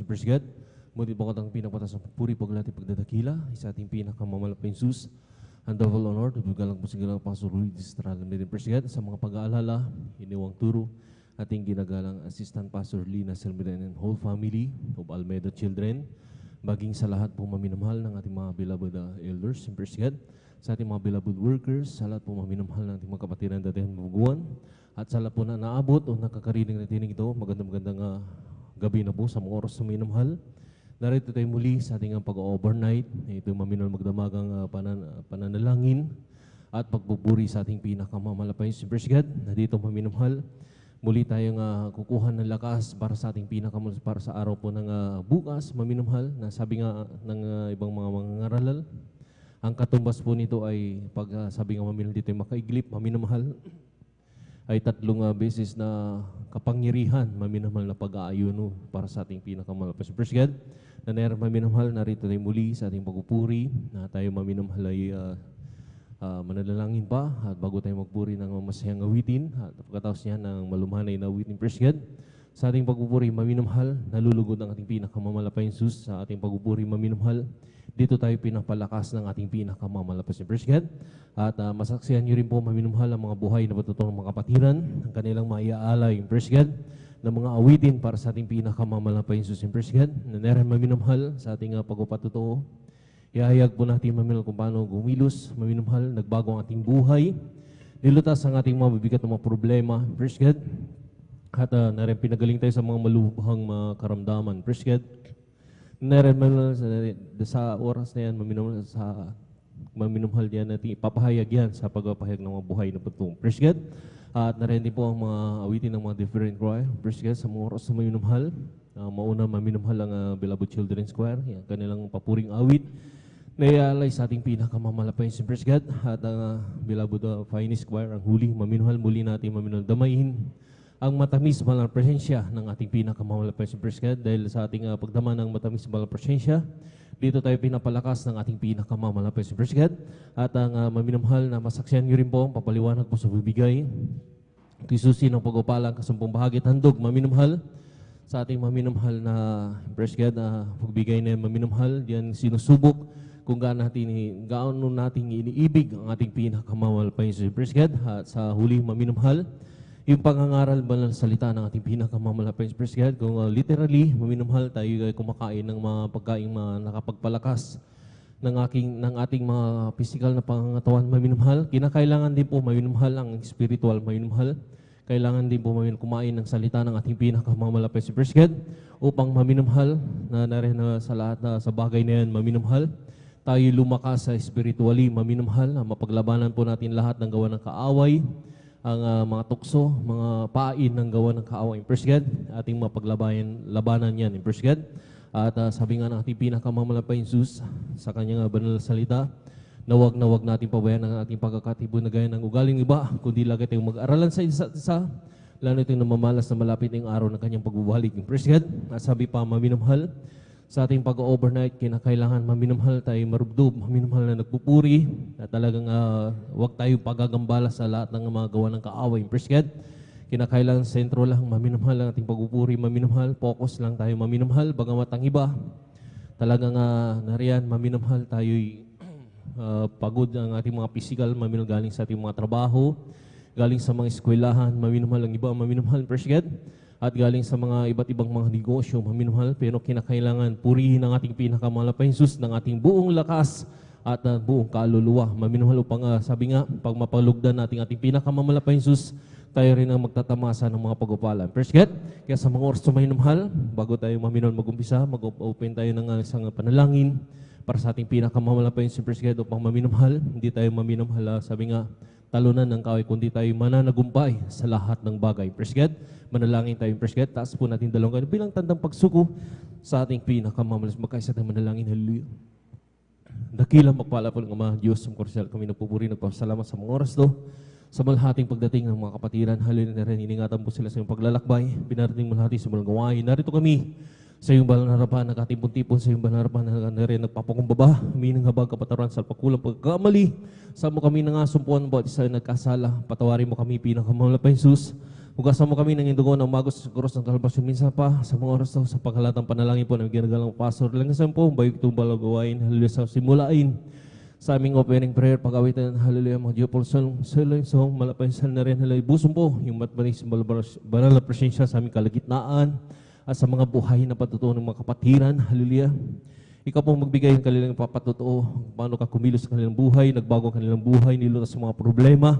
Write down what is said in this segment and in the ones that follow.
First God. Muli po katang pinagpatas ng puri, paglati, pagdadakila, sa ating pinakamamalapay Jesus. And double honor, dudugalang po sigala Pastor Luis Estrada din First God. Sa mga pag-aalala, iniwang turo, ating ginagalang Assistant Pastor Lina Selmiren and whole family of Almeida Children. Baging sa lahat po maminamahal ng ating mga beloved elders in First God. Sa ating mga beloved workers, sa lahat po maminamahal ng ating mga kapatiran datihan mabuguan. At sa lahat po na naabot o nakakarinig na tinig ito, magandang gabi na po sa mga oras na minamahal. Narito tayo muli sa ating pag-overnight. Ito maminal magdamagang pananalangin at pagpupuri sa ating pinakamamalapay si First God. Na dito maminamahal, muli tayong kukuha ng lakas para sa ating pinakamamalapay para sa araw po ng bukas maminamahal. Na sabi nga ng ibang mga mangangaralal, ang katumbas po nito ay pag sabi nga maminamahal dito ay makaiglip maminamahal. Ay 3 beses na kapangyarihan, maminamahal na pag-aayuno para sa ating pinakamalapay si First God. Na maminamahal, narito tayo muli sa ating pagpupuri, na tayo maminamahal ay mananalangin pa, at bago tayo magpuri ng masayang awitin, at pagkatapos niya ng malumanay na awitin First God. Sa ating pagpupuri, maminamahal, nalulugod ang ating pinakamamalapay Jesus sa ating pagpupuri, maminamahal. Dito tayo pinapalakas ng ating pinakamamalapas ni First God. At masaksihan nyo rin po maminumhal ang mga buhay na patutong mga kapatiran, ang kanilang maiaalay yung First God, ng mga awitin para sa ating pinakamamalapas ni First God. Naneran maminumhal sa ating pagpapatuto. Ihayag po natin maminumhal kung paano gumilos, maminumhal, nagbago ang ating buhay. Nilutas ang ating mga mabibigat na mga problema, First God. At narin pinagaling tayo sa mga malubhang mga karamdaman, First God. Narin sa oras na yan, maminumhal yan natin, ipapahayag yan sa pagpapahayag ng mga buhay na patutong. First God. At narin din po ang mga awitin ng mga different choir. First God, sa mga oras na maminumhal. Mauna maminumhal ang Beloved Children's Choir, yan, kanilang papuring awit. Naialay sa ating pinakamamalapay si First God. At ang Beloved Finest Choir, ang huli, maminumhal, muli natin maminumhal damayin ang matamis balang presensya ng ating pinakamamalapay si First God. Dahil sa ating pagdama ng matamis balang presensya, dito tayo pinapalakas ng ating pinakamamalapay si First God. At ang maminamahal na masaksihan nyo rin po, papaliwanag po sa bibigay. Ito'y susi ng pag-upalang kasampung bahagi at handog, maminamahal. Sa ating maminamahal na First God, pagbigay na maminamahal, diyan sinusubok kung gaano natin iniibig ang ating pinakamamalapay si First God. At sa huli maminamahal, yung pangangaral ba ng salita ng ating pinakamamalapay First God, kung literally, maminamahal tayo ay kumakain ng mga pagkain nakapagpalakas ng ating mga physical na pangangatawan, maminamahal. Kinakailangan din po maminamahal ang spiritual, maminamahal. Kailangan din po kumain ng salita ng ating pinakamamalapay First God upang maminamahal na narin sa lahat sa bagay na yan, maminamahal. Tayo lumakas sa spiritually, maminamahal. Mapaglabanan po natin lahat ng gawa ng kaaway, ang mga tukso, mga pain ng gawa ng kaaway, First God, ating mapaglabanan yan, First God. At sabi nga ng ating pinakamamalapay Jesus sa kanyang banal na salita, na wag natin pabayaan ang ating pagkakatibo na gaya ng ugaling iba, kundi lagi tayong mag-aralan sa isa't isa, lalo itong namamalas na malapit ng araw ng kanyang pagbubalik, First God. At sabi pa, maminamahal, sa ating pag-overnight, kinakailangan maminamahal tayo marubdob, maminamahal na nagpupuri, at talagang huwag tayo pagagambala sa lahat ng mga gawa ng kaaway. First God, kinakailangan sentro lang, maminamahal ang ating pagpupuri, maminamahal, focus lang tayo, maminamahal, bagamat ang iba, talagang nariyan, maminamahal tayo'y pagod ang ating mga physical, maminamahal galing sa ating mga trabaho, galing sa mga eskwelahan, maminamahal ang iba, maminamahal, First God. At galing sa mga iba't ibang mga negosyo, maminamahal, pero kinakailangan purihin ang ating pinakamalapay Jesus ng ating buong lakas at buong kaluluwa. Maminamahal upang sabi nga, pag mapalugdan natin ating pinakamamalapay Jesus, tayo rin ang magtatamasa ng mga pag-upalan. First God, kaya sa mga oras na maminamahal, bago tayo maminamahal mag-umpisa, mag-open tayo ng isang panalangin para sa ating pinakamamalapay Jesus, First God, upang maminamahal, hindi tayo maminamahal, sabi nga, talunan ng kaway, kundi tayo mananagumpay sa lahat ng bagay. First God, manalangin tayo, First God. Taas po natin dalawang kayo bilang tandang pagsuko sa ating pinakamamalas. Magkaisa tayong manalangin. Hallelujah. Dakilang magpala po ng Ama, Diyos, sa korsel kami nagpupuri, nagpapasalamat sa mga oras to, sa malhating pagdating ng mga kapatiran. Hallelujah na rin, iningatan po sila sa iyong paglalakbay. Binarating malhati sa mga gawain. Narito kami Sa iyong banal na harapan, nakatipon-tipon sa iyong banal na harapan, na rin nagpapakumbaba, huminang habag kapataran sa pagkulang pagkamali. Sa mo kami nangasumpuan, bawat isa ay nagkasala. Patawarin mo kami, pinakamalapit pa Jesus. Hugasan mo kami ng indugo ng magos sa krus ng kalbasyon minsan pa. Sa mga oras to, sa panghalatang panalangin po na ginagalang pastor. Langasan po, bayog itong balagawain, hallelujah sa simulain. Sa aming opening prayer, pag-awitan, hallelujah, mga Diyos, song, malapay sa na rin, hallelujah, busong po, yung matmanis, banal na presensya sa aming kalagitnaan, at sa mga buhay na patutuo ng mga kapatiran, hallelujah. Ikaw pong magbigay ng kanilang papatutuo, paano ka kumilos sa kanilang buhay, nagbago ang kanilang buhay, nilutas sa mga problema,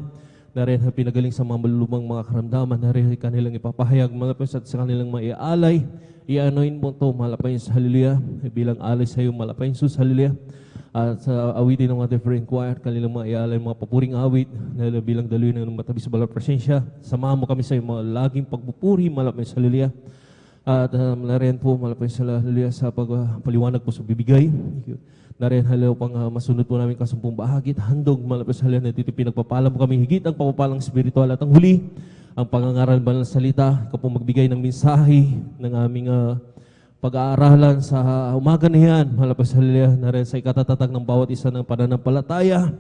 na rin pinagaling sa mga malulumang mga karamdaman, na rin kanilang ipapahayag, malapay sa kanilang maialay, i-anoin mo ito, malapay sa hallelujah, bilang alay sa iyo, malapay sa hallelujah. At sa awitin ng mga different choir, kanilang mga ialay, mga papuring awit, na bilang daloy ng matabi sa balang presensya. Samahan mo kami sa mga laging pagpupuri, malapay sa hallelujah. At narin po, malapay sa hallelujah sa pagpaliwanag po sa bibigay. Narin halaw pang masunod po namin kasumpong bahagit, handog, malapay sa hallelujah, na dito pinagpapala mo kami higit ang papapalang spiritual at ang huli, ang pangangaral banal na salita. Ikaw po magbigay ng mensahe ng aming pag-aaralan sa umaga na yan, malapit sa hallelujah, na rin sa ikatatatag ng bawat isa ng pananampalataya,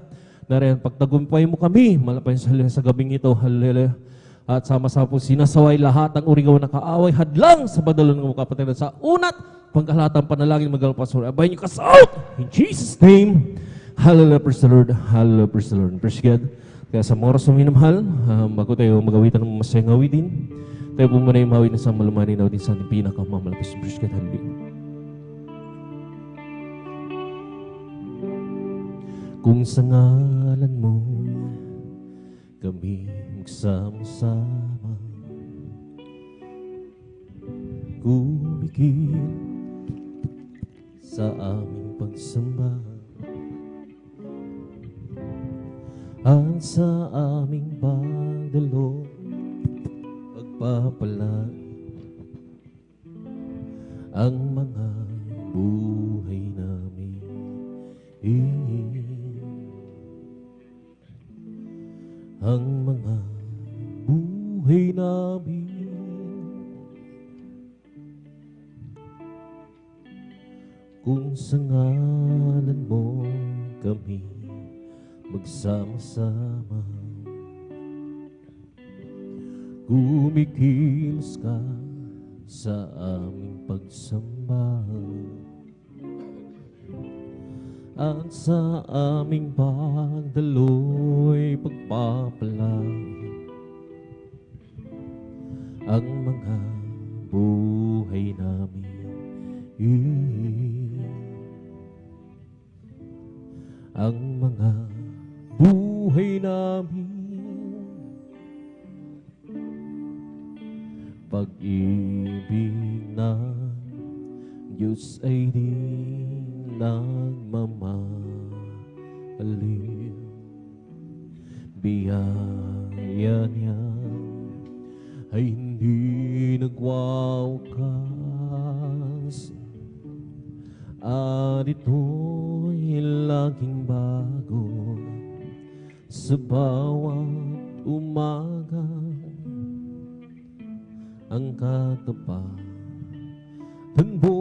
na rin pagtagumpay mo kami, malapit sa hallelujah sa gabing ito, hallelujah, at sama-sama po sinasaway lahat ang urigaw na kaaway, hadlang sa badalon ng mga kapatiran sa unat, pangkalatang panalangin magalang pastor, abayin niyo kasaut, in Jesus' name, hallelujah, praise the Lord, hallelujah, praise the Lord, praise God. Kaya sa moras ng minamahal, bago tayo magawitan ng masayang awitin, tayo po muna yung mawin na sa malumanin na din sa ating pinakamamalapis na praise God, hallelujah. Kung sa ngalan mo kami magsama-sama, kumikil sa aming pagsamba, at sa aming pagdalo pagpapala ang mga buhay namin. Ang mga buhay namin, kung sa ngalan mo kami magsama-sama, kumikilos ka sa aming pagsamba, at sa aming pagdaloy pagpapalangin ang mga buhay namin. Ang mga buhay namin, pag-ibig ng Diyos ay di nagmamaliw, biyaya niya ay hindi nagwawakas, at ito'y laging bago sa bawat umaga. Ang katapatan mo,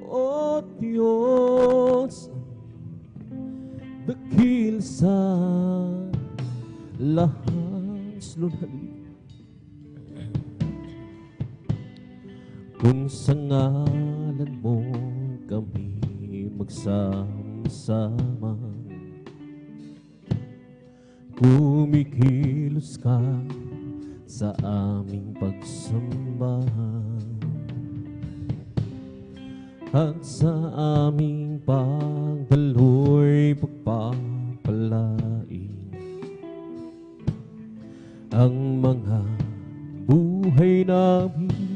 O Diyos, dakil sa lahat. Kung sa ngalan mo kami magsama-sama, kumikilos ka sa aming pagsamba, at sa aming pagdaloy pagpapalain ang mga buhay namin.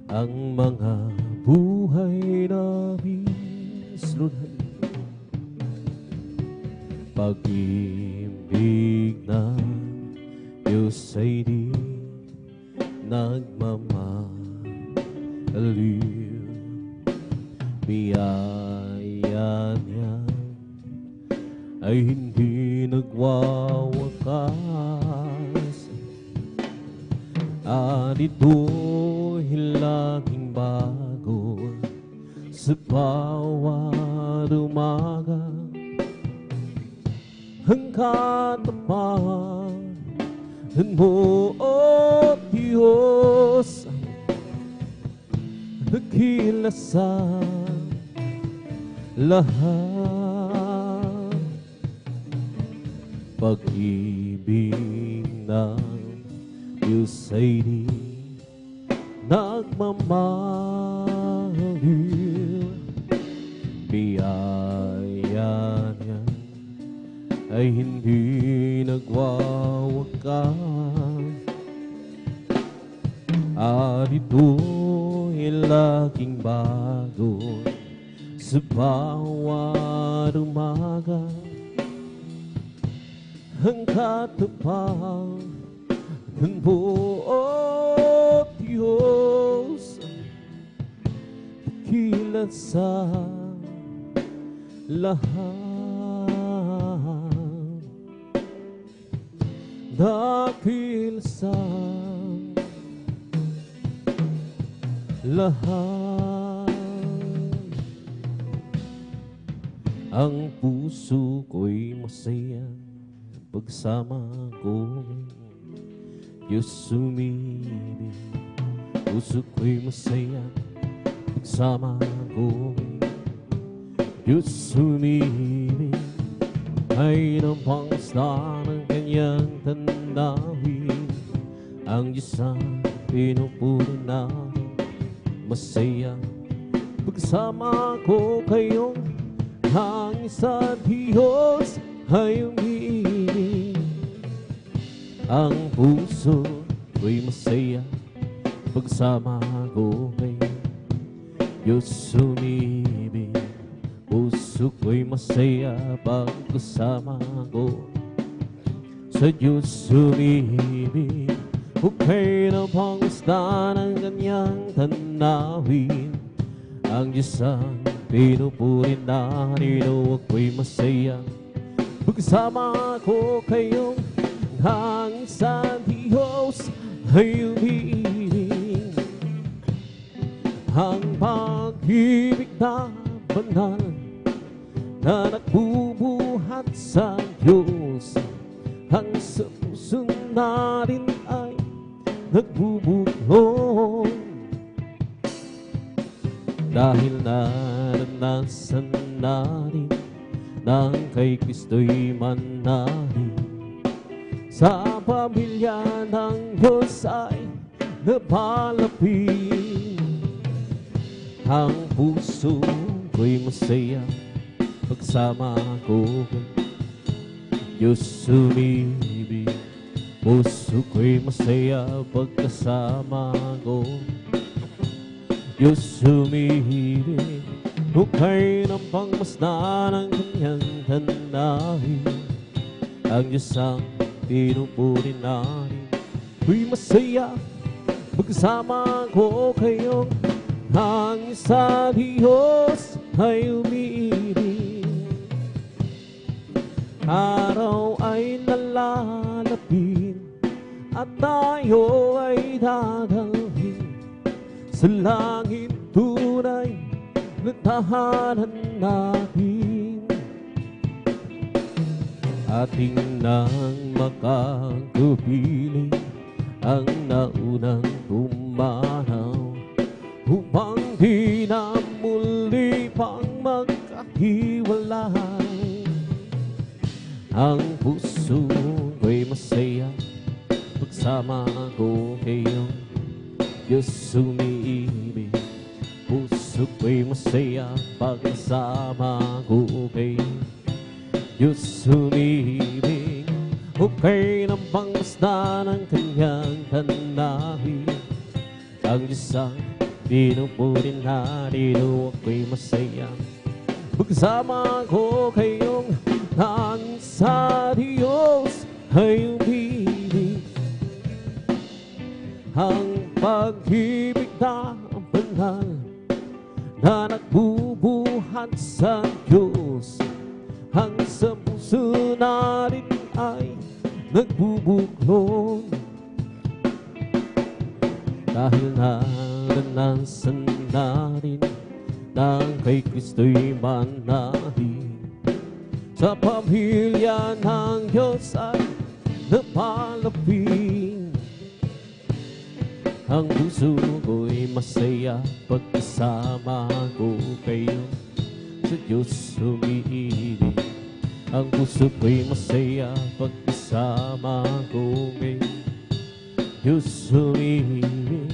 Ang mga buhay namin, pag-ibig ng Diyos ay di nagmamaliw, biyaya niya ay hindi nagwawakas, at ito'y laging bago sa bawat umaga. Ang katapangan mo, O Diyos, dakila sa lahat. Pag-ibig ng Diyos ay di nagmamahal, biyaya niya ay hindi nagwawakas, at ito'y laging bago sa bawat umaga. Ang katapangan mo, O Diyos, dakila sa lahat. Dakila sa lahat. Ang puso ko'y masaya pagsama ko, Diyos sumibig. Puso ko'y masaya pagsama ko, Diyos sumibig. Ay nampangsta ng kanyang tanawin, ang Diyos ang pinupuri natin. Masaya pagsama ko kayong ang isa't Diyos ay umiibig. Ang puso ko'y masaya pagsama ko kayo, Diyos sumibig. Puso ko'y masaya pagkasama ko sa Diyos sumibig. Hukay na pangasta ng kanyang tanawin, ang Diyos ang pinupuri natin. O ako'y masaya pagsama ko kayong ang sa Diyos ay umiibig. Ang pag-ibig na banal na nagbubuhat sa Diyos, ang sa puso natin ay nagbubuklod. Dahil naranasan natin nang kay Kristo'y manahin, sa pamilya ng Diyos ay napalapit. Ang puso ko'y masaya pagsama ko kay Diyos sumibig. Puso ko'y masaya pagkasama ko, Diyos sumibig. Hukay ng pangmasdan ng kanyang tanawin, ang Diyos ang pinupuri natin. Ko'y masaya pagsama ko kayong ang sa Diyos ay umiibig. Araw ay nalalapit at tayo ay dadalhin sa langit tunay na tahanan natin. Ating nang makakapiling ang naunang pumanaw, upang di na muli pang magkahiwalay. Ang puso ko'y masaya pagsama ko kayo, Diyos umiibig. Puso ko'y masaya pagsama ko kayo, Diyos umibig. Hukay ng pangmasdan ng kanyang tanawin, ang Diyos ang pinupuri natin. O ako'y masaya pagsama ko kayong ang sa Diyos ay umibig. Ang pag-ibig na banal na nagbubuhat sa Diyos, ang sa puso natin ay nagbubuklod. dahil naranasan natin na kay Kristo'y manahin. Sa pamilya ng Diyos ay napalapin. Ang puso ko'y masaya pag kasama ko kayo. Sa Diyos umiibig. Ang puso ko'y masaya pag kasama ko ngayon. Diyos umiibig.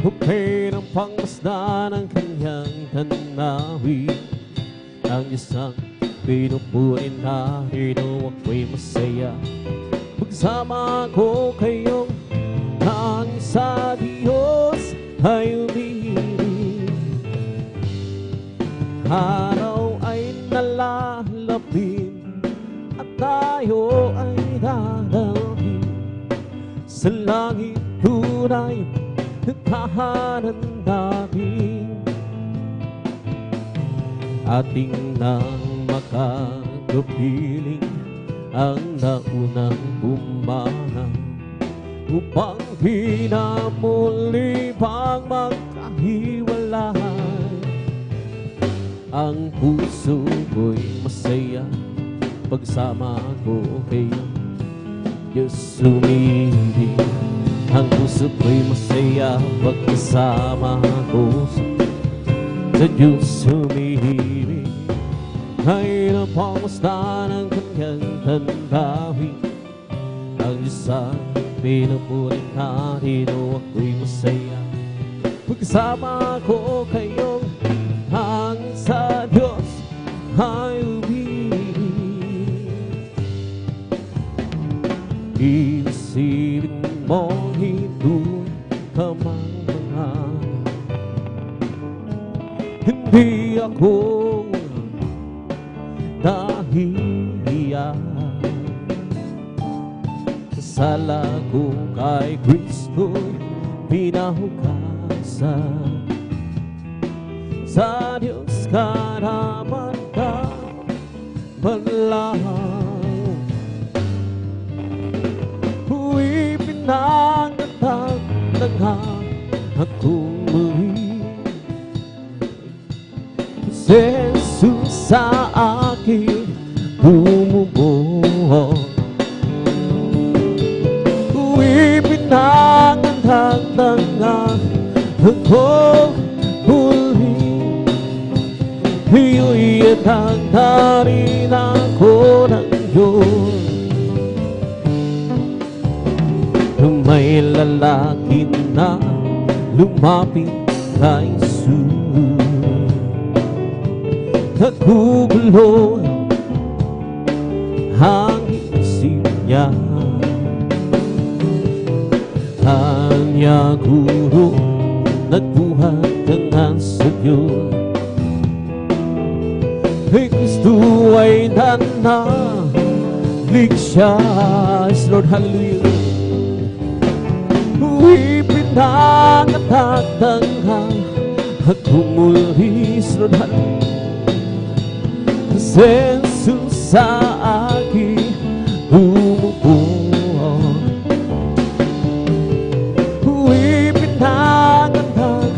Upay ng pangmasdan ang kanyang tanawin. Ang Diyos ang pinupunin natin, o ako'y masaya pagsama ko kayong ang sa Diyos ay umiibig. Araw ay nalalapin at tayo ay dadalhin sa langit tunay na tahanan namin. Ating nang makakapiling ang naunang bumana upang pinamuli pang magkahiwalay. Ang puso ko'y masaya pagsama ko kayo. Diyos umiibig. Ang puso ko'y masaya pagkasama ko sa Diyos umiibig. Ay napamasdan ang kanyang tanawin. Ang Diyos ang pinupunin natin, o ako'y masaya pagkasama ko kayong ang sa Diyos ay umiibig. Isipin mo hindi ka mangmahal. Hindi ako nahihiya. Sala ko kay Kristo'y pinahugasan. Sa Diyos ka naman ka manlang. Huwag pinangatang ng akong muli. Jesus sa akin bumubuo. Pinangatang ng akong muli. Iyo'y atang-tarin ako ng Diyos. May lalaki na lumapit kay Jesus. Nagugulo ang isip niya. Kanya guro nagbuhat ng sa Diyos. Kay Kristo ay nanalig siya. Lord, hallelujah. Huwag pinangatang at umulis, Lord, hallelujah. Jesus sa akin bumubuo. Huwag pinangatang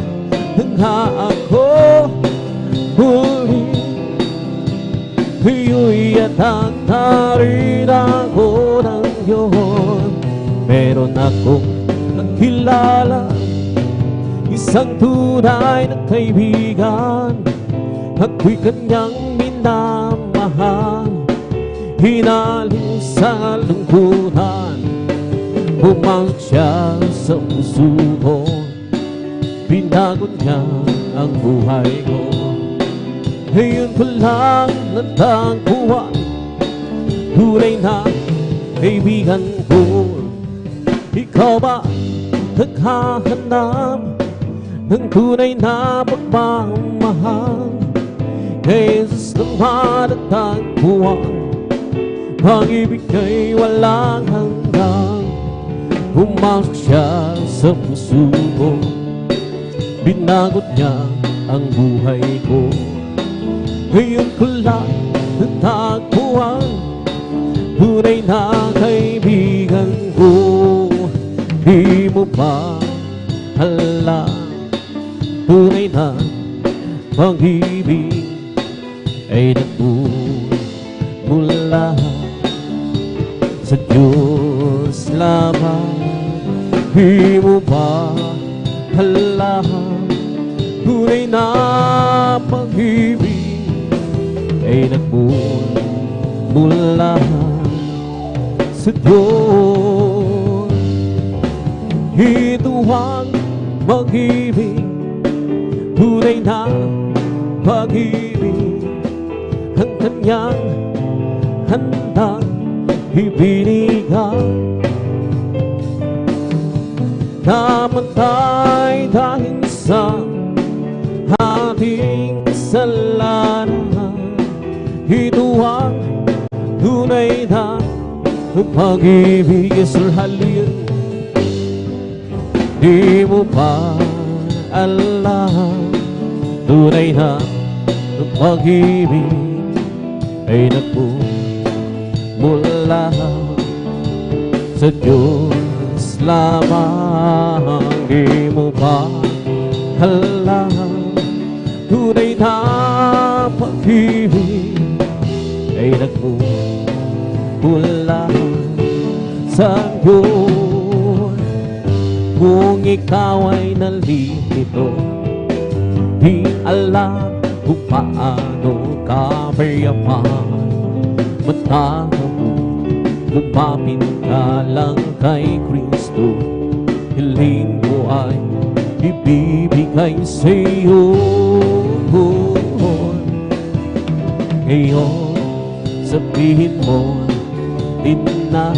ako muli. Iyo'y atang-tarin ako ng Diyos. Meron akong nakilala, isang tunay na kaibigan. Ako'y kanyang minamahal. Hinaling sa lungkutan, pumasok siya sa puso ko. Binago niya ang buhay ko. Ngayon ko lang natagpuan, tunay na kaibigan ko. Ikaw ba naghahanap ng tunay na pagmamahal? Kay Jesus naman natagpuan, pag-ibig kay walang hanggan. Pumasok siya sa puso ko, binagot niya ang buhay ko. Ngayon ko lang natagpuan, tunay na kaibigan ko. Di mo ba hala, tunay na pag-ibig ay nagmumula sa Diyos lamang. Di mo ba hala, tunay na pag-ibig ay nagmumula sa Diyos. Ito ang pag-ibig, tunay na pag-ibig, ang kanyang handang ibinigay. Namatay dahil sa ating kasalanan. Ito ang tunay na pag-ibig. Sir, hallelujah. Di mo pa alam, tunay na pag-ibig ay nagmumula sa Diyos lamang. Di mo ba alam, tunay na pag-ibig ay nagmumula sa Diyos. Kung ikaw ay nalilito, di alam kung paano ka mayaman, matalo mo, lumapit ka lang kay Kristo. Hiling mo ay ibibigay sa'yo. Ngayon sabihin mo, di na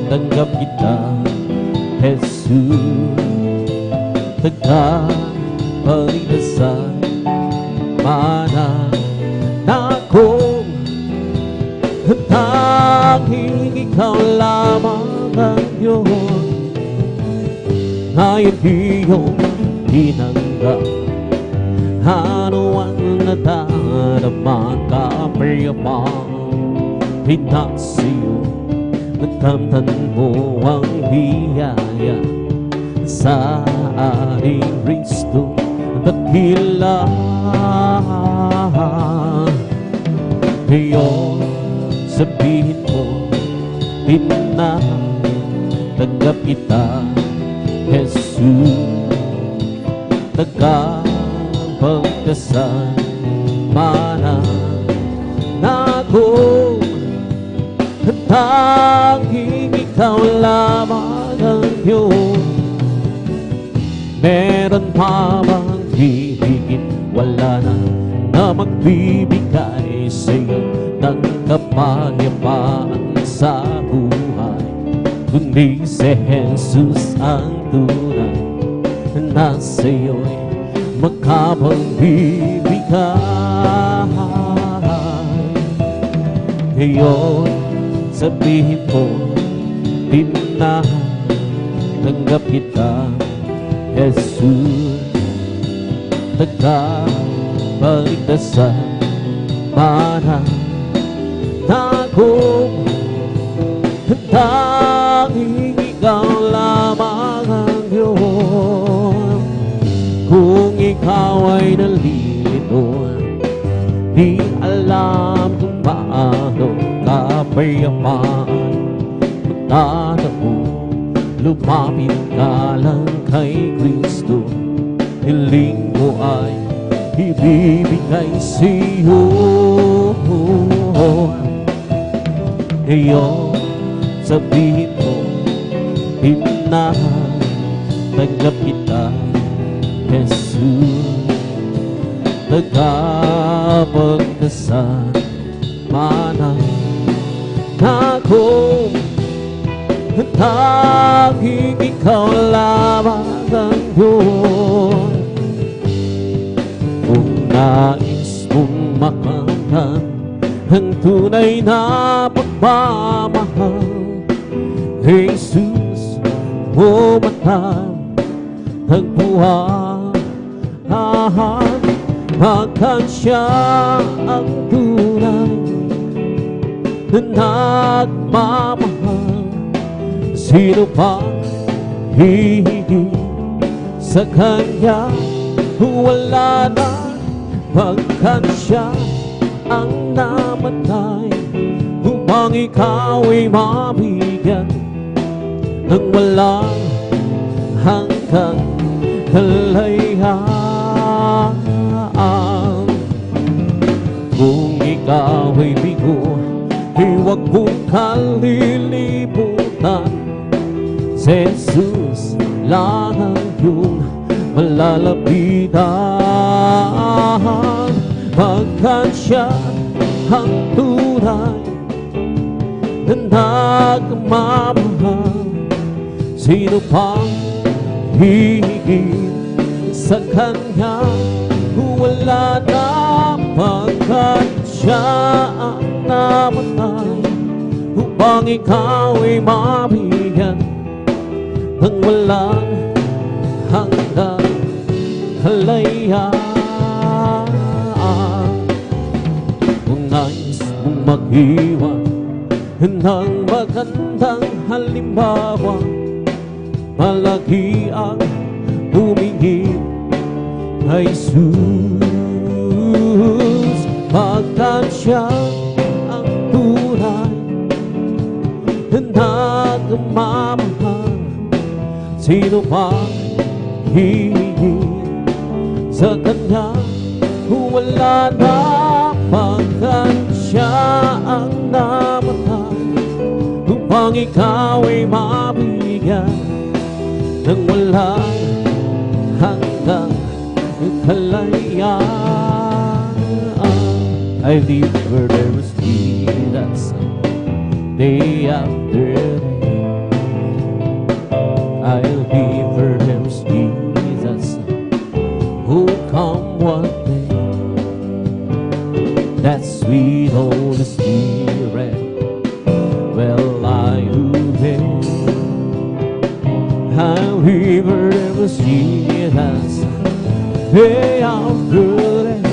tanggap kita, Jesus, tagapagligtasan, mananakong tanging ikaw lamang ang Diyos. Ngayon iyong tinanggap, ano ang nadarama ka, mayamang pinasiyo. Nakamtan mo ang biyaya sa ating Kristo dakila. Ngayon sabihin mo, di na tanggap kita, Jesus, tagapagligtasan, mananakong tanging ikaw lamang ang Diyos. Meron pa bang hihigit? Wala na magbibigay sa'yo ng kapayapaan sa buhay, kundi si Jesus ang tunay na sa'yo'y makapagbibigay. Ngayon sabihin mo, di na tanggap kita, Jesus, tagapagligtasan, mananakong tanging ikaw lamang ang Diyos. Kung ikaw ay nalilito, di alam kung paano ka mayaman, magtana mo, lumapit ka lang kay Kristo. Hiling mo ay ibibigay sa'yo. Ngayon sabihin mo, di na tanggap kita, Jesus, tagapagligtasan, mananakong tanging ikaw lamang ang Diyos. Kung nais mong makamtan ang tunay na pagmamahal, Jesus, umatan ang buhay, akan siya ang tunay na nagmamahal. Sino pa hihigit Sa Kanya wala na, pagkat Siya ang namatay upang ikaw ay mabigyan ng walang hanggang kalayaan. Kung ikaw ay bigo, huwag mong kalilimutan, si Jesus lang ang iyong malalapitan, pagkat Siya ang tunay na nagmamahal. Sino pang hihigit sa Kanya wala na, pagkat Siya ang namatay upang ikaw ay mabigyan ng walang hanggang kalayaan. Kung nais mong maghiwa ng magandang halimbawa, malaki ang tumingin kay Jesus, pagkat Siya ang tunay na nagmamahal. Sino pang hihigit sa Kanya wala na, pagkat Siya ang namatay upang ikaw ay mabigyan ng walang hanggang kalayaan. I live where there is Jesus day after day. I live where there is Jesus who come one day. That sweet Holy Spirit, well, I obey. I live where there is Jesus day after day.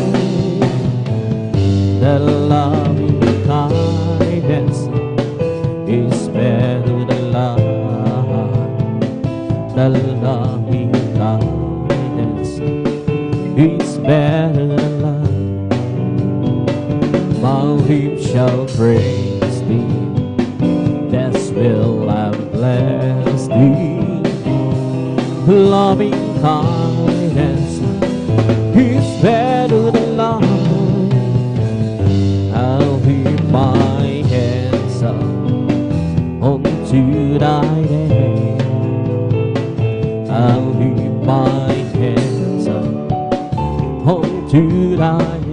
The loving kindness is better than life. The loving kindness is better than life. My lips shall praise Thee, that's will I bless Thee. Loving kindness is better than life. I'll lift my hands up unto Thy name. I'll lift my hands up unto Thy name.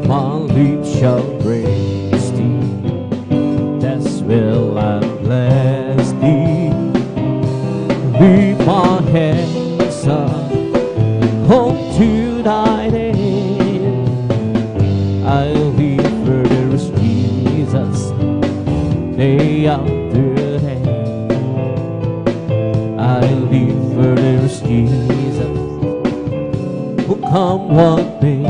My lips shall praise Thee, that's will I bless Thee. Lift my hands up unto Thy name. I'll live where there is Jesus day after day. I'll live where there is Jesus who come one day.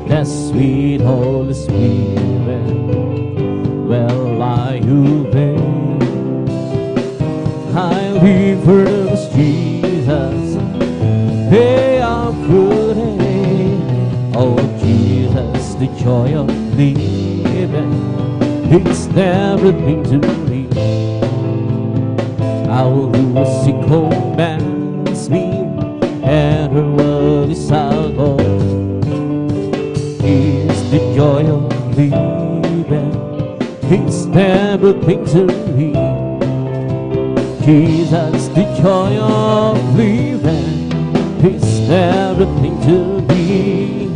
That sweet Holy Spirit, well, I obey. I live where there is Jesus day after day. Oh Jesus, the joy of living, it's everything to me. I will do as He commands me, and her word is I'll go. It's the joy of living, it's everything to me. Jesus, the joy of living, it's everything to me.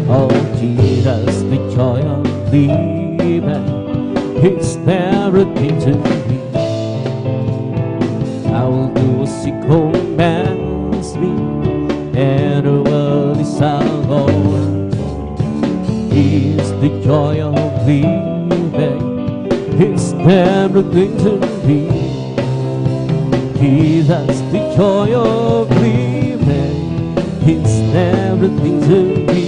Oh Jesus, the joy of living, it's everything to me. I will do as He commands me, and her word is I'll go. It's the joy of living, it's everything to me. Jesus, the joy of living, it's everything to me.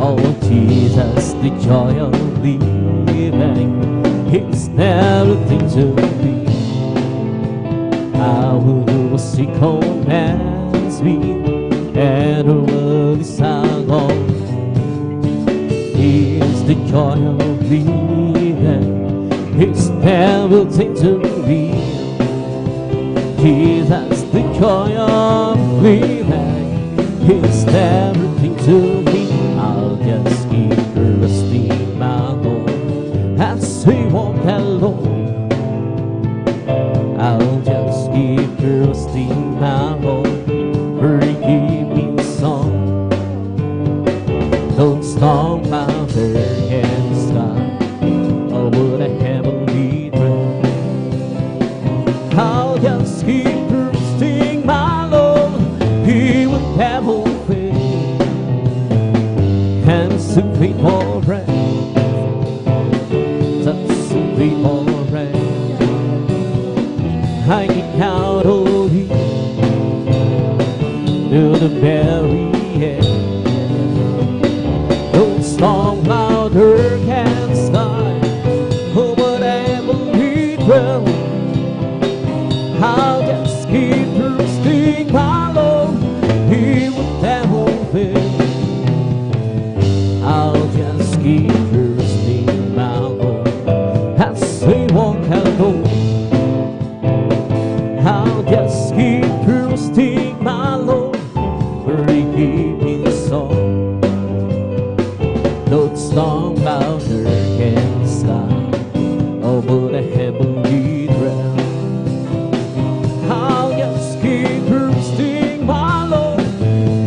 Oh Jesus, the joy of living, it's everything to me. I will do as He commands me, and the world is alone. He is the joy of living, He's everything to me. Jesus, the joy of living, He's everything to me. I'll just keep trusting my Lord as we walk alone. I'll just keep trusting my Lord, for He gave me a song. Don't storm clouds and sky over the heavenly dream. I'll just keep trusting my Lord, He will never fail. And some people pray, some people pray. I can count on Him to the very end. Don't storm cloud, earth and sky, oh, whatever we dwell, I'll just keep trusting my Lord, He will never fail. I'll just keep trusting my Lord as we walk alone. I'll just keep trusting my Lord, for He gave me a song. Don't storm cloud, earth and sky over the heavenly realm. I'll just keep trusting my Lord,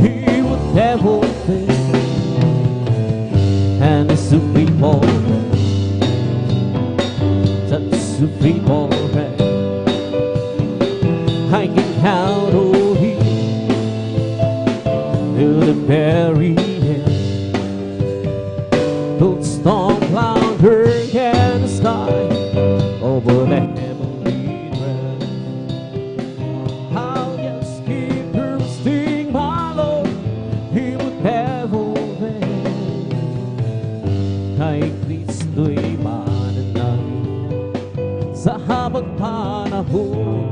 He would never fail. And it's the people pray, that's the people pray. I can count on Him to the very end. Don't storm cloud, earth and sky over the heavenly realm. I'll just keep trusting my Lord, He would never fail. Kay Kristo'y mananalig sa habang panahon.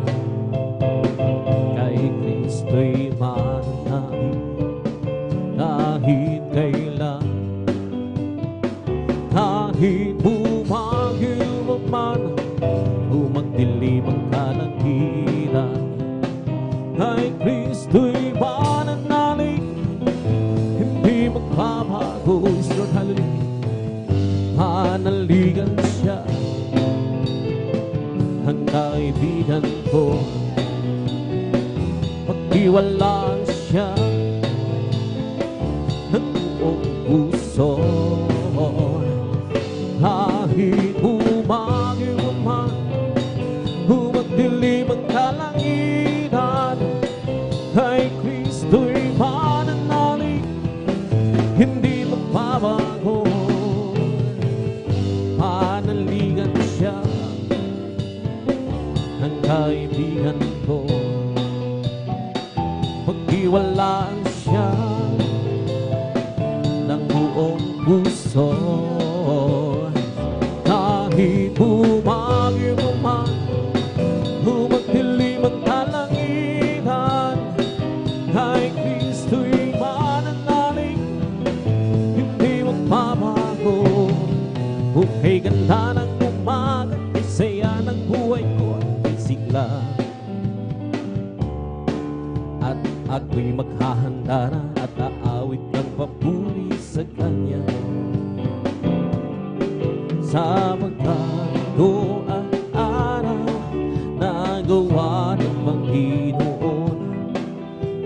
Kay Kristo'y mananalig kahit kailan. Kahit bumagyo man o magdilim ang kalangitan, kay Kristo'y mananalig, hindi magbabago. Lord, hallelujah. Manaligan siya, ang kaibigan ko. Pagtiwalaan siya ng buong puso. Kahit bumagyo man, magdilim ang kalangitan, kay Kristo'y mananalig, hindi magbabago. Manaligan siya, ang kaibigan ko. Pagtiwalaan siya ng buong puso. Kahit bumagyo man, magdilim ang kalangitan, kay Kristo'y mananalig, hindi magbabago. Bukay ganda ng umaga, ay saya ng buhay ko at sigla. At ako'y maghahanda na at aawit ng papuri sa Kanya. Sa magkato ang araw na gawa ng Panginoon,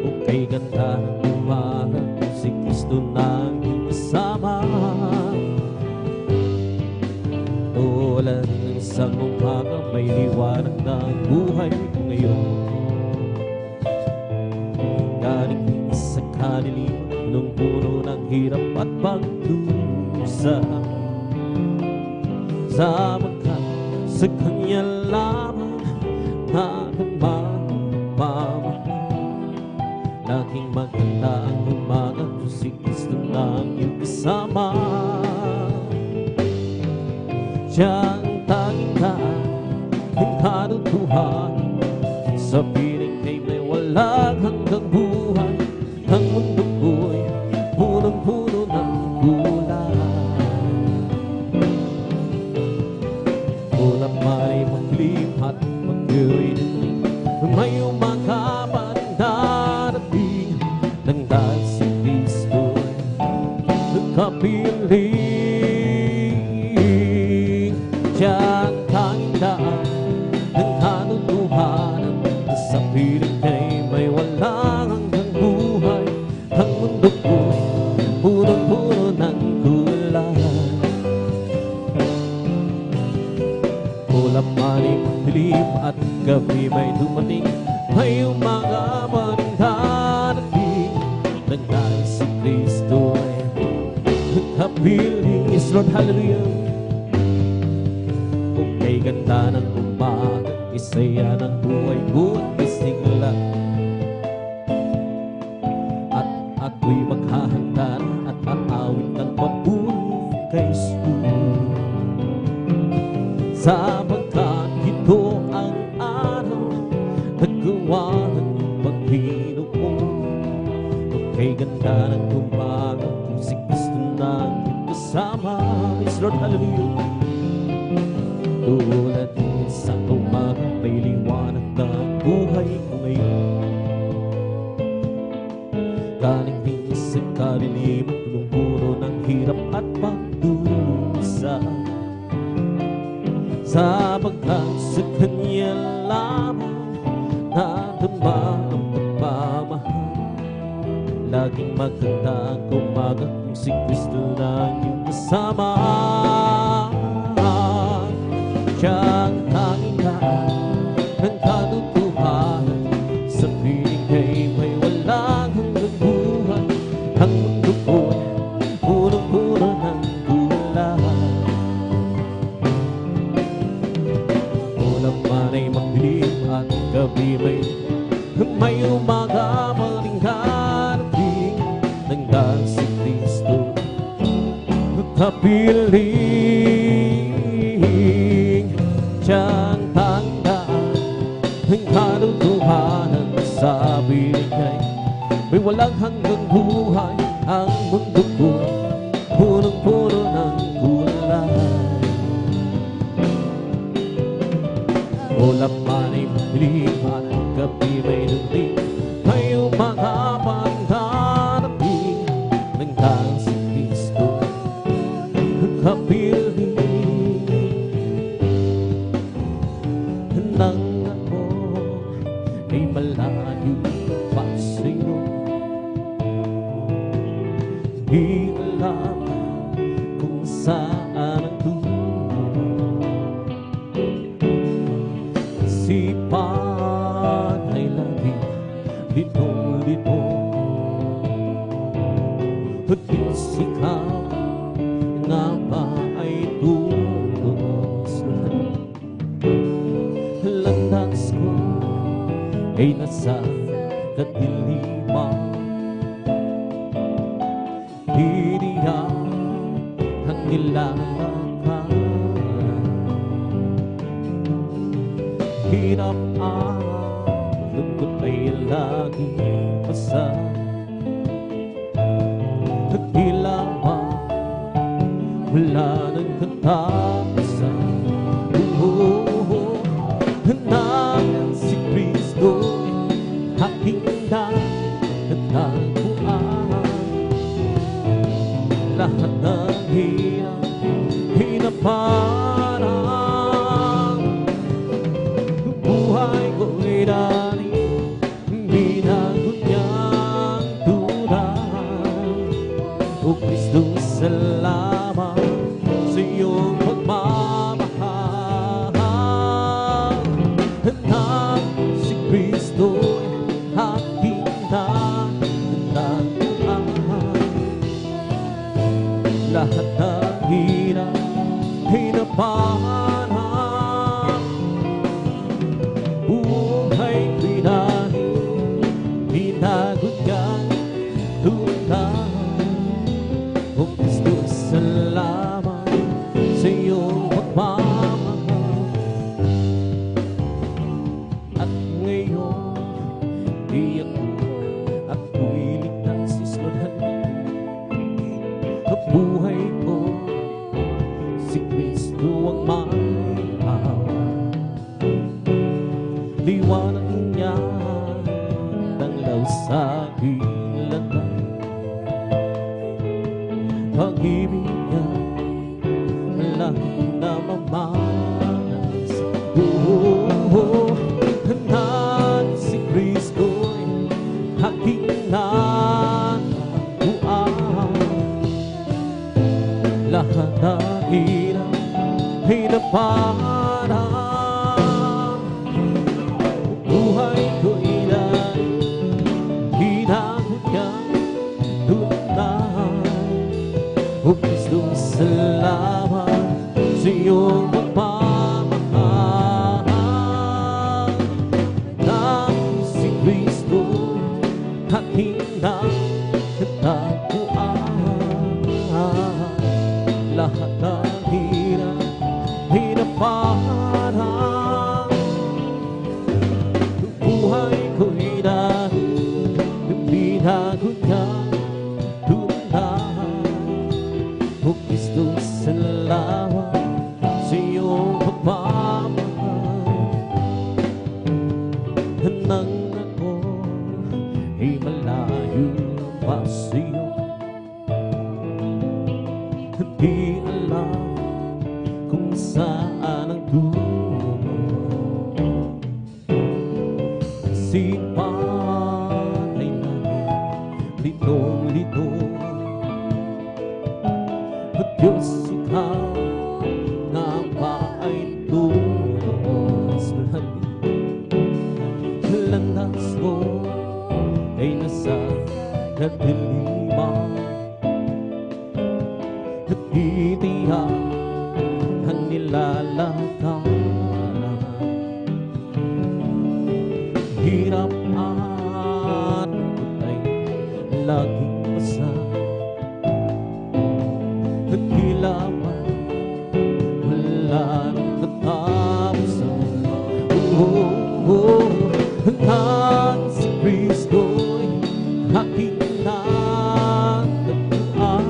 bukay ganda ng umaga, si Kristo nang iyong kasama. Tulad ng isang umaga, may liwanag na ang buhay ko ngayon. Galing sa kaniliman, nung puno ng hirap at pagdusa. Sa magkat, sa Kanya lamang nakamamama. Laging maganda ang umaga, si Kristo nang iyong kasama. Siya ang tanging daan, ang katotohanan, Sa piling kay may walang hanggang buhay. Ang mundo ko'y punong-puno ng kulay. Ulap may maglim at mag-iwinig. May umakapan darating nang dahil si Kristo'y nagkapiling. Siya ang tanging daan ng katotohanan. Sa piling kay may walang hanggang buhay. Ang mundo ko'y punong-puno ng kulay. Ulap maling dilim at gabi may dumating. May umaga pa rin darating nang dahil si Kristo ay nagkapiling. Yes, Lord, hallelujah. Kung kay ganda ng umaga, isaya ng buhay ko at isigla. At ako'y maghahanda at aawit ng papuri kay Jesus. Sapagkat ito ang araw naggawa ng Panginoon. Kay ganda ng umaga kung si Kristo na kasama. Yes, Lord, hallelujah. Tulad din sa umaga may liwanag na buhay ko ngayon. Galing din sa kadilim at punong-puno ng hirap at pagdurusa. Sapagkat sa Kanya lamang nadama ang pagmamahal. Laging maganda ang umaga kung si Kristo na iyong kasama. Siya ang tanging daan ng katotohanan. Sa piling kay may walang hanggang buhay. Ang mundo ko'y punong-puno ng kulay. Ulap man ay magdilim at gabi may umaga pa rin darating nang dahil si Kristo nagkapiling. Siya ang tandaan ng katotohanan. Sa piling kay may walang hanggang buhay. Ang mundo ko'y punong-puno ng kulay. Ulap man ay madilim at gabi may dumating. May umaga pa rin darating nang dahil si Kristo nagkapiling. Nang ako ay malayo pa sa'yo, di alam kung saan ang tungo. Isipan ay lagi litong-lito at ikaw nga ba ay tulos na. Landas ko ay nasa kadiliman. Hiniyak ang nilalakad. Hirap ang lungkot ay laging pasa. At tila ba wala nang katapusan. Nang si Kristo aking natagpuan. Lahat ng hinaparang buhay ko'y dali binago niyang tunay. O Kristo, salamat sa iyong pagmamahal. Nang si Kristo'y aking natagpuan. Lahat ng hinaparang buhay ko'y dali binago niyang tunay. O Kristo, salamat sa iyong pagmamahal. At ngayon tiyak ko ako'y ligtas, yes Lord, hallelujah. Ang buhay ko, si Kristo ang may hawak. Liwanag niya, tanglaw sa hilatan. Pag-ibig niya, walang namamanas. Hanggang si Kristo'y aking natagpuan. Lahat ng hirap ay naparang. Buhay ko'y hinahon niyang tunay. O Kristo, salamat sa iyong pagmamahal. Nang si Kristo aking natagpuan. Lahat ng hirap ay naparang. Buhay ko'y binago niya tunay. O Kristo, salamat sa iyong pagmamahal. Nang ako ay malayo pa sa iyo, di alam kung saan ang tungo. Isipan ay naging litong-lito. At Diyos, ikaw nga ba ay tulos? Landas ko ay nasa kadiliman. At itiyak ang nilalakaran. Hirap at ay laging masa. At hilapan wala nang katapusan. Hanggang si Kristo'y aking natagpuan.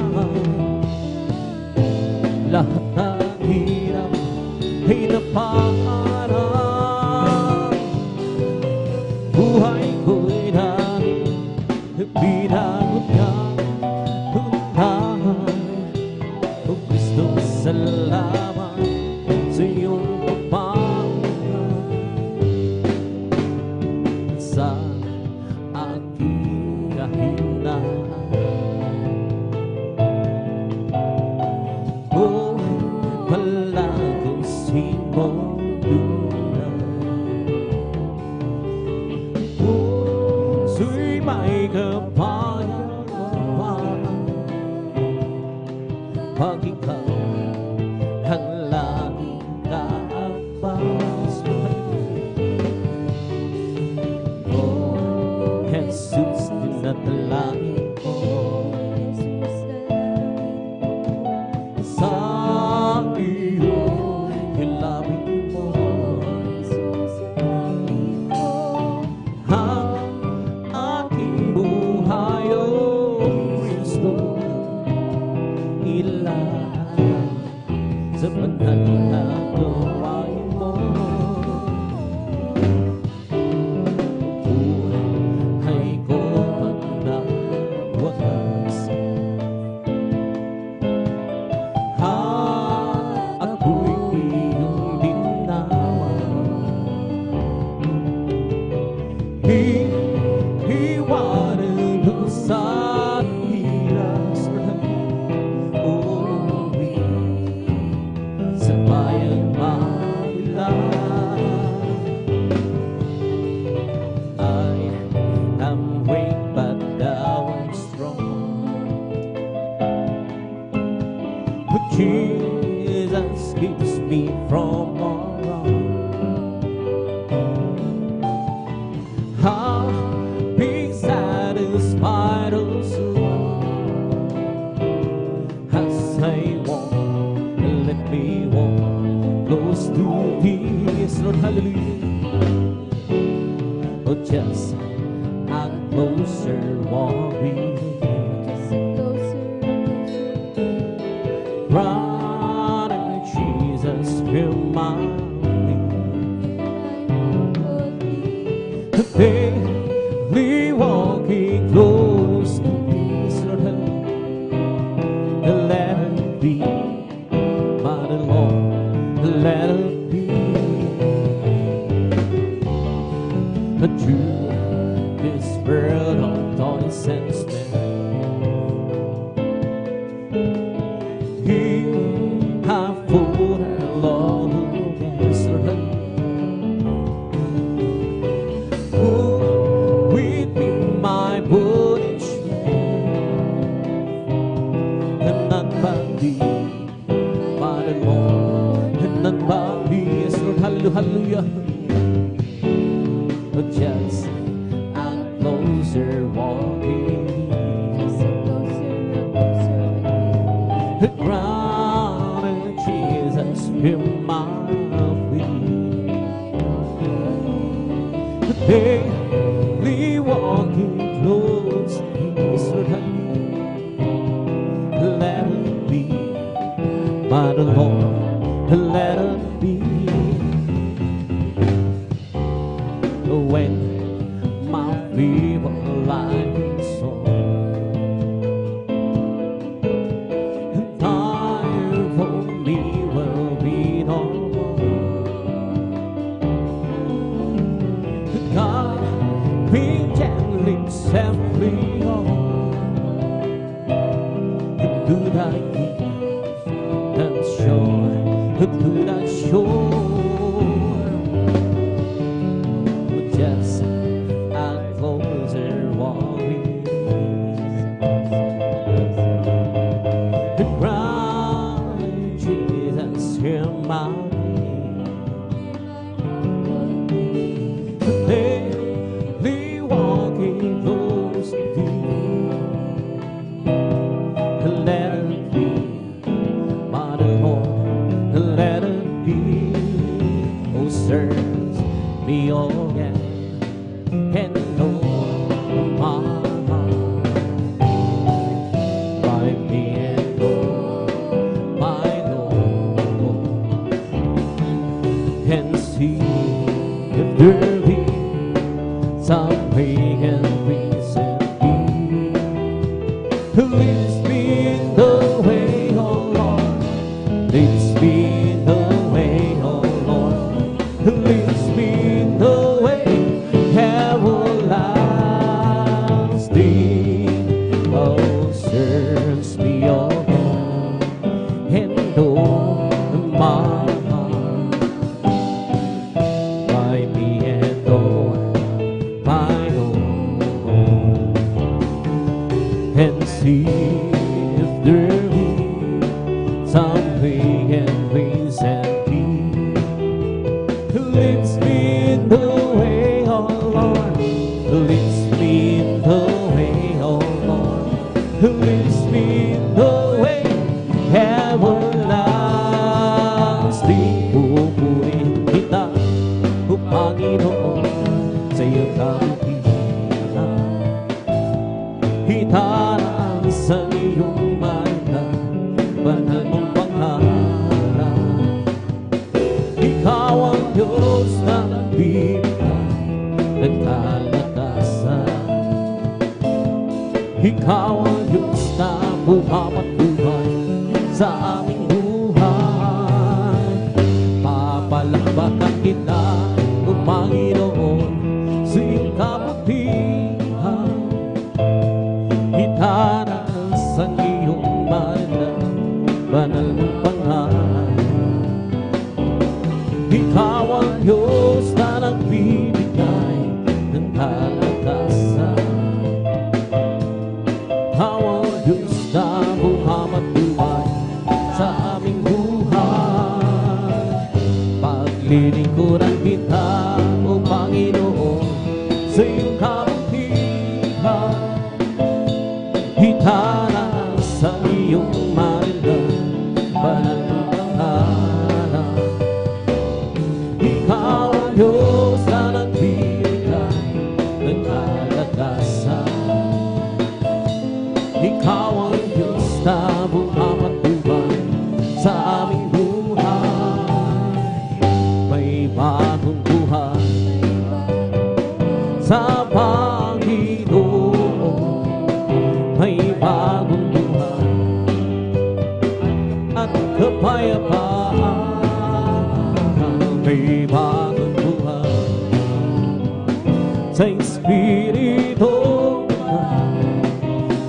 Lahat ng hirap ay naparang. Buhay ko'y binago niya tunay. O Kristo, salamat sa iyong pagmamahal. Sa aking kahinaan, oh, wala kong sinunduran. Puso'y may kapayapaan pag ikaw ang laging kaabas. Oh, Jesus, dinadalangin ko sa iyo, hilapin mo ang aking buhay. Oh Kristo, ilalim sa banal na gawain mo. Buhay ko magnawagas. Ako'y iyong dinawan. Hiwanan mo sa hirap. Uuwi sa bayang Manila. I am weak but thou art strong. But Jesus keeps me from all wrong. I'll be satisfied also as I walk, and let me walk close to thee. Yes, Lord, hallelujah. Oh, just closer walk with you. Running Jesus, you're mine. Daily walking close to Israel. Let it be, my Lord, let it be. The truth, this world of toys and spare. He have put a Lord who Israel. Who will be my body and none but thee, my Lord, and none but thee. Yes, Lord, hallelujah. But just and closer walking, the ground and Jesus in my feet. Daily walking close to Israel. Let it be, my Lord, let it be. When my feeble life is and time for me will be no more. God, be gently set me on to that deep and shore, to that shore. Just a closer walking. The ground, Jesus, hear my daily walking close to thee. Let it be, my Lord, let it be. Oh, serve me again. And know my heart by me and know my Lord, and see if there be something and reason who leads me in the way, oh Lord, leads me in the way, oh Lord, who leads me in the way everlasting. Oh, search me, oh God, and know my heart by me and know my Lord, and see if there be something and please and be who leads me in the way, oh Lord, who leads me in the way, oh Lord, who leads me in the way everlasting. Pupurihin kita, O Panginoon, sa iyong kabutihan. Hitaran sa iyong mata, banal mong pangalan. Ikaw ang Diyos na nagbibigay ng kalakasan. Ikaw ang Diyos na bumamatubay sa aming buhay. Papalakbakan kita, O Panginoon, sa iyong kabutihan. Hitaran sa iyong mata, banal mong pangalan. Ikaw ang Diyos na nagbibigay ng kalakasan. Ikaw ang Diyos na bumamatubay sa aming buhay. Paglilingkuran kita, O Panginoon, sa iyong kabutihan. Hitaran sa iyong mata, banal mong pangalan. Ikaw ang Diyos na nagbibigay ng sa Panginoon may bagong buhay at kapayapaan. May bagong buhay sa Espiritu.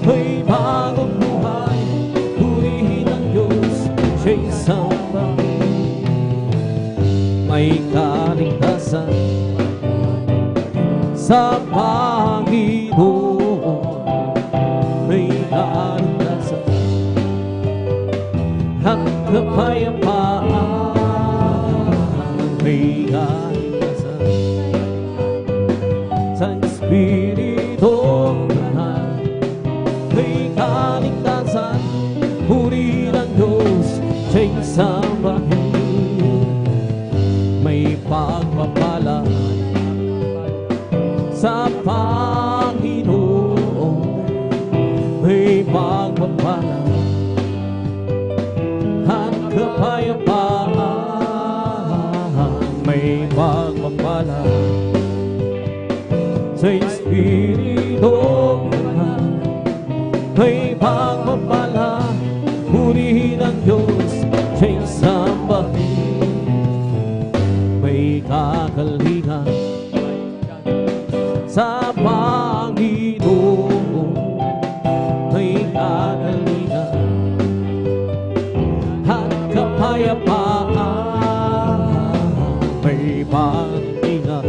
May bagong buhay, purihin ang Diyos siya'y samba. May kaligtasan sa Panginoon. May kaligtasan at kapayapaan. May kaligtasan sa Espiritu. May kaligtasan, purihin ang Diyos siya'y sambahin. May pagpapala sa Panginoon. May pagpapala at kapayapaan. May pagpapala sa Espiritu. May pagpapala, purihin ang Diyos siya'y sambahin. May kagalingan sa Panginoon. May kagalingan at kapayapaan. May pag-ingat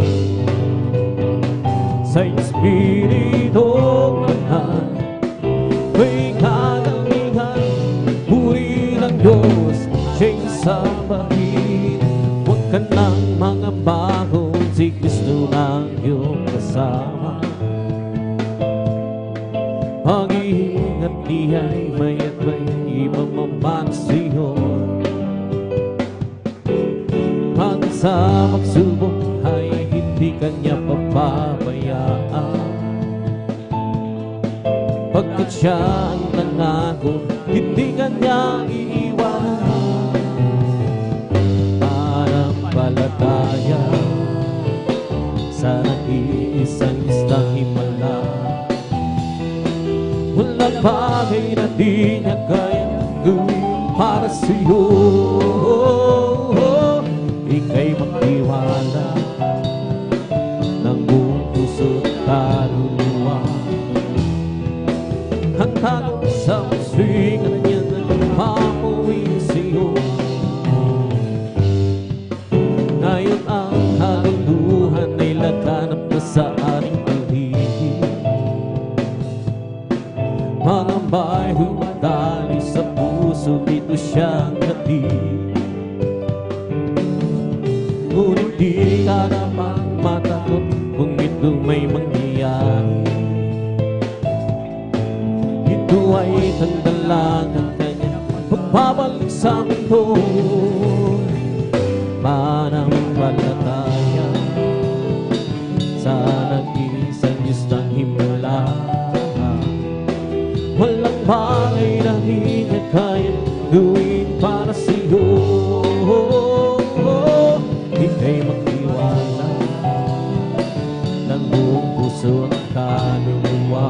sa Espiritu. May kagalingan, purihin ang Diyos siya'y sambahin. Huwag ka nang mangamba kung si Kristo ang iyong kasama. Pag-iingat niya'y maya't may imamaman sa'yo. Pag sa magsubok ay hindi kanya papabayaan. Pagkat siya ang nangako, hindi kanya iiwan. Pananampalataya sa nag-iisang listang himala. Walang bagay na di niya kaya gawin para sa'yo. Ika'y magtiwala ng buong puso't kaluluwa. Hanggang sa pusingan niya na mamuwi sa'yo. Ngayon ang kaluluhan ay laganap na sa ating paligid. Mga bay humadali sa puso, dito siyang hatid. Ngunit di ka naman matakot kung ito may mangyayari. Ito ay tangdalangan kanya pagbabalik sa mundo. Pananampalataya sa nag-iisang Diyos ng himala. Walang bagay na di niya kaya gawin para sa'yo. Ika'y magtiwala ng buong puso at kaluluwa.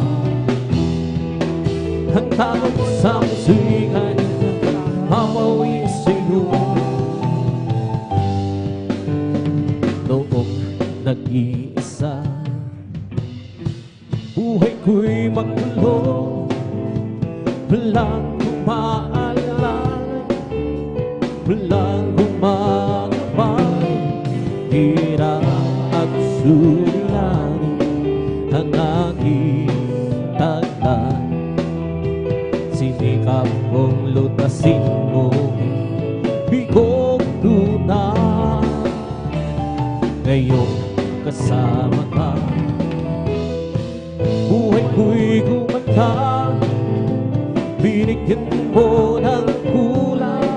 Ang takot sa puso'y kanyang mapawi sa'yo. Noong nag-iisa, buhay ko'y magulo. Walang umaalala, walang gumagabay. Hirap at suliranin ang aking taglan. Sinikap kong lutasin mo bigong tunay. Ngayon kasama ka, buhay ko'y gumanda. Binigyan mo ng kulay,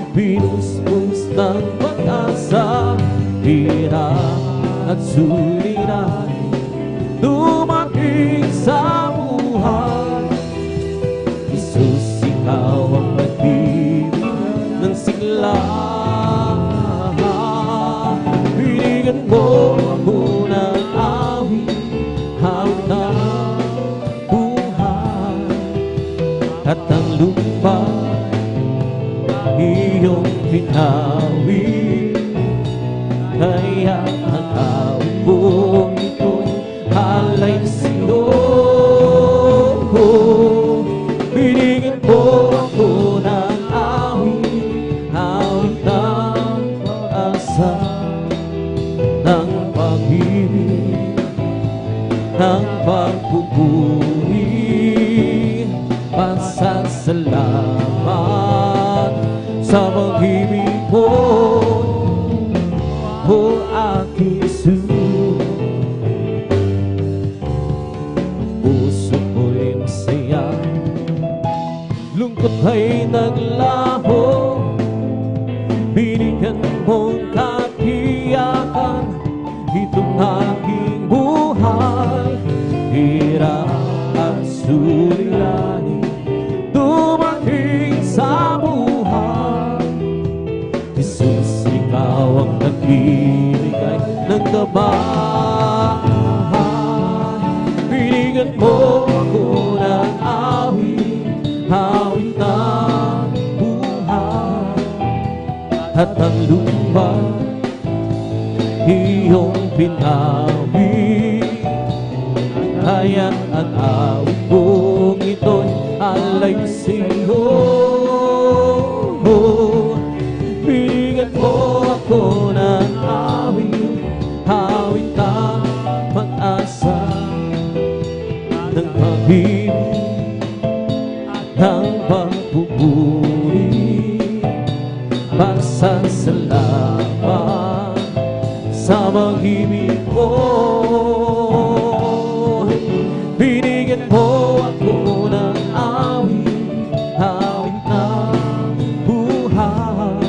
binuspos ng pag-asa. Hirap at suliranin dumating sa buhay. Jesus, ikaw ang nagbibigay ng sigla. Binigyan mo ako ng lupa iyong pinawi, kaya ang awit kong ito'y halay sa'yo. Binigyan mo ako ng awit, awit ng pag-asa, ng pag-ibig, ng pagpupuri, pasasalamat sa pag-ibig mo, o aking Jesus. Puso ko'y masaya, lungkot ay naglaho, binigyan mong katiyakan itong aking buhay. Hirap at suliranin dumating sa buhay, Jesus, ikaw ang nagbibigay ng gabay. Binigyan mo ako ng awit, awit ng buhay, at ang lupa iyong pinawi, kaya't ang awit kong ito'y alay sa'yo. Binigyan mo ako ng awit, awit ng pag-asa, ng pag-ibig, ng pagpupuri, pasasalamat sa pag-ibig mo. Binigyan mo ako ng awit, awit ng buhay,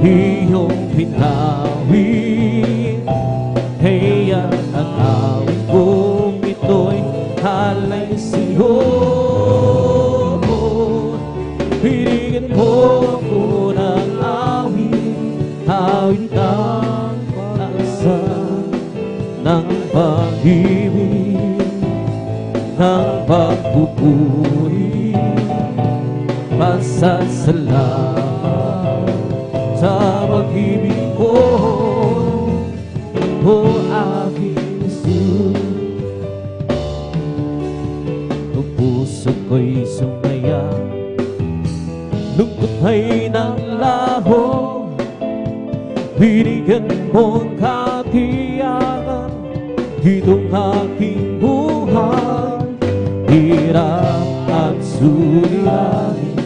iyong pinawi, kaya ang awit kong ito'y halay sa'yo. Binigyan mo ako ng awit, awit ng pag-asa, ng pag-ibig, ng pagpupuri, pasasalamat sa pag-ibig mo, o aking Jesus. Ang puso ko'y sumaya, lungkot ay naglaho, binigyan mong katiyakan itong aking buhay. Hirap at suliranin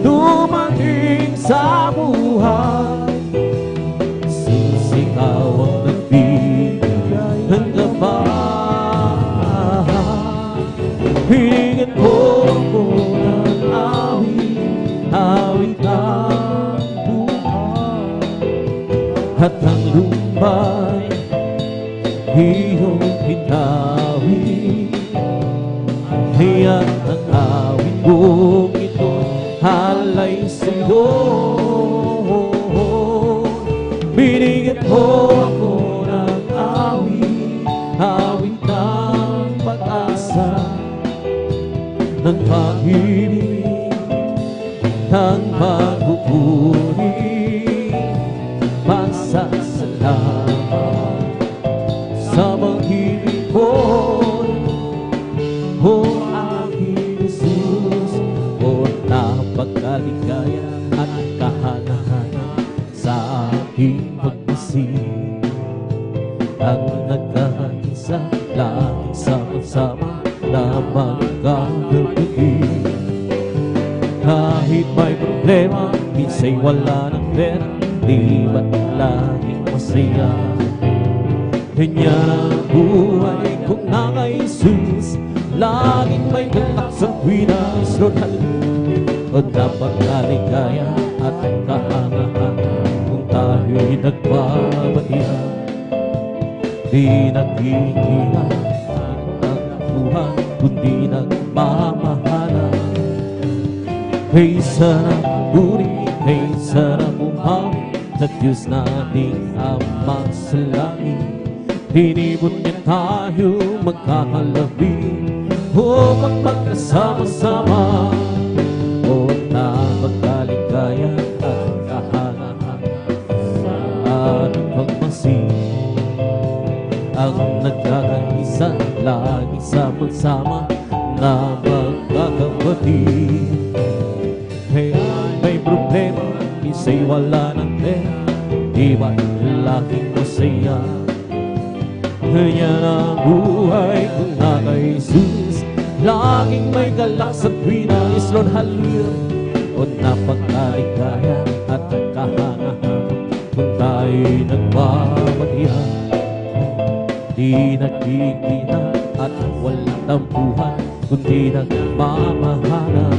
dumating sa buhay, Jesus, ikaw ang nagbibigay ng gabay. Binigyan mo ako ng awit, awit ng buhay, at ang lumbay iyong pinawi, kaya ang awit kong ito'y halay sa'yo. Binigyan mo ako ng awit, awit ng pag-asa, ng pag-ibig, ng pagpupuri, pasasalamat sa pag-ibig mo, o aking Jesus. O napakaligaya at kahanahanan sa aking pag-isip, ang nagkaisa laging sama-sama na magkagabi. Kahit may problema, minsa'y wala ng pera, di ba't laging masaya? Ganyan ang buhay kung na kay Jesus, laging may ganap sa winas, Lord, o napakaligaya at kahangahan kung tayo'y nagpapaiya. Di naghihiya ang buhay, kundi nagmamahala. Kaysa na puri, kaysa na bumawi sa Diyos nating Ama sa langit. Hinibot niya tayo magkakalabi, upang magkasama-sama o na magkaligaya at kahangahan sa ating pagmasid. Ang nagkakaisa, lagi sama-sama na magkakapatid. Kaya may problema, isa'y wala ng pera, di ba't laging masaya? Ganyan ang buhay ko na kay Jesus, laging may galak sa tuwin na Lord, hallelujah. O napakaligaya at kahangahan kung tayo'y nagmamatihan. Di nagkikita at walang tampuhan, kundi nagmamahalan.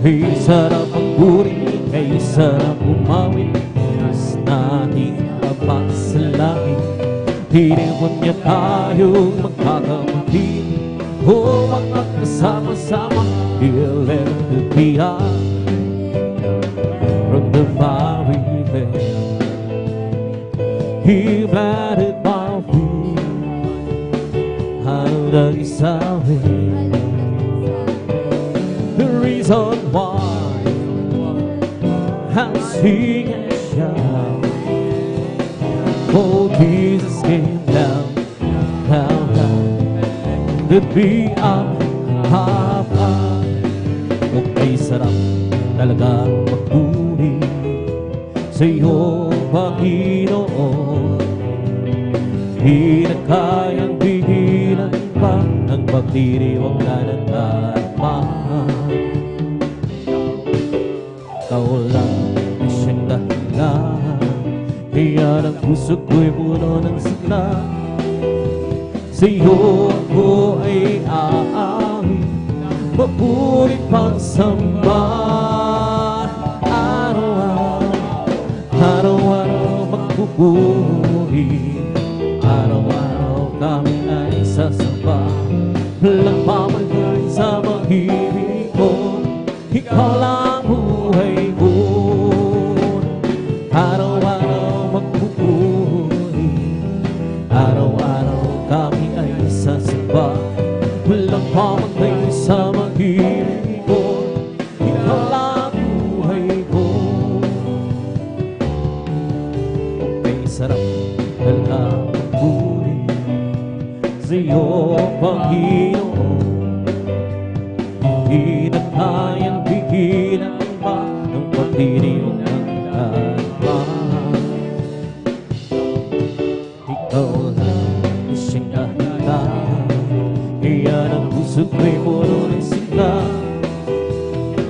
Kay sarap ang puri, kay sarap umawit, Diyos natin Ama sa langit. Tinipon niya tayong magkakapatid, o magkasama-sama, He'll let the beyond from the miry clay. He planted my feet out of His way. The reason why I'm singing and shout, oh, Jesus came down, down, down to be our Papa. Okay, sarap talaga magpuri sa iyo, Panginoon. Di na kayang pigilan pa ang pagdiriwang ka ng karma. Ikaw lang ay siyang dahilan, kaya ang puso ko'y puno ng sigla. Sa iyo ako ay aamin, mapulit pagsamba. Araw-araw magpupuri, araw-araw kami ay sasamba. Walang pamanday sa pag-ibig ko, ikaw lang buhay ko. Araw-araw magpupuri, araw-araw kami ay sasamba. Walang pamanday sa pag-ibig ko, ikaw lang buhay ko. Sarap talagang puri sa iyo, Panginoon. Hindi na kayang pigilan pa ng pagdiriwang ng karma. Ikaw lang ay siyang dahilan, kaya ang puso ko'y puno ng sigla.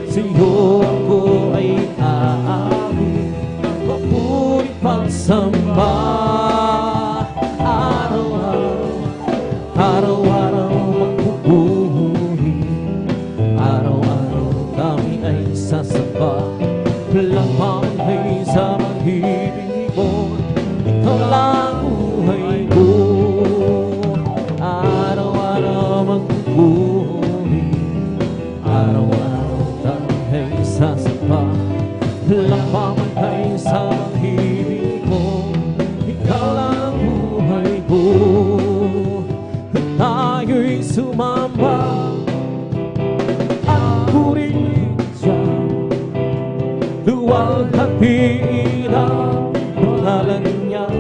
Sa iyo ako ay aamin, mapulit pagsamba. Araw-araw magpupuri, araw-araw kami ay sasamba. Walang pamanday sa pag-ibig mo, ikaw lang buhay ko. Araw-araw magpupuri, araw-araw kami ay sasamba. Walang pamanday sa pag-ibig mo, ikaw lang buhay ko. Tayo'y sumamba at purihin siya, luwalhatiin ang pangalan niya.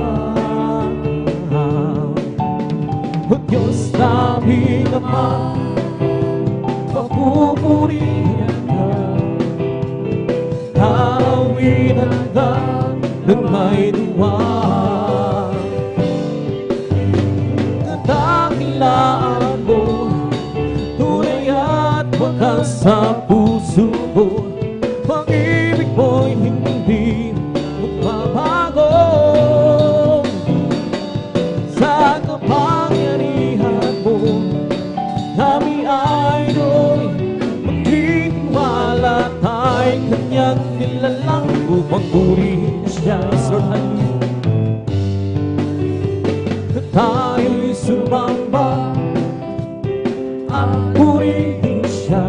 O Diyos naming Ama, papupurihan ka, taawinan ka ng may duwag. Dakilaan mo, tunay at wakas sa puso ko. Pag-ibig mo'y hindi magbabago. Sa kapangyarihan mo, kami ay do'y magtitiwala. Ta'y kanyang nilalang upang purihin siya. Lord, tayo'y sumamba at purihin siya,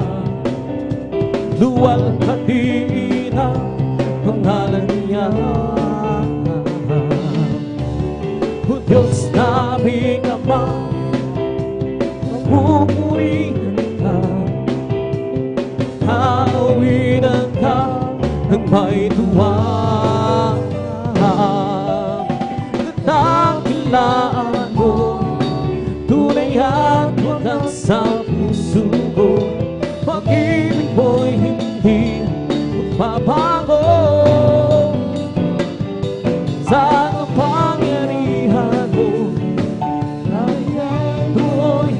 luwalhatiin ang pangalan niya. O Diyos naming Ama, sa puso ko. Pag-ibig mo'y hindi magbabago. Sa kapangyarihan mo, tuloy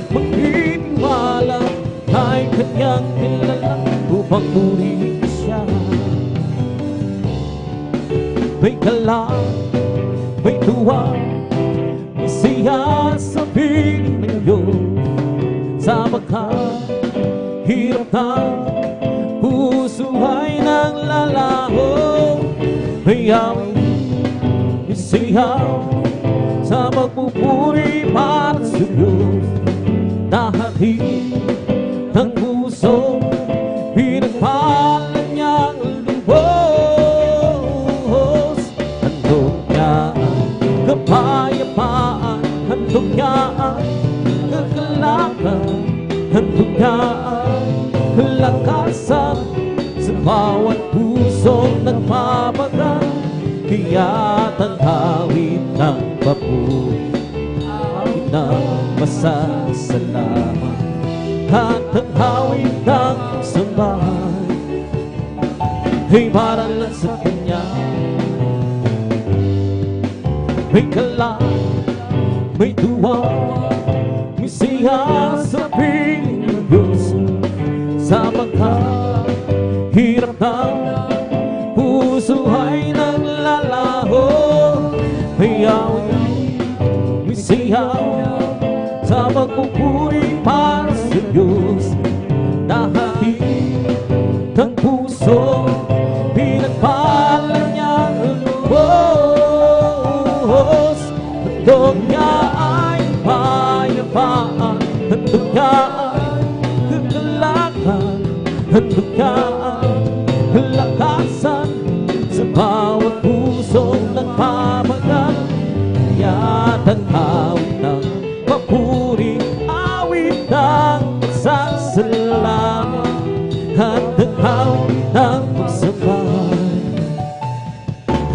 magtitiwala. Kahit kanyang kilala upang purihin siya. May galak, may tuwa, may siya sa piling ng Diyos. Sa hirap ng puso ay naglalaho. May awit, may siyaw sa magpupuri para sa Diyos. Nahatid ng puso, pinagpalan niyang lubos. Handog niya ang kapayapaan, handog niya ang kagalakan, handog niya ang lakasan sa bawat pusong nagpapagal. Kaya't ang awit ng papuri, awit ng masasalamat, at ang awit ng sambahan ay para lang sa Kanya. May galak, may tuwa, may siya sa piling ng Diyos. Sa hirap ng puso ay naglalaho. May awit, may siyaw sa magpupuri para sa Diyos. Nahatid ng puso, pinagpalan niya ang lubos. Handog niya ay payapaan, handog niya ay kagalakan, handog niya ang lakasan sa bawat pusong nagpapagal. Kaya't ang awit ng papuri, awit ng pagsasalamat, at ang awit ng pagsambay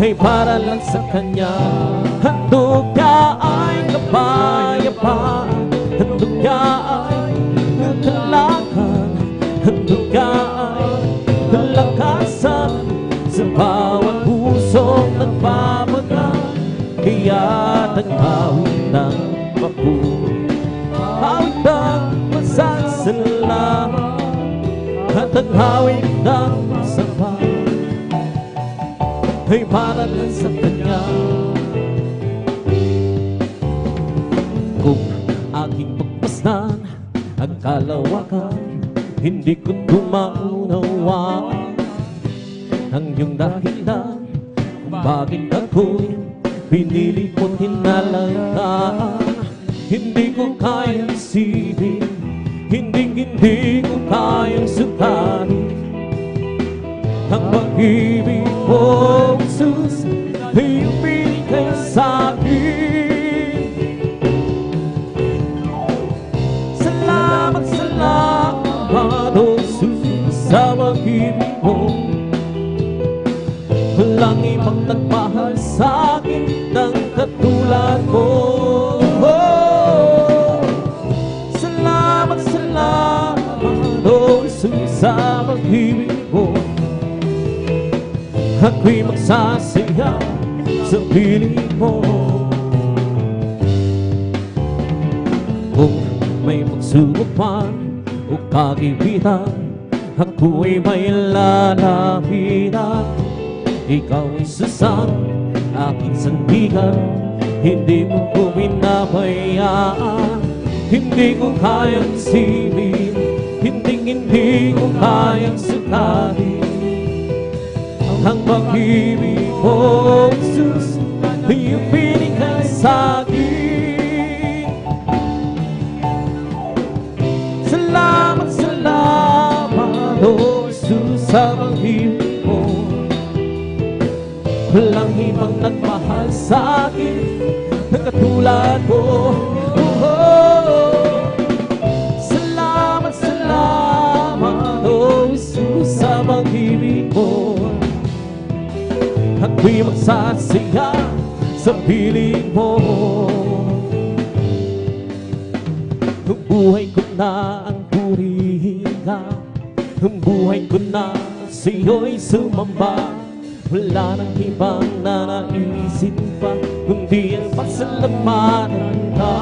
ay para lang sa Kanya. Handog niya ay kapayapaan, handog niya ay kagalakan, handog niya ay lakasan sa bawat pusong nagpapagal. Kaya't ang awit ng papuri, awit ng pasasalamat, at ang awit ng sambay ay para lang sa Kanya. Kung aking pagmasdan ang kalawakan, hindi ko tumaunawaan ang iyong dahilan kung bakit ako'y pinili mo't hinalagaan. Hindi ko kayang isipin, hindi ko kayang sukatin ang pag-ibig mo, Jesus, ay ibigay sa akin. Salamat, salamat, O Jesus, sa pag-ibig mo. Walang ibang nagmahal sa akin ng katulad mo. Salamat, salamat, O Jesus, sa pag-ibig mo. Ako'y magsasaya sa piling mo. Kung may pagsubok man o kagipitan, ako'y may lalapitan. Ikaw ay susang aking sandigan, hindi mo ko pinabayaan. Hindi ko kayang silin, hindi ko kayang sukatin ang pag-ibig mo, Jesus, ay ibinigay sa akin. Salamat, salamat, O Jesus, sa pag-ibig mo. Walang ibang nagmahal sa akin na katulad mo. Salamat, salamat, O Jesus, sa pag-ibig mo. Ako'y magsasaya sa piling mo. Ang buhay ko na ang purihin ka, ang buhay ko na sa'yo'y sumamba. Wala nang ibang nanaisip pa, kundi ang pasalamatan ka.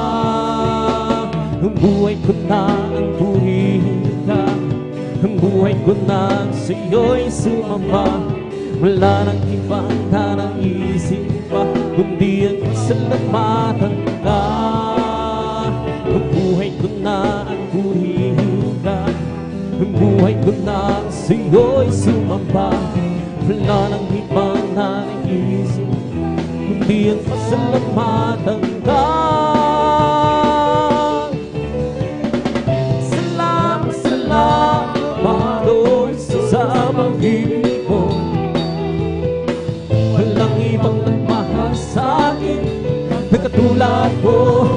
Ang buhay ko na ang purihin ka, ang buhay ko na sa'yo'y sumamba. Wala nang ibang nanaisip pa, kundi ang pasalamatan ka. Ang buhay ko na ang purihin ka, ang buhay ko na sa'yo'y sumamba. Wala nang ibang nanaisip, kundi ang pasalamatan ka. Salamat, salamat, Lord, sa pag-ibig mo. Walang ibang nagmahal sa'kin na katulad mo.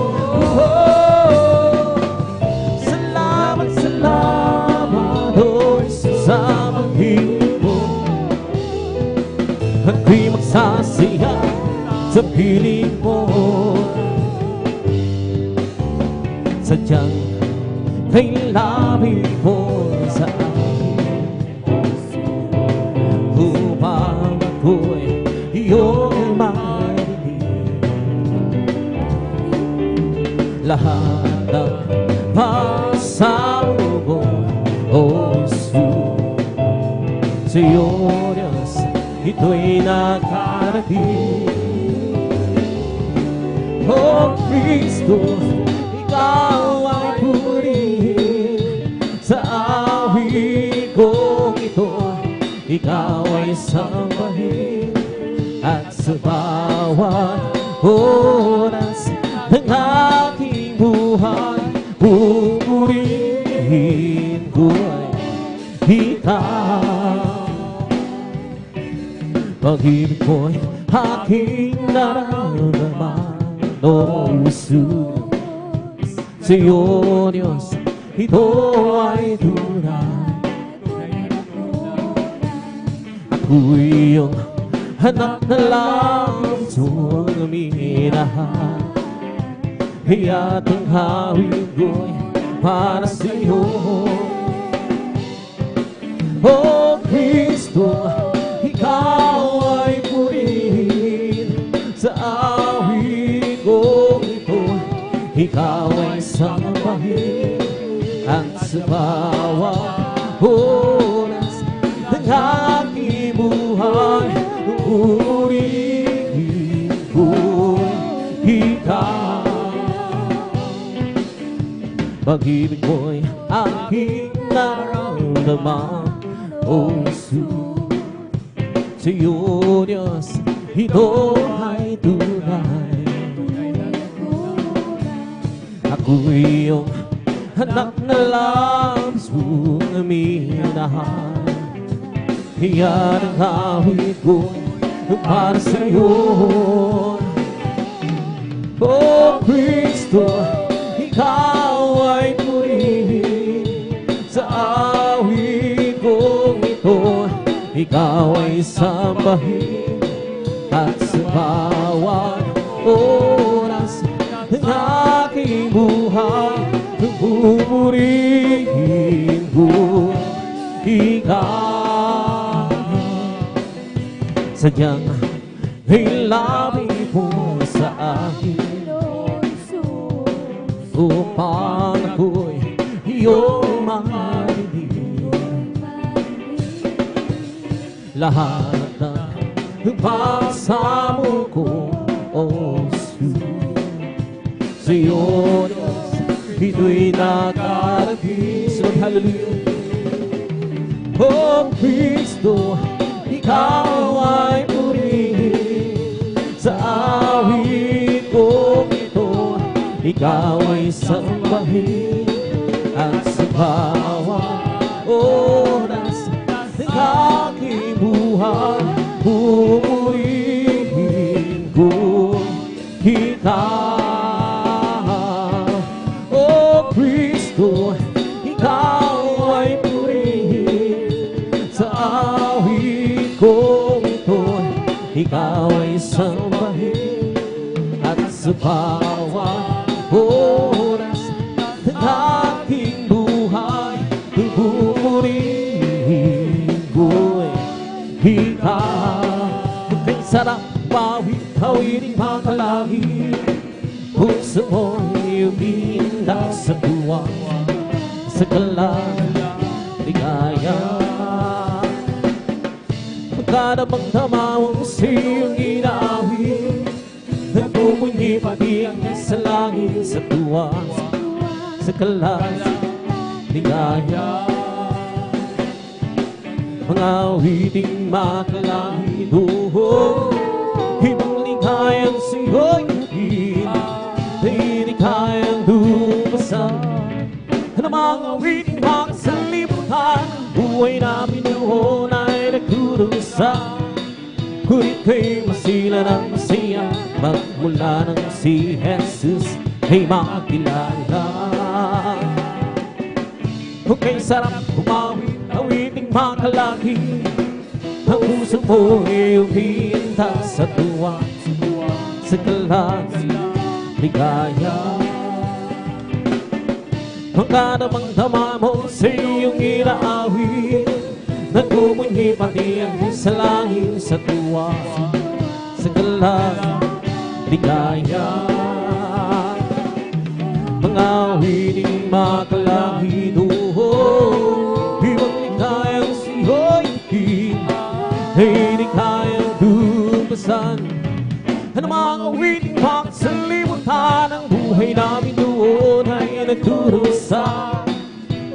Salamat, salamat, Lord, sa pag-ibig mo. Ako'y magsasaya sa piling mo. Sadyang kailangan mo sa akin upang ako'y iyong marinig. Lahat ng pasalubong, O Jesus, sa'yo, Diyos, ito'y nakarating. O Kristo, ikaw ay purihin. Sa awit kong ito, ikaw ay sambahin. At sa bawat oras ng aking buhay, pupurihin ko ay ikaw. Pag-ibig mo'y aking nararamdaman, O Jesus. Sa'yo, Diyos, ito ay tunay. Ako'y iyong anak na lamang minahal. Kaya't ang hawig ko'y para sa'yo. O Kristo, ikaw ay purihin. Sa awit kong ito, ikaw ay sambahin. At sa bawat oras ng aking buhay, purihin ko ikaw. Pag-ibig mo'y aking nararamdaman, O Jesus. Sa'yo, Diyos, ito ay tunay. Ako'y iyong anak na labis mong minahal. Iyan ang awit ko'y para sa'yo. O Kristo, ikaw ay purihin. Sa awit kong ito, ikaw ay sambahin. At sa bawat oras ng aking buhay, pupurihin ko ikaw. Sadyang ilapit mo sa akin upang ako'y iyong marinig. Lahat ng pagsamo ko, O Jesus, sa'yo, Diyos, ito'y nakarating. Sunod, hallelujah. O Kristo, ikaw ay purihin. Sa awit kong ito, ikaw ay sambahin. At sa bawat oras ng aking buhay, pupurihin ko ikaw. O Kristo, ikaw ay purihin. Sa awit kong ito, ikaw ay sambahin. At sa bawat oras ng sarap bawit-hawiting makalangit. Puso mo'y umiindak sa tuwa, sa ligaya. Pagkadamang-dama mo sa iyong inaawit, nagpupunyi pati ang sa langit, sa tuwa, sa ligaya. Mga awiting makalangit, ibang ligayang sa'yo'y higit, na hindi kayang lumasan. Ang mga awiting makasalimutan, buhay na binuhon ay nagdurusa. Ngunit kay masila ng masaya, magmula nang si Jesus ay makilala. Okay, sarap umawit, awiting makalangit. Ang puso mo ay umiinta sa tuwa, sa ligaya. Pagkadamang-dama mo sa iyong inaawit, nagpupunyi pati ang sa langit, sa tuwa, sa ligaya. Mga awiting makalangit, ibang ligayang sa'yo'y higit, na hindi kayang lumasan. Ang mga awiting makasalimutan, ang buhay namin doon ay nagdurusa.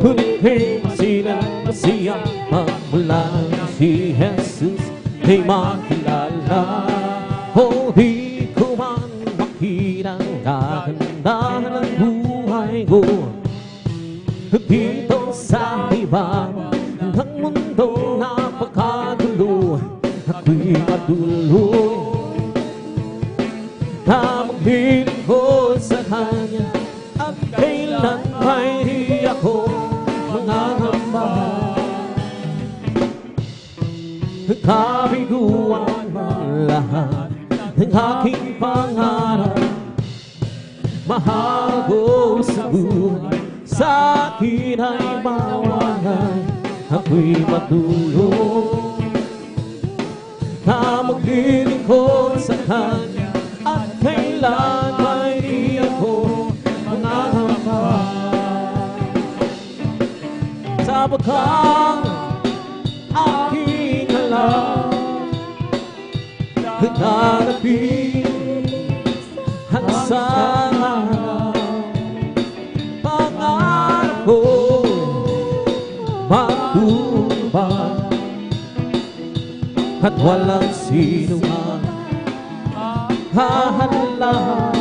Ngunit kay masila ng masaya, magmula si Jesus ay makilala. O di ko man makita ang kagandahan ng buhay ko, dito sa iba ng mundong napakagulo, ako'y patuloy na maglilingkod sa Kanya, at kailan may di ako mangangamba. Kabiguan man lahat ng aking pangarap, mahal ko sa buhay, sa akin ay mawalay. Ako'y matulog na maglilingkod sa Kanya, at kailan may di ako mangangamba. Sapagkat aking alam, darating ang sana pangarap ko matupad, at walang sino man hahanlang.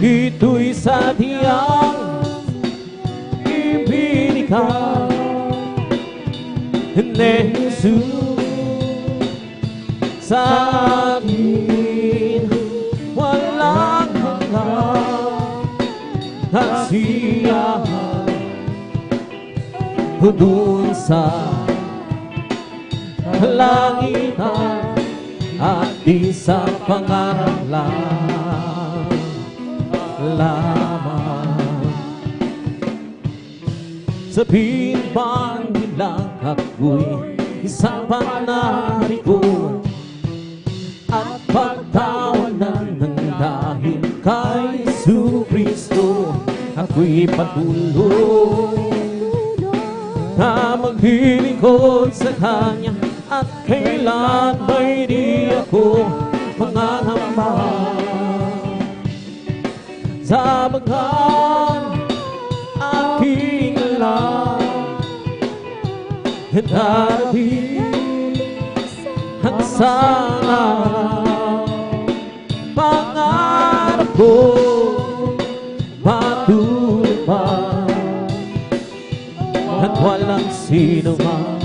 Ito'y sadyang ibinigay ni Jesus sa akin, walang hanggang kasiyahan doon sa kalangitan, at di sa pangarap lamang. Sabihin pa nilang ako'y isang panariko, at pagtawanan ng dahil kay Jesu-Kristo, ako'y patuloy na maglilingkod sa Kanya, at kailan may di ako mangangamba. Sapagkat aking alam, darating ang sana pangarap ko matupad, at walang sino man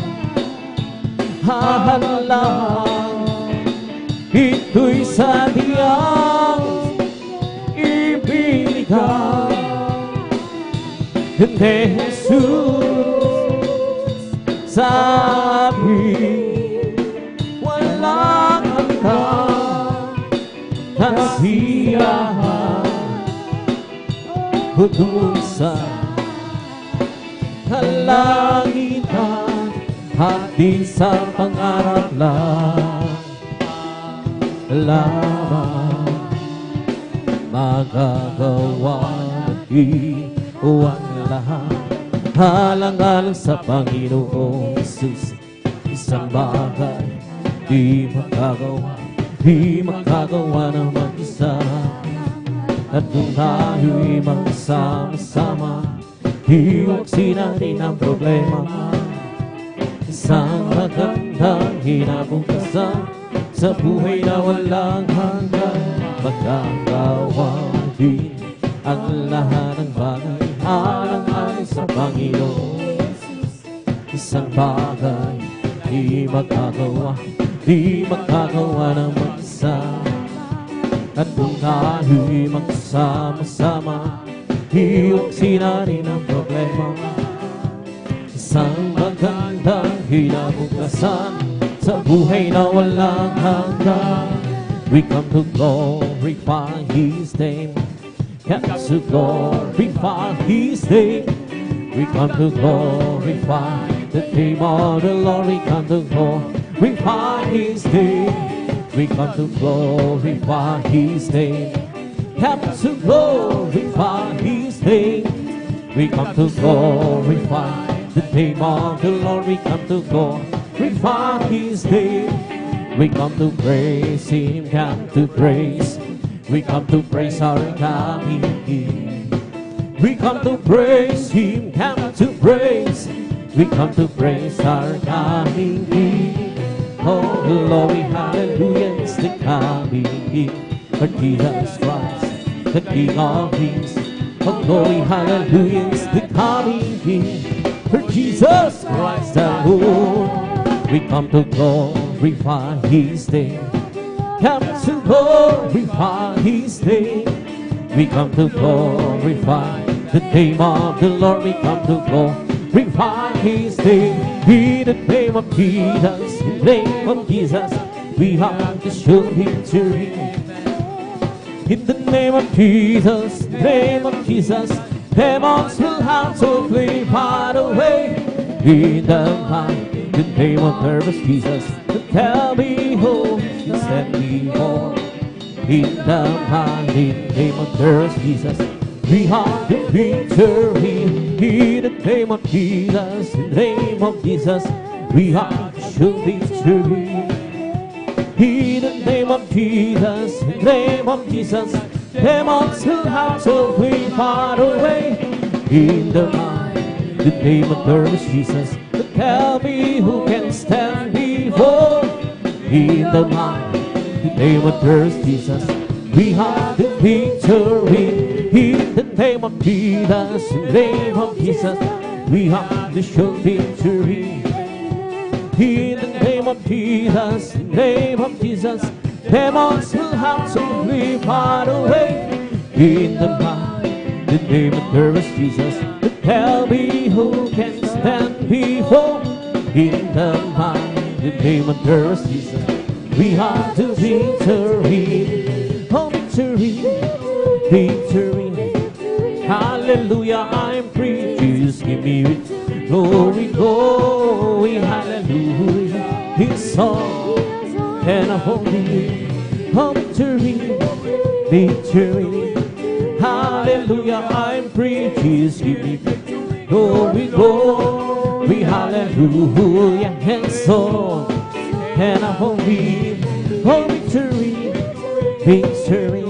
hahalang. Ito'y sadyang ibinigay ni Jesus sa amin, walang hanggang kasiyahan doon sa kalangitan, at di sa pangarap lamang magagawa ng ang lahat. Alang-alang sa Panginoong Jesus, isang bagay di makagawa ng mag-isa. At kung tayo'y magsama-sama, iwaksin natin ang problema. Isang magandang hinabukasan sa buhay na walang hanggan. Magagawa din ang lahat ng bagay alang-alang sa Panginoon. Isang bagay di magagawa ng mag-isa. At kung tayo'y magsama-sama, iwaksin natin ang problema. Isang magandang hinabukasan sa buhay na walang hanggan. We come to glorify His name. Come to glorify His name. We come to glorify the name of the Lord. We come to glorify His name. We come to glorify His name. Come to glorify His name. We come to glorify the name of the Lord. We come to glorify His name. We come to praise Him, come to praise. We come to praise our God. We come to praise Him, come to praise. We come to praise our God. Oh, glory, hallelujah, is the coming King, for Jesus Christ, the King of Kings. Oh, glory, hallelujah, is the coming King, for Jesus Christ the Lord. We come to glorify His name. Come to glorify His name. We come to glorify the name of the Lord. We come to glorify His name. In the name of Jesus, in the name of Jesus, we have the sure victory. In the name of Jesus, in the name of Jesus, demons will have to flee far away. In the name of nervous Jesus, to tell me home, to set me home. In the mighty name of nervous Jesus, we have the victory. In the name of Jesus, in the name of Jesus, we have the sure victory. In the name of Jesus, in the name of Jesus, demons will have to flee far away. In the name of nervous Jesus, tell me who can stand before. In the name of Christ Jesus, we have the victory. In the name of Jesus, in the name of Jesus, we have the sure victory. In the name of Jesus, in the name of Jesus, demons will have to flee far away. In the name of Christ Jesus, tell me who can stand before. In the name of Christ Jesus, we have the victory. Oh, victory, victory. Hallelujah, I'm free. Jesus, give me glory, glory. Hallelujah, His song and a holy. Oh, victory, victory. Hallelujah, I'm free. Jesus, give me glory, glory. Hallelujah, and song and a holy. Oh, victory, victory.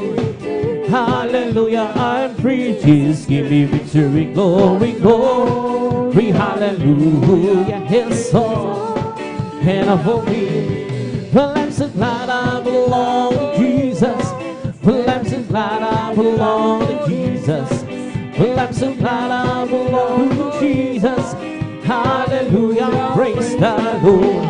Hallelujah, I'm free. Jesus, give me victory, glory, glory. Hallelujah, and song and a holy. Well, I'm so glad I belong to Jesus. Well, I'm so glad I belong to Jesus. Well, I'm so glad I belong to Jesus. Hallelujah, praise the Lord.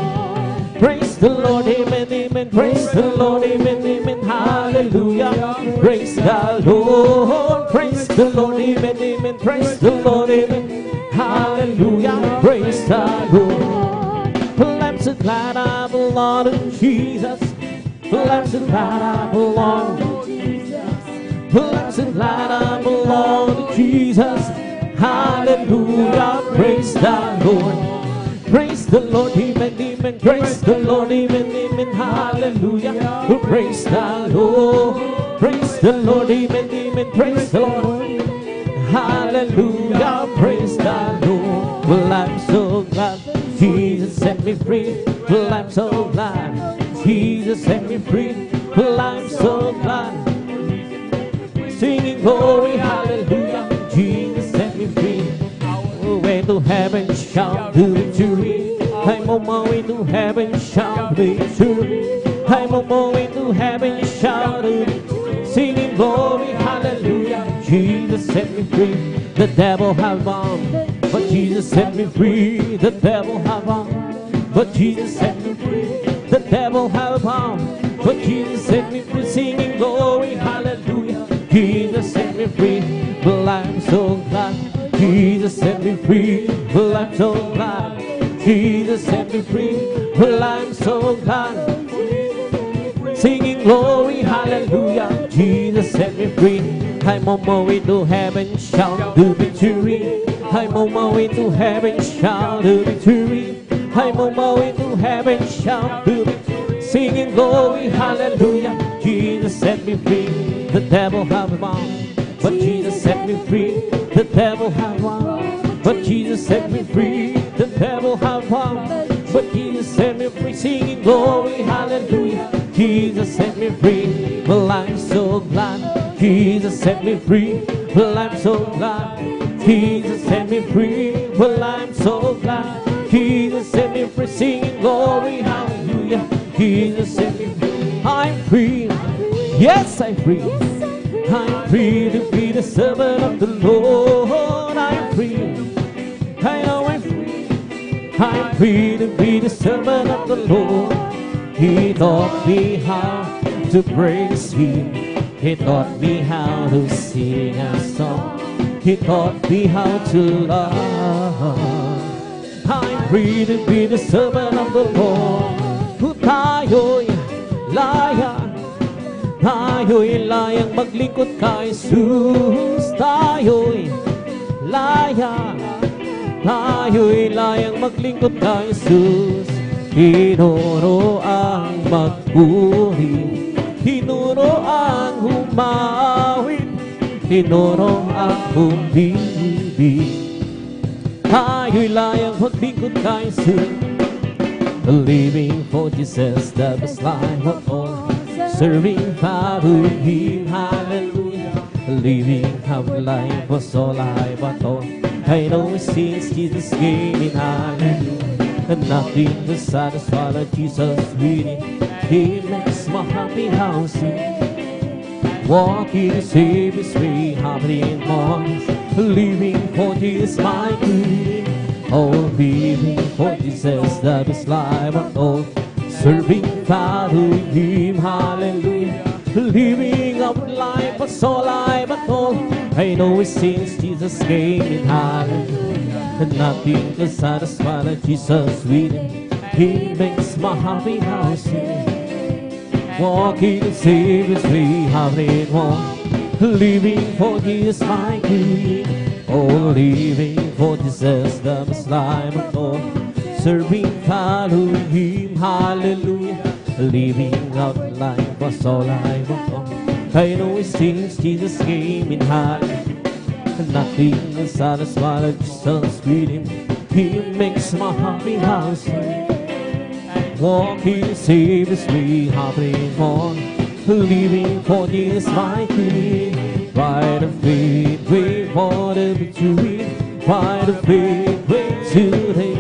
Praise the Lord, amen, amen. Praise the Lord, amen, amen. Hallelujah, praise the Lord. Praise the Lord, amen, amen. Praise the Lord, amen. Hallelujah, praise the Lord. Well, I'm so glad I belong to Jesus. Well, I'm so glad I belong to Jesus. Well, I'm so glad I belong to Jesus. Hallelujah, praise the Lord. Praise the Lord, amen, amen. amen. Praise the Lord, amen, amen. Hallelujah. Praise the Lord. Praise the Lord, amen, amen. Praise the Lord. Hallelujah. Praise the Lord. Well, I'm so glad Jesus set me free. Well, I'm so glad Jesus set me free. Well, I'm so glad. Singing glory, hallelujah. Jesus set me free. Way to heaven, shout the victory. I'm on my way to heaven, shout the victory. I'm on my way to heaven, shout the victory. Singing glory, hallelujah. Jesus set me free. The devil have bound, but Jesus set me free. The devil have bound, but Jesus set me free. The devil have bound, but Jesus set me free. Singing glory, hallelujah. Jesus set me free. Well, I'm so glad Jesus set me free. Well, I'm so glad Jesus set me free. Well, I'm so glad. Singing glory, hallelujah. Jesus set me free. I'm on my way to heaven, shout the victory. I'm on my way to heaven, shout the victory. I'm on my way to heaven, shout the victory. Singing glory, hallelujah. Jesus set me free. The devil have bound, but Jesus set me free. The devil have bound, but Jesus set me free. The devil have bound, but Jesus set me free. Singing glory, hallelujah. Jesus set me free. Well, I'm so glad Jesus set me free. Well, I'm so glad Jesus set me free. Well, I'm so glad Jesus set me free. Singing glory, hallelujah. Jesus set me free. I'm free. Yes, I'm free. I'm free to be the servant of the Lord. I'm free. I know I'm free. I'm free to be the servant of the Lord. He taught me how to praise Him. He taught me how to sing a song. He taught me how to love. I'm free to be the servant of the Lord. Tayo'y layan. Tayo'y layang maglingkod kay Jesus. Tayo'y layan. Tayo'y layang maglingkod kay Jesus. Tinuro ang magpuri, tinuro ang humawin, tinuro ang umibig. Tayo'y layang maglingkod kay Jesus. Living for Jesus, the best life of all. Serving Father Him, hallelujah. Living our life was all I but all. I know since Jesus came in, hallelujah. And nothing to satisfy like Jesus with it. He makes my happy house. Walking to save His way, happy in mornings. Living for Jesus, my King. Oh, living for Jesus, that is life of all. Serving Father Him, hallelujah. Living our life was all I but all. I know it since Jesus came in, hallelujah. And nothing can satisfy like Jesus with Him. He makes my happy house. Walking to save His way, happy in one. Living for Jesus, my King. Oh, living for Jesus, the best life of all. Serving, following Him, hallelujah. Living out life was all I want. I know it since Jesus came in, hallelujah. Nothing is satisfied like Jesus with Him. He makes my happy house. Walking, save His way, happy on. Living for Jesus, my King. Ride of faith, wait for the victory. Ride of faith, wait today.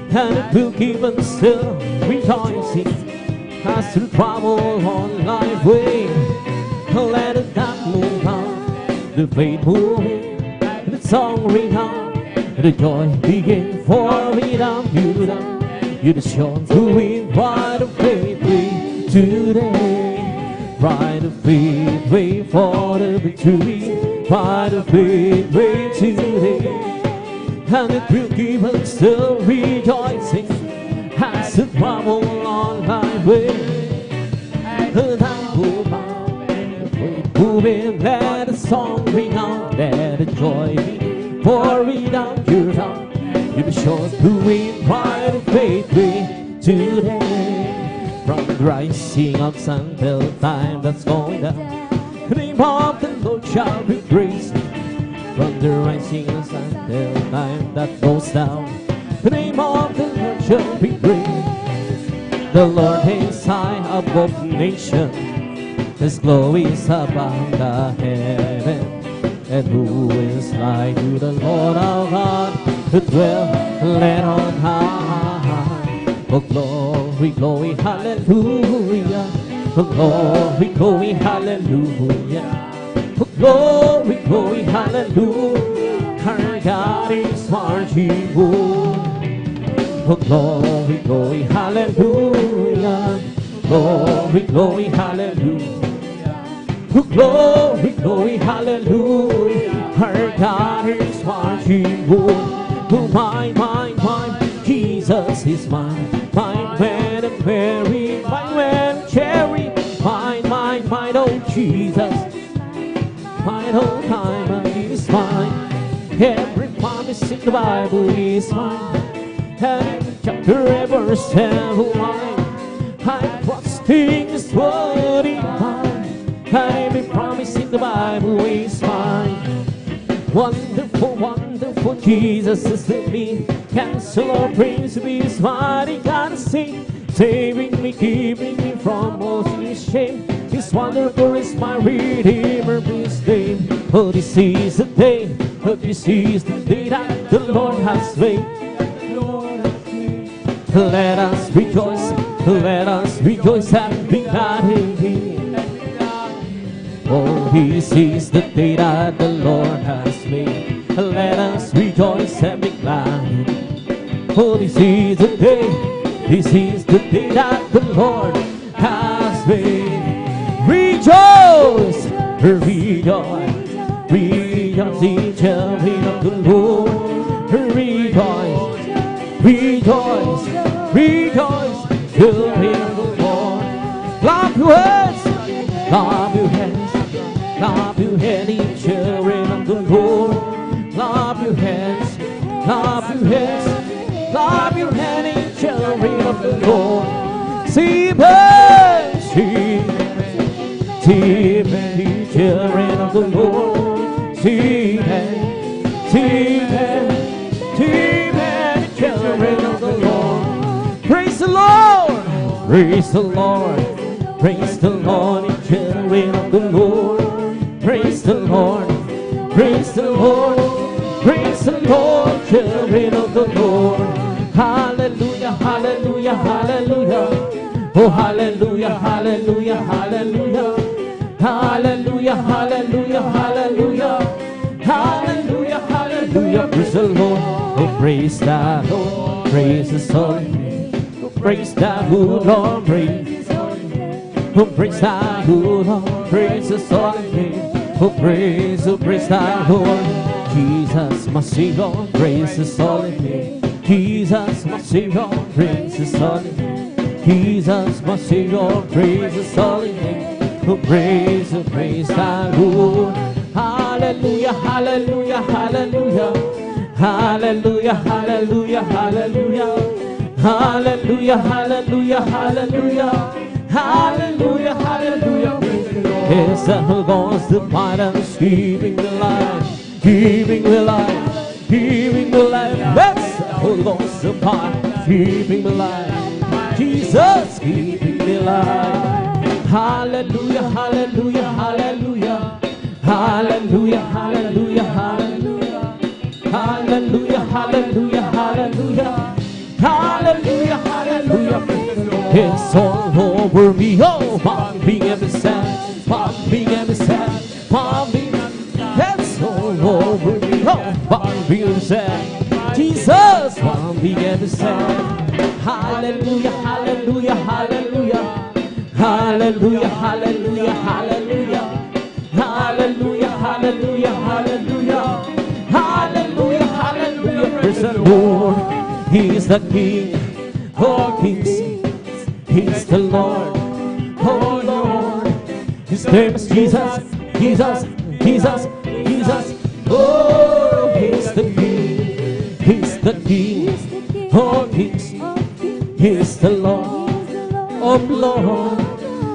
And it will keep us still rejoicing as we travel on life way. Let it not move on, the faith move in, and the song ring out, and the joy begin. For freedom, you the shown to win. Ride of faith, wait today. Ride of faith, wait for the victory. Ride of faith, wait today. And it will keep us still rejoicing as we travel on thy way. And I move on, moving, let the song ring out, let the joy be pouring down your tongue. You be sure to win, ride of faith, wait. today. From the rising of sun till time that's going down, the name of the Lord shall be praised. From the rising of the sun till time that goes down, the name of the Lord shall be praised. The Lord is high above nations, His glory is above the heaven. And who is like to the Lord our God, who dwelleth on high? Oh, glory, glory, hallelujah. Oh, glory, glory, hallelujah. Oh, glory, glory, hallelujah. Our God is marching. Oh, glory, glory, hallelujah. Glory, glory, hallelujah. Oh, glory, glory, hallelujah. Our God is marching. Oh, mine, mine, mine, Jesus is mine. Mine, man and Mary, mine, man and Cherry. Mine, mine, mine, oh Jesus. Mine, oh time is mine. Every promise in the Bible is mine. Every chapter, every verse, mine. I'm trusting His word in mine. Every promise in the Bible is mine. Wonderful, wonderful Jesus is with me. Cancel all praise to be His mighty God to sing. Saving me, keeping me from all His shame. His wonderful is my Redeemer, His name. Oh, this is the day, oh, this is the day that the Lord has made. Let us rejoice and be glad in Him. Oh, this is the day that the Lord has made. Let us rejoice and be glad in Him. Oh, this is the day that the Lord has made. Rejoice, rejoice, rejoice in children of the Lord. Rejoice, rejoice, rejoice, children of the Lord. Clap your hands, clap your hands, clap your hands, children of the Lord. Clap your hands, clap your hands, clap your hands, children of the Lord. See me, children of the Lord. See me, children of the Lord. Praise the Lord, praise the Lord, praise the Lord, children of the Lord. Praise the Lord, praise the Lord, praise the Lord, children of the Lord. Hallelujah, hallelujah, hallelujah. Oh, hallelujah, hallelujah, hallelujah. Hallelujah, hallelujah, hallelujah. Hallelujah, hallelujah. Praise the Lord. Oh, praise the Lord. Praise His holy name. Oh, praise the good Lord. Praise. Oh, praise the good Lord. Praise His holy name. Oh, praise the Lord. Jesus, my Savior. Praise His holy name. Jesus, my Savior. Praise His holy name. Jesus, my Savior. Praise His holy name. Oh, praise the Lord. Hallelujah, hallelujah, hallelujah. Hallelujah, hallelujah, hallelujah. Hallelujah, hallelujah, hallelujah. Hallelujah, hallelujah. Yes, the Lord's the violence, giving the life, giving the life, giving the life. That's the Lord's the violence, giving the life. Jesus, giving the life. Hallelujah, hallelujah, hallelujah. Hallelujah, hallelujah, hallelujah. Hallelujah, hallelujah, hallelujah. Hallelujah, hallelujah. It's all over me, oh, Mom, being every sad, Mom, being every sad, Mom, being that's all over me, oh, Mom, being sad. Jesus, Mom, being every sad. Hallelujah, hallelujah, hallelujah. Hallelujah, hallelujah, hallelujah. Hallelujah, hallelujah, hallelujah. Hallelujah, hallelujah. Praise the Lord. He is the King of kings. He's the Lord, oh Lord. His name is Jesus, Jesus, Jesus, Jesus. Oh, He's the King. He's the King of kings. He's the Lord of Lords.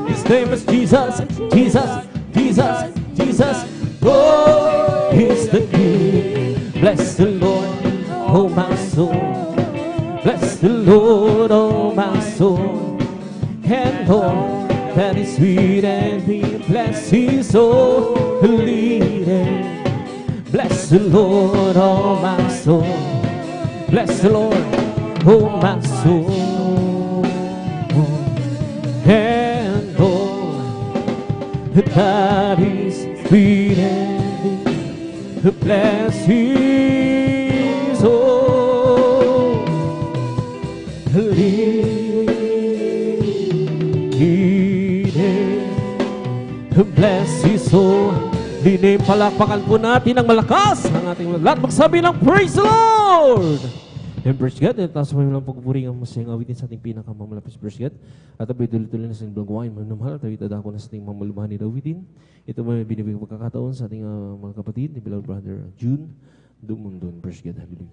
His name is Jesus, Jesus, Jesus, Jesus. Oh, He's the King. Bless the Lord, oh my soul. Bless the Lord, oh my soul. And all that is sweet and be bless His holy name. Bless the Lord, oh my soul. Bless the Lord, oh my soul. And all that is sweet and be bless His holy name. Bless His holy name. Palakpakan po natin ng malakas ang ating lahat. Magsabi ng praise the Lord! And praise God. At taas mo lang pagpupuri ang masayang awitin sa ating pinakamamalapis praise God. At abay tuloy-tuloy na sa inyong blagwain. Manumahal at awit ko na sa ating mamalumahan ni awitin. Ito may binibigay pagkakataon sa ating mga kapatid ni beloved brother June Dumundon. Praise God. Hallelujah.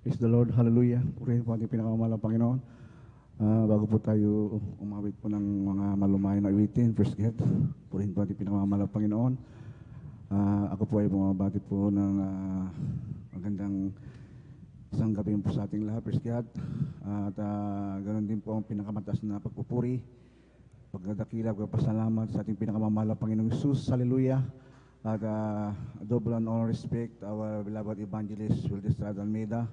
Praise the Lord, hallelujah. Purihin po ating pinakamamahalang Panginoon. Bago po tayo umawit po ng mga malumayan na awitin, first God, purihin po ating pinakamamahalang Panginoon. Ako po ay bumabati po ng magandang isang gabi po sa ating lahat, first God. At ganoon din po ang pinakamataas na pagpupuri, pagdadakila, pagpasalamat sa ating pinakamamahalang Panginoong Jesus, hallelujah. At double and all respect our beloved evangelist, Wildes Estrada Almeida.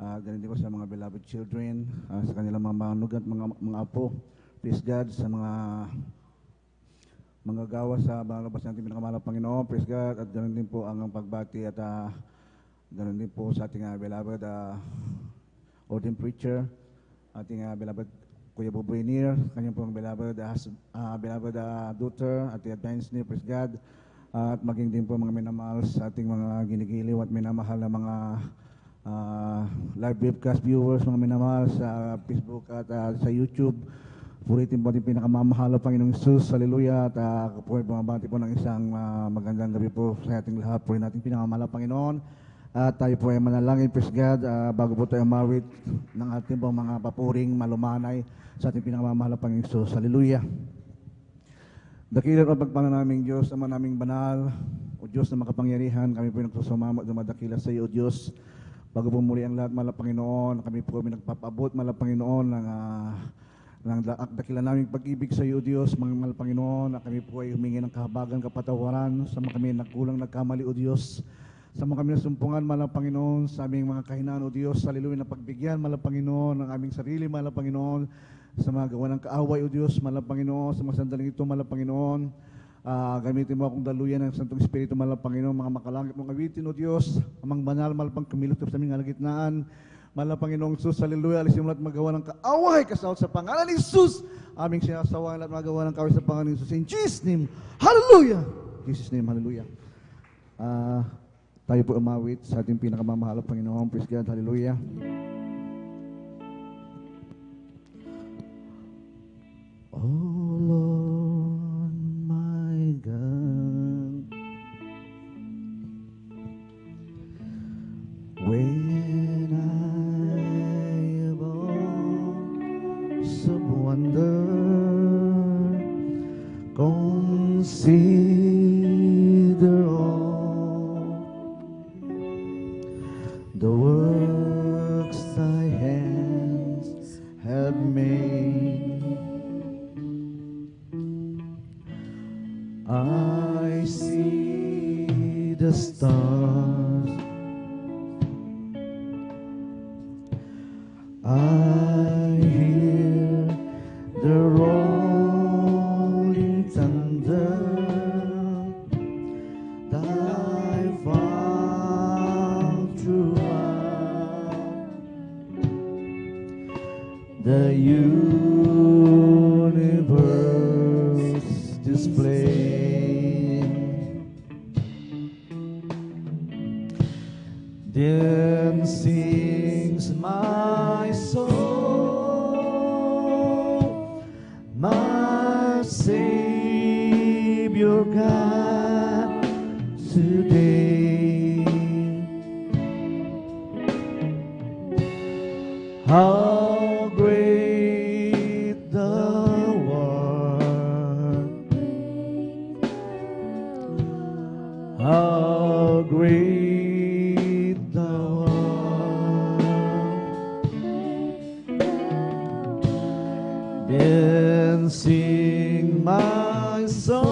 Ganun din po sa mga beloved children, sa kanilang mga manugat, mga apo. Praise God, sa mga gawa sa balabas natin pinakamahalang Panginoon. Praise God, at ganun din po ang pagbati at ganun din po sa ating beloved ordained preacher, ating beloved Kuya Boboy Nir, kanyang pong beloved daughter at advanced niya, praise God. At maging din po mga minamahal sa ating mga ginigiliw at minamahal na mga live webcast viewers, mga minamahal sa Facebook at sa YouTube. Puritin po ating pinakamamahal na Panginoong Jesus, hallelujah. At ako po ay bumabati po ng isang magandang gabi po sa ating lahat. Puritin natin pinakamamahal na Panginoon. At tayo po ay manalangin, praise God, bago po tayo mawit ng ating po mga papuring malumanay sa ating pinakamamahal na Panginoong Jesus, hallelujah. Dakilan o pagpala naming Diyos, Ama naming banal, o Diyos na makapangyarihan, kami po nagsusumama at dumadakila sa iyo, O Diyos. Bago po muli ang lahat, mahal na Panginoon, kami po nagpapabot, mahal na Panginoon, ng dakilan naming pag-ibig sa iyo, O Diyos, mga mahal na Panginoon, na kami po ay humingi ng kahabagan, kapatawaran, sa mga kami nagkulang, nagkamali, O Diyos. Sa mga kami nasumpungan, mahal na Panginoon, sa aming mga kahinaan, O Diyos, hallelujah, na pagbigyan, mahal na Panginoon, ng aming sarili, mahal na Panginoon, sa mga gawa ng kaaway, O Diyos, mahal na Panginoon, sa mga sandaling ito, mahal na Panginoon. Gamitin mo akong daluyan ng Santong Espiritu, mahal na Panginoon, mga makalangit mong awitin, O Diyos, amang banal, mahal pang kumilot sa aming halagitnaan. Mahal na Panginoong Jesus, hallelujah, alisin mo lahat magawa ng kaaway, kasawat sa pangalan ni Jesus, aming sinasawang lahat magawa ng kaaway sa pangalan ni Jesus. In Jesus' name, hallelujah! In Jesus' name, hallelujah. Tayo po umawit sa ating pinakamamahal na Panginoon. Praise God, hallelujah. Oh Lord, my God, when I also wonder, consider all the works thy hands have made. I see the stars, I hear the rolling thunder, thy far throughout the universe display. Then sings my soul, my today. How great thou art, how great thou art. Then sing my song,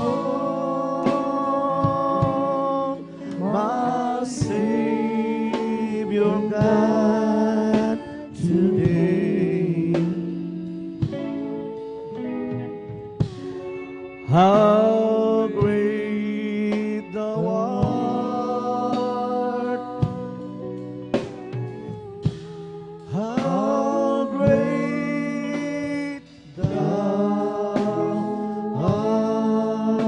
my Savior God, today. How great thou art, how great thou art.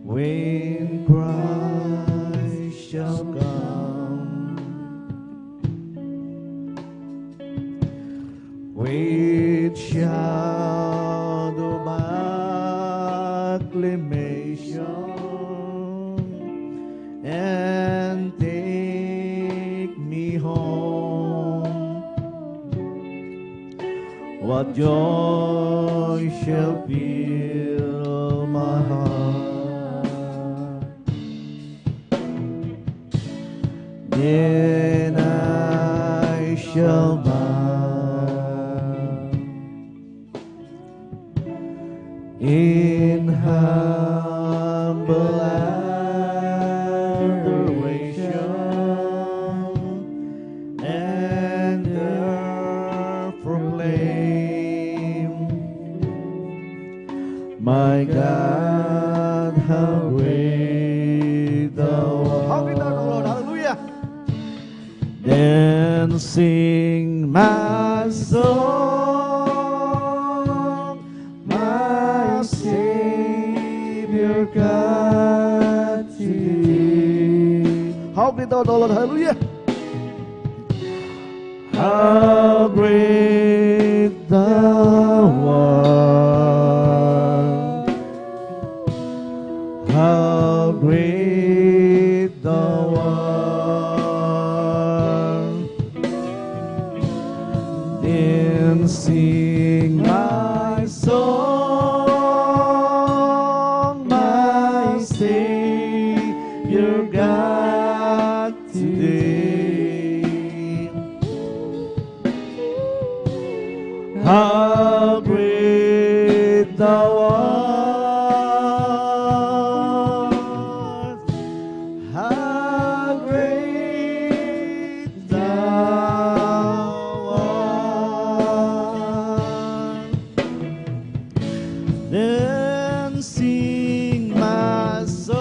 When Christ shall come with shout of acclamation and take me home, what joy shall fill my heart. Then I shall bow in humble adoration and there proclaim, my God, how great thou art. How great thou art, Lord. Hallelujah. Then sing my song, my Savior God, today. How great thou art, Lord. Hallelujah. How great thou art, how great thou art. Then sing my song, my Savior God, today. How great thou art, how great thou art. Then sing my soul,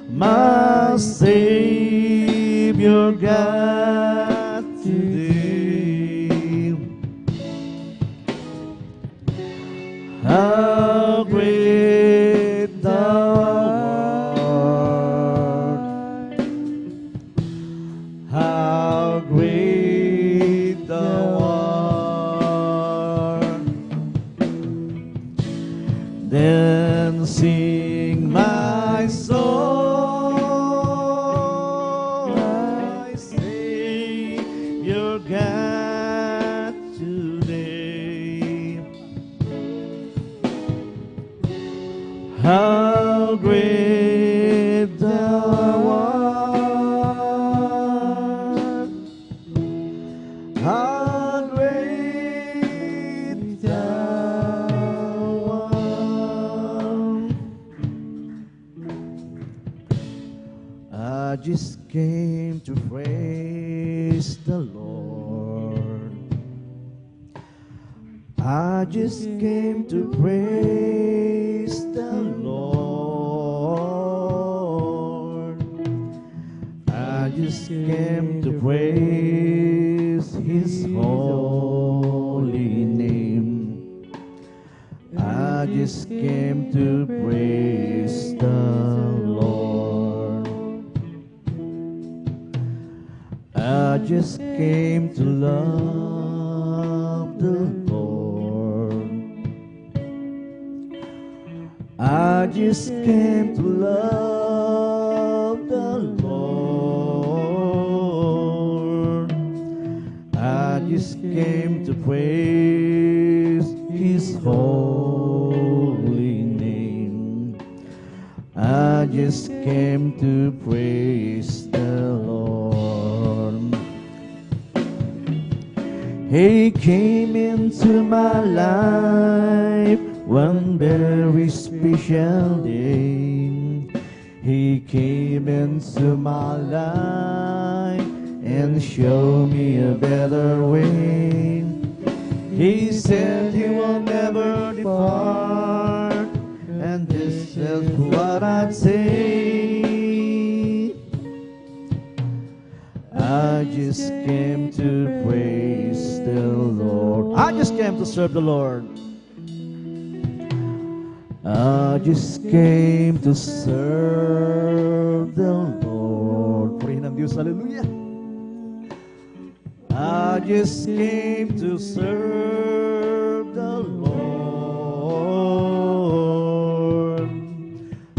my Savior God, today. How great thou art, how great thou art. Then sing my soul, my Savior God, today. How great thou art, how great thou art. I just came to praise the Lord. I just came to praise the Lord. I just came to praise His holy name. I just came to praise the Lord. I just came to love the Lord. I just came to love the Lord. I just came to praise His holy name. I just came to praise the Lord. He came into my life one very special day. He came into my life and showed me a better way. He said He will never depart, and this is what I'd say. I just came to praise the Lord. I just came to serve the Lord. I just came to serve the Lord. Purihin ang Diyos, hallelujah. I just came to serve the Lord.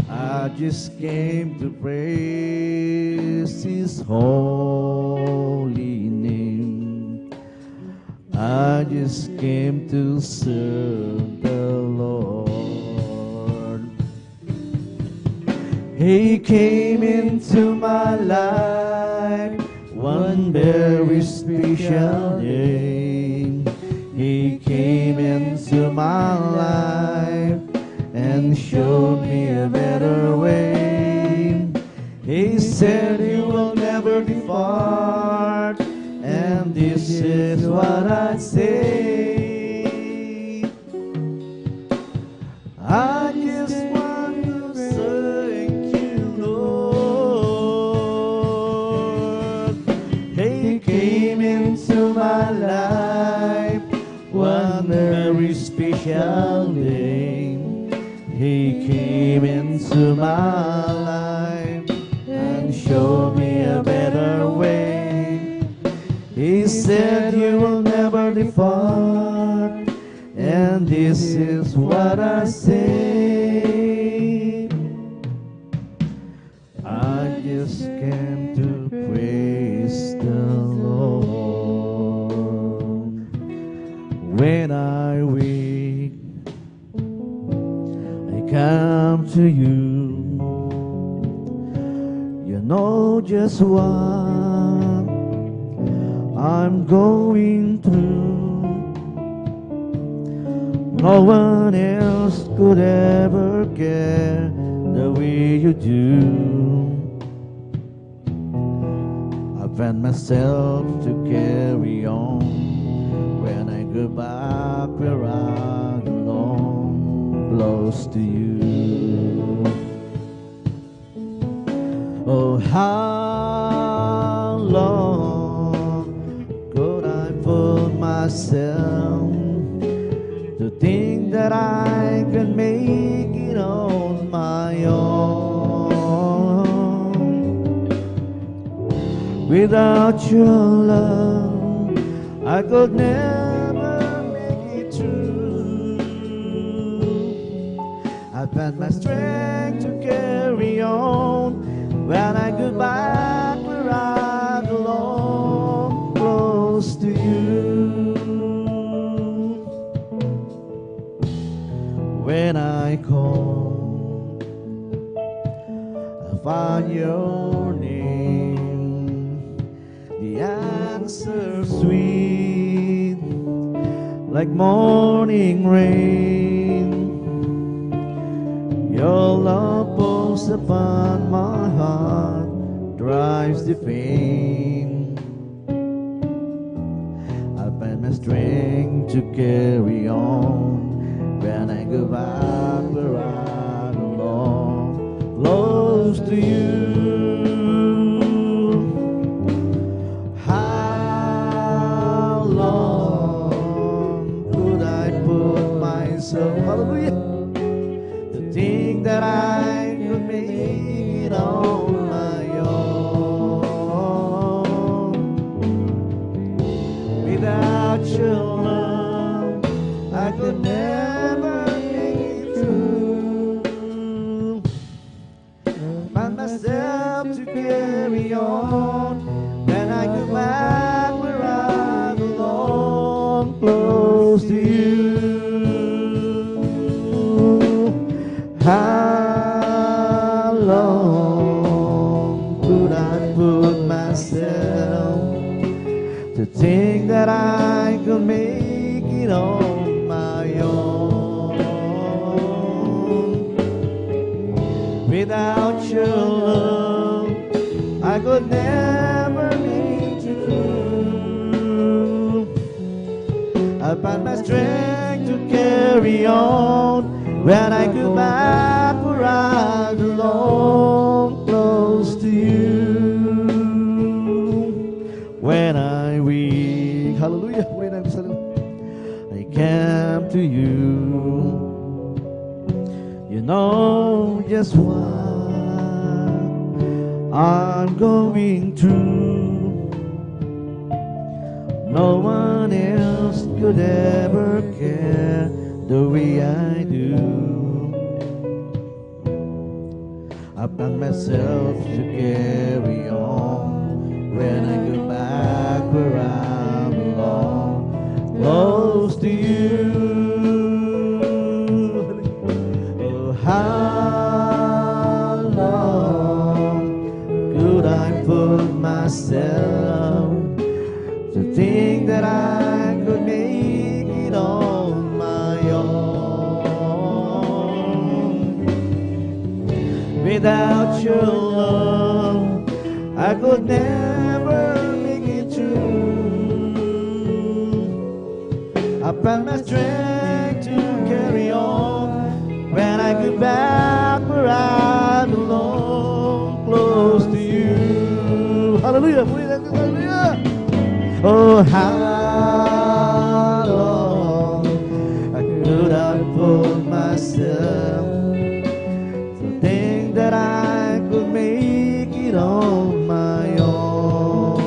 I just came to praise His holy name. I just came to serve the Lord. He came into my life one very special day. He came into my life and showed me a better way. He said He will never depart, and this is what I say. I just want to thank you, Lord. He came into my life one very special day. He came into my life and showed me a better way. He said You will never depart, and this is what I say. I just came to praise the Lord. When I wake, I come to You. You know just what I'm going through. No one else could ever care the way You do. I find myself to carry on when I go back where I belong, close to You. Oh, how long could I put myself to think that I can make it on my own? Without Your love, I could never make it through. I find my strength to carry on when I go back where I belong, close to You. When I call, I find Your name. The answer sweet, like morning rain. Your love pours upon my heart, drives the pain. I find my strength to carry on when I go back where I belong, close to You. How long could I put myself, hallelujah, to think that I could make it on my own? Without Your love, I could never make it through. how long could I put myself to think that I could make it on my own? Without your love, I could never make it through. I find my strength to carry on when I go back where I belong, close to you. When I weak, hallelujah, when I'm silent, I came to you. You know just what I'm going through. No one else could ever care the way I do. I found myself to carry on when I go back where I belong, close to you. Oh, how long could I put myself to think that I could make it on my own? Without your love, I could never make it through. I found my strength to carry on when I get back where I belong, close to you. Hallelujah, hallelujah. Oh, how long could I put myself to think that I could make it on my own?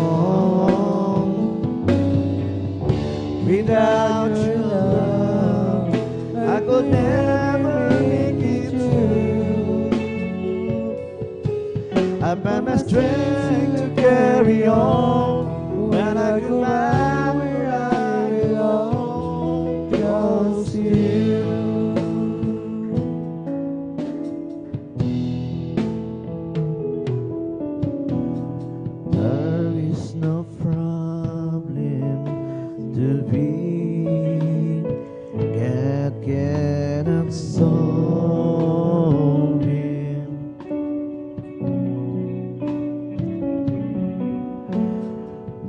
Without your love, I could never make it through. I find my strength to carry on when I go back where I belong, close to you. There is no problem to be God cannot solve it.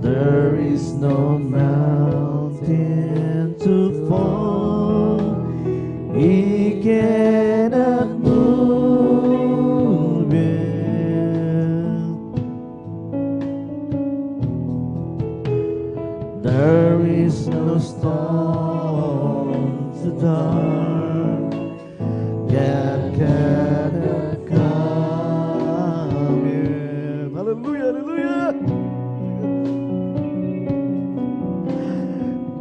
There is no mountain to fall, He cannot move it. There is no storm to dark, God cannot calm it. Hallelujah, hallelujah.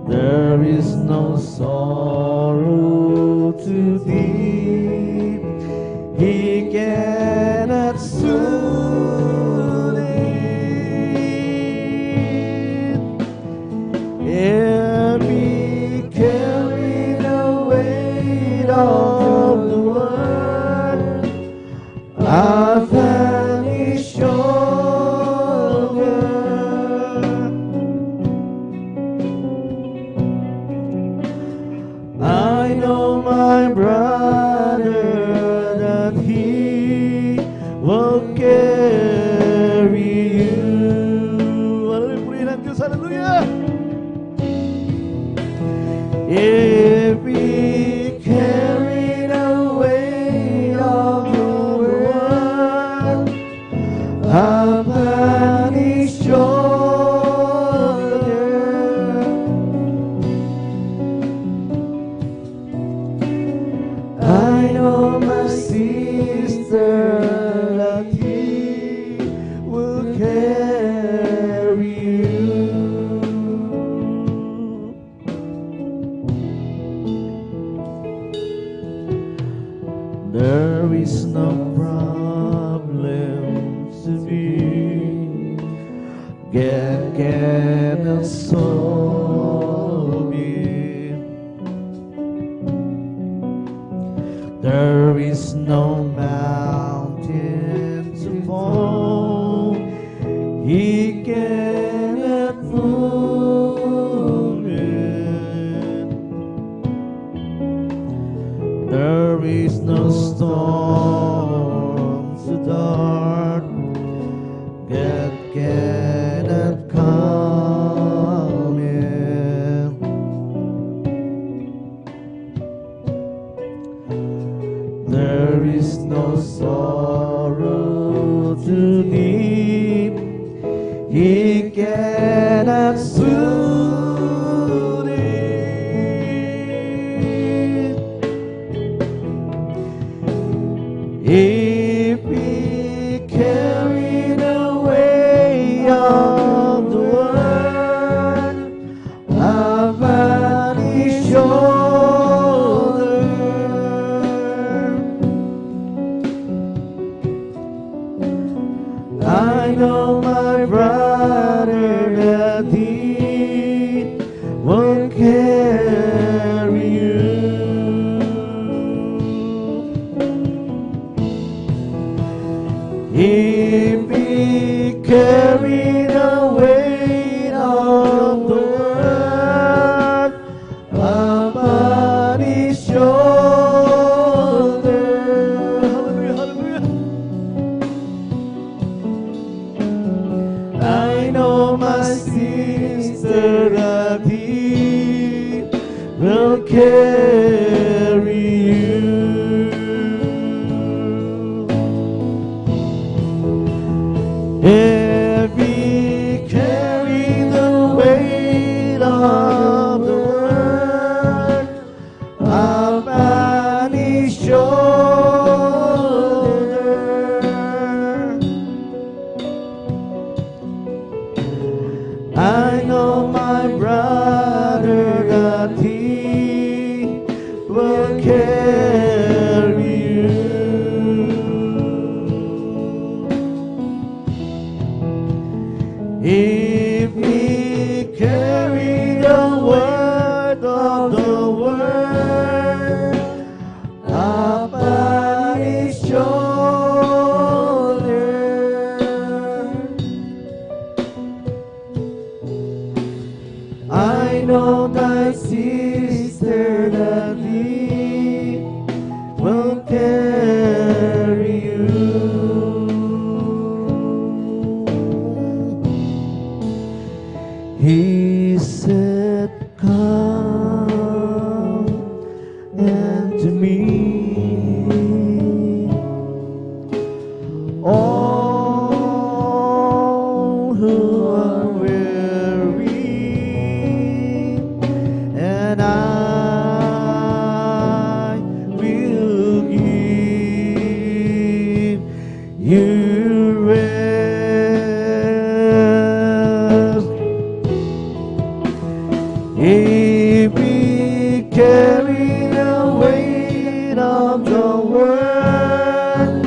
There is no sorrow too deep, He cannot soothe it. Every carry the weight of the world upon His shoulder. I know my brother that He will carry you. Hallelujah, purihin ang Diyos, hallelujah. If we carry the weight of the world upon His shoulder, I know my sister that He will carry you. There is no problem to be God cannot solve it. There is no mountain too fall. He cannot move it. There is no storm too dark. God cannot calm it. There is no sorrow too deep. He cannot soothe it. If He carried the weight of the world upon His shoulder, I know my brother that He will carry you. If He carried the weight of the world upon His shoulder, hallelujah, hallelujah. I know my sister that He will carry you. If He carried the weight of the world upon His shoulder, I know my brother that He will carry you. If He carried the word of the world upon His shoulder, I know thy sister that He will carry you. He said, come unto me, all who are weary, and I will give you rest. If He carried the weight of the world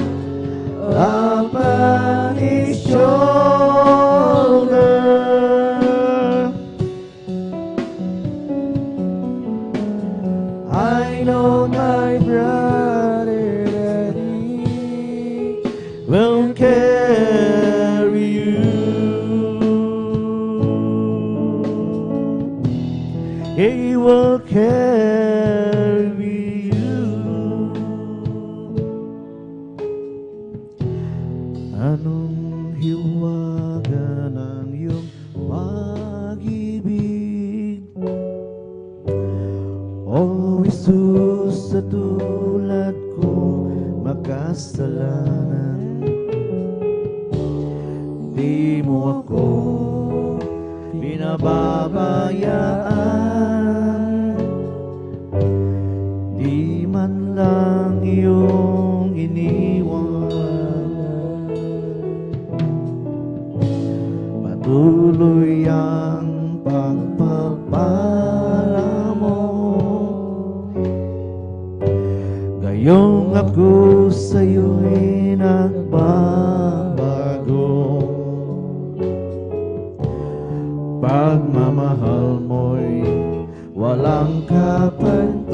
upon His shoulder, I know my brother that He will carry you. He will carry you. Anong hiwaga ng iyong pag-ibig, O Jesus, sa tulad ko makasalanan. Di mo ako pinababayaan, di man lang iyong iniwan. Patuloy ang pagpapala mo, gayong ako sa'yo'y nagbabago. Pagmamahal mo'y walang kapantay,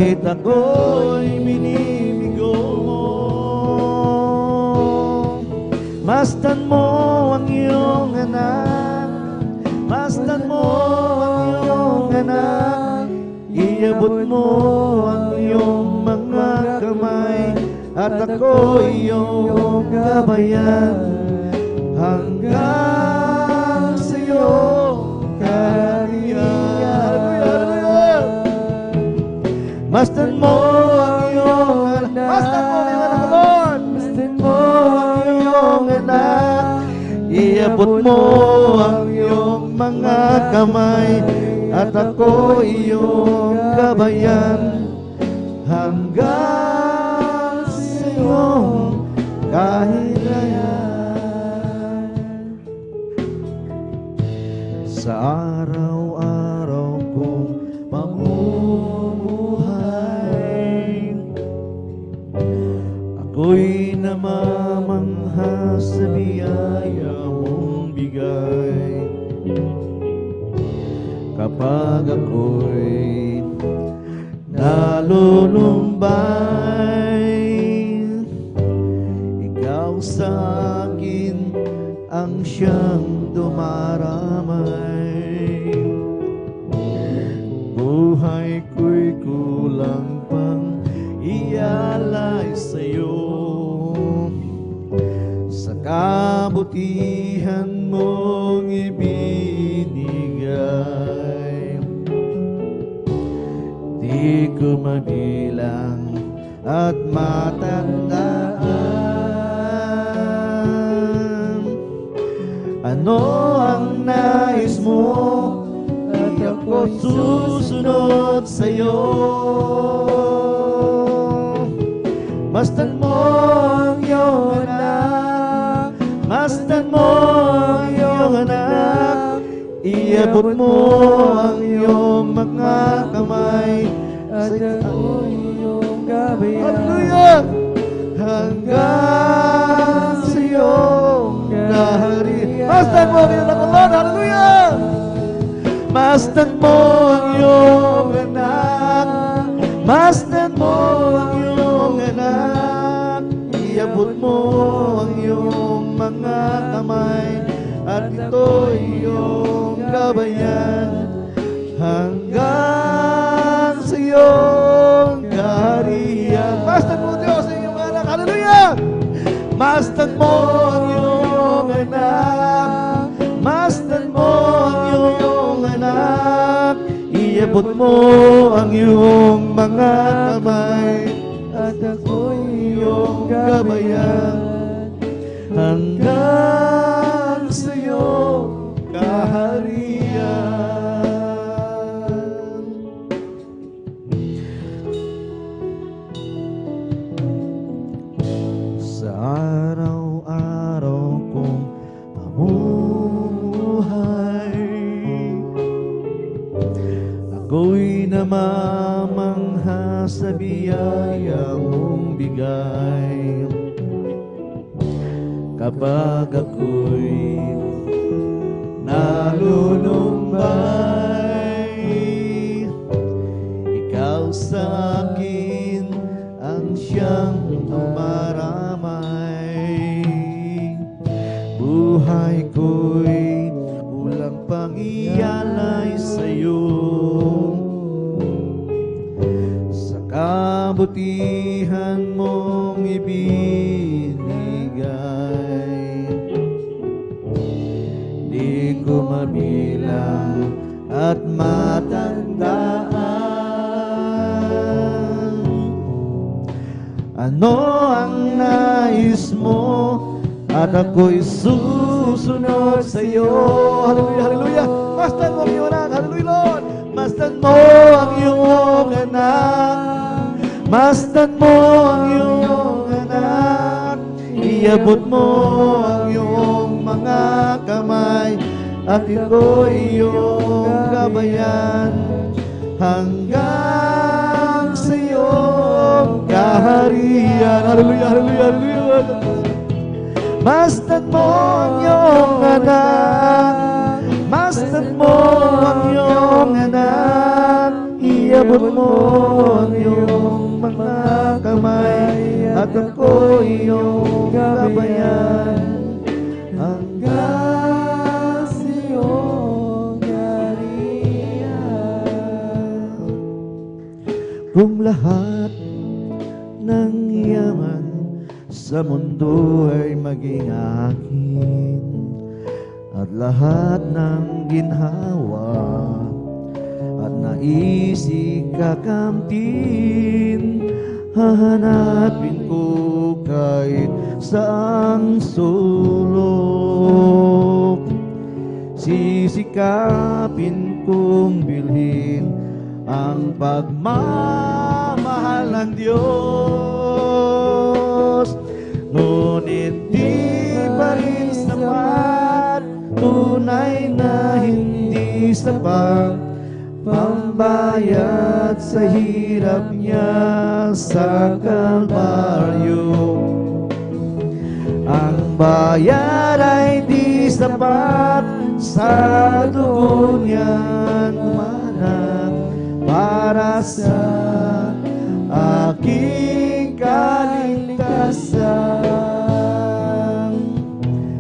kahit ako'y binibigo mo. Masdan mo ang iyong anak, masdan mo ang iyong anak, iabot mo ang iyong mga kamay, at ako iyong gabayan, hanggang sa iyong kaharian. Masdan mo ang iyong anak, masdan mo ang iyong anak, Lord, masdan mo ang iyong anak, iabot mo ang iyong mga kamay, at ako iyong gabayan, hanggang sa iyong kahirayan. Sa araw-araw kong pamumuhay, ako'y namamangha sa biyaya mong bigay. Kapag ako'y nalulumbay, ikaw sa akin ang siyang dumaramay. Buhay ko'y kulang pang ialay sa'yo, sa kabutihan mong ibinigay. Di ko mabilang at matandaan ano ang nais mo, at ako susunod sa'yo. Masdan mo ang iyong anak, masdan mo ang iyong anak, iabot mo ang iyong mga kamay, at ako iyong gabayan. Hallelujah! Hanggang sa iyong kaharian. Masdan mo ang iyong anak, Lord. Hallelujah! Masdan mo ang iyong anak, masdan mo ang iyong anak, iabot mo ang iyong mga kamay, at ito iyong gabayan, hanggang sa iyong kaharian. Masdan mo, Diyos, ang iyong anak. Hallelujah! Masdan mo ang iyong anak, masdan mo ang iyong anak, iabot mo ang iyong mga kamay, at ako iyong gabayan, hanggang sa iyong kaharian. Sa araw-araw kong pamumuhay, ako'y namamangha sa biyaya mong bigay. Kapag ako'y nalulumbay, ikaw sa akin ang siyang dumaramay. Buhay ko'y kulang pang ialay sa'yo, sa kabutihan mong ibinigay. Di ko mabilang at matandaan ano ang nais mo, at ako'y susunod sa'yo. Hallelujah, hallelujah. Masdan mo ang iyong anak. Hallelujah, Lord. Masdan mo ang iyong anak, masdan mo ang iyong anak, iabot mo ang iyong mga kamay, at ito iyong gabayan, hanggang sa iyong kaharian. Hallelujah, hallelujah, hallelujah. Masdan mo ang iyong anak, masdan mo ang iyong anak, iabot mo ang iyong mga kamay at ako iyong gabayan hanggang sa iyong kaharian. Kung lahat ng yaman sa mundo ay maging akin at lahat ng ginhawa at naisip kakamtin, hahanapin ko kahit saang sulok. Sisikapin kong bilhin ang pagmamahal ng Diyos. Ngunit di pa rin sapat, tunay na hindi sapat, pambayad sa hirap niya sa Kalbaryo. Ang bayad ay di sapat, sa dugo niya umanak para sa aking kaligtasan.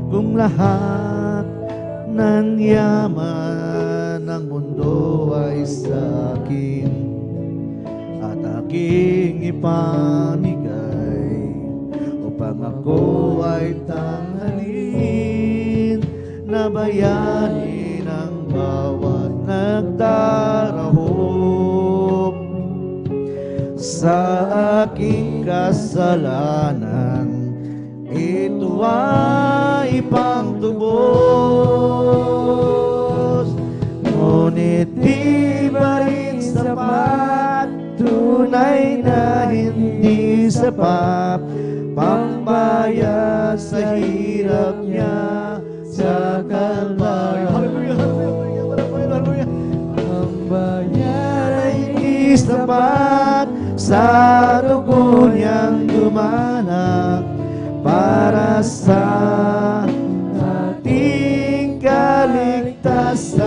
Kung lahat ng yaman ng mundo ay sa akin at aking ipanigay upang ako ay tanghalin na bayanin ang bawat nagdarahop sa aking kasalanan. Ito ay pangtubos, ngunit di pa rin sapat, tunay na hindi sapat, pambayad sa hirap niya sa Kalbaryo. Hallelujah, hallelujah, hallelujah. Ang bayad ay hindi sapat, sa dugo niyang dumanak para sa ating kaligtasan.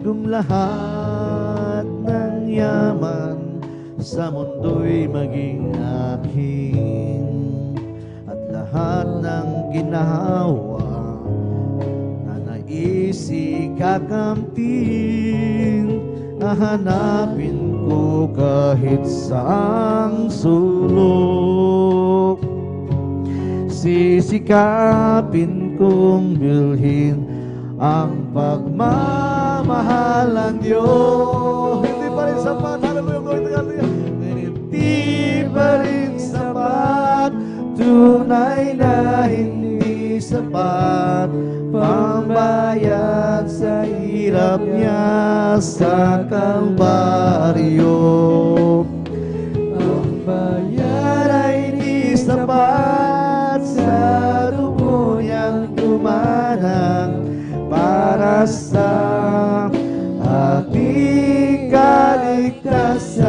Kung lahat ng yaman sa mundo''y maging akin at lahat ng ginawa na naisip kakamtin, hahanapin ko kahit saang sulok. Sisikapin kong bilhin ang pagmamahal ng Diyos. Hindi pa rin sapat, hallelujah, hindi pa rin sapat, tunay na hindi sapat, pambayad sa hirap niya sa Kalbaryo. Ang bayad ay di sapat, sa dugo niyang dumanak para sa ating kaligtasan.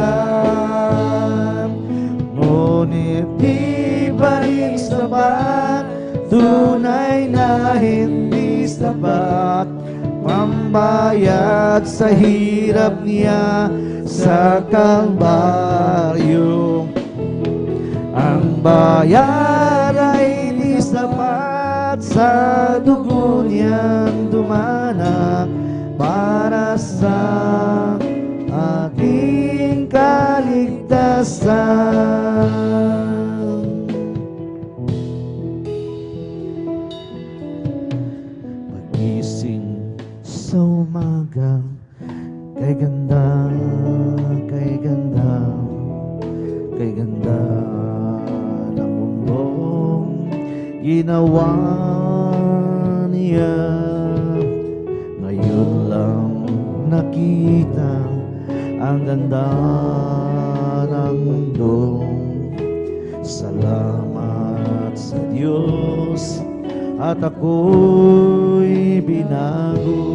Ngunit di pa rin sapat, tunay na hindi sapat, pambayad sa hirap niya sa Kalbaryo. Ang bayad ay di sapat, sa dugo niyang dumanak para sa ating kaligtasan. Pagising sa umaga, kay ganda, kay ganda, kay ganda ng mundong ginawa niya. Ngayon lang nakita ang ganda ng mundo. Salamat sa Diyos at ako'y binago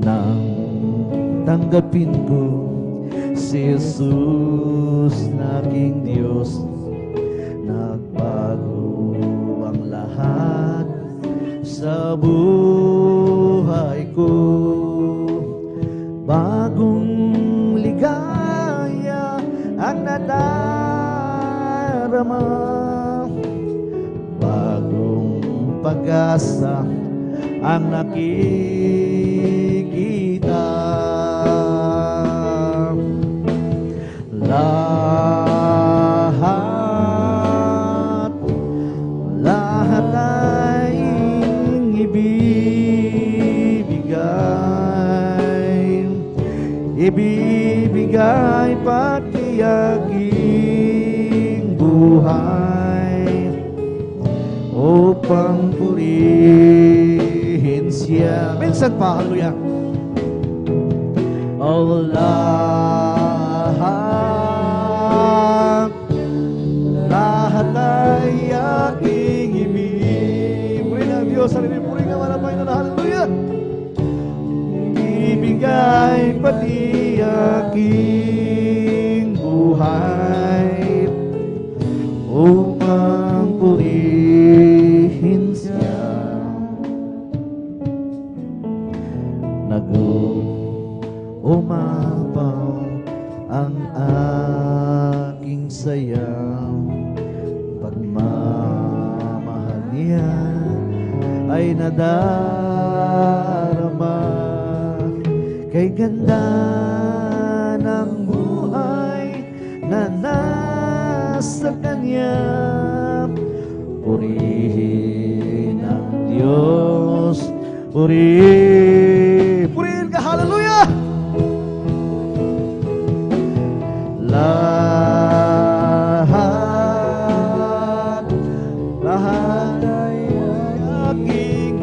nang tanggapin ko si Jesus na aking Diyos. Nagbago ang lahat sa buhay ko. nadarama. Bagong pag-asa ang nakikita. Lahat ay ibibigay pati aking buhay upang purihin siya. Minsan pa, hallelujah. Oh, lahat ay aking ibibigay ng Diyos. Purihin naman ang Panginoon, hallelujah. Ibigay pati aking buhay upang purihin siya. Umapaw ang aking saya, pagmamahal niya ay nadarama. Kay ganda ng buhay na nasa Kanya, purihin ang Diyos, purihin ka, hallelujah! Lahat ay aking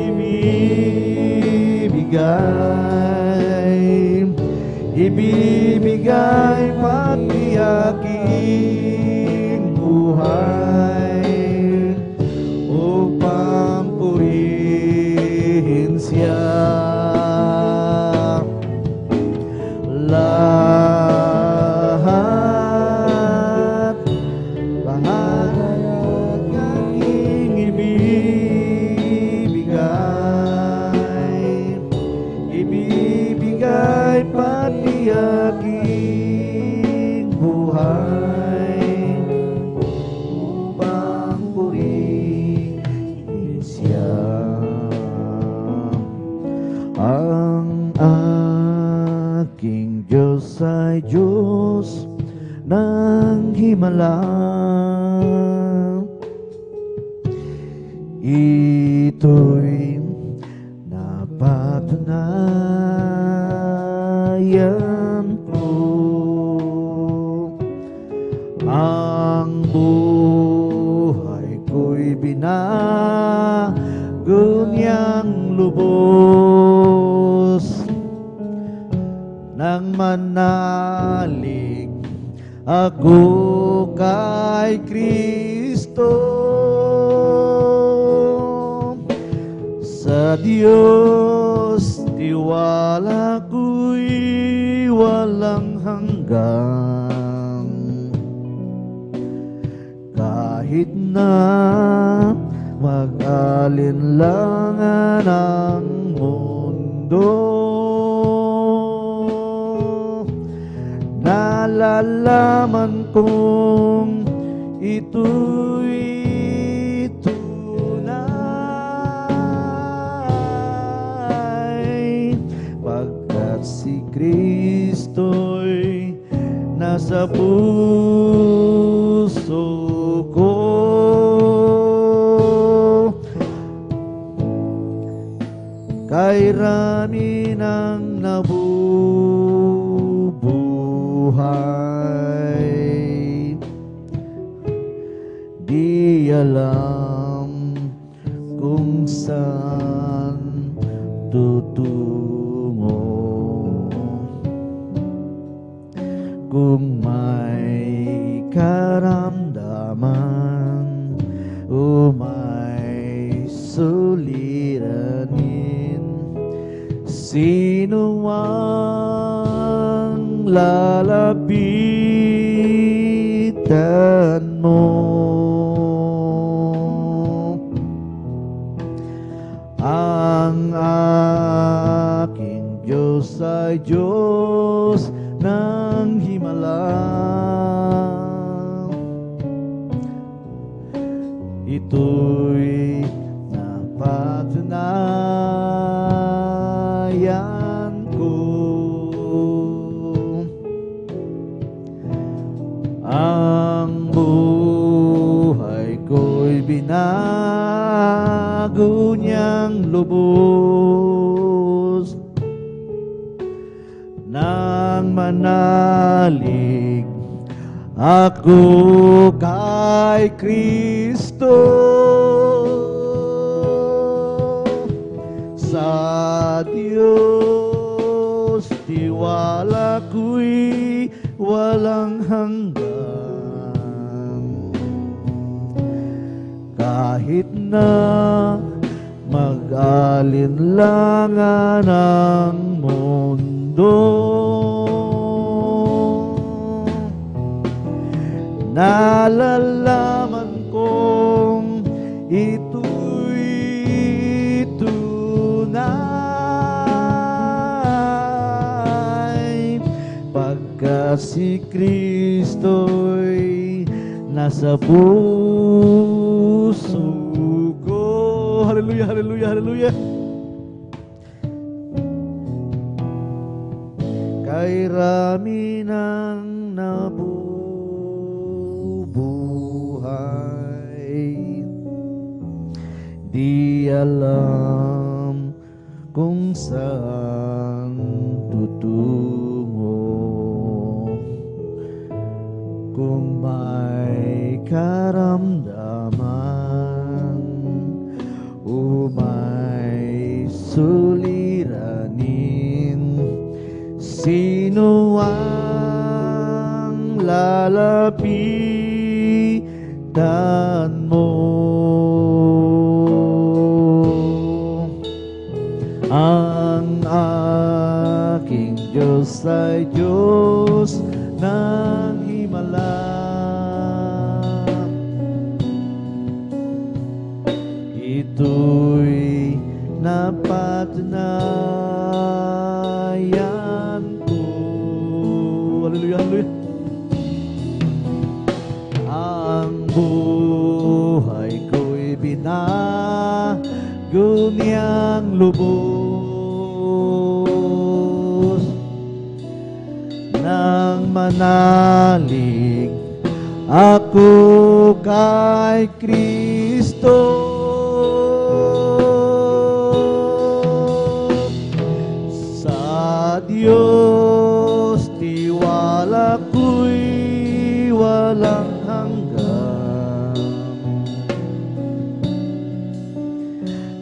ibibigay pati aking buhay upang purihin siya. Lahat ay aking ibibigay pati aking buhay upang purihin siya. Ang aking Diyos ay Diyos ng himala. Ito'y napatunayan ko. Ang buhay ko'y binago niyang lubos. Nang manalig ako kay Kristo, sa Diyos tiwala ko'y walang hanggan. Kahit na mag-alinlangan ang mundo, nalalaman kong ito'y tunay, pagkat si Kristo'y nasa puso ko. Kay rami ng nabubuhay, di alam kung saan tutungo. Kung may karamdaman o may suliranin, sino ang lalapitan mo? Ang aking Diyos ay Diyos ng himala. ito'y napatunayan ko. Ang buhay ko'y binago niyang lubos nang manalig ako kay Kristo. Sa Diyos tiwala ko'y walang hanggan. Kahit na mag-alinlangan ang mundo, nalalaman kong ito'y tunay, pagka si Kristo'y nasa puso ko. Hallelujah, hallelujah, hallelujah. Kay rami ng nabubuhay, di alam kung saan tutungo. Kung may karamdaman o may suliranin, sino ang lalapitan mo? Ang aking Diyos ay Diyos ng himala. Ito'y napatunayan ko. Hallelujah, hallelujah. Ang buhay ko'y binago niyang lubos nang manalig ako kay Kristo. Sa Diyos tiwala ko'y walang hanggan.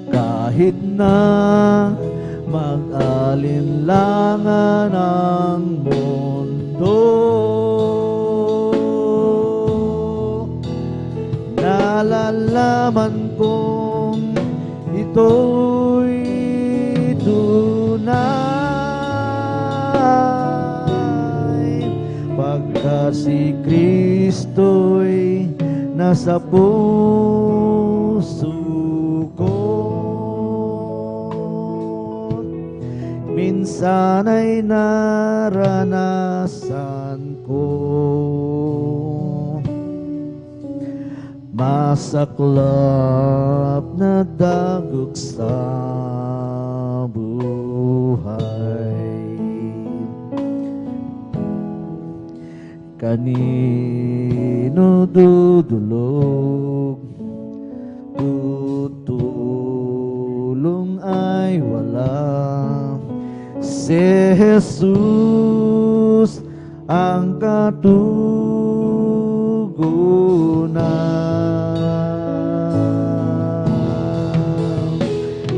Kahit na mag-alinlangan ang mundo, nalalaman kong ito'y tunay, pagka si Kristo'y nasa puso ko. Minsan ay naranasan ko masaklap na dagok sa buhay. Kanino dudulog, tutulong ay wala. Si Jesus ang katugunan.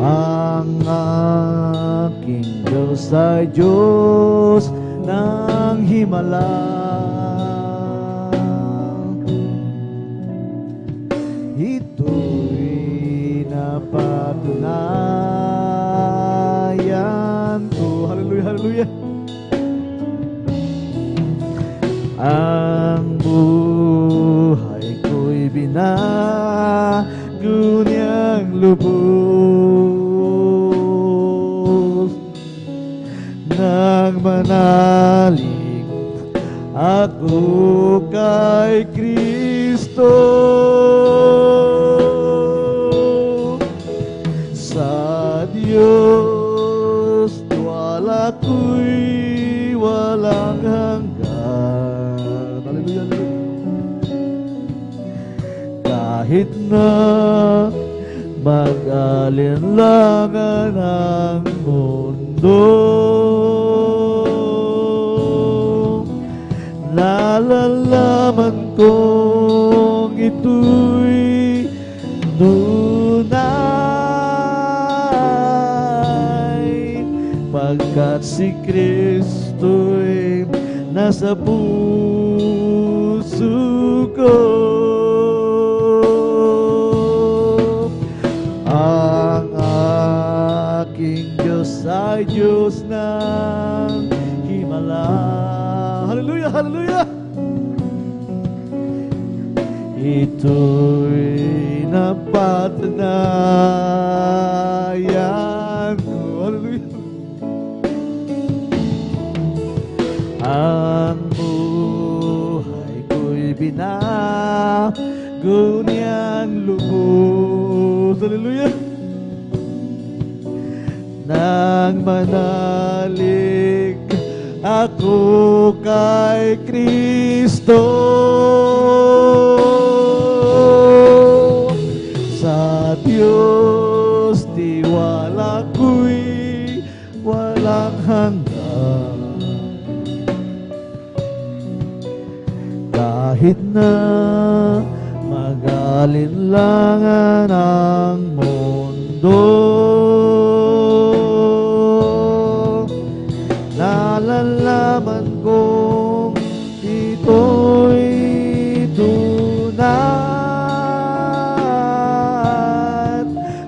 Ang aking Diyos ay Diyos ng himala. Ito'y napatunayan ko. Hallelujah, hallelujah. Ang buhay ko'y binago niyang lubos nang manalig ako kay Kristo. kahit na mag-alinlangan ang mundo. Nalalaman kong ito'y tunay, pagkat si Kristo'y nasa puso ko. Ang aking Diyos ay Diyos ng himala. Hallelujah, hallelujah! Ito'y napatunayan ko. Hallelujah! Ang buhay ko'y binago niyang lubos. Hallelujah! Nang manalig ako kay Kristo, sa Diyos tiwala ko'y walang hanggan. Kahit na mag-alinlangan ang mundo, nalalaman kong ito'y tunay,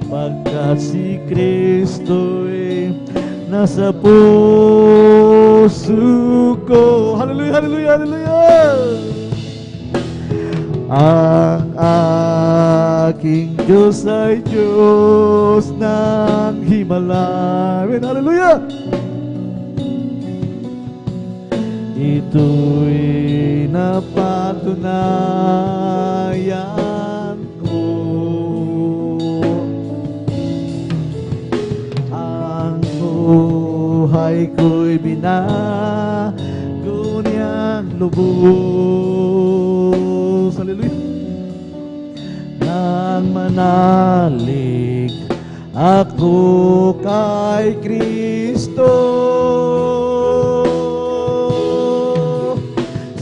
pagkat si Kristo'y nasa puso ko. Hallelujah, hallelujah, hallelujah! Ang aking Diyos ay Diyos ng himala. Amen, hallelujah! Ito'y napatunayan ko. Ang buhay ko'y binago niyang lubos. Hallelujah! Nang manalig ako kay Kristo,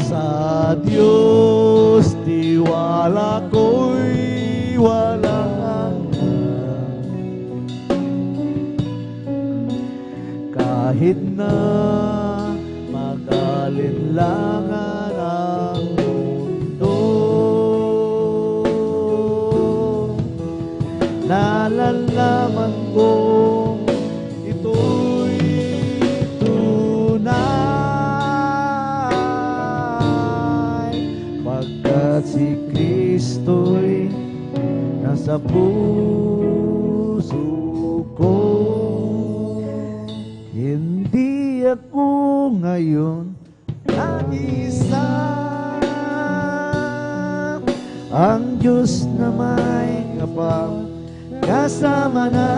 sa Diyos tiwala ko'y walang hanggan. Kahit na mag-alinlangan ang mundo, nalalaman kong ito'y tunay, pagkat si Kristo'y nasa puso ko. Hindi ako ngayon nag-isa, ang Diyos na may kasama na.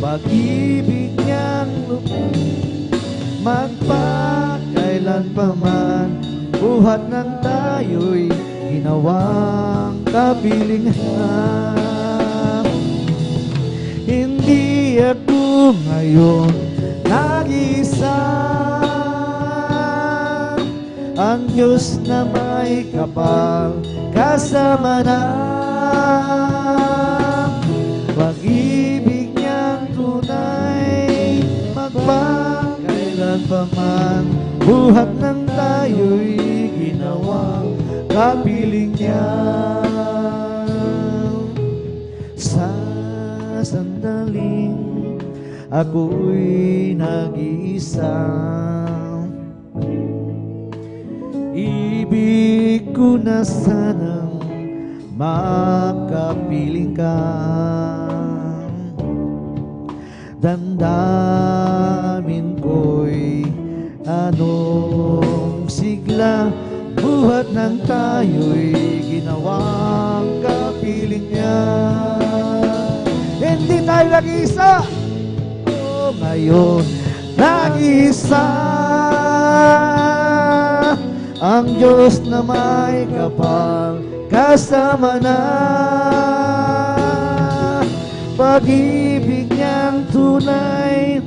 Pag-ibig niyang lubos, magpakailan pa man, buhat ng tayo'y ginawang kapilingan. Hindi ako ngayon nag-isa, ang Diyos na may kapal kasama na. Pag-ibig niyang tunay, magpakailan pa man, buhat ng tayo'y ginawang kapiling niya. Sa sandaling ako'y nag-iisa, ibig ko na sanang makapiling ka. Damdamin ko'y anong sigla, buhat ng tayo'y ginawang kapiling niya. Hindi tayo nag-isa, oh, ngayon nag-isa, ang Diyos na may kapal kasama na. Pag-ibig niyang tunay,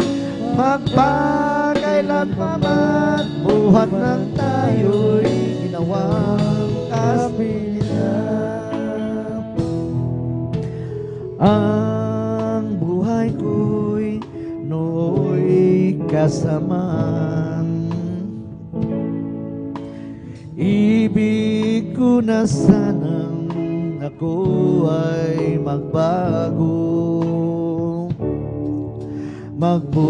magpakailan pa man, buhat ng tayo'y ginawang kapilan. Ang buhay ko'y nooy kasamaan, ibig ko na sanang ako ay magbago, magbuhat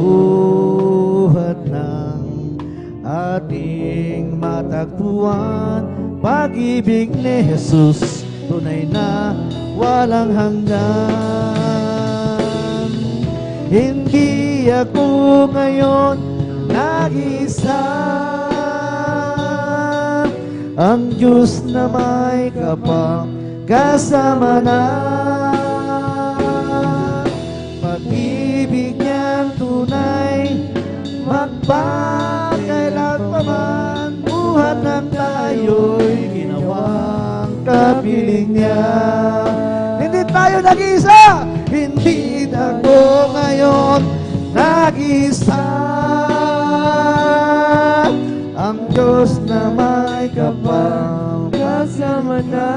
ng ating matagpuan. Pag-ibig ni Jesus, tunay na walang hanggan. Hindi ako ngayon nag-isa, ang Diyos na may kapal kasama na. Pag-ibig niyang tunay, magpakailan pa man, buhat ng tayo'y ginawang kapiling niya. Hindi tayo nag-isa, hindi ako ngayon nag-isa, ang Diyos na may kapal kasama na.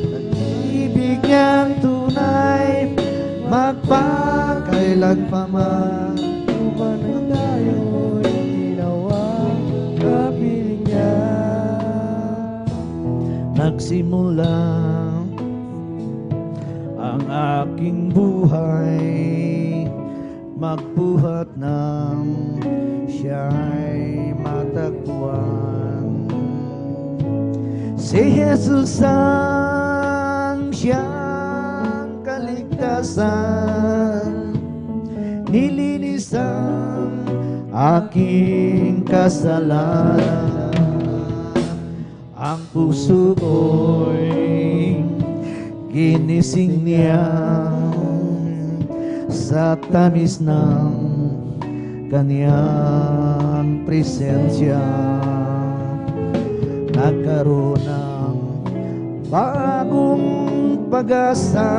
Pag-ibig niyang tunay, magpakailan pa man, buwan na tayo'y ginawang kapiling niya. Nagsimula ang aking buhay, magbuhat ng siya'y matagpuan. Si Jesus ang siyang kaligtasan, nilinis ang aking kasalanan. Ang puso ko'y ginising niya sa tamis ng kaniyang presensya. Nagkaroon ng bagong pag-asa,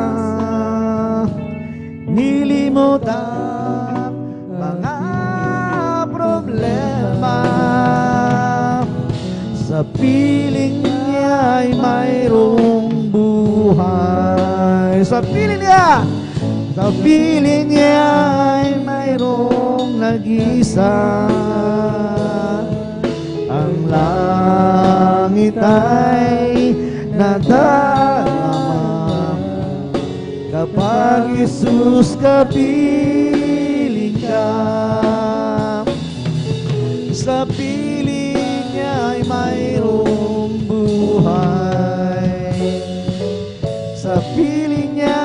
nilimot ang mga problema. Sa piling niya ay mayroong buhay. Sa piling niya ay mayroong nag-isa. Ang langit ay nadarama kapag Jesus kapiling ka. Sa piling niya ay mayroong buhay. Sa piling niya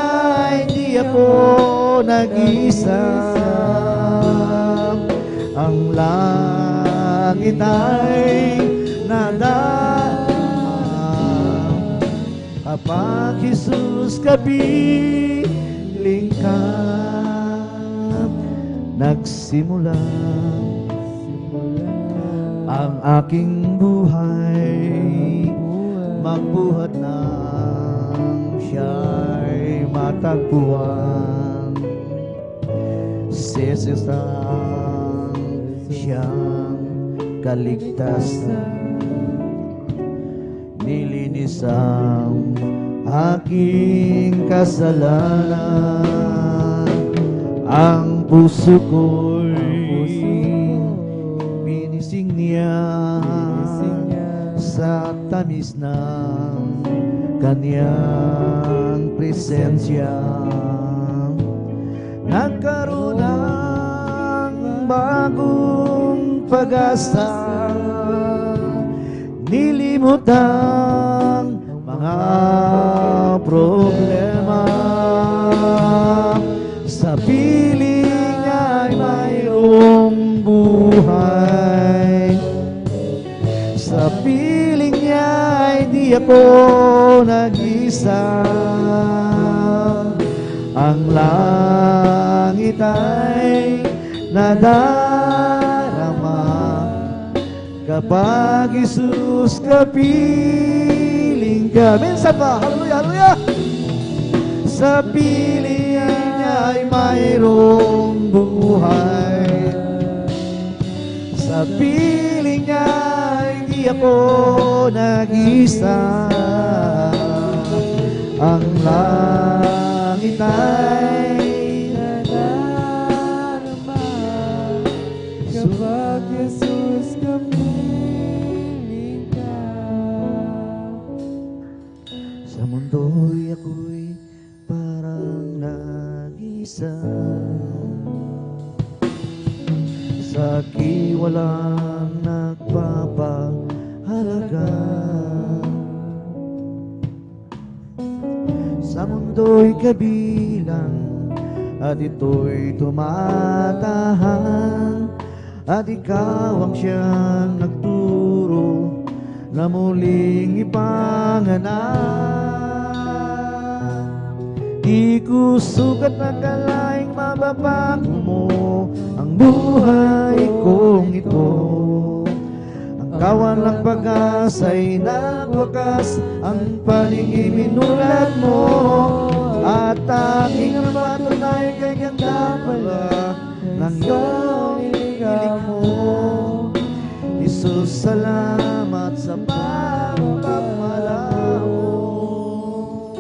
ay di ako nag-isa. Ang langit ay nadarama kapag Jesus kapiling ka. Nagsimula ang aking buhay, magbuhat ng siya'y matagpuan. Si Jesus ang siyang kaligtasan, nilinis ang aking kasalanan. Ang puso ko'y binising niya sa tamis ng kaniyang presensya. Nagkaroon ng bagong pag-asa, nilimot ang mga problema. Sa piling ay mayroong buhay. Sa piling niya ay di ako nag-isa. Ang langit ay nadarama Kapag Jesus kapiling ka. Minsan pa, hallelujah, hallelujah. Sa piling niya ay mayroong buhay. Sa piling niya hindi ako nag-isa. Ang langit ay nadarama kapag Jesus kapiling ka. Sa mundo'y ako'y parang nag-isa. Sa akin walang nagpapahalaga. Sa mundo'y kabilang at ito'y tumatahan, at ikaw ang siyang nagturo na muling ipanganak. Di ko sukat na kalaing mababago mo ang buhay kong ito. Ang kawalang pag-asa'y nagwakas, ang paningin minulad mo, at aking napatunay kay ganda pala ng iyong iligam mo. Jesus, salamat sa pagpapala mo.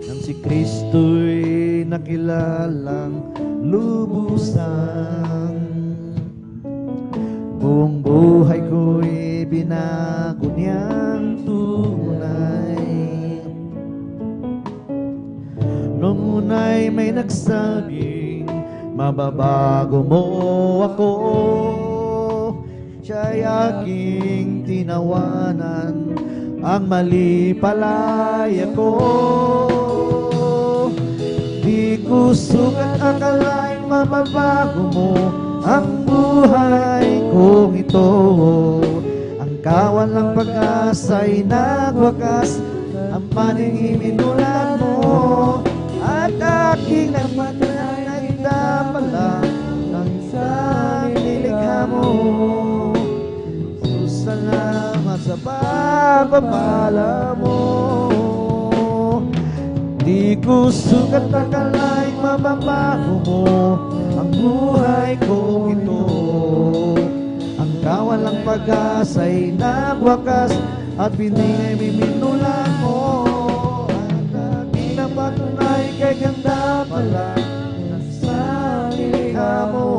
Nang si Kristo'y nakilalang lubusan, buong buhay ko'y binago niyang tunay. Noong una'y may nagsabing mababago mo ako, siya'y aking tinawanan, ang mali pala'y ako. Di ko sukat akalaing mababago mo ang buhay kong ito. Ang kawalang pag-asa'y nagwakas, ang paningin minulad mo, at aking napatunay na indapala ng isang nilikha mo. Jesus, salamat sa pagpapala mo. Di ko sukat akalaing mababago mo ang buhay kong ito. Ang kawalang pag-asa'y nagwakas, at piningay miminulan mo, at aking napatunay kay ganda pala ng isang nilikha mo.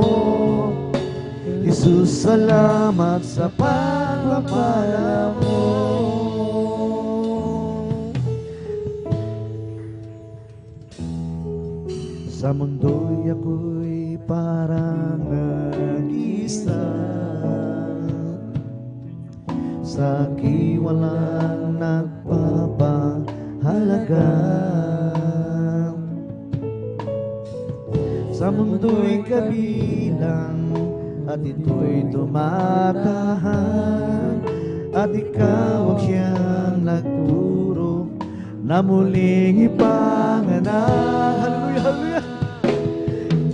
Jesus, salamat sa pagpapala mo. Sa mundo'y ako'y parang nag-isa. Sa akin walang nagpapahalaga. Sa mundo'y kabilang at ito'y tumatahan, at ikaw ang siyang nagturo na muling ipanganak. Hallelujah, hallelujah.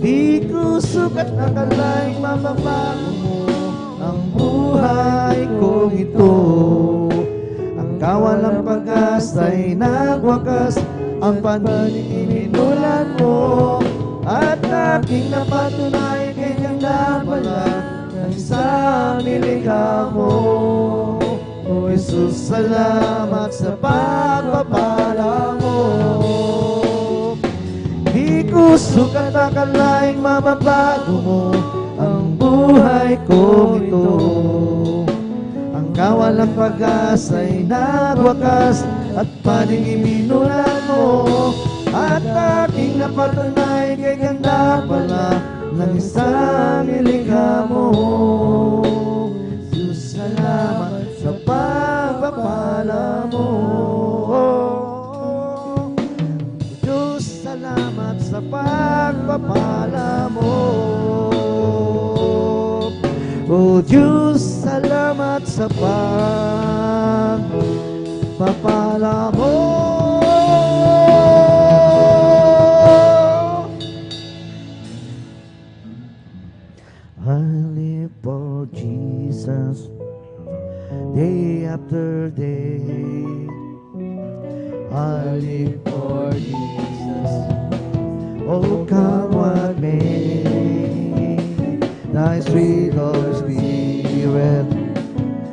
Di ko sukat akalaing mababago mo ang buhay kong ito. Ang kawalang pag-asa'y nagwakas, ang paningin minulad mo, at aking napatunay kay ganda pala ng isang nilikha mo. O Jesus, salamat sa pagpapala mo. Di ko sukat akalaing mababago mo ang buhay kong ito. Ang kawalang pag-asa'y nagwakas, at paningin minulad mo, at aking napatunay kay ganda pala ng isang nilikha mo. Jesus, salamat sa pagpapala mo. Diyos, salamat sa pagpapala mo. O Diyos, salamat sa pagpapala mo. I live for Jesus. I live for Jesus. Oh, come what may, thy sweet Holy Spirit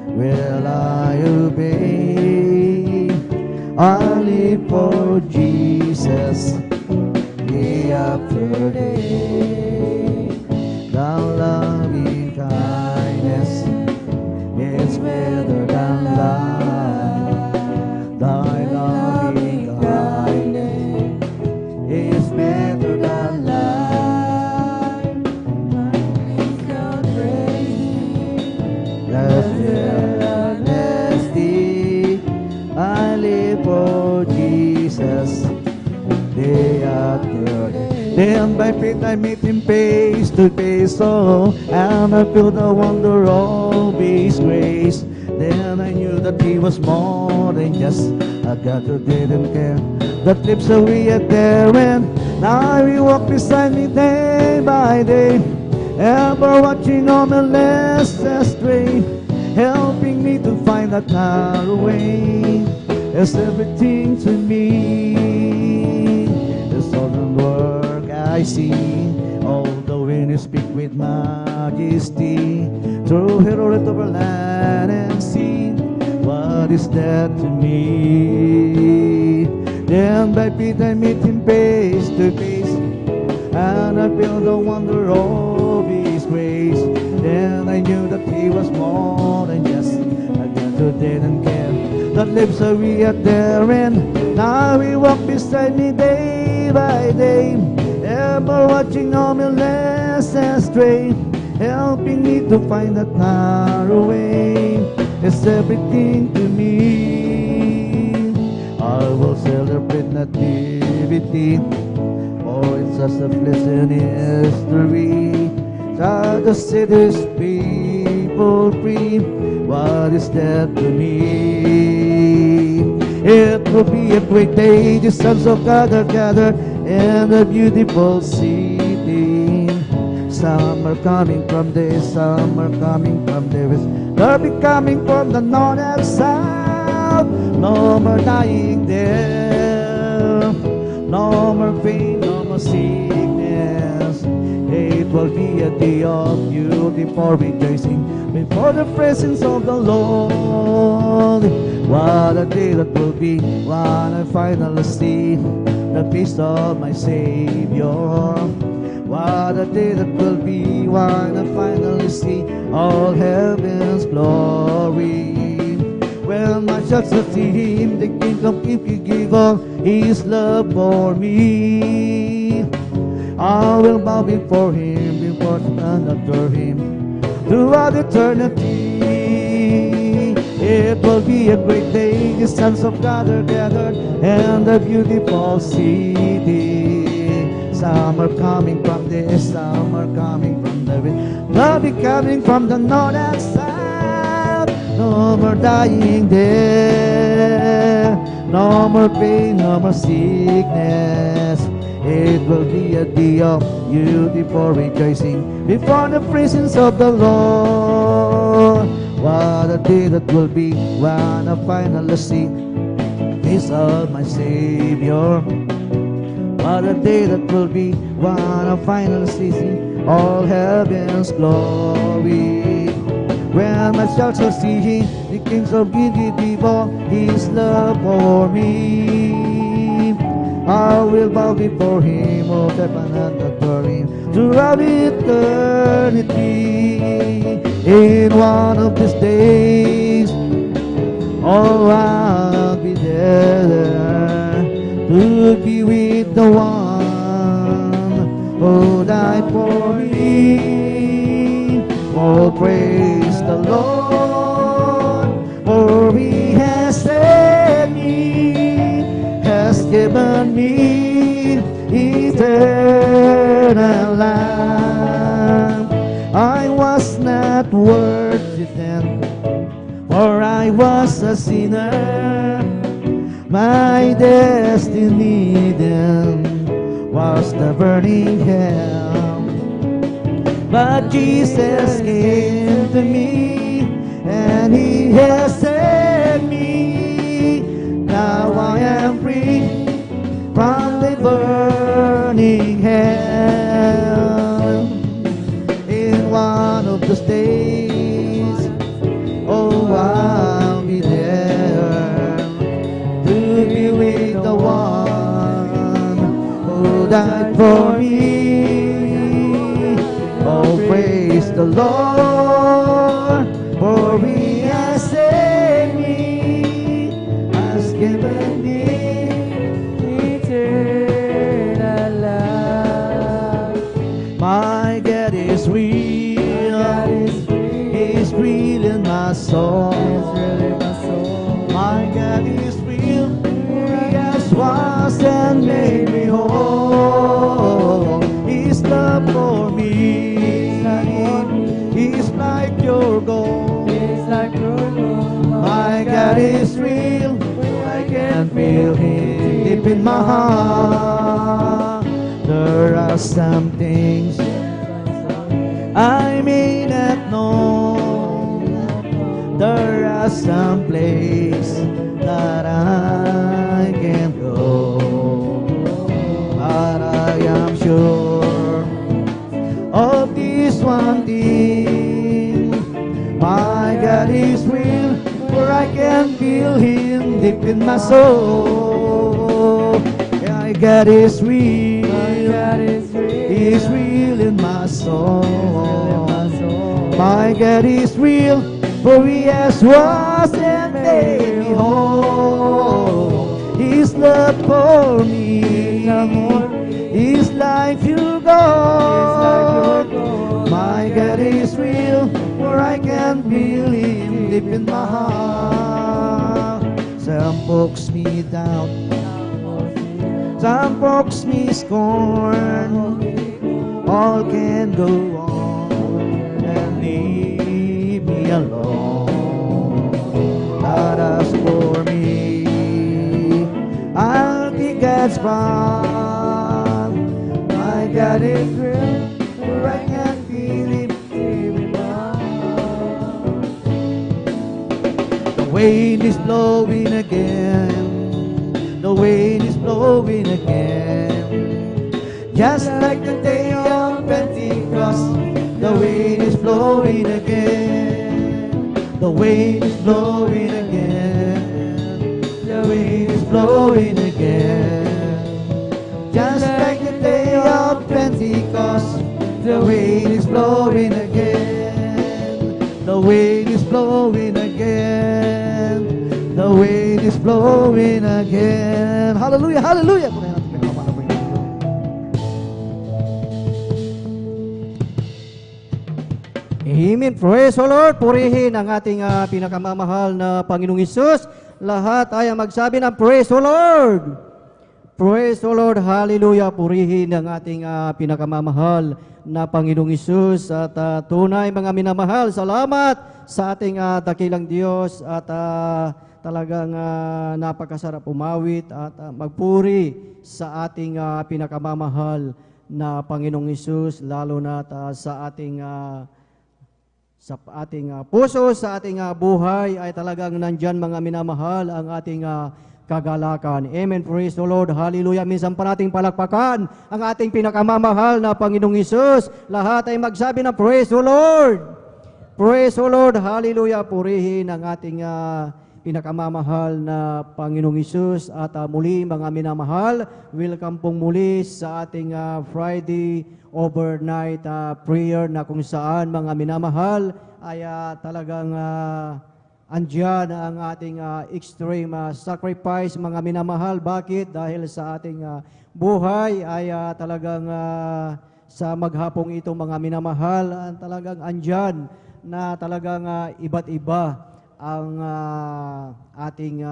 will I obey. I live for Jesus day after day. Thy loving kindness is better than life. Thy loving kindness is better than life. Last day, I live for Jesus day after day. Then by faith I meet him face to face, oh, and I feel the wonder of his grace. Then I knew that he was more than just a God who didn't care. That lips away at there, and now he walk beside me day by day, ever watching on the less astray, helping me to find that narrow way. It's everything to me. It's all the work I see. Although when you speak with majesty, through heroic over land and sea, what is that to me? Then by faith I meet him face to face, and I feel the wonder of his grace. Then I knew that he was more than just a God who didn't care. That lives away at there, and now he walk beside me day by day, ever watching all me less astray, helping me to find that narrow way. It's everything to me. I will celebrate nativity, oh, it's just a pleasant history. Shall the set his people free? What is that to me? It will be a great day. The sons of God are gathered in a beautiful city. Some are coming from there, some are coming from the west. They'll be coming from the north and south. No more dying there, no more pain, no more sickness. It will be a day of beautiful rejoicing before the presence of the Lord. What a day that will be when I finally see the face of my Savior. What a day that will be when I finally see all heaven's glory. When I shall see him, the King of Kings will give all his love for me. I will bow before him, before and adore him throughout eternity. It will be a great day. The sons of God are gathered in the beautiful city. Some are coming from this, some are coming from the west. They'll be coming from the north and south. No more dying there, no more pain, no more sickness. It will be a day of beautiful rejoicing before the presence of the Lord. What a day that will be when I finally see the face of my Savior. What a day that will be when I finally see all heaven's glory. When I shall see the kings of give all his love for me. I will bow before him, oh, heaven and adore him throughout eternity. In one of these days, oh, I'll be there to be with the one who died for me. Oh, praise the Lord, for he has saved me, has given me eternal life. I was not worthy then, for I was a sinner. My destiny then was the burning hell. But Jesus came to me, and he has saved me. Now I am free. to be with the one who died for me. Oh, praise the Lord, for He has saved me, has given me eternal life. My God is real, He's real in my soul. My God is real, He has washed and made me whole. His love for me is like pure gold. My God is real, I can feel Him deep in my heart. There are some things I may not know. There are some places that I can't go, but I am sure of this one thing. My God is real, for I can feel Him deep in my soul. My God is real, He's real in my soul. My God is real, for He has washed and made me whole. His love for me is like pure gold. My God is real, for I can feel Him deep in my heart. Some folks me doubt, some folks me scorn. All can go on and leave me alone. But as for me, I'll be God's bride. My God is real, for I can feel Him deep in my heart. The wind is blowing again. The wind is blowing again. Just like the day of Pentecost, the wind is blowing again. The wind is blowing again. The wind is blowing again. Just like the day of Pentecost, the wind is blowing again. The wind is blowing again. The wind is blowing again. Hallelujah, hallelujah. Amen. Praise the Lord. Purihin ang ating pinakamamahal na Panginoong Hesus. Lahat ay magsabi ng Praise the Lord. Praise the Lord. Hallelujah. Purihin ang ating pinakamamahal na Panginoong Hesus. At tunay mga minamahal, salamat sa ating dakilang Diyos. At talagang napakasarap umawit at magpuri sa ating pinakamamahal na Panginoong Hesus. Lalo na sa ating puso, sa ating buhay ay talagang nandyan mga minamahal ang ating kagalakan. Amen. Praise the Lord. Hallelujah. Minsan pa nating palakpakan ang ating pinakamamahal na Panginoong Hesus. Lahat ay magsabi na Praise the Lord. Praise the Lord. Hallelujah. Purihin ang ating pinakamamahal na Panginoong Hesus. At muli mga minamahal, welcome pong muli sa ating Friday overnight prayer na kung saan mga minamahal ay talagang andyan ang ating extreme sacrifice mga minamahal. Bakit? Dahil sa ating buhay ay talagang sa maghapong ito mga minamahal talagang andyan na talagang iba't iba ang ating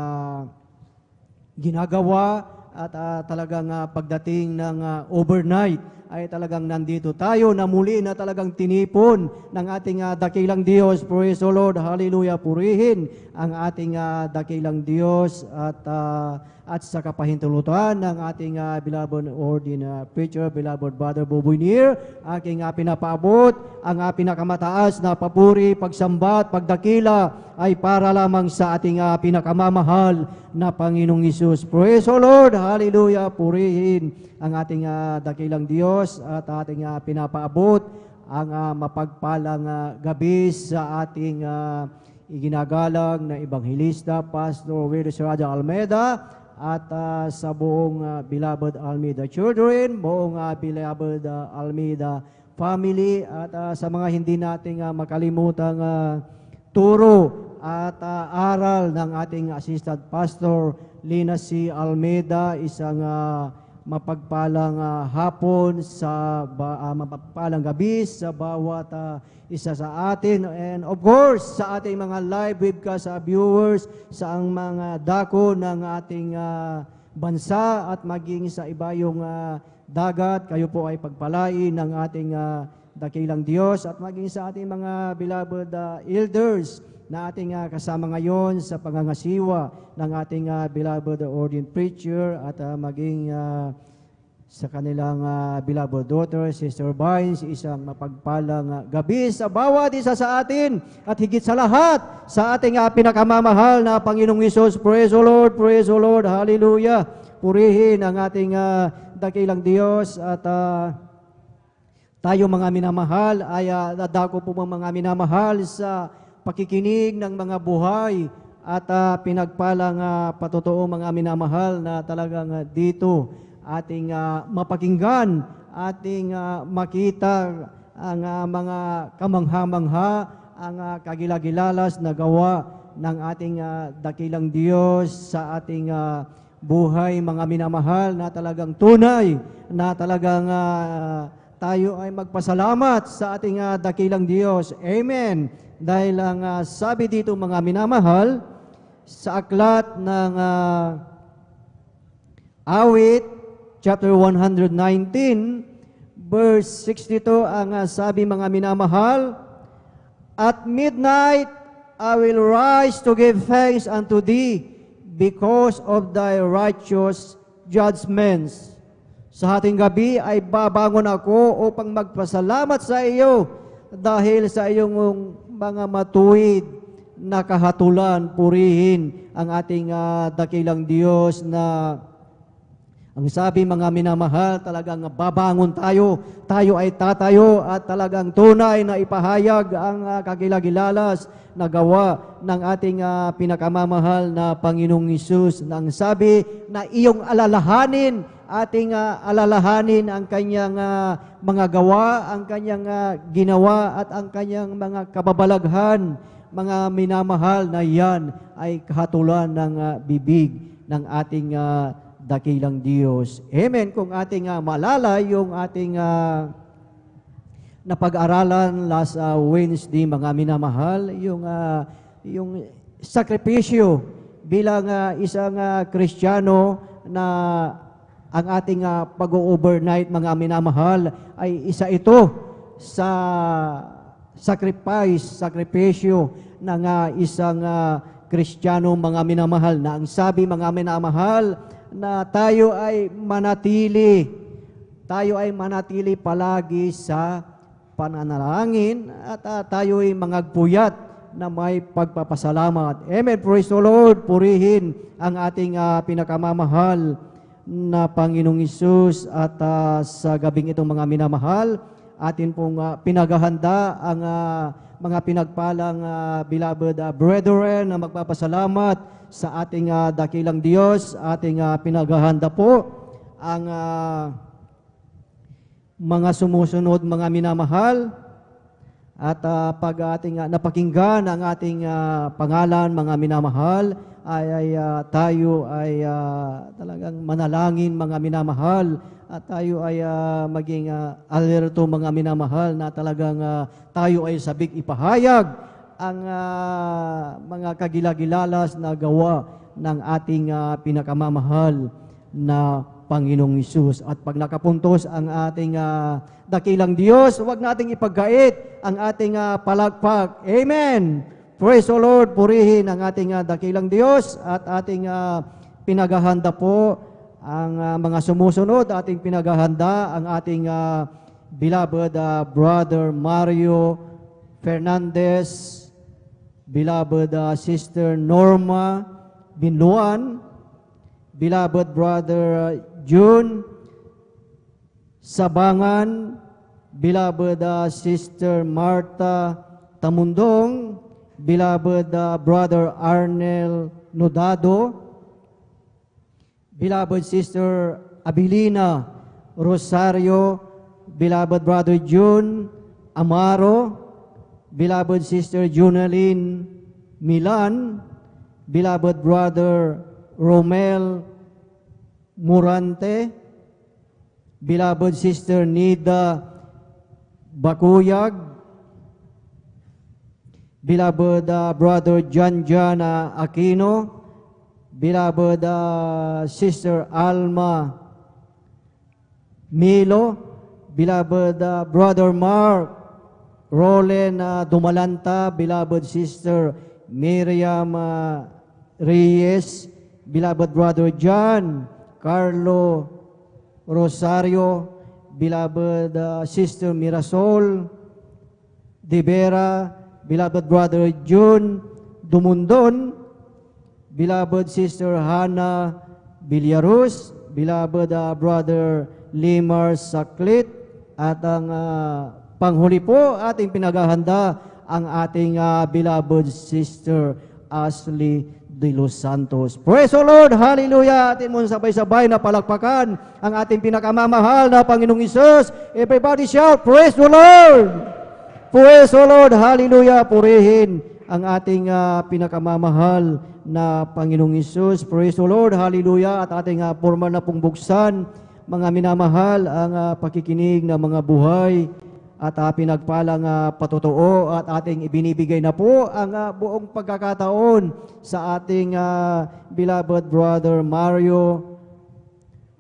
ginagawa at talagang pagdating ng overnight ay talagang nandito tayo na muli na talagang tinipon ng ating dakilang Diyos. Praise the Lord. Hallelujah. Purihin ang ating dakilang Diyos at sa kapahintulutan ng ating beloved preacher, beloved Brother Boboy Nier, aking pinapaabot ang pinakamataas na papuri, pagsambat, pagdakila ay para lamang sa ating pinakamamahal na Panginoong Hesus. Praise the Lord. Hallelujah. Purihin ang ating dakilang Diyos at ating pinapaabot ang mapagpalang gabi sa ating iginagalang na Ebanghelista, Pastor Willie Serrada Almeida, at sa buong beloved Almeida children, buong beloved Almeida family, at sa mga hindi nating makalimutang turo at aral ng ating assistant pastor Lina C. Almeida. Isang mapagpalang hapon sa mapagpalang gabi sa bawat isa sa atin, and of course sa ating mga live webcast viewers sa ang mga dako ng ating bansa at maging sa ibayong dagat. Kayo po ay pagpalain ng ating dakilang Diyos, at maging sa ating mga beloved elders na ating kasama ngayon sa pangangasiwa ng ating beloved ordained preacher, at maging sa kanilang beloved daughter, Sister Vines. Isang mapagpalang gabi sa bawat isa sa atin, at higit sa lahat sa ating pinakamamahal na Panginoong Hesus. Praise the Lord, praise the Lord, hallelujah. Purihin ang ating dakilang Diyos, at tayo mga minamahal ay dadako po mga minamahal sa pakikinig ng mga buhay at pinagpalang patotoo mga minamahal na talagang dito ating mapakinggan, ating makita ang mga kamangha-mangha, ang kagilagilalas na gawa ng ating dakilang Diyos sa ating buhay mga minamahal, na talagang tunay na talagang tayo ay magpasalamat sa ating dakilang Diyos. Amen. Dahil ang sabi dito mga minamahal sa aklat ng awit chapter 119 verse 62, ang sabi mga minamahal, "At midnight I will rise to give thanks unto thee because of thy righteous judgments." Sa ating gabi ay babangon ako upang magpasalamat sa iyo dahil sa iyong mga matuwid na kahatulan. Purihin ang ating dakilang Diyos, na ang sabi mga minamahal, talagang babangon tayo. Tayo ay tatayo at talagang tunay na ipahayag ang kagilagilalas na gawa ng ating pinakamamahal na Panginoong Hesus. Nang sabi na iyong alalahanin, ating alalahanin ang kanyang mga gawa, ang kanyang ginawa, at ang kanyang mga kababalaghan. Mga minamahal, na yan ay kahatulan ng bibig ng ating dakilang Diyos. Amen. Kung ating maalala yung ating napag-aralan last Wednesday, mga minamahal, yung sakripisyo bilang isang Kristiyano, na ang ating pag-overnight mga minamahal ay isa ito sa sakripisyo ng isang Kristiyano mga minamahal, na ang sabi mga minamahal na tayo ay manatili palagi sa pananalangin, at tayo ay mangagpuyat na may pagpapasalamat. Amen. Praise the Lord. Purihin ang ating pinakamamahal na Panginoong Hesus. At sa gabing itong mga minamahal, atin pong pinaghahanda ang mga pinagpalang beloved brethren na magpapasalamat sa ating dakilang Diyos. Ating pinaghahanda po ang mga sumusunod mga minamahal, at pag ating napakinggan ang ating pangalan mga minamahal, ay tayo ay talagang manalangin mga minamahal, at tayo ay maging alerto mga minamahal, na talagang tayo ay sabik ipahayag ang mga kagilagilalas na gawa ng ating pinakamamahal na Panginoong Hesus. At pag nakapuntos ang ating dakilang Diyos, huwag nating ipagkait ang ating palagpak. Amen. Praise the Lord. Purihin ang ating dakilang Diyos, at ating pinaghahanda po ang mga sumusunod. Ating pinaghahanda ang ating beloved Brother Mario Fernandez, beloved Sister Norma Binluan, beloved Brother June Sabangan, beloved Sister Martha Tamundong, beloved Brother Arnel Nodado, beloved Sister Abilina Rosario, beloved Brother June Amaro, beloved Sister Junaline Milan, beloved Brother Romel Murante, beloved Sister Nida Bakuyag, beloved Brother John Aquino, beloved Sister Alma Milo, beloved Brother Mark Roland Dumalanta, beloved Sister Miriam Reyes, beloved Brother John Carlo Rosario, beloved Sister Mirasol De Vera, beloved Brother June Dumundon, beloved Sister Hannah Villarus, beloved Brother Limar Saklit, at ang panghuli po ating pinaghahanda ang ating beloved Sister Ashley de los Santos. Praise the Lord! Hallelujah! Atin mo sabay-sabay na palakpakan ang ating pinakamamahal na Panginoong Isus. Everybody shout, Praise the Lord! Praise the Lord! Hallelujah! Purihin ang ating pinakamamahal na Panginoong Isus. Praise the Lord! Hallelujah! At ating formal na pong buksan, mga minamahal, ang pakikinig ng mga buhay at pinagpalang patotoo, at ating ibinibigay na po ang buong pagkakataon sa ating beloved Brother Mario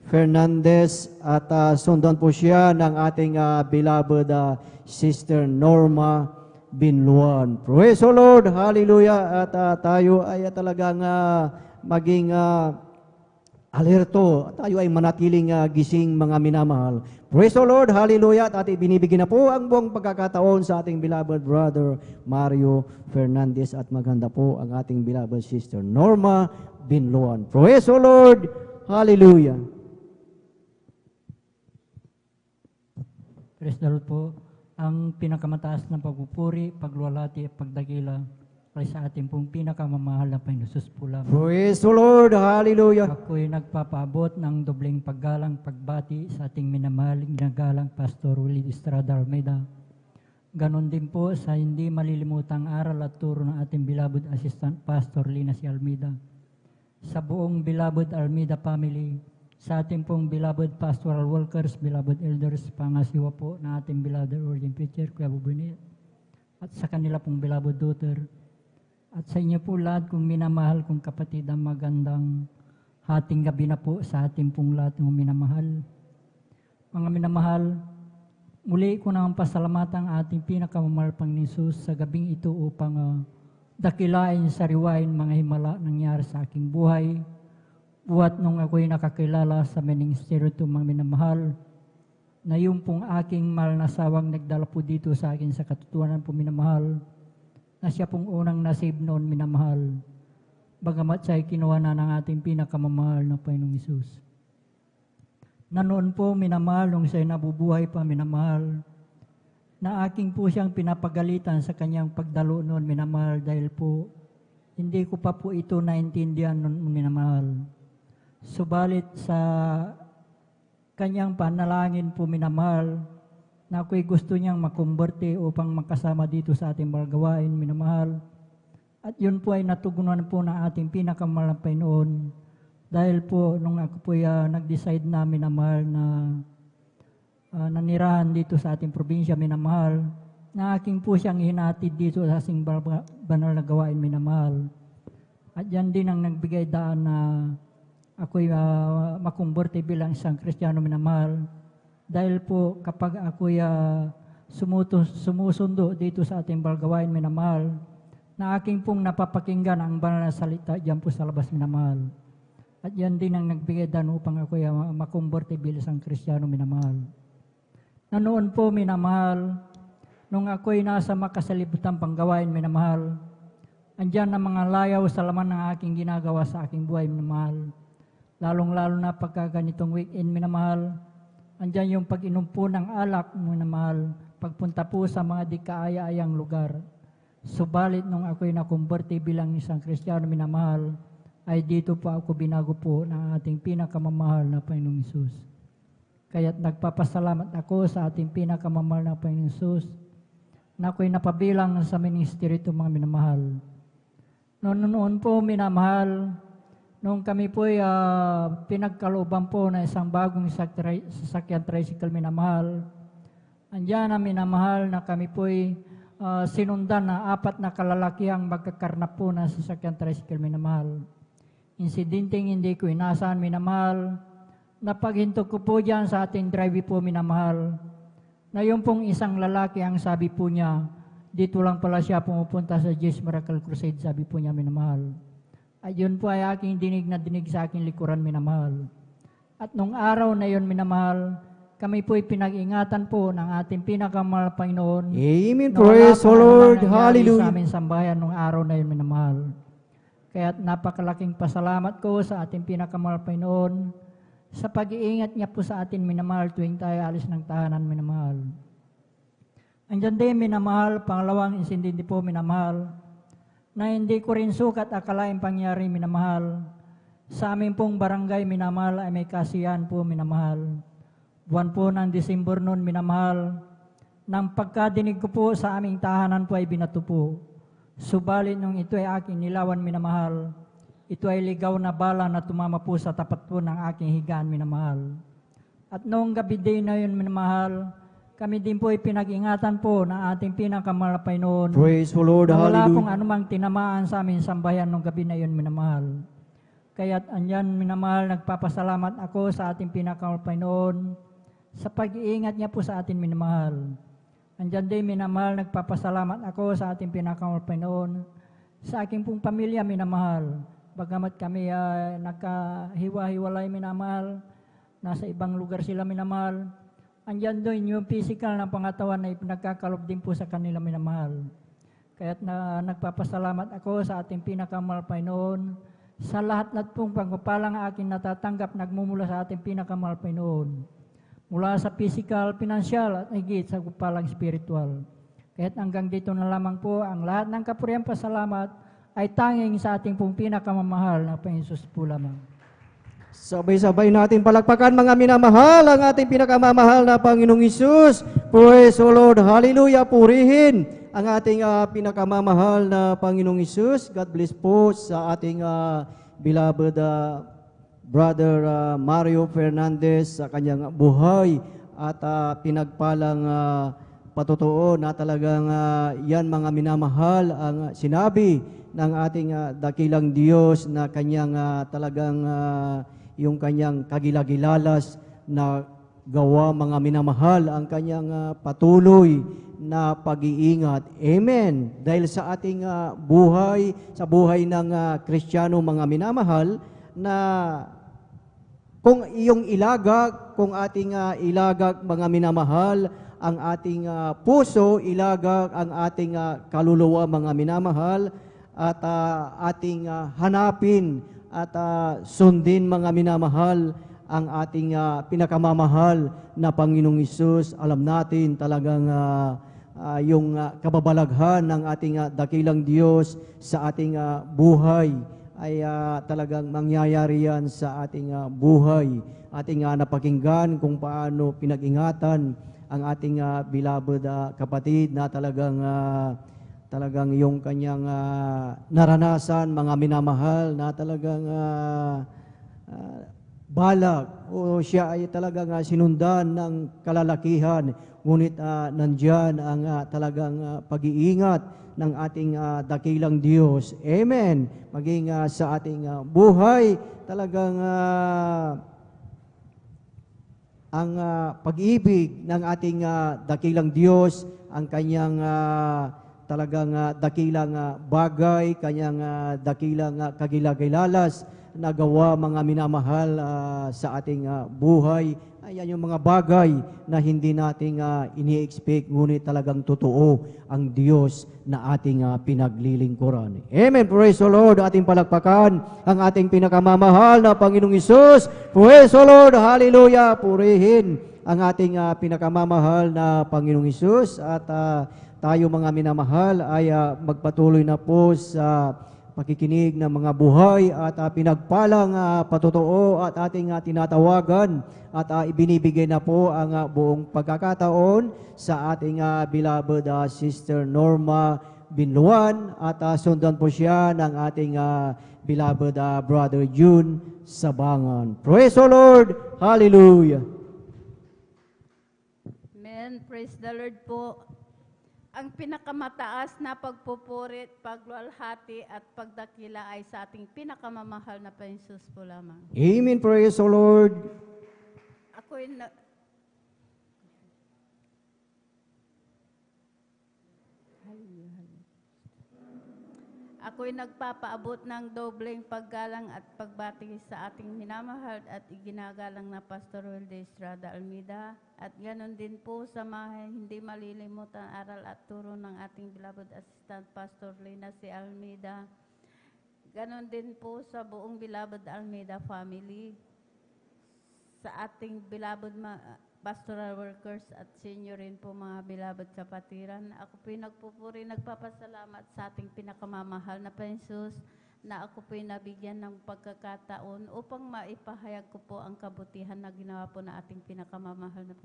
Fernandez, at sundan po siya ng ating beloved Sister Norma Binluan. Praise the Lord! Hallelujah! At tayo ay talagang maging alerto, tayo ay manatiling gising, mga minamahal. Praise the Lord, hallelujah, at ating binibigyan na po ang buong pagkakataon sa ating beloved Brother Mario Fernandez, at maganda po ang ating beloved Sister Norma Binluan. Praise the Lord, hallelujah. Praise the Lord po. Ang pinakamataas na pagpupuri, pagluwalhati at pagdakila ay sa ating pong pinakamamahal na Panginoon Jesus po lamang. Praise the Lord, hallelujah. Ako'y nagpapaabot ng dobleng paggalang pagbati sa ating minamahaling ginagalang Pastor Willie Estrada Almeida. Ganon din po sa hindi malilimutang aral at turo ng ating beloved Assistant Pastor Lina C. Almeida. Sa buong beloved Almeida family, sa ating pong beloved pastoral workers, beloved elders, pangasiwa po na ating beloved ordained preacher, Kuya Bubunit, at sa kanila pong beloved daughter, at sa inyo po lahat kong minamahal kong kapatid, ang magandang hating gabi na po sa ating pong lahat ng minamahal. Mga minamahal, muli ko naman pasalamatan ang ating pinakamamahal Panginoon Jesus sa gabing ito upang dakilain, sariwain mga himala nangyari sa aking buhay. Buhat nung ako'y nakakilala sa ministeryo ito, mga minamahal, na yung pong aking mahal na sawang nagdala po dito sa akin sa katotohanan po, minamahal, na siya pong unang nasave noon, minamahal, bagamat siya'y kinuha na ng ating pinakamamahal na Panginoong Isus. Na noon po, minamahal, nung siya'y nabubuhay pa, minamahal, na aking po siyang pinapagalitan sa kanyang pagdalo noon, minamahal, dahil po, hindi ko pa po ito naintindihan noon, minamahal. Subalit sa kanyang panalangin po, minamahal, na ako'y gusto niyang makumberte upang makasama dito sa ating balgawain, minamahal. At yun po ay natugunan po ng ating pinakamahal na Panginoon, dahil po nung ako po nag-decide na, minamahal, na nanirahan dito sa ating probinsya, minamahal, na aking po siyang hinatid dito sa ating banal na gawain, minamahal. At yan din ang nagbigay daan na ako'y makumberte bilang isang Kristiyano, minamahal. Dahil po kapag ako'y sumusundo dito sa ating balgawain, minamahal, na aking pong napapakinggan ang banal na salita diyan po sa labas, minamahal. At yan din ang nagbigay daan upang ako'y makumberte bilang isang Kristiyano, minamahal. Na noon po, minamahal, nung ako'y nasa makasalibutan panggawain, minamahal, andyan ang mga layaw sa laman ng aking ginagawa sa aking buhay, minamahal. Lalong-lalo na pagka ganitong weekend, minamahal, andyan yung pag-inom po ng alak, minamahal, pagpunta po sa mga di kaaya-ayang lugar. Subalit nung ako'y nakumberte bilang isang Kristiyano minamahal, ay dito pa ako binago po ng ating pinakamamahal na Panginoong Hesus. Kaya't nagpapasalamat ako sa ating pinakamamahal na Panginoong Hesus na ako'y napabilang sa ministry ito mga minamahal. Noon po minamahal, nung kami po'y pinagkalooban po na isang bagong sasakyan tricycle minamahal, andyan na minamahal na kami po'y sinundan na 4 na kalalakihang magkakarnap po na sasakyan tricycle minamahal. Insidenteng hindi ko inasahan minamahal, na paghinto ko po dyan sa ating drive po minamahal, na yung pong isang lalaki ang sabi po niya, dito lang pala siya pumupunta sa Jesus Miracle Crusade, sabi po niya minamahal. At yun po ay aking dinig na dinig sa aking likuran minamahal. At nung araw na yun minamahal, kami po'y pinag-ingatan po ng ating pinakamahal Panginoon. Amen. Na wala Praise the pong Lord. anumang nangyari Hallelujah. sa aming sambayan nung araw na yun minamahal. Kaya't napakalaking pasalamat ko sa ating pinakamahal Panginoon sa pag-iingat niya po sa atin minamahal tuwing tayo alis ng tahanan minamahal. Andyan din minamahal, pangalawang insindindi po minamahal, na hindi ko rin sukat akalaing pangyari minamahal. Sa amin pong barangay minamahal ay may kasiyahan po minamahal. Buwan po ng Disyembre noon minamahal, nang pagkadinig ko po sa aming tahanan po ay binato po. Subalit nung ito ay aking nilawan minamahal, ito ay ligaw na bala na tumama po sa tapat po ng aking higaan minamahal. At noong gabi din na yun minamahal, kami din po ay pinag-ingatan po ng ating pinakamahal na Panginoon. Praise the Lord. Na wala pong Hallelujah. anumang tinamaan sa aming sambayan nung gabi na yun minamahal. Kaya't andyan minamahal, nagpapasalamat ako sa ating pinakamahal Panginoon sa pag-iingat niya po sa atin minamahal. Andyan din minamahal, nagpapasalamat ako sa ating pinakamahal Panginoon sa aking pong pamilya minamahal. Bagamat kami nagkahiwa-hiwalay minamahal, nasa ibang lugar sila minamahal, andyan doon yung physical na pangatawan na ipinagkakalob din po sa kanila minamahal. Kaya't nagpapasalamat ako sa ating pinakamahal Panginoon sa lahat-lahat pong pagpapalang aking natatanggap nagmumula sa ating pinakamahal Panginoon. Mula sa physical, financial at higit sa pagpapalang spiritual. Kaya't hanggang dito na lamang po ang lahat ng kapuriang pasalamat ay tanging sa ating pong pinakamamahal na Panginoon Jesus po lamang. Sabay-sabay natin palakpakan mga minamahal ang ating pinakamamahal na Panginoong Hesus. Praise the Lord. Hallelujah. Purihin ang ating pinakamamahal na Panginoong Hesus. God bless po sa ating beloved Brother Mario Fernandez sa kanyang buhay at pinagpalang patotoo na talagang yan mga minamahal ang sinabi ng ating dakilang Diyos na kanyang talagang yung kanyang kagilagilalas na gawa mga minamahal ang kanyang patuloy na pag-iingat. Amen. Dahil sa ating buhay, sa buhay ng Kristiyano mga minamahal, na kung iyong ilagak, kung ating ilagak mga minamahal, ang ating puso, ilagak ang ating kaluluwa mga minamahal, at ating hanapin at sundin mga minamahal ang ating pinakamamahal na Panginoong Hesus. Alam natin talagang yung kababalaghan ng ating dakilang Diyos sa ating buhay ay talagang mangyayari yan sa ating buhay. Ating napakinggan kung paano pinag-ingatan ang ating beloved kapatid na talagang yung kanyang naranasan, mga minamahal na talagang balak o siya ay talagang sinundan ng kalalakihan, ngunit nandyan ang talagang pag-iingat ng ating dakilang Diyos. Amen. Maging sa ating buhay, talagang ang pag-ibig ng ating dakilang Diyos, ang kanyang talagang dakilang bagay, kanyang dakilang kagilagilalas na gawa mga minamahal sa ating buhay. Ayan yung mga bagay na hindi nating ini-expect, ngunit talagang totoo ang Diyos na ating pinaglilingkuran. Amen. Praise the Lord. Ating palakpakan ang ating pinakamamahal na Panginoong Hesus. Praise the Lord. Hallelujah. Purihin ang ating pinakamamahal na Panginoong Hesus at tayo mga minamahal ay magpatuloy na po sa pakikinig ng mga buhay at pinagpalang patotoo at ating tinatawagan at ibinibigay na po ang buong pagkakataon sa ating beloved Sister Norma Binluan at sundan po siya ng ating beloved Brother June Sabangan. Praise the Lord! Hallelujah! Amen. Praise the Lord po. Ang pinakamataas na pagpupurit, pagluwalhati at pagdakila ay sa ating pinakamamahal na Panginoon po lamang. Amen. Praise the Lord! Ako'y nagpapaabot ng dobleng paggalang at pagbati sa ating minamahal at iginagalang na Pastor Wilde Estrada Almeida at ganon din po sa mga hindi malilimutan aral at turo ng ating beloved Assistant Pastor Lina C. Almeida. Ganon din po sa buong beloved Almeida family, sa ating beloved pastoral workers at senior rin po mga beloved kapatiran. Ako po'y nagpupuri, nagpapasalamat sa ating pinakamamahal na Panginoon na ako po'y nabigyan ng pagkakataon upang maipahayag ko po ang kabutihan na ginawa po na ating pinakamamahal na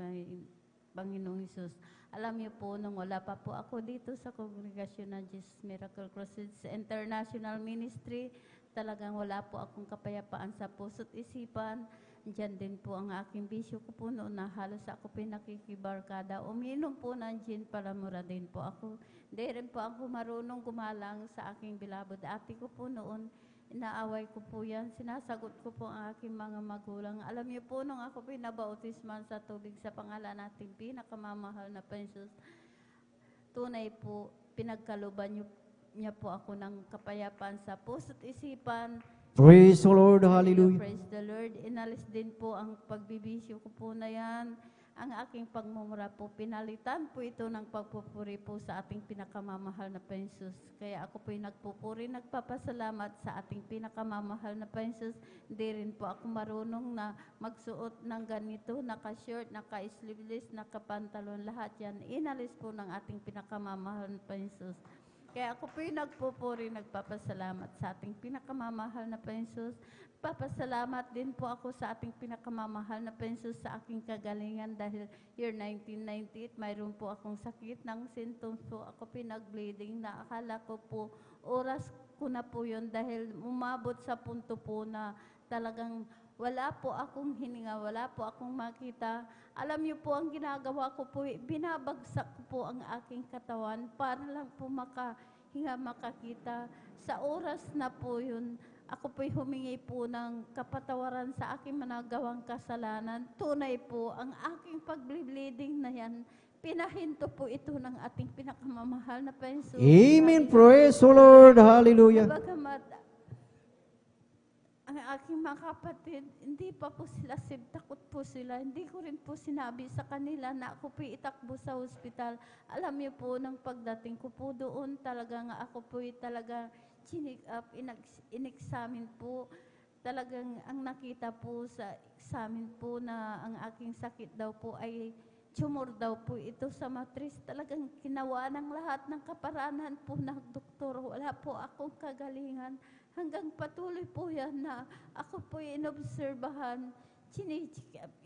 Panginoong Hesus. Alam niyo po, nung wala pa po ako dito sa Kongregasyon ng Jesus Miracle Crusades International Ministry, talagang wala po akong kapayapaan sa puso't isipan. Diyan din po ang aking bisyo ko po noon na halos ako pinakikibarkada. Uminom po ng gin para mura din po ako. Hindi rin po ako marunong gumalang sa aking beloved ate ko po noon. Inaaway ko po yan. Sinasagot ko po ang aking mga magulang. Alam niyo po, nung ako pinabautisman sa tubig sa pangalan nating pinakamamahal na Panginoon, tunay po, pinagkaluban niya po ako ng kapayapaan sa puso't isipan. Praise the Lord, hallelujah. Praise the Lord. Inalis din po ang pagbibisyo ko po na yan. Ang aking pagmumura po, pinalitan po ito ng pagpupuri po sa ating pinakamamahal na Panginoon. Kaya ako po'y nagpupuri, nagpapasalamat sa ating pinakamamahal na Panginoon. Hindi rin po ako marunong na magsuot ng ganito, naka-shirt, naka-sleeveless, naka-pantalon, lahat yan. Inalis po ng ating pinakamamahal na Panginoon. Kaya ako po'y nagpupuri, nagpapasalamat sa ating pinakamamahal na Panginoon. Papasalamat din po ako sa ating pinakamamahal na Panginoon sa aking kagalingan dahil year 1998, mayroon po akong sakit ng symptoms po. Ako pinag-bleeding na akala ko po, oras ko na po yun dahil umabot sa punto po na talagang wala po akong hininga, wala po akong makita. Alam niyo po, ang ginagawa ko po, binabagsak ko po ang aking katawan para lang po makahinga, makakita. Sa oras na po yun, ako po'y humingi po ng kapatawaran sa aking managawang kasalanan. Tunay po, ang aking pag-bleeding na yan, pinahinto po ito ng ating pinakamamahal na Panginoon. Amen. Praise the Lord, hallelujah. Bagamat ang aking mga kapatid, hindi pa po sila saved, takot po sila. Hindi ko rin po sinabi sa kanila na ako po itakbo sa ospital. Alam niyo po, nang pagdating ko po doon, talagang ako po talaga chinik up, in-examine po. Talagang ang nakita po sa examine po na ang aking sakit daw po ay tumor daw po ito sa matris. Talagang kinawa ng lahat ng kaparanan po ng doktor. Wala po akong kagalingan. Hanggang patuloy po yan na ako po inobserbahan,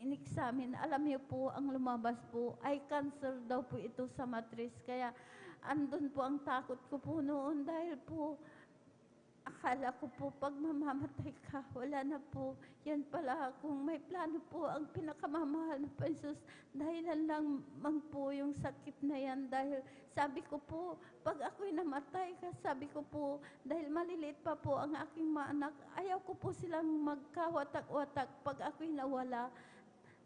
in-examine. Alam niyo po, ang lumabas po ay cancer daw po ito sa matris. Kaya andun po ang takot ko po noon dahil po akala ko po pag mamamatay ka, wala na po. Yan pala, kung may plano po ang pinakamamahal na Panginoon, dahilan lang man po yung sakit na yan. Dahil sabi ko po, pag ako'y namatay ka, sabi ko po, dahil maliliit pa po ang aking mga anak, ayaw ko po silang magkawatak-watak pag ako'y nawala.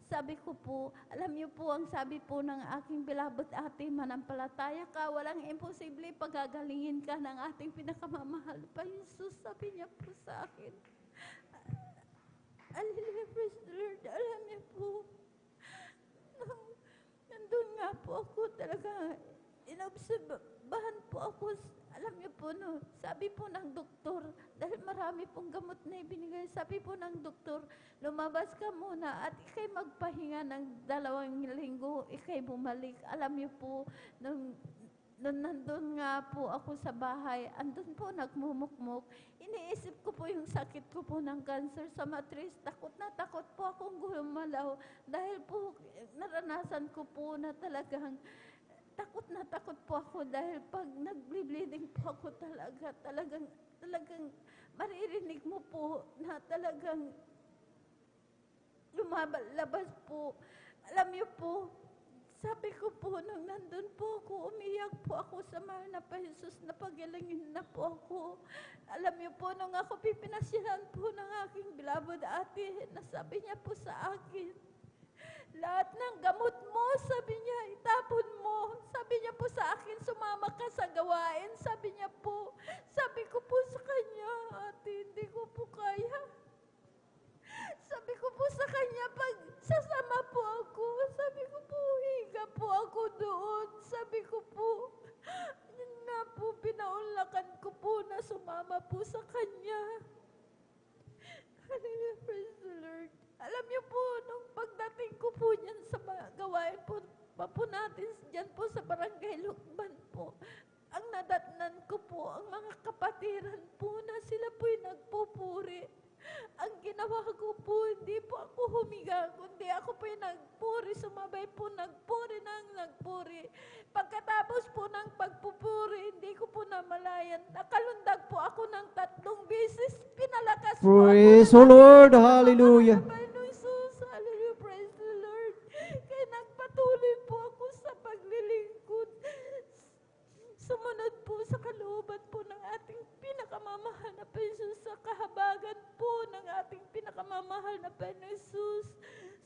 Sabi ko po, alam niyo po ang sabi po ng aking beloved ate, manampalataya ka, walang imposible, pagagalingin ka ng ating pinakamamahal pa Jesus. Sabi niya po sa akin. Hallelujah, praise the Lord. Alam niyo po, nandun nga po ako talaga, inobserbahan po ako. Alam niyo po, no, sabi po ng doktor, dahil marami pong gamot na ibinigay, sabi po ng doktor, lumabas ka muna at ikay magpahinga ng 2 linggo, ikay bumalik. Alam niyo po, nung nandun nga po ako sa bahay, andun po nagmumukmuk. Iniisip ko po yung sakit ko po ng cancer sa matris. Takot na takot po akong gumalaw dahil po naranasan ko po na talagang takot na takot po ako dahil pag nag-bleeding po ako talagang maririnig mo po na talagang lumalabas po. Alam niyo po, sabi ko po, nung nandun po ako, umiyak po ako sa mahal na pa Jesus, napagilingin na po ako. Alam niyo po, nung ako pipinasyalan po ng aking beloved ate, nasabi niya po sa akin, lahat ng gamot mo, sabi niya, itapon mo. Sabi niya po sa akin, sumama ka sa gawain. Sabi niya po, sabi ko po sa kanya, ate, hindi ko po kaya. Sabi ko po sa kanya, pag sasama po ako, sabi ko po, higa po ako doon. Sabi ko po, yun nga po, pinaunlakan ko po na sumama po sa kanya. Hallelujah, praise the Lord. Alam niyo po, nung pagdating ko po dyan sa gawain po, natin dyan po sa barangay Lukban po, ang nadatnan ko po, ang mga kapatiran po na sila po'y nagpupuri. Ang ginawa ko po, hindi po ako humiga, kundi ako po'y nagpuri, sumabay po, nagpuri. Pagkatapos po ng pagpupuri, hindi ko po namalayan, nakalundag po ako ng 3 beses, pinalakas po ako. Praise the Lord. Hallelujah. Jesus, hallelujah, praise the Lord. Kaya nagpatuloy po ako sa paglilingkod. Sumunod po sa kalooban po ng ating pinakamamahal na Jesus, sa kahabagan po ng ating pinakamamahal na Jesus.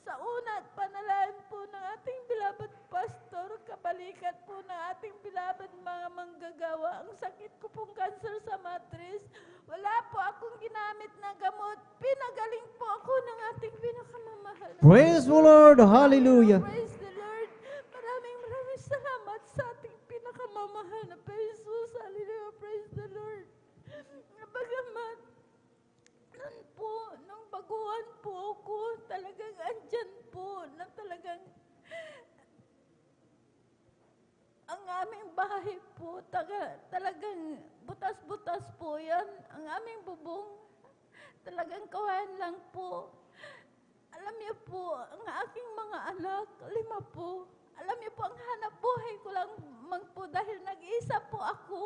Sa una at panalangin po ng ating beloved pastor, kabalikat po ng ating beloved mga manggagawa, ang sakit ko pong cancer sa matris, wala po akong ginamit na gamot. Pinagaling po ako ng ating pinakamamahal na Praise the Lord. Hallelujah. Praise the Lord. Maraming salamat sa ating pinakamamahal na Jesus. Hallelujah. Praise the Lord. Bagamat, nung baguhan po ako, talagang andyan po, na talagang ang aming bahay po, talagang butas-butas po yan. Ang aming bubong, talagang kawayan lang po. Alam niyo po, ang aking mga anak, 5 po. Alam niyo po, ang hanap buhay ko lang po dahil nag-iisa po ako.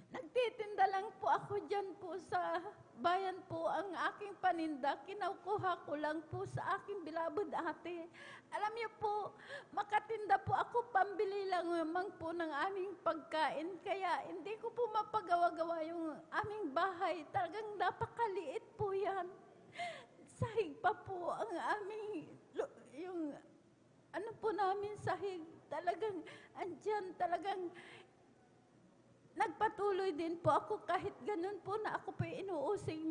Nagtitinda lang po ako dyan po sa bayan po. Ang aking paninda, kinukuha ko lang po sa aking beloved ate. Alam niyo po, makatinda po ako, pambili lang naman po ng aming pagkain. Kaya hindi ko po mapagawa-gawa yung aming bahay. Talagang napakaliit po yan. Sahig pa po ang aming, yung ano po namin sahig. Talagang andyan, talagang nagpatuloy din po ako kahit ganun po na ako po inuusig.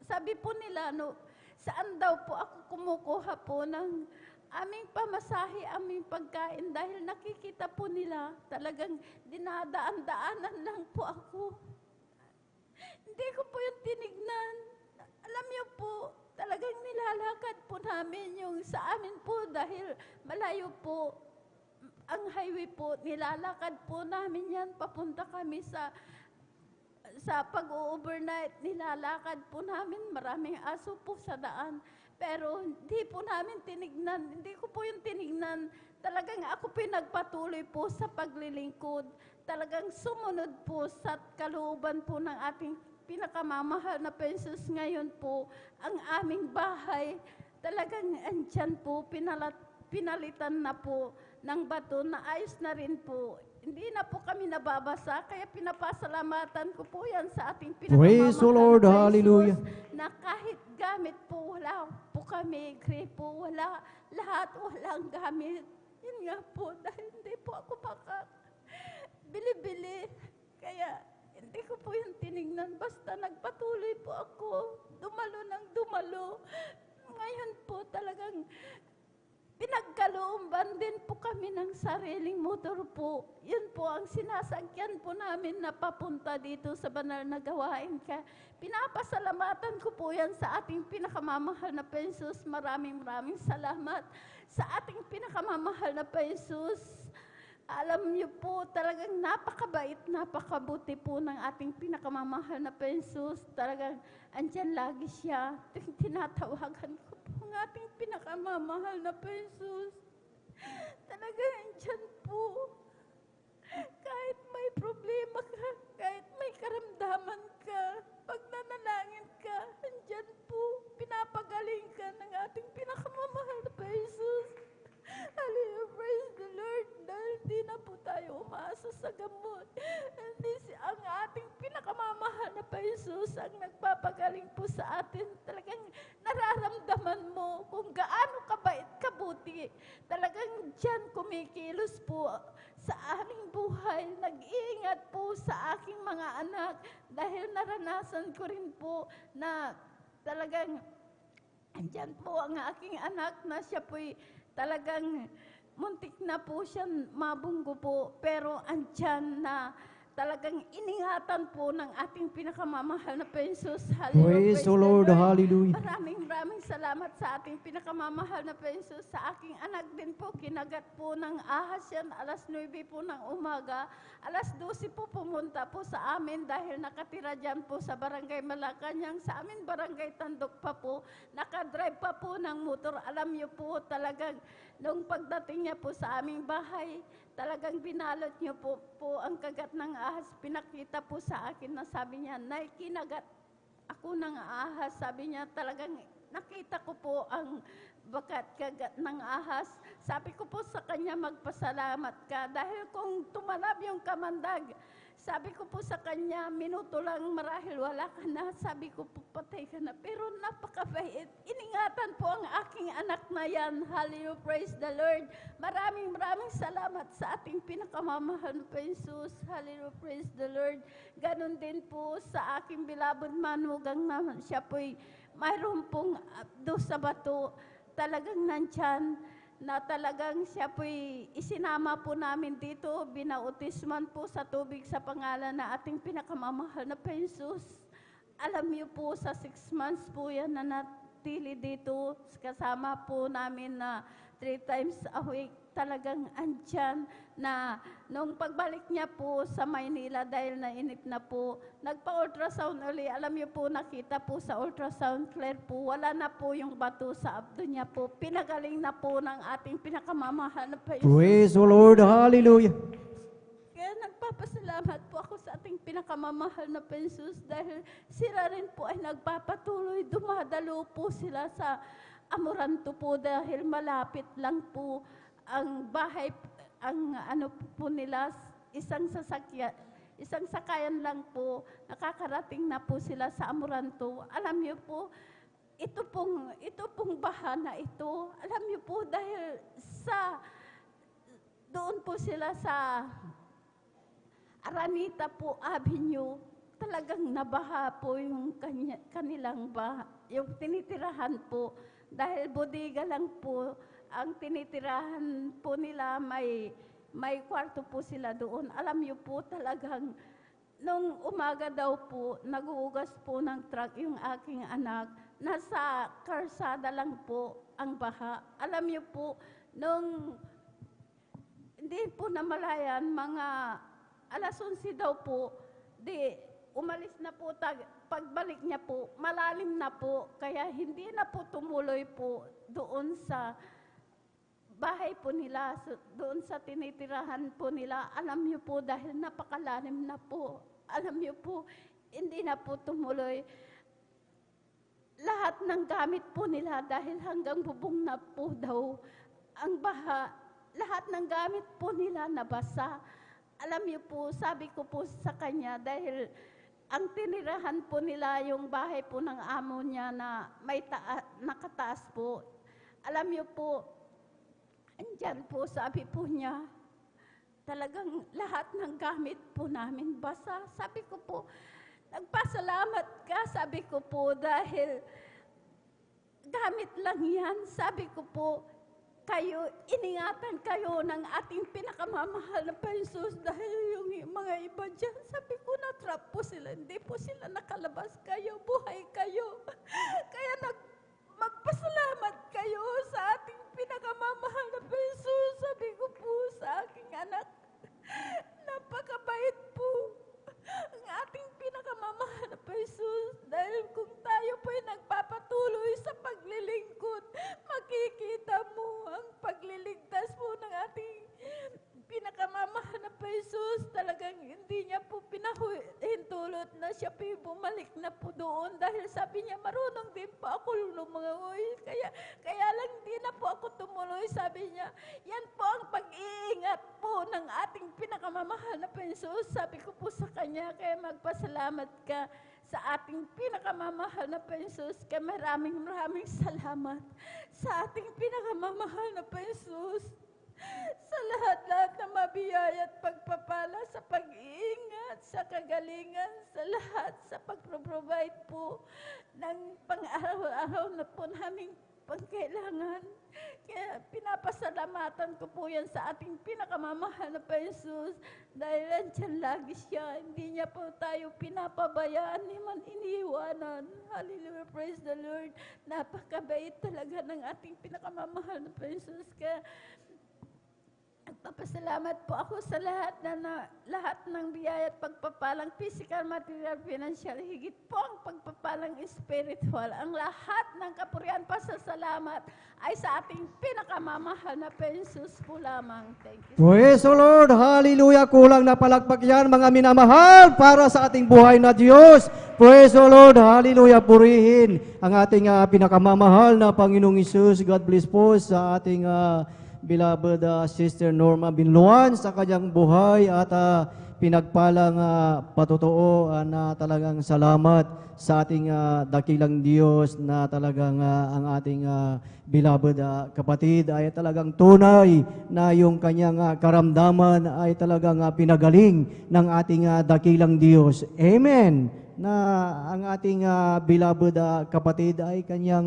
Sabi po nila, saan daw po ako kumukuha po ng aming pamasahe, aming pagkain dahil nakikita po nila talagang dinadaan-daanan lang po ako. Hindi ko po yung tinignan. Alam niyo po, talagang nilalakad po namin yung sa amin po dahil malayo po ang highway po, nilalakad po namin yan, papunta kami sa pag-overnight, nilalakad po namin, maraming aso po sa daan. Pero hindi po namin tinignan, hindi ko po yung tinignan. Talagang ako po nagpatuloy po sa paglilingkod. Talagang sumunod po sa kalooban po ng ating pinakamamahal na Jesus. Ngayon po, ang aming bahay, talagang andyan po, pinalitan na po ng bato na ayos na rin po. Hindi na po kami nababasa, kaya pinapasalamatan ko po yan sa ating Praise the Lord. na Jesus, Hallelujah. na kahit gamit po, wala po kami, gripo, wala, lahat walang gamit. Yun nga po, dahil hindi po ako bili-bili. Kaya hindi ko po yung tinignan, basta nagpatuloy po ako, dumalo ng dumalo. Ngayon po talagang pinagkalooban din po kami ng sariling motor po. Yun po ang sinasakyan po namin na papunta dito sa banal na gawain. Kaya pinapasalamatan ko po yan sa ating pinakamamahal na Jesus. Maraming salamat sa ating pinakamamahal na Jesus. Alam niyo po, talagang napakabait, napakabuti po ng ating pinakamamahal na Jesus. Talagang andyan lagi siya. Tinatawagan ko po ang ating pinakamamahal na Jesus. Talagang andyan po. Kahit may problema ka, kahit may karamdaman ka, pag nanalangin ka, andyan po. Pinapagaling ka ng ating pinakamamahal na Jesus. Hallelujah, praise the Lord. Dahil hindi na po tayo umaasa sa gamot. Ang ating pinakamamahal na Jesus ang nagpapagaling po sa atin. Talagang nararamdaman mo kung gaano kabait, kabuti. Talagang dyan kumikilos po sa aming buhay. Nag-iingat po sa aking mga anak. Dahil naranasan ko rin po na talagang andyan po ang aking anak na siya po'y talagang muntik na po siya mabunggo po, pero andyan na talagang iningatan po ng ating pinakamamahal na Jesus. Praise the Lord. Hallelujah. Maraming salamat sa ating pinakamamahal na Jesus. Sa aking anak din po, kinagat po ng ahas yan, alas 9 po ng umaga. Alas 12 po pumunta po sa amin dahil nakatira dyan po sa Barangay Malacanang. Sa amin Barangay Tandok pa po. Nakadrive pa po ng motor. Alam niyo po talagang nung pagdating niya po sa aming bahay, talagang binalot niyo po ang kagat ng ahas. Pinakita po sa akin na sabi niya, Nay, kinagat ako ng ahas. Sabi niya, talagang nakita ko po ang kagat ng ahas. Sabi ko po sa kanya, magpasalamat ka. Dahil kung tumalab yung kamandag, sabi ko po sa kanya, minuto lang marahil wala ka na. Sabi ko po, patay ka na. Pero napakabait. Iningatan po ang aking anak na yan. Hallelujah, praise the Lord. Maraming salamat sa ating pinakamamahal na Jesus. Hallelujah, praise the Lord. Ganon din po sa aking beloved manugang naman. Siya po'y mayroon pong do sa bato. Talagang nandyan na talagang siya po'y isinama po namin dito, binautisman po sa tubig sa pangalan na ating pinakamamahal na Jesus. Alam niyo po, sa 6 months po yan na natili dito, kasama po namin na 3 times a week, talagang andyan na nung pagbalik niya po sa Maynila dahil nainip na po, nagpa-ultrasound uli. Alam niyo po, nakita po sa ultrasound clear po, wala na po yung bato sa abdo niya po. Pinagaling na po ng ating pinakamamahal na Jesus. Praise the Lord. Hallelujah. Kaya nagpapasalamat po ako sa ating pinakamamahal na Jesus dahil sila rin po ay nagpapatuloy, dumadalo po sila sa Amoranto po dahil malapit lang po ang bahay, ang ano po nila, isang sakayan lang po, nakakarating na po sila sa Amoranto. Alam niyo po, ito pong baha na ito, alam niyo po dahil doon po sila sa Aranita po Avenue, talagang nabaha po yung kanilang yung tinitirahan po. Dahil bodega lang po, ang tinitirahan po nila, may kwarto po sila doon. Alam niyo po talagang, nung umaga daw po, nag-uugas po ng truck yung aking anak, nasa karsada lang po ang baha. Alam niyo po, nung hindi po namalayan, mga alas 11 daw po, umalis na po, pagbalik niya po, malalim na po, kaya hindi na po tumuloy po doon sa bahay po nila, doon sa tinitirahan po nila. Alam niyo po, dahil napakalalim na po, alam niyo po, hindi na po tumuloy. Lahat ng gamit po nila, dahil hanggang bubong na po daw ang baha, lahat ng gamit po nila nabasa. Alam niyo po, sabi ko po sa kanya, dahil ang tinirahan po nila yung bahay po ng amo niya na may nakataas po. Alam niyo po, andyan po, sabi po niya, talagang lahat ng gamit po namin basa. Sabi ko po, nagpasalamat ka, sabi ko po, dahil gamit lang yan. Sabi ko po, iningatan kayo ng ating pinakamamahal na Jesus dahil yung mga iba dyan, sabi ko, na-trap po sila, hindi po sila nakalabas, kayo, buhay kayo. Kaya magpasalamat kayo sa ating pinakamamahal na Jesus. Sabi ko po sa aking anak, napakabait po ang ating pinakamamahal na Jesus. Dahil kung tayo po'y nagpapatuloy sa paglilingkod, makikita mo ang pagliligtas po ng ating pinakamamahal na Jesus. Talagang hindi niya po pinahintulot na siya po bumalik na po doon dahil sabi niya marunong din po ako lumangoy. Kaya lang hindi na po ako tumuloy. Sabi niya, yan po ang pag-iingat po ng ating pinakamamahal na Jesus. Sabi ko po sa kanya, kaya magpasalamat ka sa ating pinakamamahal na Jesus. Kaya maraming salamat sa ating pinakamamahal na Jesus. Sa lahat-lahat na mabiyaya at pagpapala, sa pag-iingat, sa kagalingan, sa lahat, sa pag-provide po ng pang-araw-araw na po naming pangkailangan. Kaya pinapasalamatan ko po yan sa ating pinakamamahal na Jesus dahil andyan lagi siya. Hindi niya po tayo pinapabayaan, hindi man iniiwanan. Hallelujah, praise the Lord. Napakabait talaga ng ating pinakamamahal na Jesus. Kaya nagpapasalamat po ako sa lahat ng biyaya at pagpapalang physical, material, financial, higit po ang pagpapalang spiritual. Ang lahat ng kapurihan pasasalamat ay sa ating pinakamamahal na Jesus po lamang. Thank you. Praise the Lord! Hallelujah! Kulang na palakpak yan, mga minamahal, para sa ating buhay na Diyos. Praise the Lord! Hallelujah! Purihin ang ating pinakamamahal na Panginoong Isus. God bless po sa ating beloved Sister Norma Binluan sa kanyang buhay at pinagpalang patotoo na talagang salamat sa ating dakilang Diyos na talagang ang ating beloved kapatid ay talagang tunay na yung kanyang karamdaman ay talagang pinagaling ng ating dakilang Diyos. Amen! Na ang ating beloved kapatid ay kanyang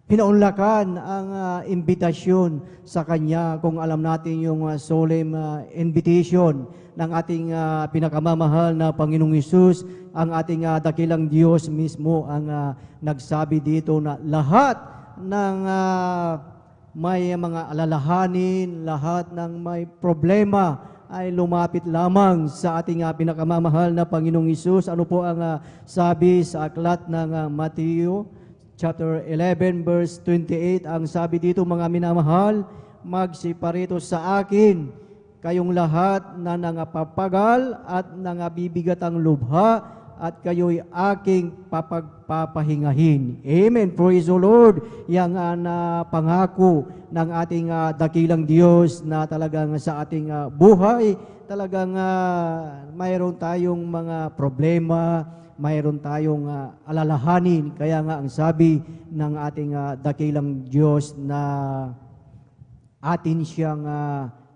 pinaunlakan ang imbitasyon sa kanya. Kung alam natin yung solemn invitation ng ating pinakamamahal na Panginoong Hesus, ang ating dakilang Diyos mismo ang nagsabi dito na lahat ng may mga alalahanin, lahat ng may problema ay lumapit lamang sa ating pinakamamahal na Panginoong Hesus. Ano po ang sabi sa aklat ng Mateo chapter 11 verse 28, ang sabi dito, mga minamahal, magsiparito sa akin kayong lahat na nangapapagal at nangabibigatang lubha at kayo'y aking papagpapahingahin. Amen. Praise the Lord. Yang pangako ng ating dakilang Diyos na talagang sa ating buhay, talagang mayroon tayong mga problema, mayroon tayong alalahanin. Kaya nga ang sabi ng ating dakilang Diyos na atin siyang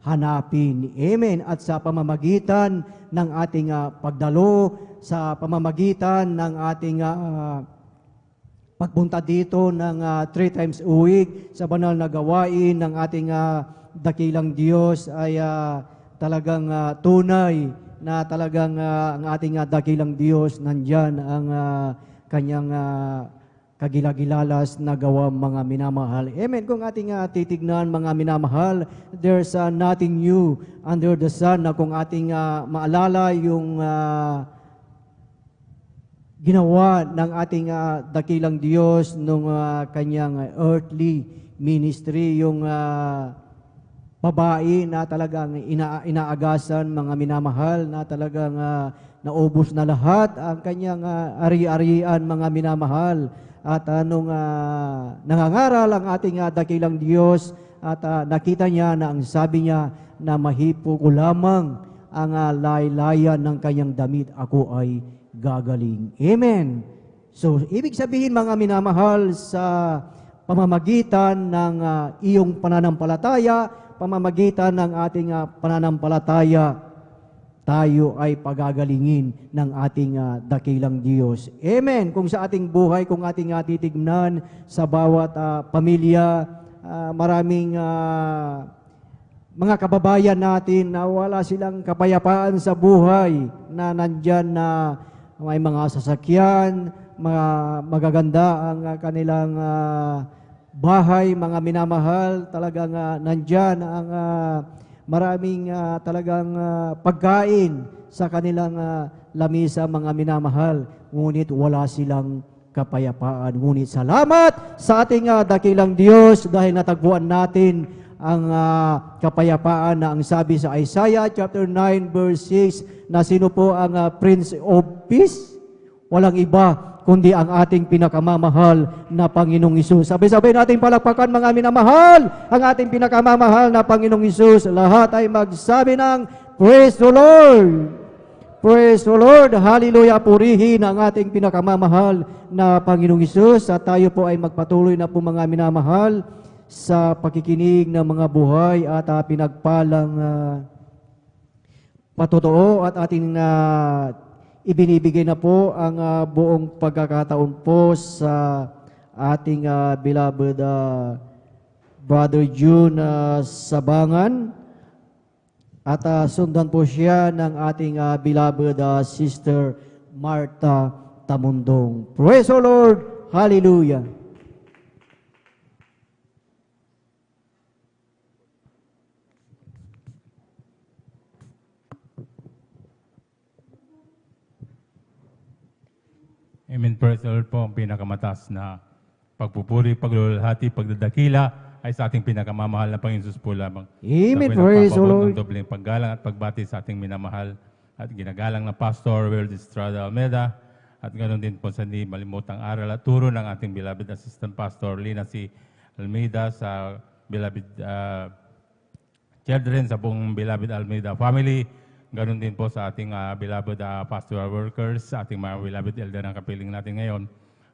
hanapin. Amen. At sa pamamagitan ng ating pagdalo, sa pamamagitan ng ating pagpunta dito ng 3 times a week sa banal na gawain ng ating dakilang Diyos ay talagang tunay na talagang ang ating dakilang Diyos nandyan ang kanyang kagilagilalas na gawa, mga minamahal. Amen. Kung ating titignan, mga minamahal, there's nothing new under the sun, na kung ating maalala yung ginawa ng ating dakilang Diyos nung kanyang earthly ministry, yung babae na talagang inaagasan, mga minamahal, na talagang naubos na lahat ang kanyang ari-arian, mga minamahal. At nung nangangaral ang ating dakilang Diyos at nakita niya na ang sabi niya na mahipo ko lamang ang laylayan ng kanyang damit, ako ay gagaling. Amen. So, ibig sabihin, mga minamahal, sa pamamagitan ng iyong pananampalataya, pamamagitan ng ating pananampalataya, tayo ay pagagalingin ng ating dakilang Diyos. Amen. Kung sa ating buhay, kung ating titignan sa bawat pamilya, maraming mga kababayan natin na wala silang kapayapaan sa buhay, na nandyan na may mga sasakyan, mga magaganda ang kanilang bahay, mga minamahal, talagang nandyan ang maraming talagang pagkain sa kanilang lamisa, mga minamahal, ngunit wala silang kapayapaan. Ngunit salamat sa ating dakilang Diyos dahil natagpuan natin ang kapayapaan na ang sabi sa Isaiah chapter 9 verse 6 na sino po ang Prince of Peace? Walang iba kundi ang ating pinakamamahal na Panginoong Hesus. Sabay-sabay nating palakpakan mga minamahal, ang ating pinakamamahal na Panginoong Hesus. Lahat ay magsabi ng Praise the Lord! Praise the Lord! Hallelujah! Purihin ang ating pinakamamahal na Panginoong Hesus. At tayo po ay magpatuloy na po mga minamahal sa pakikinig ng mga buhay at pinagpalang patotoo at ating ibinibigay na po ang buong pagkakataon po sa ating beloved Brother June Sabangan at sundan po siya ng ating beloved Sister Martha Tamundong. Praise the Lord! Hallelujah! Amen. Praise the Lord po. Ang pinakamataas na pagpupuri, paglulahati, pagdadakila ay sa ating pinakamamahal na Panginoon Jesus po lamang. Amen. Ako'y Praise the nagpapabot Lord. ng dobleng paggalang at pagbati sa ating minamahal at ginagalang na Pastor Will Estrada Almeida at ganoon din po sa hindi malimutang aral at turo ng ating beloved Assistant Pastor Lina C. Almeida, sa beloved children, sa buong beloved Almeida family. Ganon din po sa ating beloved pastoral workers, sa ating mga beloved elder na kapiling natin ngayon,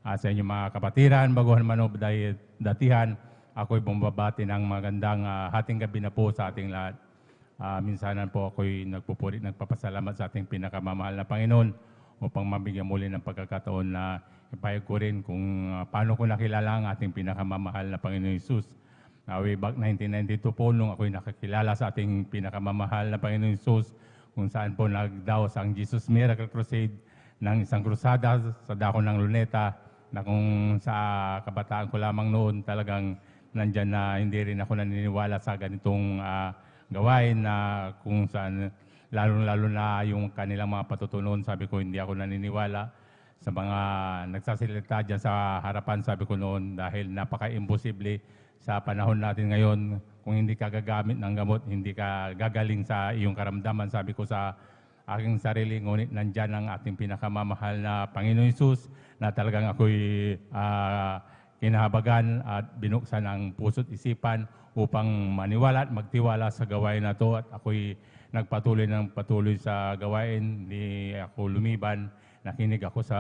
sa inyong mga kapatiran, baguhan man o datihan, ako'y bumabati ng magandang hating gabi na po sa ating lahat. Minsanan po ako'y nagpupuri, nagpapasalamat sa ating pinakamamahal na Panginoon upang mabigyan muli ng pagkakataon na ipahayag ko rin kung paano ko nakilala ang ating pinakamamahal na Panginoon Jesus. Way back 1992 po, nung ako'y nakakilala sa ating pinakamamahal na Panginoon Jesus, kung saan po nagdaos ang Jesus Miracle Crusade ng isang krusada sa dako ng Luneta, na kung sa kabataan ko lamang noon talagang nandyan na hindi rin ako naniniwala sa ganitong gawain, na kung saan lalo na yung kanilang mga patutunon, sabi ko hindi ako naniniwala sa mga nagsasalita dyan sa harapan, sabi ko noon, dahil napaka-imposible sa panahon natin ngayon. Kung hindi ka gagamit ng gamot, hindi ka gagaling sa iyong karamdaman, sabi ko sa aking sarili. Ngunit nandyan ang ating pinakamamahal na Panginoon Hesus, na talagang ako'y kinahabagan at binuksan ang puso't isipan upang maniwala at magtiwala sa gawain na to. At ako'y nagpatuloy ng patuloy sa gawain, hindi ako lumiban. Nakinig ako sa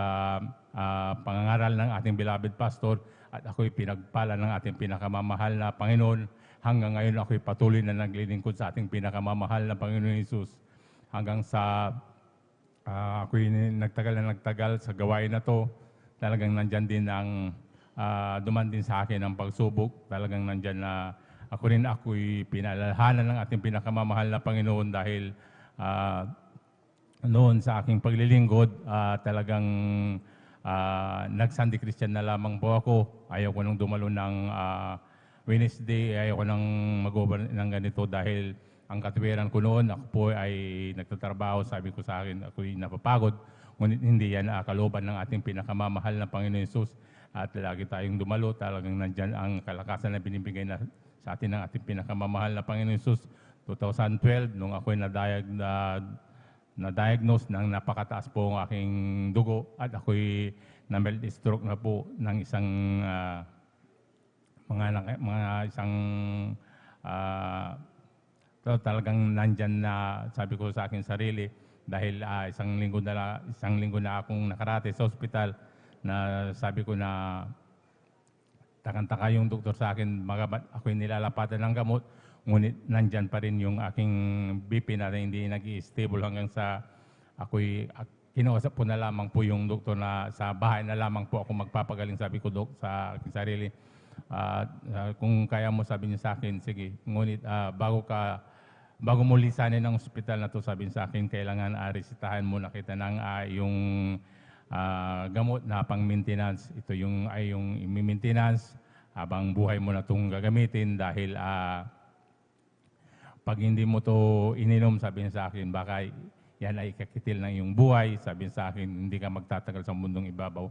pangangaral ng ating beloved pastor at ako'y pinagpala ng ating pinakamamahal na Panginoon. Hanggang ngayon ako'y patuloy na naglilingkod sa ating pinakamamahal na Panginoon Hesus. Hanggang sa ako'y nagtagal sa gawain na to, talagang nandyan din ang duman din sa akin ang pagsubok. Talagang nandyan na ako'y pinalalahanan ng ating pinakamamahal na Panginoon dahil noon sa aking paglilingkod, talagang nag-Sunday Christian na lamang po ako. Ayaw ko nang dumalo ng Wednesday, ayaw ko nang mag-over ng ganito dahil ang katuwiran ko noon, ako po ay nagtatrabaho. Sabi ko sa akin, ako'y napapagod. Ngunit hindi yan kalooban ng ating pinakamamahal na Panginoon Hesus. At lagi tayong dumalo, talagang nandyan ang kalakasan na binibigay na sa atin ng ating pinakamamahal na Panginoon Hesus. 2012, nung ako'y na-diagnose ng napakataas po ang aking dugo at ako'y na-mild stroke na po ng isang talagang nandyan na, sabi ko sa aking sarili, dahil isang linggo na akong nakarate sa ospital, na sabi ko na takang-taka yung doktor sa akin, ako'y nilalapatan ng gamot, ngunit nandyan pa rin yung aking BP na hindi nag-i-stable hanggang sa ako'y kinausap ko na lamang po yung doktor na sa bahay na lamang po ako magpapagaling. Sabi ko, Dok, sa aking sarili, Kung kaya mo, sabi niya sa akin, sige, ngunit bago mo lisanin ang ospital na to, sabi niya sa akin, kailangan resitahan mo na kita ng yung gamot na pang-maintenance. Ito yung i-maintenance habang buhay mo na itong gagamitin dahil pag hindi mo to ininom, sabi niya sa akin, baka yan ay kakitil ng iyong buhay. Sabi niya sa akin, hindi ka magtatagal sa mundong ibabaw.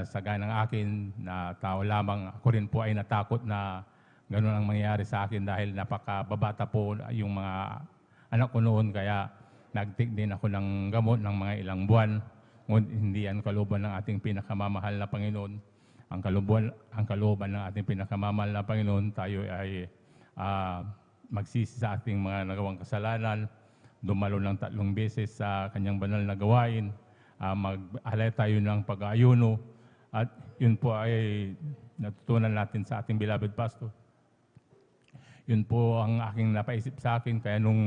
Sa gaya ng akin na tao lamang, ako rin po ay natakot na gano'n ang mangyayari sa akin dahil napakababata po yung mga anak ko noon. Kaya nag-take din ako ng gamot ng mga ilang buwan. Ngunit hindi yan kalooban ng ating pinakamamahal na Panginoon. Ang kalooban ng ating pinakamamahal na Panginoon, tayo ay magsisi sa ating mga nagawang kasalanan, dumalo ng 3 beses sa kanyang banal na gawain, mag-alay tayo ng pag-aayuno, at yun po ay natutunan natin sa ating beloved pastor. Yun po ang aking napaisip sa akin, kaya nung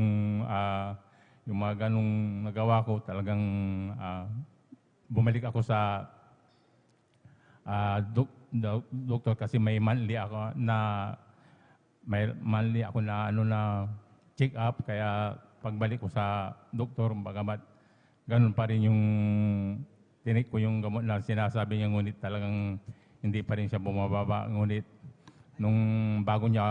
yung mga ganong nagawa ko, talagang bumalik ako sa doktor kasi may monthly ako na check up, kaya pagbalik ko sa doktor, bagamat ganun pa rin yung tinik ko yung gamot na sinasabi niya, ngunit talagang hindi pa rin siya bumababa. Ngunit nung bago niya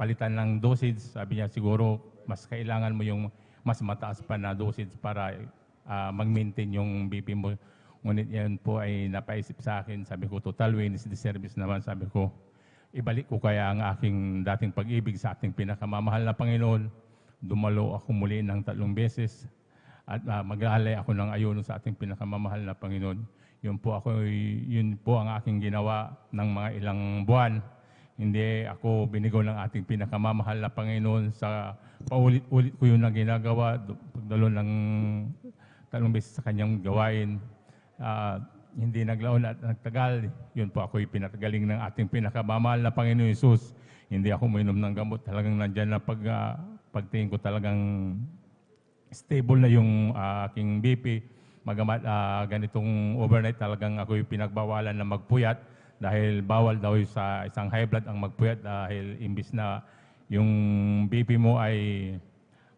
palitan ng dosage, sabi niya siguro mas kailangan mo yung mas mataas pa na dosage para mag-maintain yung BP mo. Ngunit yan po ay napaisip sa akin. Sabi ko, total wellness service naman. Sabi ko, ibalik ko kaya ang aking dating pag-ibig sa ating pinakamamahal na Panginoon. Dumalo ako muli ng 3 beses at mag-aalay ako ng ayuno sa ating pinakamamahal na Panginoon. Yun po ang aking ginawa ng mga ilang buwan. Hindi ako binigo ng ating pinakamamahal na Panginoon. Sa paulit-ulit ko yun na ginagawa, pagdalo ng 3 beses sa kanyang gawain. Hindi naglaon at nagtagal. Yun po ako'y pinatagaling ng ating pinakamamahal na Panginoon Hesus. Hindi ako uminom ng gamot. Talagang nandyan na pagtingin ko, talagang stable na yung aking BP. Magamat ganitong overnight, talagang ako'y pinagbawalan na magpuyat dahil bawal daw sa isang high blood ang magpuyat dahil imbis na yung BP mo ay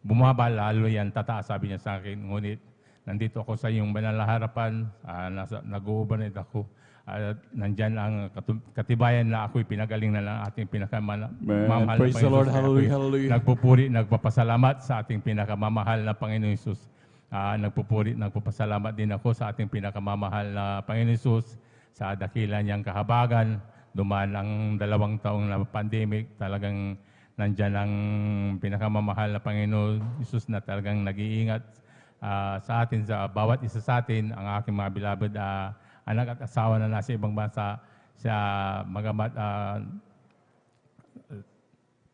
bumaba, lalo yan tataas, sabi niya sa akin. Ngunit nandito ako sa iyong banal na harapan, nag-overnight ako. Nandyan ang katibayan na ako'y pinagaling na ng ating pinakamamahal na Praise the Lord. Hallelujah, hallelujah. Nagpupuri, nagpapasalamat sa ating pinakamamahal na Panginoon Hesus. Nagpupuri, nagpapasalamat din ako sa ating pinakamamahal na Panginoon Hesus sa dakila niyang kahabagan. Dumaan ang 2 taong na pandemic, talagang nandyan ang pinakamamahal na Panginoon Hesus na talagang nag-iingat sa atin, sa bawat isa sa atin. Ang aking mga beloved anak at asawa na nasa ibang bansa, sa magamat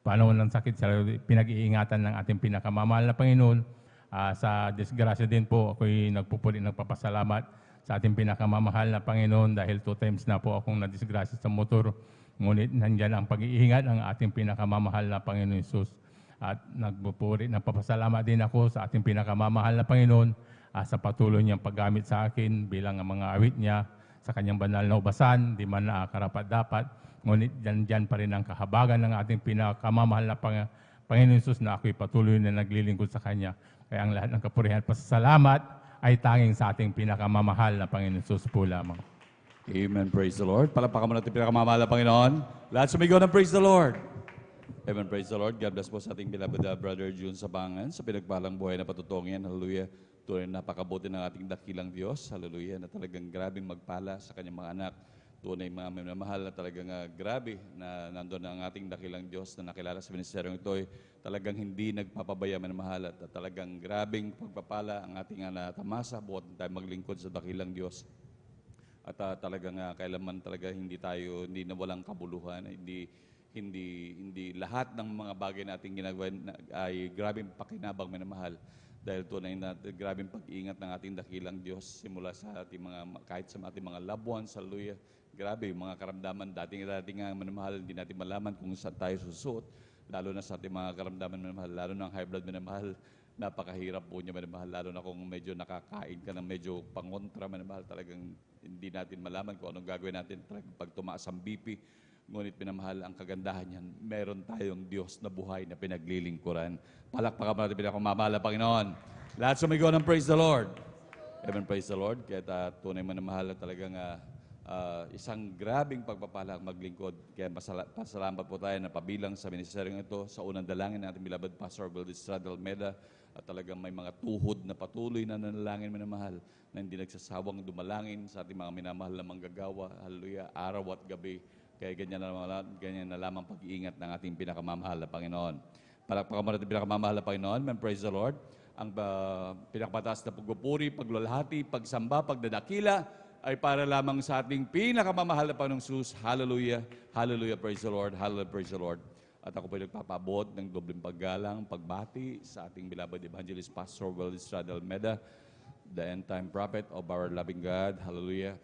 panahon ng sakit, pinag-iingatan ng ating pinakamamahal na Panginoon. Sa disgrasya din po, ako'y nagpupuli, nagpapasalamat sa ating pinakamamahal na Panginoon dahil 2 times na po akong nadisgrasya sa motor. Ngunit nandyan ang pag-iingat ng ating pinakamamahal na Panginoon Hesus. At nagpupuri, nagpapasalamat din ako sa ating pinakamamahal na Panginoon sa patuloy niyang paggamit sa akin bilang ang mga awit niya sa kanyang banal na ubasan, di man karapat-dapat. Ngunit dyan pa rin ang kahabagan ng ating pinakamamahal na Panginoon Hesus na ako'y patuloy na naglilingkod sa Kanya. Kaya ang lahat ng kapurihan at pasasalamat ay tanging sa ating pinakamamahal na Panginoon Hesus po lamang. Amen. Praise the Lord. Palakpakan mo natin pinakamamahal na Panginoon. Lahat sumigaw ng praise the Lord. Amen. Praise the Lord. God bless po sa ating beloved Brother June Sabangan sa pinagpalang buhay na patutungin. Hallelujah. Tunay napakabuti ng ating dakilang Diyos. Hallelujah. Na talagang grabing magpala sa kanyang mga anak. Tunay mga minamahal na talagang grabe na nandun ang ating dakilang Diyos na nakilala sa ministeryong ito. Talagang hindi nagpapabaya minamahal at talagang grabing pagpapala ang ating natamasa buhat tayo maglingkod sa dakilang Diyos. At talagang kailanman talaga hindi na walang kabuluhan, hindi lahat ng mga bagay na ating ginagawa ay grabing pakinabang minamahal. Dahil tunay na grabing pag-iingat ng ating dakilang Diyos simula sa ating kahit sa ating mga loved ones, hallelujah. Grabe, yung mga karamdaman, dating minamahal, hindi natin malaman kung saan tayo susuot. Lalo na sa ating mga karamdaman minamahal, lalo na ang high blood minamahal, napakahirap po niya minamahal. Lalo na kung medyo nakakain ka ng medyo pangontra minamahal, talagang hindi natin malaman kung anong gagawin natin. Talagang pag tumaas ang BP, Ngunit minamahal, ang kagandahan niyan, meron tayong Diyos na buhay na pinaglilingkuran. Palakpakan mo natin pinakamamahal na Panginoon. Lahat sumigaw ng praise the Lord. Amen, praise the Lord. Kaya tunay man na mahal na talagang isang grabing pagpapala ang maglingkod. Kaya pasalamat po tayo na pabilang sa ministeryong ito sa unang dalangin ng ating beloved Pastor Will Estrada Almeida, at talagang may mga tuhod na patuloy na nanalangin minamahal na hindi nagsasawang dumalangin sa ating mga minamahal na manggagawa. Hallelujah, araw at gabi. Kaya ganyan na lamang pag-iingat ng ating pinakamamahal na Panginoon. Palakpakan mo natin pinakamamahal na Panginoon. Man, praise the Lord. Ang pinakamataas na pagpupuri, pagluwalhati, pagsamba, pagdadakila ay para lamang sa ating pinakamamahal na Panginoong Jesus. Hallelujah. Hallelujah. Praise the Lord. Hallelujah. Praise the Lord. At ako po nagpapabot ng dobleng paggalang, pagbati sa ating beloved Evangelist Pastor Will Estrada Almeida, the end-time prophet of our loving God. Hallelujah.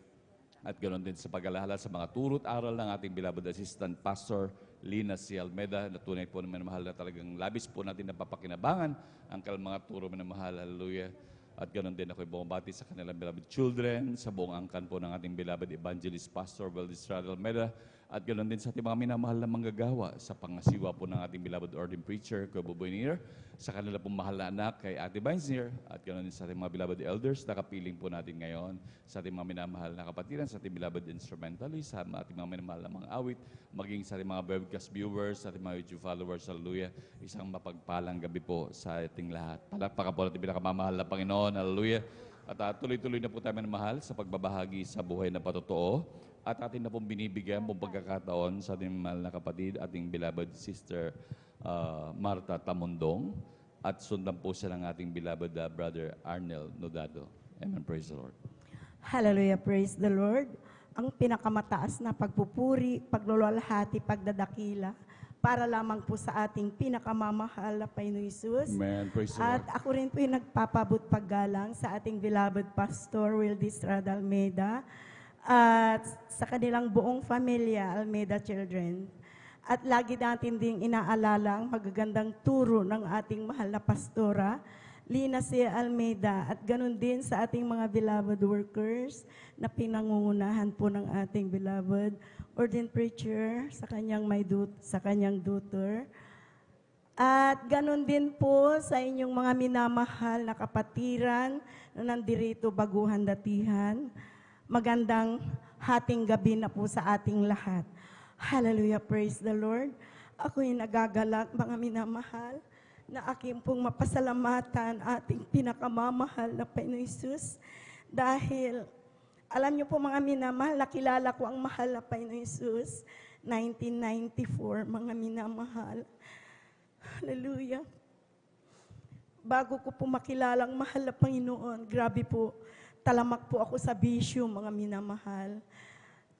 At ganoon din sa pag-alala sa mga turo't aral ng ating beloved Assistant Pastor Lina C. Almeida, na tunay po naman mahal na talagang labis po natin napapakinabangan ang mga turo na mahal. Hallelujah. At ganoon din ako'y bumabati sa kanilang beloved children, sa buong angkan po ng ating beloved Evangelist Pastor Will Estrada Almeida, at ganoon din sa ating mga minamahal na manggagawa sa pangasiwa po ng ating beloved ordained preacher, Kuya Buboy Nier, sa kanila pong mahal na anak kay Ate Vines Nier, at ganoon din sa ating mga beloved elders na kapiling po natin ngayon, sa ating mga minamahal na kapatiran, sa ating beloved instrumentalist, sa ating mga minamahal na mga awit, maging sa ating mga webcast viewers, sa ating mga YouTube followers. Hallelujah. Isang mapagpalang gabi po sa ating lahat. Palakpakan po natin pinakamamahal na Panginoon. Hallelujah. At tuloy-tuloy na po tayo minamahal sa pagbabahagi sa buhay na patotoo. At atin na pong binibigyan pong pagkakataon sa ating mahal na kapatid, ating beloved sister Marta Tamundong. At sundan po siya ng ating beloved brother Arnel Nodado. Amen. Praise the Lord. Hallelujah, praise the Lord. Ang pinakamataas na pagpupuri, pagluluwalhati, pagdadakila, para lamang po sa ating pinakamamahal na Panginoon Jesus. Amen. Praise the At Lord. ako rin po yung nagpapabot paggalang sa ating beloved Pastor Will Estrada Almeida at sa kanilang buong pamilya, Almeida Children. At lagi natin ding inaalala ang magagandang turo ng ating mahal na pastora, Lina C. Almeida, at ganun din sa ating mga beloved workers na pinangungunahan po ng ating beloved ordained preacher sa kanyang daughter. At ganun din po sa inyong mga minamahal na kapatiran na nandirito baguhan datihan. Magandang hating gabi na po sa ating lahat. Hallelujah, praise the Lord. Ako'y nagagalak, mga minamahal, na aking pong mapasalamatan ating pinakamamahal na Panginoon Jesus. Dahil, alam niyo po mga minamahal, nakilala ko ang mahal na Panginoon Jesus, 1994, mga minamahal. Hallelujah. Bago ko po makilalang mahal na Panginoon, grabe po, talamak po ako sa bisyo, mga minamahal.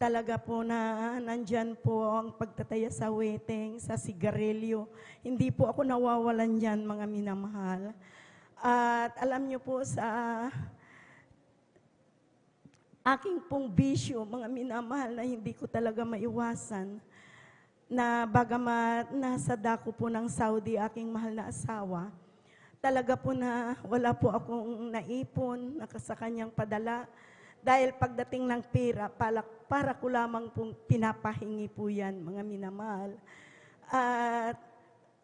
Talaga po na nandyan po ang pagtataya sa weteng, sa sigarilyo. Hindi po ako nawawalan dyan, mga minamahal. At alam niyo po sa aking pong bisyo, mga minamahal, na hindi ko talaga maiwasan, na bagamat nasa dako po ng Saudi, aking mahal na asawa, talaga po na wala po akong naipon sa kanyang padala. Dahil pagdating ng pera, para ko lamang pong pinapahingi po yan, mga minamahal. At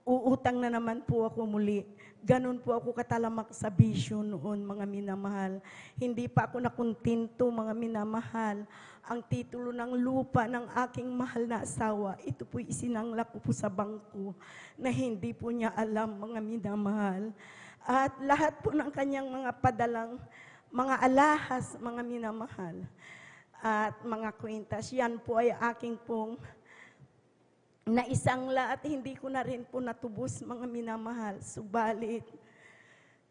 uutang na naman po ako muli. Ganon po ako katalamak sa bisyo noon, mga minamahal. Hindi pa ako nakuntinto, mga minamahal. Ang titulo ng lupa ng aking mahal na asawa, ito po isinanglak ko po sa bangko na hindi po niya alam, mga minamahal. At lahat po ng kanyang mga padalang mga alahas, mga minamahal, at mga kwintas, yan po ay aking pong naisangla at hindi ko na rin po natubos, mga minamahal. Subalit,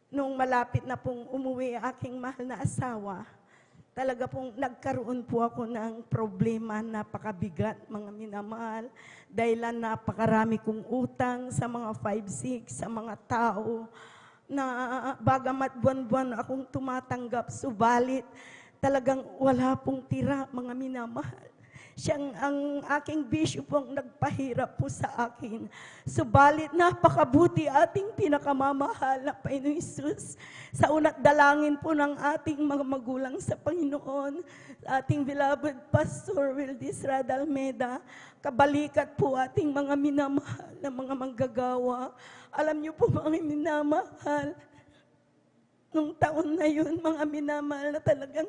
nung malapit na pong umuwi aking mahal na asawa, talaga pong nagkaroon po ako ng problema, napakabigat, mga minamahal, dahilan napakarami kong utang sa mga 5-6, sa mga tao, na bagamat buwan-buwan akong tumatanggap, subalit talagang wala pong tira, mga minamahal. Siyang ang aking bishop ang nagpahirap po sa akin. Subalit napakabuti ating pinakamamahal na Panginoong Hesus. Sa una't dalangin po ng ating mga magulang sa Panginoon, ating beloved Pastor Wildis Radalmeda, kabalikat po ating mga minamahal na mga manggagawa. Alam niyo po mga minamahal, nung taon na yun, mga minamahal na talagang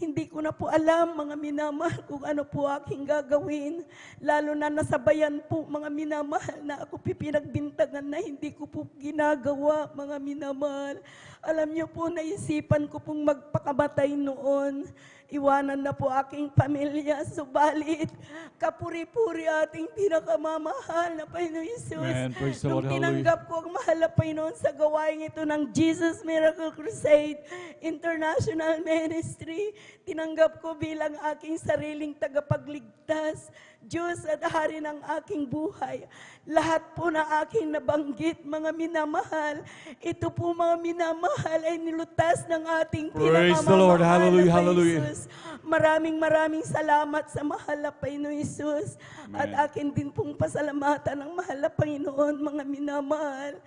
hindi ko na po alam, mga minamahal, kung ano po aking gagawin. Lalo na nasabayan po, mga minamahal, na ako pipinagbintangan na hindi ko po ginagawa, mga minamahal. Alam niyo po, naisipan ko pong magpakamatay noon. Iwanan na po aking pamilya. Subalit, kapuri-puri ating pinakamamahal na Panginoon Hesus. Amen. Praise the Lord. Nung tinanggap ko ang mahal na Panginoon sa gawain ito ng Jesus Miracle Crusade International Ministry, tinanggap ko bilang aking sariling tagapagligtas, Diyos at Hari ng aking buhay. Lahat po na aking nabanggit, mga minamahal, ito po mga minamahal ay nilutas ng ating Praise the Lord. pinakamamahal Hallelujah, na hallelujah. Jesus. Maraming salamat sa mahal na Panginoon Jesus. At akin din pong pasalamatan ng mahal na Panginoon, mga minamahal,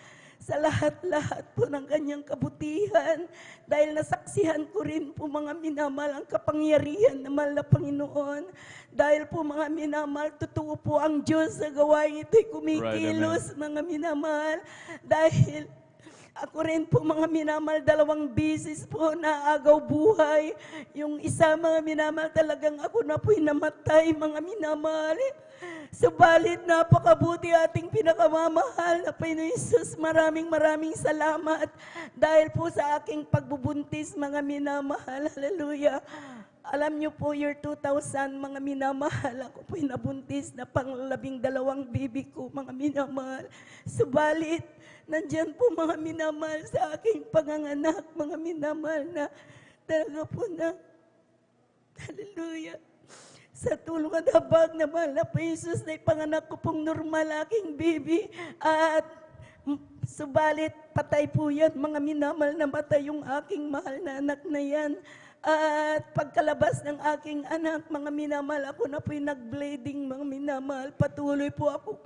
sa lahat-lahat po ng kanyang kabutihan. Dahil nasaksihan ko rin po, mga minamahal, ang kapangyarihan ng mahal na Panginoon. Dahil po, mga minamahal, totoo po ang Diyos sa gawain ito'y kumikilos, mga minamahal. Dahil ako rin po, mga minamahal, 2 beses po na agaw buhay. Yung isa, mga minamahal, talagang ako na po'y namatay, mga minamahal. Subalit, napakabuti ating pinakamamahal na Panginoon Hesus. Maraming salamat dahil po sa aking pagbubuntis, mga minamahal. Hallelujah. Alam niyo po, year 2000, mga minamahal, ako po'y nabuntis na pang-12 baby ko, mga minamahal. Subalit, nandyan po, mga minamahal, sa aking panganganak, mga minamahal, na talaga po na, hallelujah, sa tulong at habag na mahal na po Jesus, na ipanganak ko pong normal aking baby. At subalit, patay po yan, mga minamahal, na matay yung aking mahal na anak na yan. At pagkalabas ng aking anak, mga minamahal, ako na po'y nag-bleeding, mga minamahal. Patuloy po ako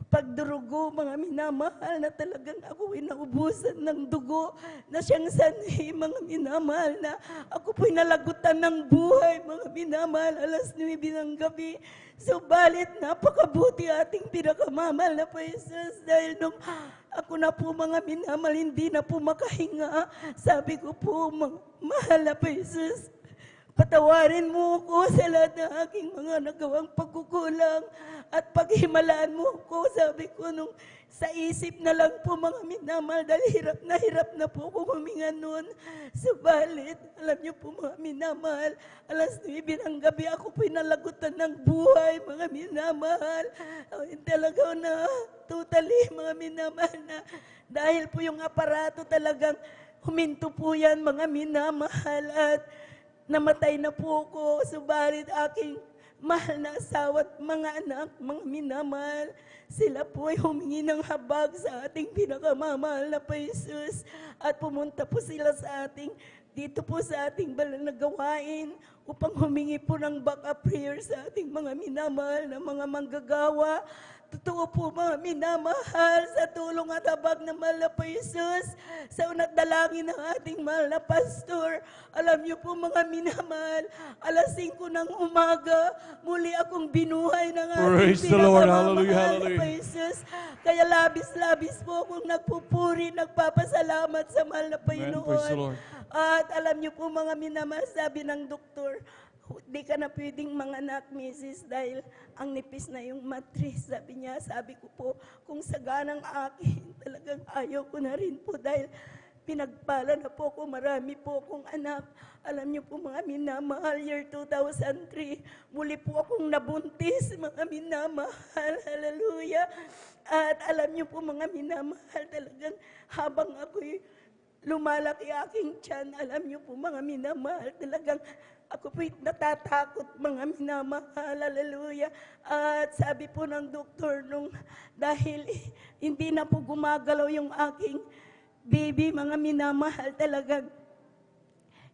pagdurugo, mga minamahal, na talagang ako ay naubusan ng dugo na siyang sanhi, mga minamahal, na ako po'y nalagutan ng buhay, mga minamahal, 9:00 ng gabi. Subalit, napakabuti ating pinakamamahal na po Jesus, dahil nung ako na po, mga minamahal, hindi na po makahinga. Sabi ko po, mahal na po Jesus, patawarin mo ko sa lahat ng aking mga nagawang pagkukulang at paghimalaan mo ko. Sabi ko nung sa isip na lang po, mga minamahal, dahil hirap na po ako huminga noon. Subalit, alam niyo po, mga minamahal, 9:00 ng gabi ako po'y nalagutan ng buhay, mga minamahal. Talaga na, totally, mga minamahal, na dahil po yung aparato talagang huminto po yan, mga minamahal, at namatay na po ako. Subalit aking mahal na asawa at mga anak, mga minamahal, sila po ay humingi ng habag sa ating pinakamamahal na po Jesus. At pumunta po sila sa ating, dito po sa ating banal na gawain, upang humingi po ng backup prayer sa ating mga minamahal na mga manggagawa. Totoo po, mga minamahal, sa tulong at habag ng mahal na po Jesus, sa unat dalangin ng ating mahal na pastor. Alam niyo po, mga minamahal, 5:00 ng umaga, muli akong binuhay ng Praise ating the Lord. pinakamamahal Hallelujah, na hallelujah. po Jesus. Kaya labis po akong nagpupuri, nagpapasalamat sa mahal na Amen. Praise the Panginoon. Lord. At alam niyo po, mga minamahal, sabi ng doktor, di ka na pwedeng manganak, Mrs. dahil ang nipis na yung matris. Sabi niya, sabi ko po, kung saganang akin, talagang ayaw ko na rin po dahil pinagpala na po ako, marami po akong anak. Alam niyo po, mga minamahal, year 2003, muli po akong nabuntis, mga minamahal, hallelujah. At alam niyo po, mga minamahal, talagang habang ako'y lumalaki aking tiyan, alam niyo po, mga minamahal, talagang ako po'y natatakot, mga minamahal, hallelujah. At sabi po ng doktor, dahil hindi na po gumagalaw yung aking baby, mga minamahal, talagang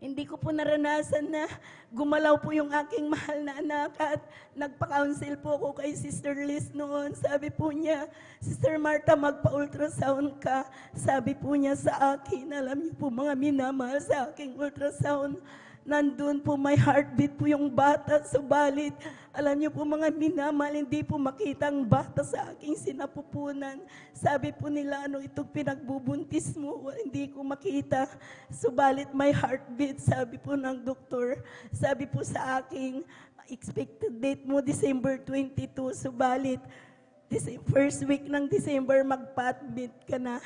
Hindi ko po naranasan na gumalaw po yung aking mahal na anak at nagpa-counsel po ako kay Sister Liz noon. Sabi po niya, Sister Martha, magpa-ultrasound ka. Sabi po niya sa akin, alam niyo po mga minamahal, sa aking ultrasound, nandun po may heartbeat po yung bata, subalit alam niyo po mga minamahal, hindi po makita ang bata sa aking sinapupunan. Sabi po nila, ano itong pinagbubuntis mo? Hindi ko makita, subalit may heartbeat. Sabi po ng doktor, sabi po sa aking expected date mo December 22, subalit first week ng December magpa-admit ka na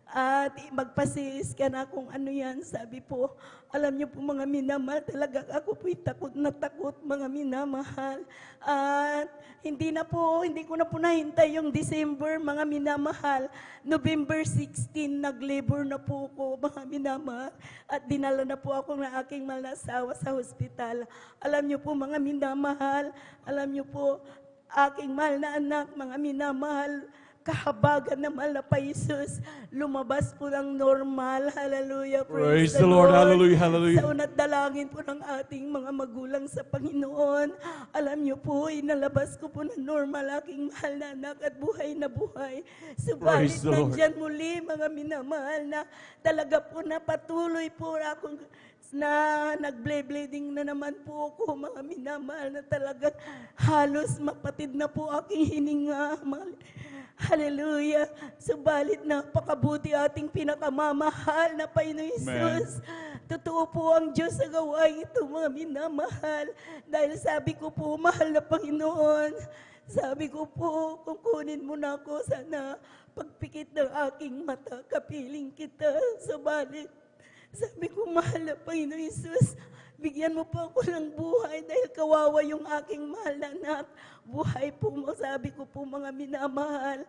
at magpasis ka na kung ano yan. Sabi po, alam niyo po mga minamahal, talaga ako po'y takot na takot mga minamahal. At hindi ko na po nahintay yung December mga minamahal. November 16, nag-labor na po ko mga minamahal. At dinala na po ako ng aking mahal na asawa sa hospital. Alam niyo po mga minamahal, alam niyo po, aking mahal na anak, mga minamahal, kahabagan na mahal na pa Jesus, lumabas po ng normal. Hallelujah. Praise the Lord. Hallelujah. Hallelujah. Sa una't dalangin po ng ating mga magulang sa Panginoon. Alam niyo po, inalabas ko po ng normal aking mahal na anak at buhay na buhay. Subalit Praise the Lord. nandyan muli mga minamahal na talaga po na patuloy po akong na nag-bleeding na naman po ako mga minamahal na talaga halos mapatid na po aking hininga. Hallelujah. Subalit napakabuti ating pinakamamahal na Panginoon Jesus. Totoo po ang Diyos sa gawain ito mga minamahal. Dahil sabi ko po, mahal na Panginoon, sabi ko po, kung kunin mo na ako, sana pagpikit ng aking mata, kapiling kita. Subalit, sabi ko, mahal na Panginoon Jesus, bigyan mo po ako ng buhay dahil kawawa yung aking mahal na anak. Buhay po mo, sabi ko po mga minamahal.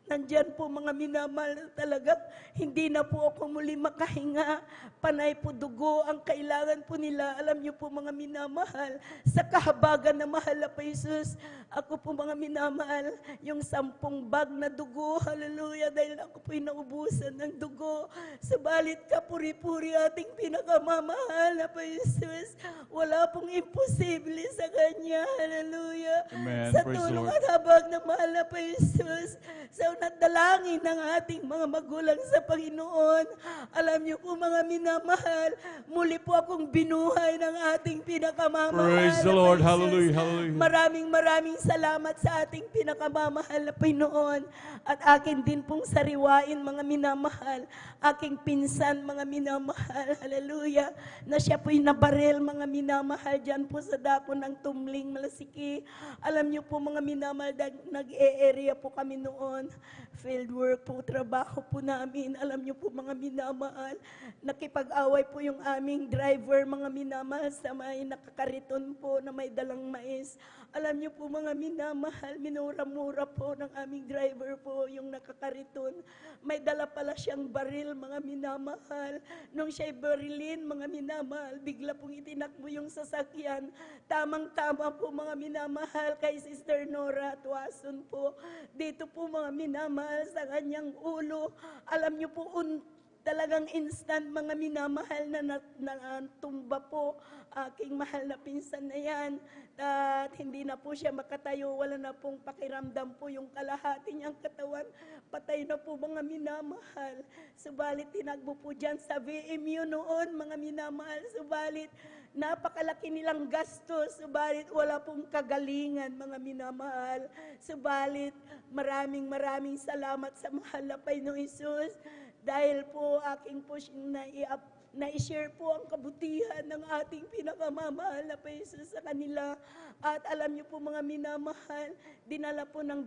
Nandyan po mga minamahal, talaga hindi na po ako muli makahinga. Panay po dugo ang kailangan po nila. Alam niyo po mga minamahal, sa kahabagan na mahal na pa Jesus, ako po mga minamahal, yung 10 bag na dugo, hallelujah, dahil ako po'y naubusan ng dugo. Subalit kapuri-puri ating pinakamamahal na pa Jesus, wala pong imposible sa Kanya, hallelujah. Amen. Sa Praise the tulong Lord. at habag na mahal na pa Jesus, sa dalangin ng ating mga magulang sa Panginoon. Alam niyo po mga minamahal, muli po akong binuhay ng ating pinakamamahal. Praise the na Lord. Jesus. Hallelujah. Hallelujah. Maraming salamat sa ating pinakamamahal na Panginoon. At akin din pong sariwain mga minamahal. Aking pinsan mga minamahal. Hallelujah. Na siya po'y nabarel mga minamahal dyan po sa dako ng Tumling, Malasiki. Alam niyo po mga minamahal, nag-e-area po kami noon. Field work po, trabaho po namin. Alam niyo po mga minamahal, nakipag-away po yung aming driver, mga minamahal, sa may nakakariton po na may dalang mais. Alam niyo po mga minamahal, minura-mura po ng aming driver po yung nakakariton. May dala pala siyang baril, mga minamahal. Nung siya'y barilin, mga minamahal, bigla pong itinakbo yung sasakyan. Tamang-tama po mga minamahal kay Sister Nora Tuason po. Dito po mga minamahal sa kanyang ulo. Alam niyo po, talagang instant mga minamahal na natumba po aking mahal na pinsan na yan. At hindi na po siya makatayo, wala na pong pakiramdam po yung kalahati niyang katawan. Patay na po mga minamahal. Subalit tinagbo po dyan sa VMU noon mga minamahal. Subalit napakalaki nilang gastos. Subalit wala pong kagalingan mga minamahal. Subalit maraming salamat sa mahal na Panginoong Jesus. Dahil po aking po na-share po ang kabutihan ng ating pinakamamahal na Jesus sa kanila. At alam niyo po mga minamahal, dinala po ng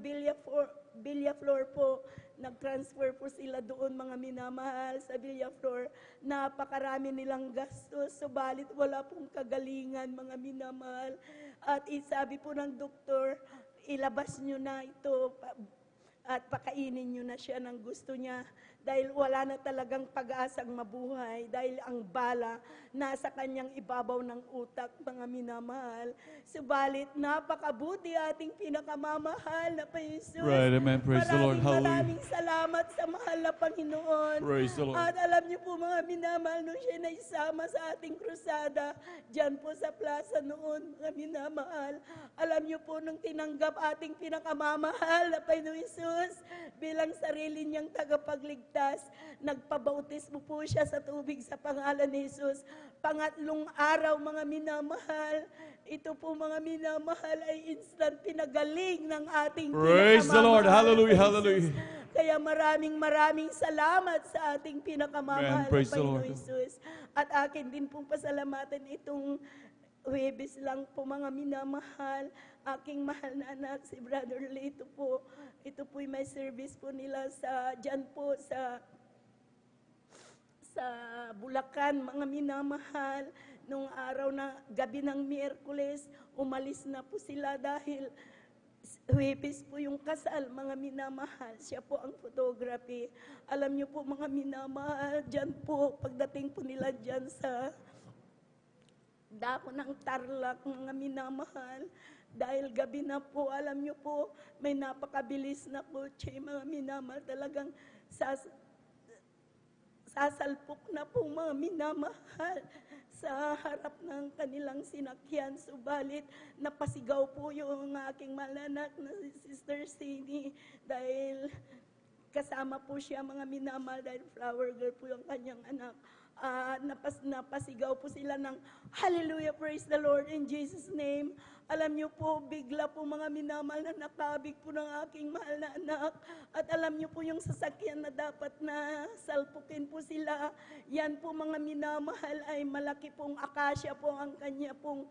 Villaflor po. Nag-transfer po sila doon mga minamahal sa Villaflor. Napakarami nilang gastos, subalit wala pong kagalingan mga minamahal. At isabi po ng doktor, ilabas niyo na ito. at pakainin niyo na siya ng gusto niya dahil wala na talagang pag-asang mabuhay dahil ang bala nasa kanyang ibabaw ng utak, mga minamahal. Subalit napakabuti ating pinakamamahal na Panginoon. Right, amen. Praise the Lord. Hallelujah. Maraming salamat sa mahal na Panginoon. Praise the Lord. At alam niyo po mga minamahal, nung siya na isama sa ating krusada, dyan po sa plaza noon, mga minamahal, alam niyo po nung tinanggap ating pinakamamahal na Panginoon Jesus bilang sarili niyang tagapagligtas, nagpabautismo po siya sa tubig sa pangalan ni Jesus. Pangatlong araw, mga minamahal, ito po mga minamahal ay instant pinagaling ng ating Praise the Lord. pinakamamahal na Hallelujah, Jesus. hallelujah. Kaya maraming salamat sa ating pinakamamahal Amen. Praise na the Panginoon Lord. Jesus. At akin din pong pasalamatan itong Huwebes lang po mga minamahal, aking mahal na anak, si Brother Lito po. Ito po'y may service po nila dyan po sa Bulacan, mga minamahal. Nung araw na gabi ng Miyerkules, umalis na po sila dahil Huwebes po yung kasal, mga minamahal. Siya po ang photography. Alam niyo po mga minamahal, dyan po, pagdating po nila dyan sa dako ng Tarlac, mga minamahal, dahil gabi na po, alam niyo po, may napakabilis na kotse, mga minamahal, talagang sasalpok na po mga minamahal sa harap ng kanilang sinakyan. Subalit, napasigaw po yung aking malanak na si Sister Sini dahil kasama po siya mga minamahal dahil flower girl po yung kanyang anak. Napasigaw po sila ng Hallelujah, praise the Lord in Jesus' name. Alam niyo po, bigla po mga minamahal na nakabig po ng aking mahal na anak. At alam niyo po yung sasakyan na dapat na salpukin po sila. Yan po mga minamahal ay malaki pong akasya po ang kanya pong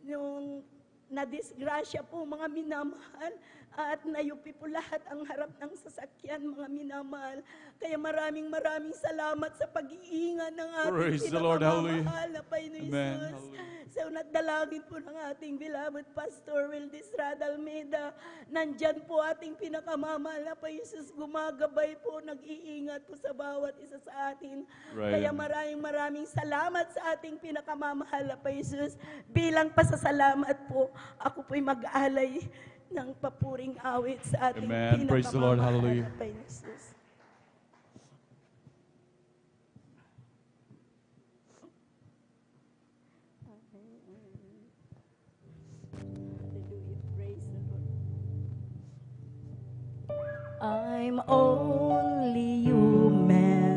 yung nadisgrasya po mga minamahal at nayupi po lahat ang harap ng sasakyan mga minamahal. Kaya maraming salamat sa pag-iingat ng Praise ating the Lord. Hallelujah. pinakamamahal na Panginoon Amen. Jesus. Hallelujah. So nadalangin po ng ating beloved Pastor Wildy Estrada Almeida. Nandyan po ating pinakamamahal na Panginoon Jesus. Gumagabay po, nag-iingat po sa bawat isa sa atin. Right. Kaya maraming salamat sa ating pinakamamahal na Panginoon Jesus. Bilang pasasalamat po, ako po'y mag-alay ng papuring awit sa ating Amen. Praise the Lord. pinakamamahal Hallelujah. na Panginoon Jesus. Hallelujah. Praise the Lord. I'm only human.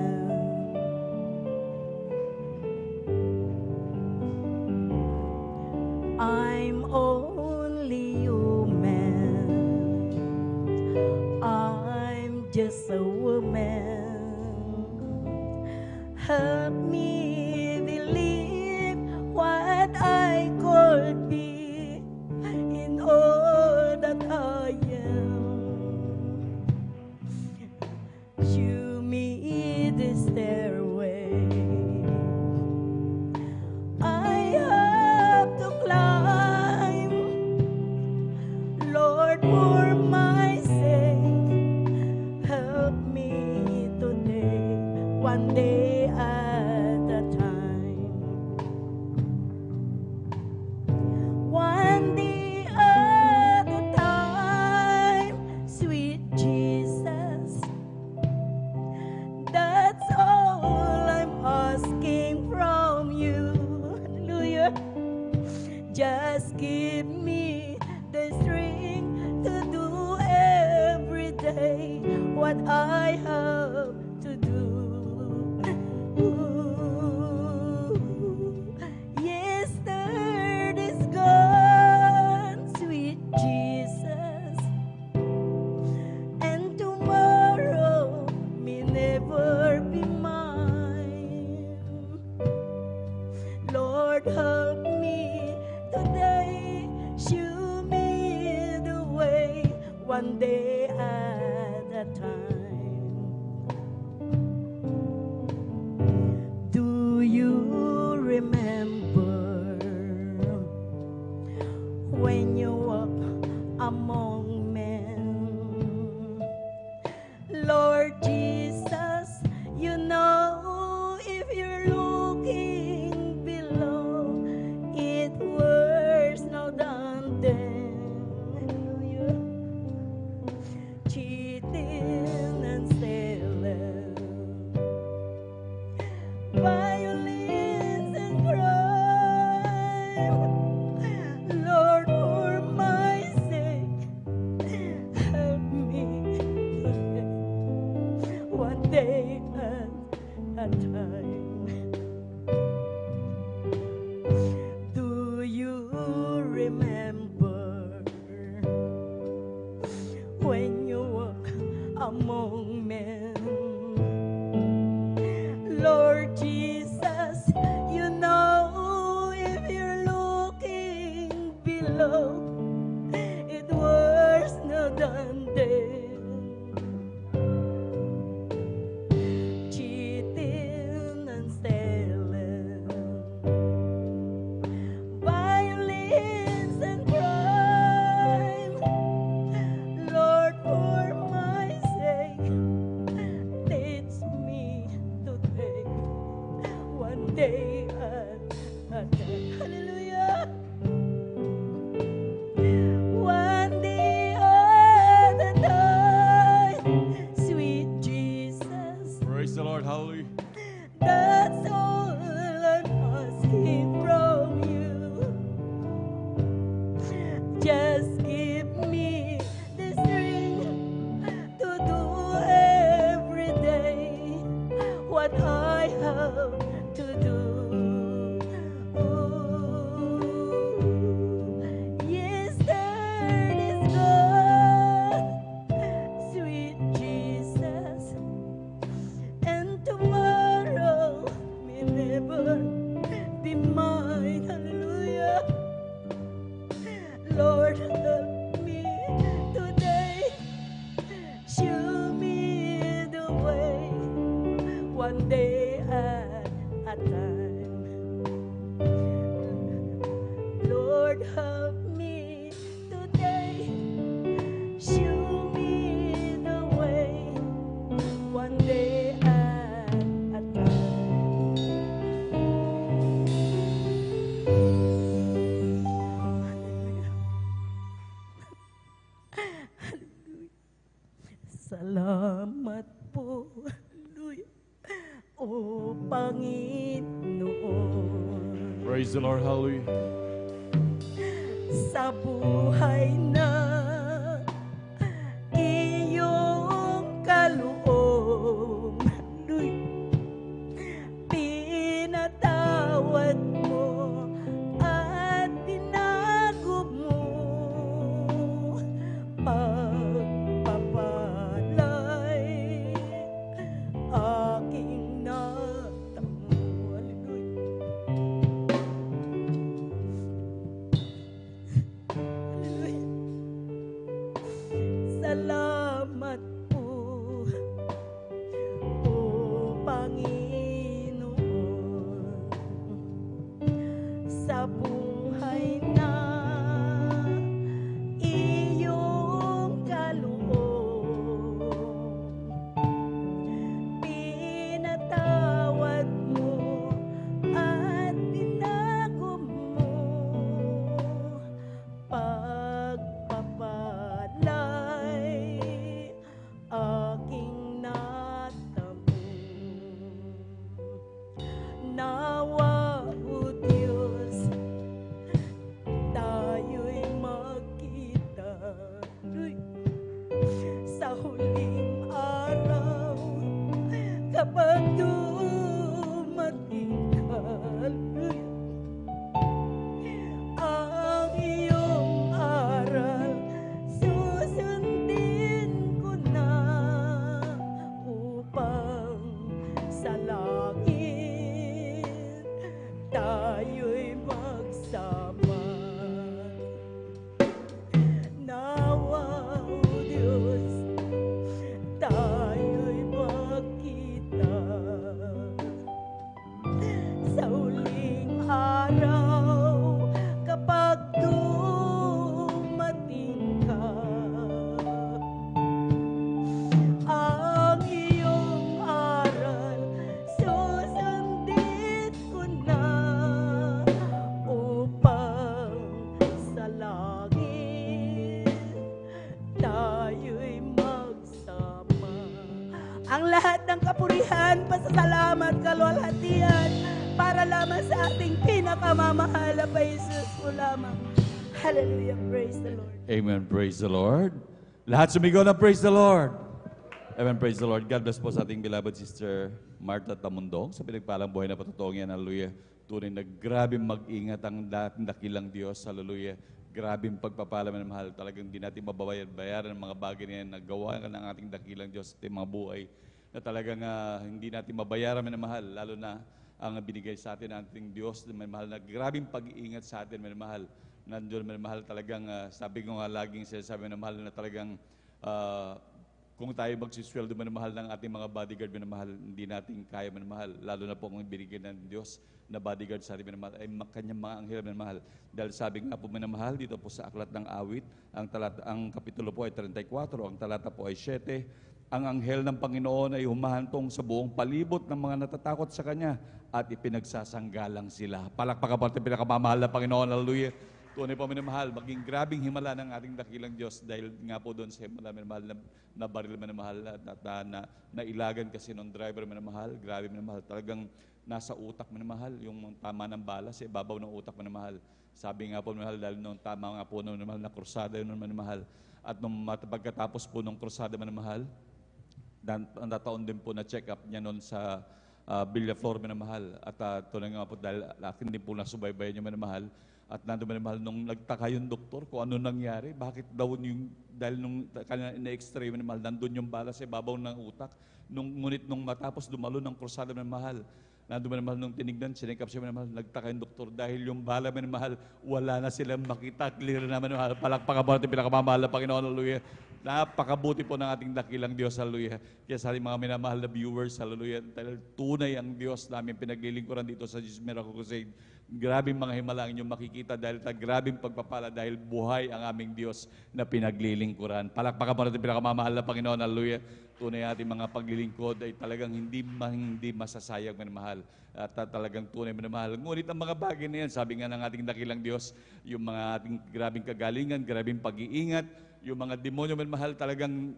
I'm only human. I'm just a woman. Help me believe what I could be in all that I am. Show me the stairway I have to climb, Lord, for my sake. Help me today, one day at a time. One day at a time, sweet Jesus. That's all I'm asking from you. Hallelujah. Just give me the strength to do every day what I have to do. Yesterday's gone, sweet Jesus, and tomorrow may never be mine. Lord, help me today, show me the way, one day at a time. Do you remember when you walk among men? Salamat po, hallelujah, o Panginoon. Praise the Lord. Hallelujah. Sa buhay na iyong kaloob, hallelujah, pinatawad mo at tinago mo, pagpapalay aking natamo, hallelujah. Hallelujah. Salamat po, o Panginoon, sa buhay na iyong kaloob, pinatawad mo at tinago mo, pagpapalay aking natamo. Nawa, o Diyos, tayo'y magkita sa huling araw kapag dumating ka. Ang iyong aral susundin ko na upang sa langit tayo'y magsama. Nawa, o Diyos, tayo'y magkita sa huling araw kapag dumating ka. Ang iyong aral susundin ko na upang sa langit tayo'y magsama. Ang lahat ng kapurihan, pasasalamat, kalwalhatian para lamang sa ating pinakamamahal na pa Jesus mo lamang. Hallelujah, praise the Lord. Amen. Praise the Lord. Lahat sumigaw na praise the Lord. Amen. Praise the Lord. God bless po sa ating beloved sister Martha Tamundong sa pinagpalang buhay na patutungan. Hallelujah. Tunay na grabing mag-ingat ang dakilang Diyos. Hallelujah. Grabing pagpapala ng mahal. Talagang di natin mababayaran ng mga bagay na yan. Nagawa ka ng ating dakilang Diyos at mga buhay na talagang hindi natin mabayaran ng mahal. Lalo na ang binigay sa atin ng ating Diyos na may mahal na grabing pag-iingat sa atin may mahal. Nandiyon may mahal talagang sabi ko nga laging sinasabi na mahal na talagang kung tayo magsisweldo may mahal ng ating mga bodyguard may mahal, hindi natin kaya may mahal. Lalo na po kung binigay ng Diyos na bodyguard sa atin may mahal ay kanyang mga anghel may mahal. Dahil sabi nga po may mahal dito po sa Aklat ng Awit, ang kapitulo po ay 34, ang talata po ay 7. Ang anghel ng Panginoon ay humahantong sa buong palibot ng mga natatakot sa Kanya at ipinagsasanggalang sila. Palakpakan po natin pinakamamahal na Panginoon. Hallelujah. Tunay po minamahal, maging grabing himala ng ating dakilang Diyos dahil nga po doon sa himala minamahal na baril minamahal na ilagan kasi nung driver minamahal, grabe minamahal. Talagang nasa utak minamahal, yung tama ng bala sa ibabaw ng utak minamahal. Sabi nga po minamahal dahil nung tama nga po nung minamahal na krusada yun minamahal. At nung pagkatapos po nung krusada minamahal, nataon din po na check-up niya noon sa Villaflor minamahal. At tunay nga po dahil akin din po nasubaybayan niya minamahal. At nandun minamahal nung nagtaka yung doktor kung ano nangyari. Bakit daw yung, dahil nung kanya ina-x-ray minamahal, nandun yung bala sa ibabaw ng utak. Ngunit nung matapos dumalo ng krusada minamahal, nandun minamahal nung tinignan, sinikap siya minamahal, nagtaka yung doktor dahil yung bala minamahal, wala na silang makita. Clear na minamahal. Palakpakan po natin pinakamamahal na Panginoon. Hallelujah. Napakabuti po ng ating dakilang Diyos. Hallelujah. Kaya sa ating mga minamahal na viewers, hallelujah. Dahil tunay ang Diyos namin pinaglilingkuran dito sa Jesus Miracle Crusade. Grabing mga himala ang inyong makikita dahil grabing pagpapala dahil buhay ang aming Diyos na pinaglilingkuran. Palakpakan po natin pinakamamahal na Panginoon. Hallelujah. Tunay ating mga paglilingkod ay talagang hindi masasayang minamahal. At talagang tunay minamahal. Ngunit ang mga bagay na yan, sabi nga ng ating dakilang Diyos, yung mga ating grabing kagalingan, grabing pag-iingat, yung mga demonyo minamahal talagang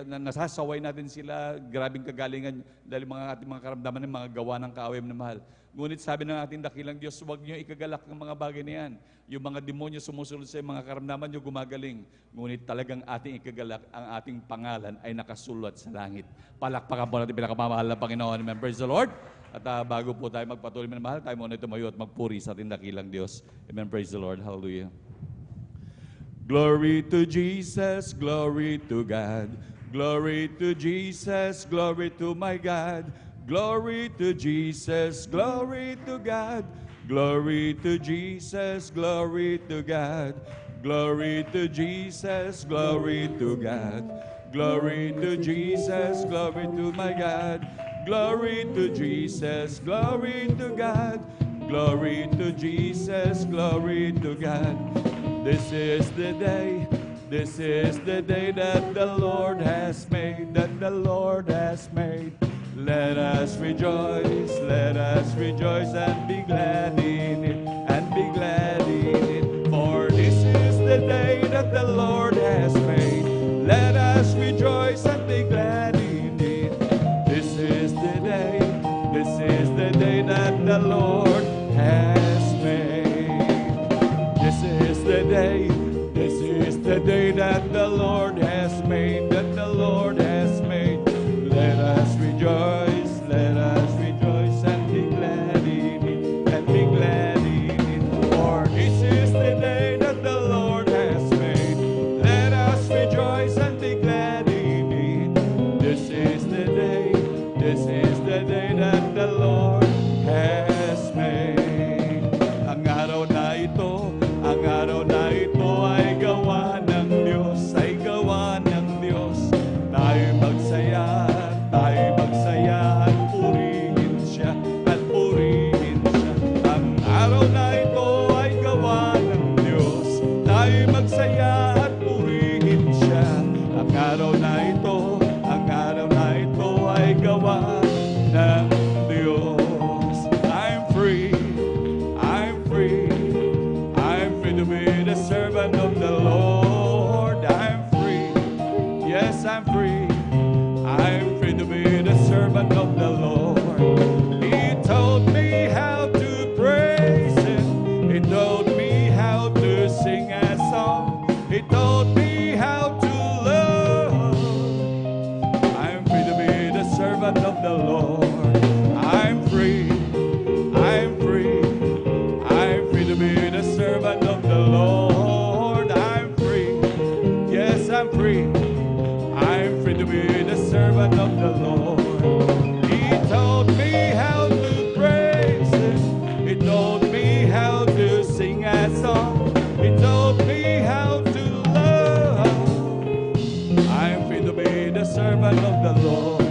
nasasaway natin sila, grabing kagalingan dahil ating mga karamdaman ng mga gawa ng kaaway na mahal. Ngunit sabi ng ating dakilang Diyos, huwag niyo ikagalak ng mga bagay na yan. Yung mga demonyo sumusunod sa mga karamdaman niyo gumagaling. Ngunit talagang ating ikagalak, ang ating pangalan ay nakasulat sa langit. Palakpakan po natin pinakamamahal na Panginoon. Amen. Praise the Lord. At bago po tayo magpatuloy na mahal, tayo muna tumayo at magpuri sa ating dakilang Diyos. Amen. Praise the Lord. Hallelujah. Glory to Jesus, glory to God. Glory to Jesus, glory to my God. Glory to Jesus, glory to God. Glory to Jesus, glory to God. Glory to Jesus, glory to God. Glory to Jesus, glory to my God. Glory to Jesus, glory to God. Glory to Jesus, glory to God. This is the day that the Lord has made, that the Lord has made. Let us rejoice and be glad in it, and be glad in it. For this is the day that the Lord has made. Let us rejoice and be glad in it. This is the day that the Lord has made. This is the day that the Lord has made, that the Lord has made. Let us rejoice and be glad in it, and be glad in it. For this is the day that the Lord has made. Let us rejoice and be glad in it. This is the day that the Lord has made. Ang araw na ito ay gawa ng Diyos, ay gawa ng Diyos. Tayo magsaya at purihin siya, at purihin siya. Ang araw na ito ay gawa ng Diyos. Tayo magsaya at purihin siya. Ang araw na ito ay gawa ng Diyos. I'm free to be the servant of the Lord. I'm free, yes, I'm free to be the servant of the Lord. He taught me how to praise Him. He taught me how to sing a song. He taught me how to love. I'm free to be the servant of the Lord. I'm free to be the servant of the Lord. I'm free, yes, I'm free to be the servant of the Lord. He taught me how to praise Him. He taught me how to sing a song. He taught me how to love. I'm free to be the servant of the Lord.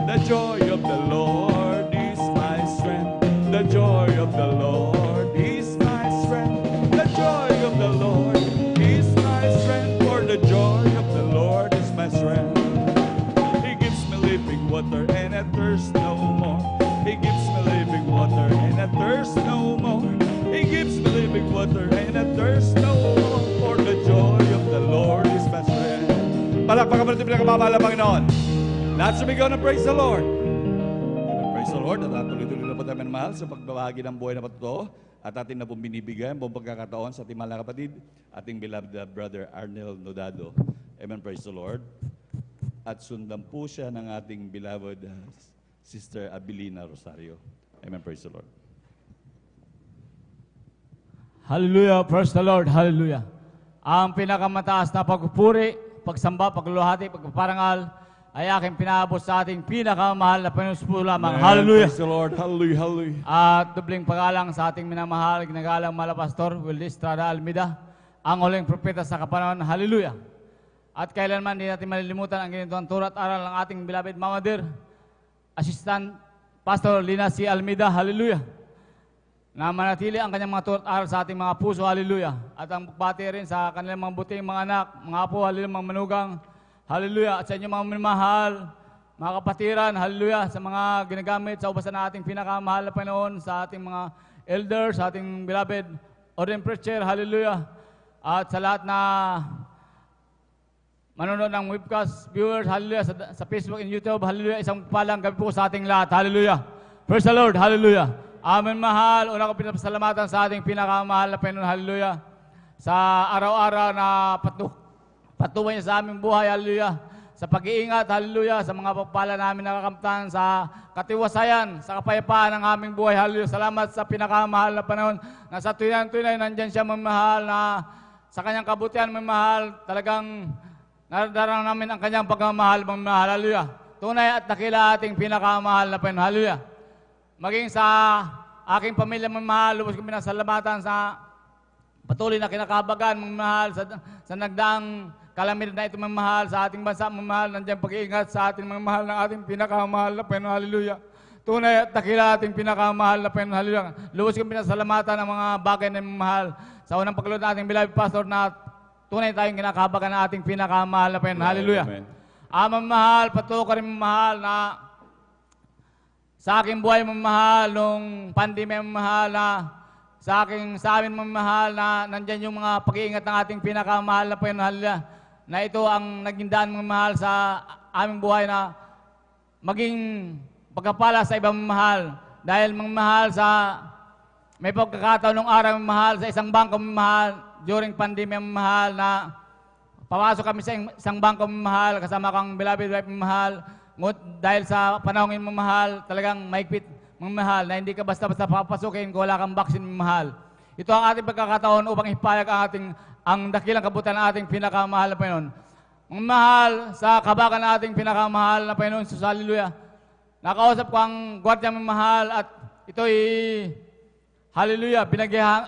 The joy of the Lord is my strength. The joy of the Lord is my strength. The joy of the Lord is my strength. For the joy of the Lord is my strength. He gives me living water and I thirst no more. He gives me living water and I thirst no more. He gives me living water and I thirst no more. For the joy of the Lord is my strength. Palakpakan mo natin pinakamamahal na Panginoon. Lahat sumigaw na praise the Lord. Praise the Lord. At tuloy-tuloy na po tayo mahal sa pagbabahagi ng buhay na patuto. At atin na pong binibigyan buong pagkakataon sa ating mahal na kapatid, ating beloved brother Arnel Nodado. Amen. Praise the Lord. At sundan po siya ng ating beloved Sister Abilina Rosario. Amen. Praise the Lord. Hallelujah. Praise the Lord. Hallelujah. Ang pinakamataas na pagpupuri, pagsamba, pagluluhati, pagpaparangal ay aking pinaabot sa ating pinakamahal na Panginoon lamang. Hallelujah. Praise the Lord. Hallelujah. Hallelujah. At dubling pagalang sa ating minamahal, ginagalang mahal na Pastor Wildy Estrada Almeida, ang huling propeta sa kapanahon. Hallelujah. At kailanman din natin malilimutan ang ginitong turat aral ng ating beloved Mama Dear, Assistant Pastor Lina C. Almeida. Hallelujah. Na manatili ang kanyang mga turat aral sa ating mga puso. Hallelujah. At ang pagbati rin sa kanilang mga buting mga anak, mga apo, hallelujah, mga manugang. Hallelujah. At sa inyong mga minamahal, mga kapatiran, hallelujah, sa mga ginagamit sa ubasan na ating pinakamahal na Panginoon, sa ating mga elders, sa ating beloved ordained preacher, hallelujah. At sa lahat na manonood ng webcast viewers, hallelujah, sa Facebook and YouTube, hallelujah, isang palang gabi po sa ating lahat, hallelujah. Praise the Lord, hallelujah. Amen, mahal. Una ko pinapasalamatan sa ating pinakamahal na Panginoon, hallelujah. Sa araw-araw na patuloy niya sa aming buhay, hallelujah. Sa pag-iingat, hallelujah, sa mga pagpala namin nakakamtan, sa katiwasayan, sa kapayapaan ng aming buhay, hallelujah. Salamat sa pinakamahal na panahon na sa tunay nandyan siya, mamahal, na sa kanyang kabutihan, mamahal, talagang naradarang namin ang kanyang pagmamahal, mamahal, hallelujah. Tunay at dakila ating pinakamahal na Panginoon, hallelujah. Maging sa aking pamilya, mamahal, lubos kong pinasalamatan sa patuloy na kinakabagan, mamahal, sa nagdaang kalamidad na ito, mamahal, sa ating bansa, mamahal, nandiyan pag-iingat sa ating mamahal ng ating pinakamahal na Panginoon, hallelujah. Tunay at dakila ating pinakamahal na Panginoon, hallelujah. Lubos kong pinasalamatan ng mga bagay na mamahal sa unang pagluto ng ating beloved pastor na tunay tayong kinakabagan ng ating pinakamahal na Panginoon, hallelujah. Mamahal, patuloy ka rin mamahal na sa aking buhay, mamahal, nung pandemya, mamahal, na sa amin, mamahal, na nandyan yung mga pag-iingat ng ating pinakamahal na Panginoon, hallelujah. Na ito ang naging daan, mamahal, sa aming buhay na maging pagkapala sa ibang mamahal. Dahil mamahal, sa may pagkakataon ng araw, mamahal, sa isang bangko, mamahal, during pandemya, mamahal, na papasok kami sa isang bangko, mamahal, kasama kang beloved wife, mamahal. Dahil sa panahon ng mamahal, talagang mahigpit, mamahal, na hindi ka basta-basta papasukin kung wala kang vaccine, mamahal. Ito ang ating pagkakataon upang ipayag ang dakilang kabutan ng ating pinakamahal na Panginoon. Mamahal, sa kabakan ng ating pinakamahal na Panginoon, Jesus, hallelujah. Nakausap ko ang gwardiya, mamahal, at ito'y, hallelujah,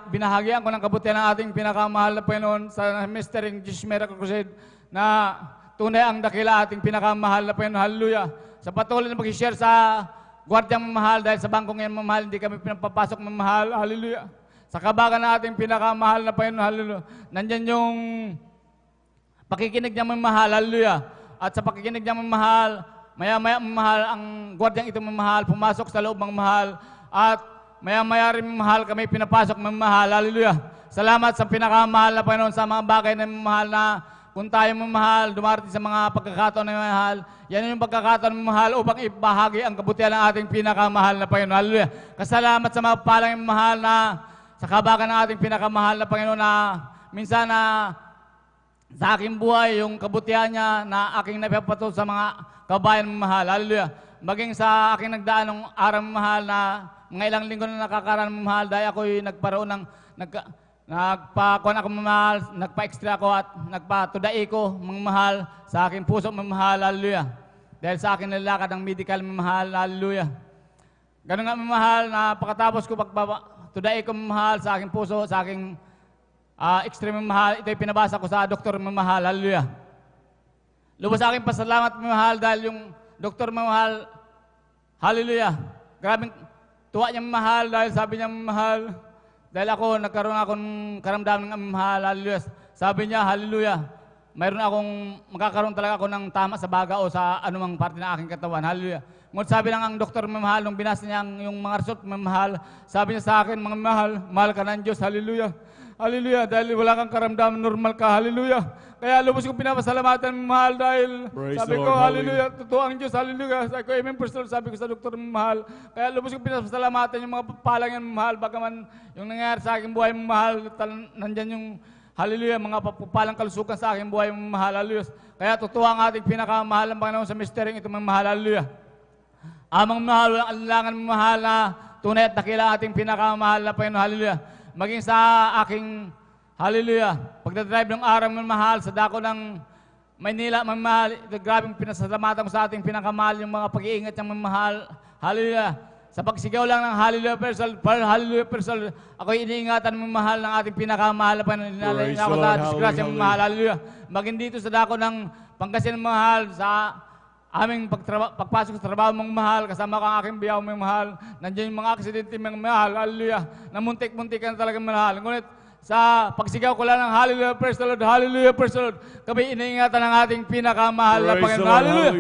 binahagian ko ng kabutihan ng ating pinakamahal na Panginoon sa Ministering Jesus Miracle Crusade na tunay ang dakila ating pinakamahal na Panginoon, hallelujah. Sa patuloy na mag-share sa gwardiya, mamahal, dahil sa bangko ngayon, mamahal, hindi kami pinapapasok, mamahal, hallelujah. Sa kabagan na ating pinakamahal na Panginoon, hallelujah. Nandyan yung pakikinig niya, mamahal, hallelujah. At sa pakikinig niya, mamahal, maya-maya, mamahal, ang gwardyang ito, mamahal, pumasok sa loob, mamahal. At maya-maya rin, mamahal, kami pinapasok, mamahal, hallelujah. Salamat sa pinakamahal na Panginoon sa mga bagay na mamahal, na kung tayo, mamahal, dumarating sa mga pagkakataon na mamahal, yan yung pagkakataon, mamahal, upang ibahagi ang kabutihan ng ating pinakamahal na Panginoon, hallelujah. Kasalamat sa mga palang mamahal na sa kabagan ng ating pinakamahal na Panginoon, na minsan na sa aking buhay, yung kabutihan niya na aking napapato sa mga kabayan, mamahal, hallelujah. Maging sa aking nagdaan ng araw, mamahal, na mga ilang linggo na nakakaraan, mamahal, dahil ako'y nagparoon ng nagpa-kuhan ako, mamahal, nagpa-extra ako at nagpa-tudai ko, mamahal, sa aking puso, mamahal, hallelujah. Dahil sa aking nilalakad ng medical, mamahal, hallelujah. Ganun nga, mamahal, na pagkatapos ko tudai ko, mamahal, sa aking puso, sa aking extreme, mamahal, ito'y pinabasa ko sa doktor, mamahal, hallelujah. Lubos sa aking pasalamat, mamahal, dahil yung doktor, mamahal, hallelujah. Grabing tuwa niya, mamahal, dahil sabi niya, mamahal, dahil ako, nagkaroon akong karamdaman ng mamahal, hallelujah. Sabi niya, hallelujah, magkakaroon talaga ako ng tama sa baga o sa anumang parte ng aking katawan, hallelujah. Ngunit sabi lang ang doktor, mamahal, nung binasa niya yung mga result, mamahal, sabi niya sa akin, mga mahal ka ng Diyos, hallelujah. Hallelujah, dahil wala kang karamdaman, normal ka, hallelujah. Kaya lubos kong pinapasalamatan, mahal, dahil Praise sabi the ko, Lord, hallelujah, totoo ang Diyos, hallelujah. Sabi ko, amen, personal, sabi ko sa doktor, mahal. Kaya lubos kong pinapasalamatan yung mga papalang yan, mahal, bagaman yung nangyayari sa aking buhay, mahal, nandyan yung, hallelujah, mga papalang kalusukan sa aking buhay, mahal, hallelujah. Kaya totoo ang ating pinakamahal ng Panginoon sa mistering ito, mahal, hallelujah. Amang mahal, walang alangan, mahal, na tunay at dakila ating pinakamahal na Panginoon, hallelujah. Maging sa aking, hallelujah, pagdadrive ng araw, mahal, sa dako ng Maynila, mahal, grabing pinasalamatan ko sa ating pinakamahal, yung mga pag-iingat ng mahal, hallelujah. Sa pagsigaw lang ng hallelujah personal, ako'y iniingatan, mahal, ng ating pinakamahal na Panginoon. Inalay na ako sa disgrasya, mahal, hallelujah. Maging dito sa dako ng Pangasinan, mahal, sa aming pagpasok sa trabaho, mong mahal, kasama ka ang aking biyaw, mong mahal, nandiyan yung mga aksidente, mong mahal, hallelujah, na muntik-muntik ka na talaga, mahal. Ngunit sa pagsigaw ko lang ng hallelujah, praise the Lord, kami iniingatan ng ating pinakamahal na Panginoon, hallelujah.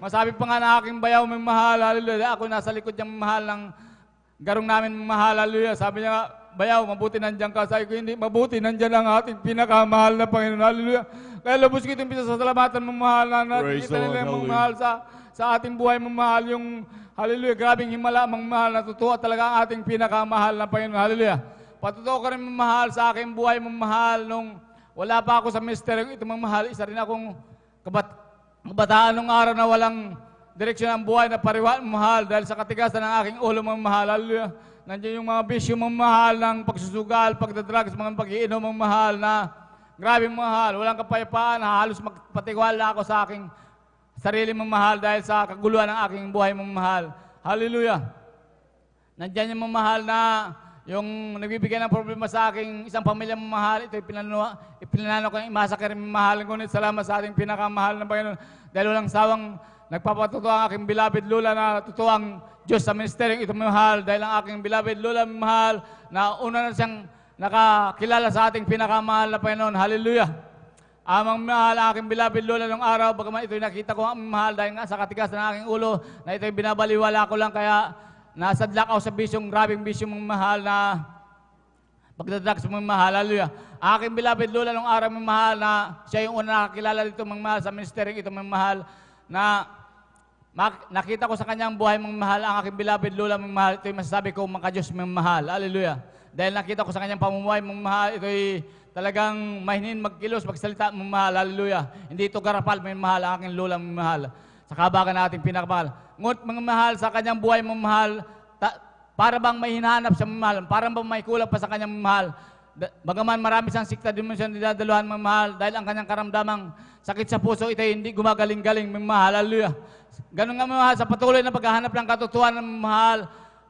Masabi pa nga na aking bayaw, mong mahal, hallelujah, ako nasa likod niyang mahal ng garong namin, mong mahal, hallelujah. Sabi niya, bayaw, mabuti nandiyan ka. Sabi ko, hindi, mabuti nandiyan ang ating pinakamahal na Panginoon, hallelujah. Kaya lubos ko itong pinasasalamatan, mga mahal, na Praise nakikita the nila, Lord. mga mahal, sa ating buhay, mga mahal, yung hallelujah, grabing himala, mga mahal, na totoo talaga ang ating pinakamahal na Panginoon. Hallelujah. Patutuo ko rin, mga mahal, sa aking buhay, mga mahal, nung wala pa ako sa ministeryong ito, mga mahal, isa rin akong kabataan nung araw na walang direksyon ang buhay na pariwa, mga mahal, dahil sa katigasan ng aking ulo, mga mahal. Hallelujah. Nandiyan yung mga bisyo, mga mahal, ng pagsusugal, pagdadrugs, mga pag-iinom, mga mahal, na grabe, mga mahal, walang kapayapaan, halos magpatiwala ako sa aking sarili, mga mahal, dahil sa kaguluhan ng aking buhay, mga mahal. Hallelujah. Nandiyan yung mga mahal na yung nagbibigay ng problema sa aking isang pamilya, mga mahal, ito ipinanano ko yung imasakir, mga mahal. Ngunit salamat sa ating pinakamahal na Panginoon, dahil walang sawang nagpapatuto ang aking beloved Lula na totoo ang Diyos sa ministeryong ito, mga mahal, dahil ang aking beloved Lula, mga mahal, na una na siyang nakakilala sa ating pinakamahal na Panginoon. Hallelujah. Amang mahal, aking beloved Lola nung araw, bagaman ito'y nakita ko ang mahal dahil nga sa katigas ng aking ulo, na ito'y binabaliwala ko lang, kaya nasadlak ako sa bisyong, grabing bisyong, mga mahal, na pagdadrugs, mga mahal. Hallelujah. Aking beloved Lola nung araw, mga mahal, na siya yung una nakakilala dito, mga mahal, sa ministeryong ito, mga mahal, na nakita ko sa kanyang buhay, mga mahal, ang aking beloved Lola, mga mahal, ito'y masasabi ko, mga Diyos, mga mahal. Hallelujah. Dahil nakita ko sa kanyang pamumuhay, mga mahal, ito'y talagang mahinin magkilos, magsalita, mga mahal. Hallelujah. Hindi ito garapal, mga mahal, ang aking Lola, mga mahal. Sa kabagan natin pinakamahal. Ngunit, mga mahal, sa kanyang buhay, mga mahal, para bang may hinahanap sa mga mahal, para bang may kulang pa sa kanyang mga mahal. Bagaman marami siyang sikta, di mo siya niladaluhan, mga mahal, dahil ang kanyang karamdamang sakit sa puso, ito'y hindi gumagaling-galing, mga mahal. Hallelujah. Ganun nga, mga mahal, sa patuloy na paghahanap ng katotohanan, mga mahal,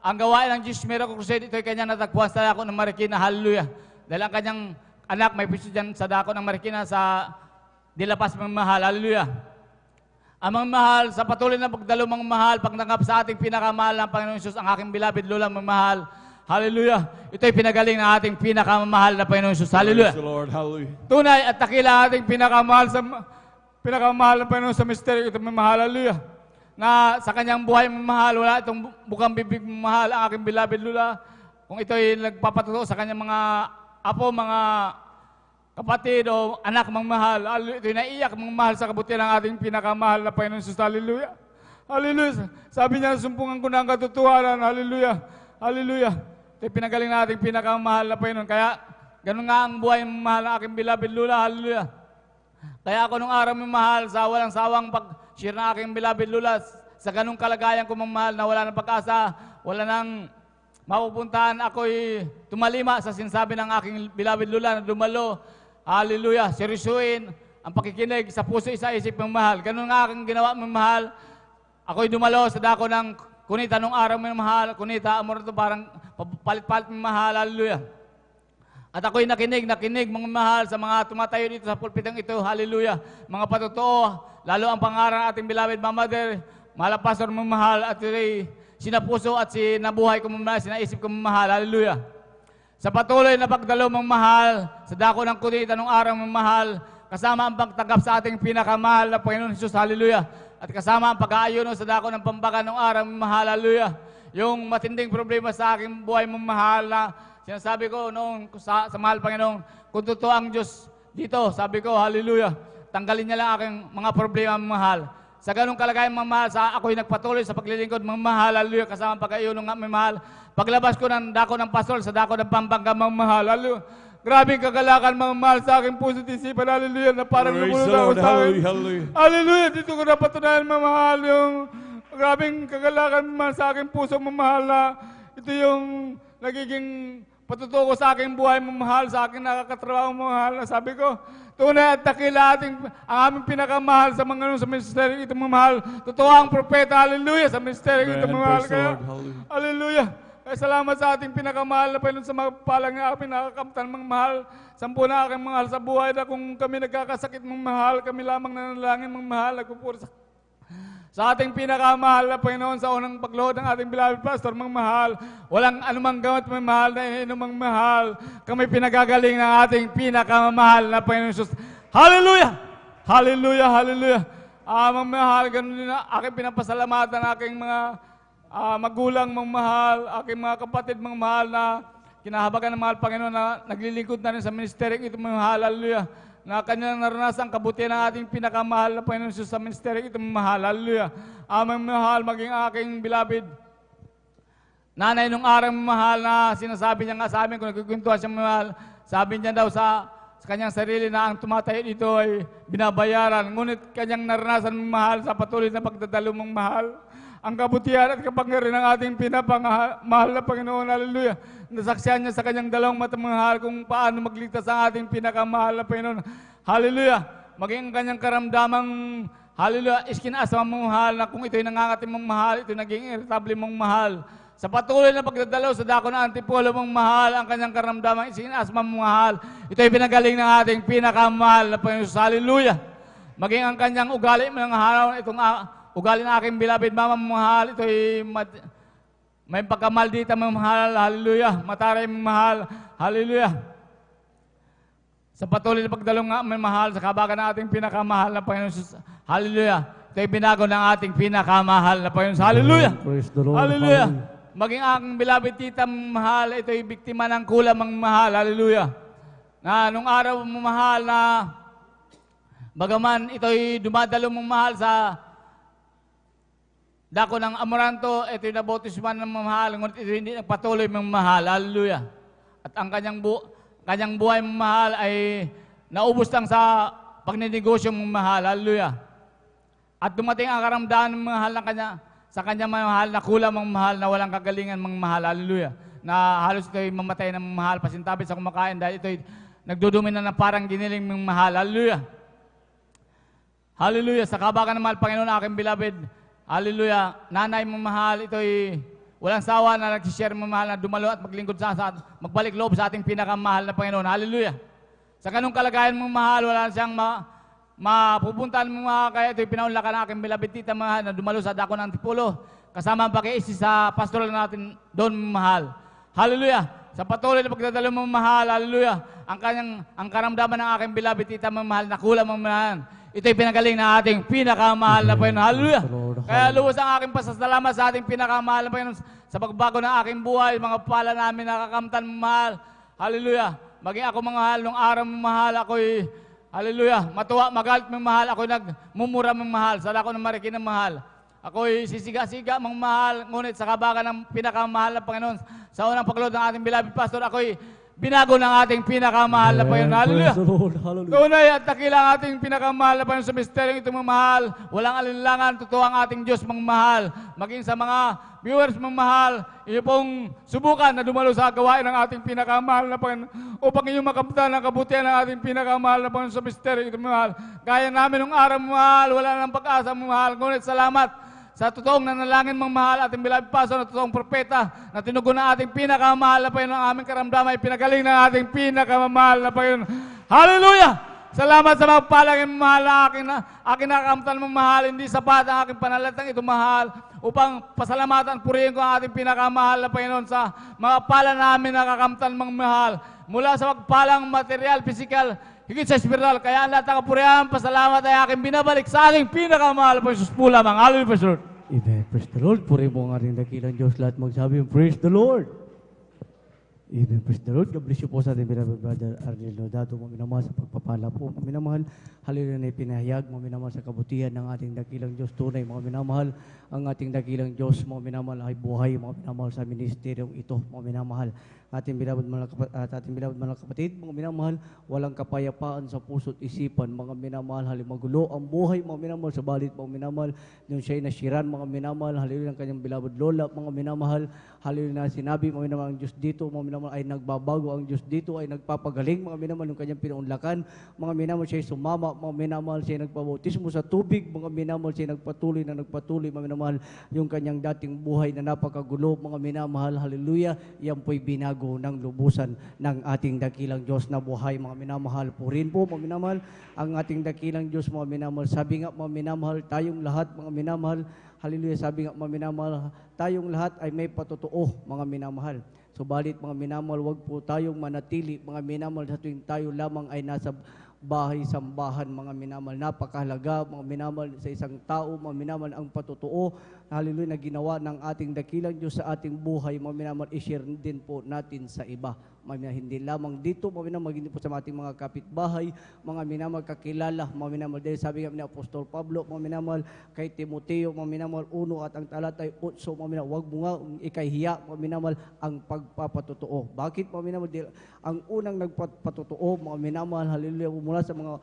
ang gawain ng Jesus Miracle Crusade, ito'y kanyang natagpuan sa dako ng Marikina. Hallelujah. Dahil ang kanyang anak, may piso dyan sa dako ng Marikina sa Dilapas, mga mahal. Hallelujah. Ang mga mahal, sa patuloy na pagdalo, mga mahal, pagtanggap sa ating pinakamahal ng Panginoon Jesus, ang aking beloved Lola, mga mahal. Hallelujah. Ito'y pinagaling ng ating pinakamahal na Panginoon Jesus. Hallelujah. Praise the Lord. Hallelujah. Tunay at takila ating pinakamahal ng Panginoon sa misteryo, ito, mga mahal. Hallelujah. Na sa kanyang buhay, mga mahal, wala itong bukang bibig, mga mahal, ang aking beloved Lola. Kung ito'y nagpapatuto sa kanyang mga apo, mga kapatid o anak, mga mahal, ito'y naiyak, mga mahal, sa kabutihan ng ating pinakamahal na Panginoon Jesus. Hallelujah. Hallelujah. Sabi niya, sumpungan ko na ang katotohanan. Hallelujah. Hallelujah. Ito'y pinagaling na ating pinakamahal na Panginoon. Kaya, ganun nga ang buhay, mga mahal, ng aking beloved Lola. Hallelujah. Kaya ako nung araw, mga mahal, sa walang sawang pag-share ng aking beloved Lola, sa ganung kalagayan ko, mga mahal, na wala ng pag-asa, wala nang mapupuntahan, ako'y tumalima sa sinasabi ng aking beloved Lola na dumalo. Hallelujah. Seryosuin ang pakikinig sa puso, sa isip, mga mahal. Ganun nga aking ginawa, mga mahal. Ako'y dumalo sa dako ng kunita nung araw, mga mahal. Kunita, amor ito parang palit-palit, mga mahal. Hallelujah. At ako'y nakinig, mga mahal, sa mga tumatayo dito sa pulpitang ito. Hallelujah. Mga patotoo, lalo ang pangalan ng ating beloved Mama Mother, mahal pastor, mga mahal, at sinapuso at sinabuhay ko, mga mahal, sinaisip ko, mga mahal. Hallelujah. Sa patuloy na pagdalo, mga mahal, sa dako ng kunita nung araw, mga mahal, kasama ang pagtanggap sa ating pinakamahal na Panginoon Jesus. Hallelujah. At kasama ang pag-aayuno sa dako ng pambaga nung araw, mga mahal. Hallelujah. Yung matinding problema sa aking buhay, mga mahal, na sinasabi ko noong sa mahal Panginoon, kung totoo ang Diyos dito, sabi ko, hallelujah, tanggalin niya lang aking mga problema, mga mahal. Sa ganong kalagayan, mga mahal, ako'y nagpatuloy sa paglilingkod, mga mahal, hallelujah, kasama pag-ayuno nga, mga mahal. Paglabas ko ng dako ng pastor, sa dako ng pambangga, mga mahal, hallelujah. Grabing kagalakan, mga mahal, sa aking puso at isipan, hallelujah, na parang lumulod ako sa akin. Hallelujah. Hallelujah, dito ko napatunayan, mga mahal, yung grabing kagalakan, mga mahal, sa aking puso, mga mahal, na ito yung nagiging patutuko sa aking buhay, mga mahal, sa aking nakakatrabaho, mga mahal, na sabi ko, tunay at takila ang aming pinakamahal sa mga sa ministeryo ito, mga mahal. Totoo ang propeta, hallelujah, sa ministeryo ito, mga mahal. Kaya, hallelujah. Kaya salamat sa ating pinakamahal na Panginoon sa mga palang na aking nakakamtan, mga mahal. Sampu na aking mahal sa buhay na kung kami nagkakasakit, mga mahal, kami lamang nanalangin, mga mahal, nagpupuro sa ating pinakamahal na Panginoon sa unang pagluhod ng ating beloved pastor, mga mahal. Walang anumang gamot, mga mahal, na ininom, mga mahal. Kami pinagagaling ng ating pinakamahal na Panginoon Jesus. Hallelujah! Hallelujah! Hallelujah! Mga mahal, ganun din na aking pinapasalamatan aking mga magulang, mga mahal, aking mga kapatid, mga mahal, na kinahabagan ng mahal Panginoon na naglilingkod na rin sa ministeryo ito, mga mahal. Hallelujah! na kanilang naranasan kabutihan ng ating pinakamahal na Panginoon Jesus sa ministeryo ito mahal. Hallelujah. Aming mahal, maging aking beloved nanay nung araw mahal na sinasabi niya nga sa amin kung nagkikwentuhan siya mahal, sabi niya daw sa kanyang sarili na ang tumatayo dito ay binabayaran. Ngunit kanyang naranasan mahal sa patuloy na pagdadalo mong mahal. Ang kabutihan at kapangyarihan ng ating pinapamahal na Panginoon. Hallelujah. Nasaksihan niya sa kanyang dalawang mata mahal kung paano magligtas ang ating pinakamahal na Panginoon. Hallelujah. Maging ang kanyang karamdamang hallelujah, iskinaas mong mahal na kung ito'y nangangatim mong mahal, ito'y naging irritable mong mahal. Sa patuloy na pagdadalaw sa dako ng antipolo mong mahal, ang kanyang karamdamang iskinaas mong mahal, ito'y pinagaling ng ating pinakamahal na Panginoon. Hallelujah. Maging ang kanyang ugali ng haraw, itong ugali ng aking beloved mama mahal, ito'y may pagkamaldita mahal, hallelujah, mataray mahal, hallelujah. Sa patuloy na pagdalong nga mahal, sa kabagan ng ating pinakamahal na Panginoon, hallelujah. Ito'y binago ng ating pinakamahal na Panginoon, hallelujah. Praise the Lord. Hallelujah. Maging aking beloved tita mahal, ito'y biktima ng kulamang mahal, hallelujah. Na nung araw mahal na bagaman ito'y dumadalo mong mahal sa dako ng Amoranto, ito'y nabautisman ng mahal, ngunit ito'y hindi nagpatuloy ng mahal. Hallelujah. At ang kanyang buhay ng mahal ay naubos lang sa pagninegosyo ng mahal. Hallelujah. At dumating ang karamdaman ng mahal sa kanyang mahal na kulang ng mahal na walang kagalingan ng mahal. Hallelujah. Na halos ito'y mamatay ng mahal, pasintabit sa kumakain dahil ito'y nagdudumi na parang giniling ng mahal. Hallelujah. Hallelujah. Sa kabagan ng mahal, Panginoon, aking beloved, hallelujah. Nanay mong mahal, ito'y walang sawa na nagsishare mong mahal na dumalo at maglingkod magbalik loob sa ating pinakamahal na Panginoon. Hallelujah. Sa ganung kalagayan mong mahal, wala siyang mapupuntahan mong mahal, kaya ito'y pinaunlakan ng aking beloved tita mahal na dumalo sa dako ng Antipolo. Kasama ang pakiisi sa pastoral natin doon mahal. Hallelujah. Sa patuloy na pagdadalo mong mahal, hallelujah. Ang karamdaman ng aking beloved tita mahal na kulang mong mahal. Ito'y pinagaling na ating pinakamahal na Panginoon. Hallelujah. Kaya luwas ang aking pasasalamat sa ating pinakamahal na Panginoon sa pagbago ng aking buhay, mga pala namin nakakamtan mahal. Hallelujah. Maging ako mga mahal, nung araw mahal, ako'y, hallelujah, matuwa, magalit ng mahal, ako'y nagmumura ng mahal, sa dako ng marikin ng mahal. Ako'y sisiga-siga ng mahal, ngunit sa kabagan ng pinakamahal na Panginoon, sa unang paglood ng ating beloved pastor, ako'y binago ng ating pinakamahal na Panginoon. Hallelujah. Tunay at dakila ang ating pinakamahal na Panginoon sa misteryong itong mamahal. Walang alinlangan, totoo ang ating Diyos mamahal. Maging sa mga viewers mamahal, iyo pong subukan na dumalo sa gawain ng ating pinakamahal na Panginoon upang inyong makamtan ang kabutihan ng ating pinakamahal na Panginoon sa misteryong itong mamahal. Kaya namin ng araw mamahal, wala nang pag-asa mamahal. Ngunit salamat sa totoong nanalangin mong mahal, ating beloved pastor na totoong propeta na tinugon na ating pinakamahal na Panginoon, ang aming karamdaman ay pinagaling ng ating pinakamahal na Panginoon. Hallelujah! Salamat sa magpalaging mahal na aking nakakamtan mong mahal, hindi sapat ang aking panalatan ito mahal upang pasalamatan, purihin ko ang ating pinakamahal na Panginoon sa mga pala namin nakakamtan mong mahal. Mula sa magpalang material, physical, higit sa spiritual, kaya ang lahat ng kapurihan, pasalamat ay aking binabalik sa aking pinakamahal po Jesus po lamang. Hallelujah, Pastor. Amen. Praise the Lord. Puri mo ang ating dakilang Diyos. Lahat magsabi, praise the Lord. Amen. Praise the Lord. God bless you po sa ating beloved brother Arnel Lodato. Maminamahal sa pagpapala po. Maminamahal, hallelujah na ipinahayag. Maminamahal sa kabutihan ng ating dakilang Diyos. Tunay, maminamahal ang ating dakilang Diyos. Maminamahal ay buhay. Maminamahal sa ministeryong ito. Maminamahal ating beloved mga kapatid, mga minamahal, walang kapayapaan sa puso't isipan, mga minamahal, halimagulo ang buhay, mga minamahal, sa balit, mga minamahal, yung siya'y nasiran, mga minamahal, haliluya ng kanyang beloved lola, mga minamahal, haliluya na sinabi, mga minamahal, ang Diyos dito, mga minamahal, ay nagbabago, ang Diyos dito ay nagpapagaling, mga minamahal, yung kanyang pinuunlakan, mga minamahal, siya'y sumama, mga minamahal, siya'y nagpabautismo sa tubig, mga minamahal, siya'y nagpatuloy, mga minamahal, yung kanyang dating buhay na napakagulo, mga minamahal, haliluya, yan po'y binago ng lubusan ng ating dakilang Diyos na buhay, mga minamahal. Purin po, mga minamahal, ang ating dakilang Diyos, mga minamahal. Sabi nga, mga minamahal, tayong lahat, mga minamahal, hallelujah, sabi nga, mga minamahal, tayong lahat ay may patotoo, mga minamahal. Subalit, mga minamahal, wag po tayong manatili, mga minamahal, sa tuwing tayo lamang ay nasa bahay-sambahan, mga minamahal. Napakahalaga, mga minamahal, sa isang tao, mga minamahal, ang patotoo, hallelujah, na ginawa ng ating dakilang Diyos sa ating buhay, mga minamahal, i-share din po natin sa iba, hindi lamang dito, mga minamahal, hindi po sa ating mga kapitbahay, mga minamahal kakilala, mga minamahal, dahil sabi nga ni Apostol Pablo, mga minamahal, kay Timoteo, mga minamahal, 1 at ang talatay 8, mga minamahal, huwag mo nga ikahiya, mga minamahal, ang pagpapatotoo. Bakit, mga minamahal? Ang unang nagpapatotoo, mga minamahal, hallelujah, mula sa mga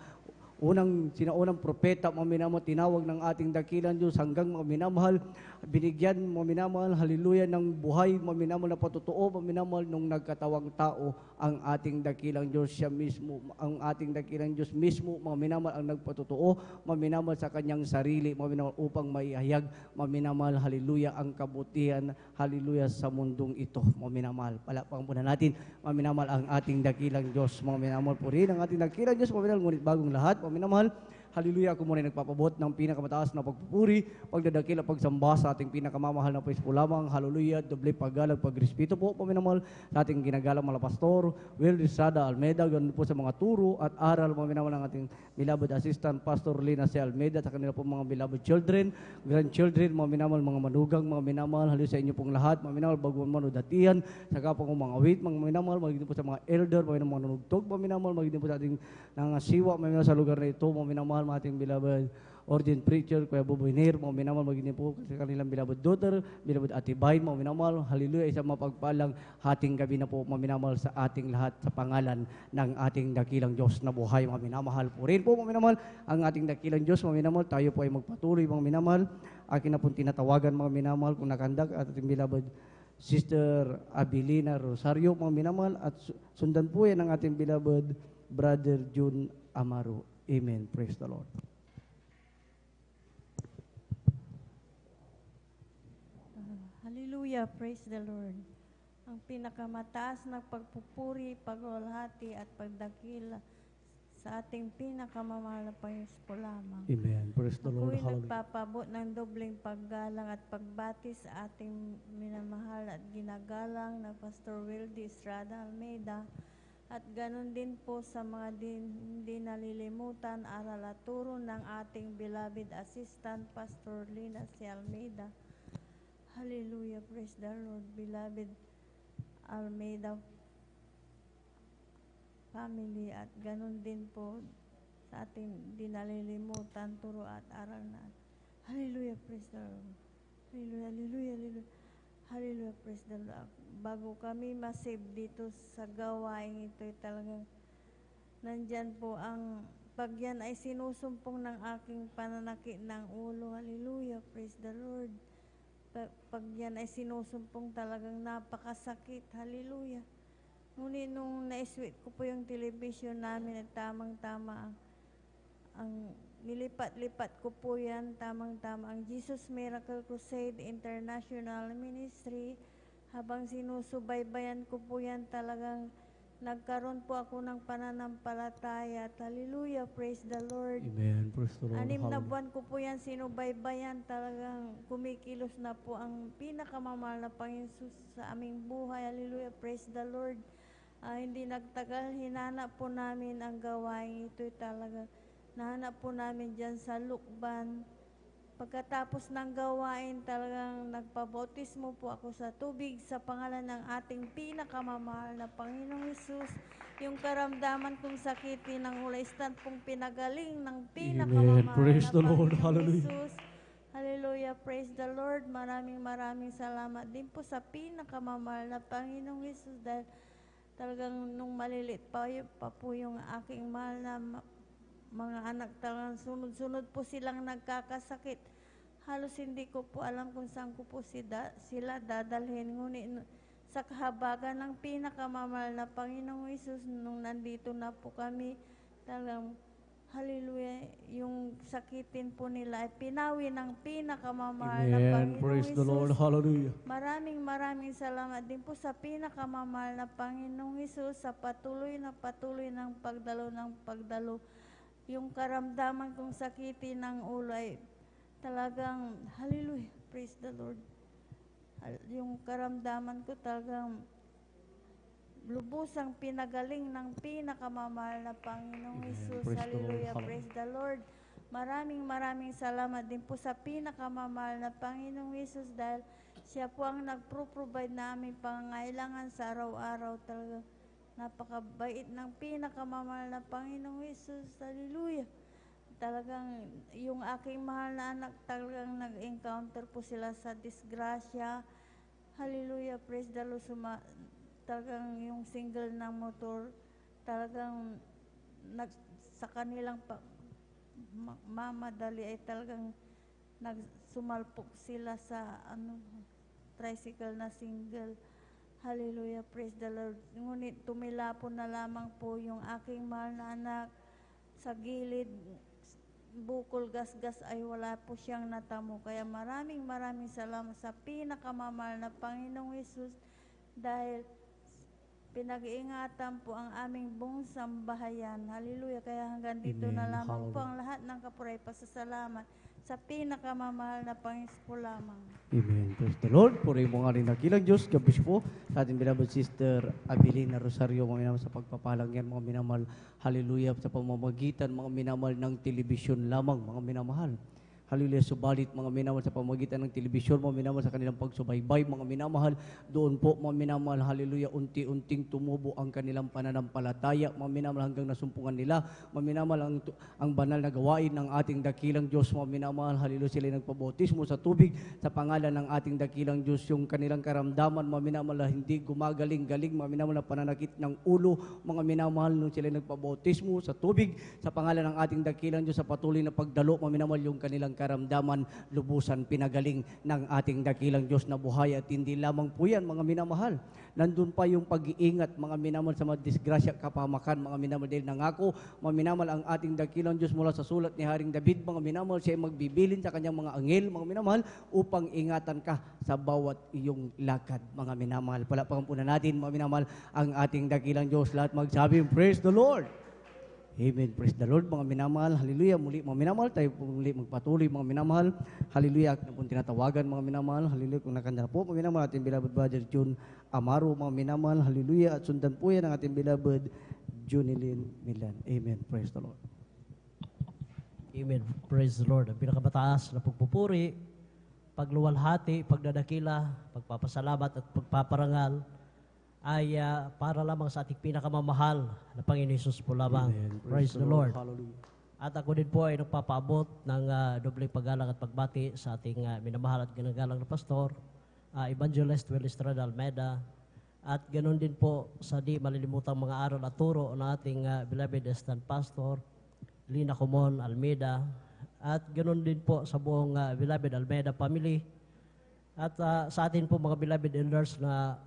sinaunang propeta, mga minamahal, tinawag ng ating dakilang Diyos hanggang mga minamahal, binigyan, mga minamahal, hallelujah, ng buhay, mga minamahal na patotoo, mga minamahal, nung nagkatawang tao, ang ating dakilang Diyos, siya mismo, ang ating dakilang Diyos mismo, mga minamahal, ang nagpatotoo, mga minamahal, sa kanyang sarili, mga minamahal, upang maihayag, mga minamahal, hallelujah, ang kabutihan, hallelujah, sa mundong ito, mga minamahal. Palakpakan po na natin, mga minamahal, ang ating dakilang Diyos, mga minamahal, purihin ang ating dakilang Diyos, mga minamahal, ngunit bagong lahat, mga minamahal, hallelujah, ako muna nagpapabot ng pinakamataas na pagpupuri, pagdadakil at pagsamba sa ating pinakamamahal na Pwesto lamang, hallelujah, doble paggalang, pagrespeto po, paminamahal, sa ating ginagalang mga pastor, Will Rizada Almeida, ganun po sa mga turo at aral, paminamahal, ng ating beloved assistant, Pastor Lina C. Almeida, sa kanila po mga beloved children, grandchildren, mga minamahal, mga manugang, mga minamahal, hallelujah, sa inyo pong lahat, mga minamahal, baguan manudatian, sa kapang mga awit, mga minamahal, magiging po sa mga elder, mga nanunugtog, mga minamahal, magiging po sa ating nangasiwa, mga minamahal, sa lugar na ito, mga minamahal, mga ating beloved ordained preacher, Kuya Boboy Nair, mga minamahal, magiging po sa kanilang beloved daughter, beloved Ate Bain, mga minamahal, hallelujah, isang mapagpalang hating gabi na po, mga minamahal, sa ating lahat sa pangalan ng ating dakilang Diyos na buhay, mga minamahal po rin po, mga minamahal, ang ating dakilang Diyos, mga minamahal, tayo po ay magpatuloy, mga minamahal, akin na pong tinatawagan, mga minamahal, kung nakandak at ating beloved Sister Abilina Rosario, mga minamahal, at sundan po yan ang ating beloved Brother June Amaro. Amen. Praise the Lord. Hallelujah, praise the Lord. Ang pinakamataas na pagpupuri, paglulhati at pagdakila sa ating pinakamamahal na Panginoon po lamang. Amen. Praise the Lord. Ako'y Hallelujah. nagpapabot ng dobleng paggalang at pagbati sa ating minamahal at ginagalang na Pastor Wildy Estrada Almeida, at ganon din po sa mga hindi nalilimutan aral at turo ng ating beloved assistant, Pastor Lina C. Almeida. Hallelujah, praise the Lord, beloved Almeida family, at ganon din po sa ating di nalilimutan turo at aral na. Hallelujah, praise the Lord. Hallelujah, hallelujah, hallelujah. Hallelujah, praise the Lord. Bago kami masave dito sa gawain ito, talagang nandyan po ang pag yan ay sinusumpong ng aking pananakit ng ulo. Hallelujah, praise the Lord. Pag yan ay sinusumpong, talagang napakasakit. Hallelujah. Ngunit nung na-switch ko po yung television namin at tamang-tama ang nilipat-lipat ko po yan, tamang-tama ang Jesus Miracle Crusade International Ministry. Habang sinusubaybayan ko po yan, talagang nagkaroon po ako ng pananampalataya. Hallelujah, praise the Lord. Amen. Praise the Lord. 6 na buwan ko po yan sinubaybayan, talagang kumikilos na po ang pinakamamahal na Panginoon sa aming buhay. Hallelujah, praise the Lord. Hindi nagtagal, hinanap po namin ang gawain ito, talaga nahanap po namin dyan sa Lukban. Pagkatapos ng gawain, talagang nagpabautismo po ako sa tubig sa pangalan ng ating pinakamamahal na Panginoong Hesus. Yung karamdaman kong sakitin ng ulo, instant pong pinagaling ng pinakamamahal Praise na the Lord. Panginoong Hallelujah. Hesus. Hallelujah, praise the Lord. Maraming salamat din po sa pinakamamahal na Panginoong Hesus, dahil talagang nung malilit pa po yung aking mahal na mga anak, talagang sunod-sunod po silang nagkakasakit. Halos hindi ko po alam kung saan ko po sila dadalhin. Ngunit sa kahabagan ng pinakamamahal na Panginoong Hesus, nung nandito na po kami, talagang hallelujah, yung sakitin po nila ay pinawi ng pinakamamahal na Amen. Panginoong Praise the Hesus. Lord. Hallelujah. Maraming salamat din po sa pinakamamahal na Panginoong Hesus sa patuloy ng pagdalo. Yung karamdaman kong sakitin ng ulo ay talagang, hallelujah, praise the Lord. Yung karamdaman ko talagang lubusang pinagaling ng pinakamamahal na Panginoong Hesus. Hallelujah, praise the Lord. Maraming salamat din po sa pinakamamahal na Panginoong Hesus, dahil siya po ang nagpro-provide na aming pangangailangan sa araw-araw. Talaga napakabait ng pinakamamahal na Panginoong Jesus. Hallelujah. Talagang yung aking mahal na anak, talagang nag-encounter po sila sa disgrasya. Hallelujah, praise the Lord. Talagang yung single na motor, talagang sa kanilang mamadali ay talagang nagsumalpok sila sa tricycle na single. Hallelujah, praise the Lord. Ngunit tumilapon na lamang po yung aking mahal na anak sa gilid, bukol gasgas ay wala po siyang natamo. Kaya maraming salamat sa pinakamamahal na Panginoong Jesus dahil pinag-iingatan po ang aming buong sambahayan. Hallelujah. Kaya hanggang dito Amen. na lamang po Hallelujah. ang lahat ng kapuray pasasalamat sa pinakamamahal na Panginoon po lamang. Amen. Praise the Lord. Puri mo nga rin nakilang Diyos. Gabis po sa ating beloved sister Abilina Rosario, mga minamahal sa pagpapalang yan, mga minamahal. Hallelujah. Sa pamamagitan, mga minamahal ng telebisyon lamang, mga minamahal. Hallelujah. Subalit, mga minamahal, sa pamamagitan ng telebisyon, mga minamahal, sa kanilang pagsubaybay, mga minamahal, doon po, mga minamahal, hallelujah, unti-unting tumubo ang kanilang pananampalataya, mga minamahal, hanggang nasumpungan nila, mga minamahal, ang banal na gawain ng ating dakilang Diyos, mga minamahal, hallelujah, sila nagpabautismo sa tubig, sa pangalan ng ating dakilang Diyos, yung kanilang karamdaman, mga minamahal, hindi gumagaling-galing, mga minamahal, na pananakit ng ulo, mga minamahal, nung sila nagpabautismo sa tubig, sa pangalan ng ating dakilang Diyos, sa patuloy na pagdalo, mga minamahal, yung kanilang karamdaman, lubusan, pinagaling ng ating dakilang Diyos na buhay. At hindi lamang po yan, mga minamahal. Nandun pa yung pag-iingat, mga minamahal, sa mga disgrasya, kapamakan, mga minamahal, dahil nangako, mga minamahal, ang ating dakilang Diyos mula sa sulat ni Haring David, mga minamahal, siya ay magbibilin sa kanyang mga anghel, mga minamahal, upang ingatan ka sa bawat iyong lakad, mga minamahal. Palapakan po na natin, mga minamahal, ang ating dakilang Diyos. Lahat magsabi, praise the Lord. Amen. Praise the Lord, mga minamahal. Hallelujah. Muli, mga minamahal, tayo muli magpatuloy, mga minamahal. Hallelujah. Na pong tinatawagan, mga minamahal. Hallelujah. Kung nakanda na po, mga minamahal, ating beloved brother June Amaro, mga minamahal. Hallelujah. At sundan po yan ang ating beloved Junilyn Milan. Amen. Praise the Lord. Amen. Praise the Lord. Ang pinakamataas na pagpupuri, pagluwalhati, pagdadakila, pagpapasalamat at pagpaparangal ay para lamang sa ating pinakamamahal na Panginoon Jesus po lamang. Amen. Praise the Lord. Hallelujah. At ako din po ay nagpapaabot ng dobleng paggalang at pagbati sa ating minamahal at ginagalang na pastor, Evangelist Will Estrada Almeida, at ganoon din po sa di malilimutang mga aral at turo ng ating beloved assistant pastor, Lina Comon Almeida, at ganoon din po sa buong beloved Almeida family, at sa atin po mga beloved elders na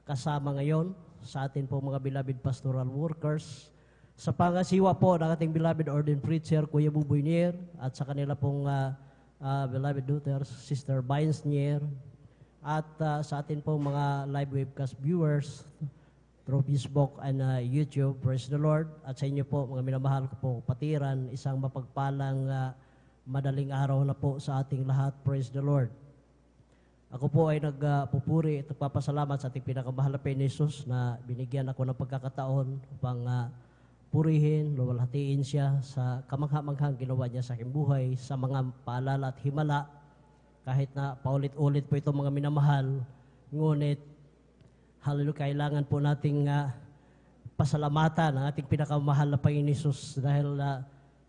kasama ngayon, sa atin po mga beloved pastoral workers, sa pangasiwa po ng ating beloved ordained preacher, Kuya Buboy Nier, at sa kanila pong beloved daughters, Sister Bynes Nier, at sa atin po mga live webcast viewers through Facebook and YouTube, praise the Lord, at sa inyo po mga minamahal ko po patiran, isang mapagpalang madaling araw na po sa ating lahat, praise the Lord. Ako po ay nagpupuri at nagpapasalamat sa ating pinakamahal na Panginoon Jesus na binigyan ako ng pagkakataon upang purihin, luwalhatiin siya sa kamangha-manghang ginawa niya sa aking buhay, sa mga paalala at himala, kahit na paulit-ulit po itong mga minamahal, ngunit hallelujah, kailangan po nating pasalamatan ang ating pinakamahal na Panginoon Jesus dahil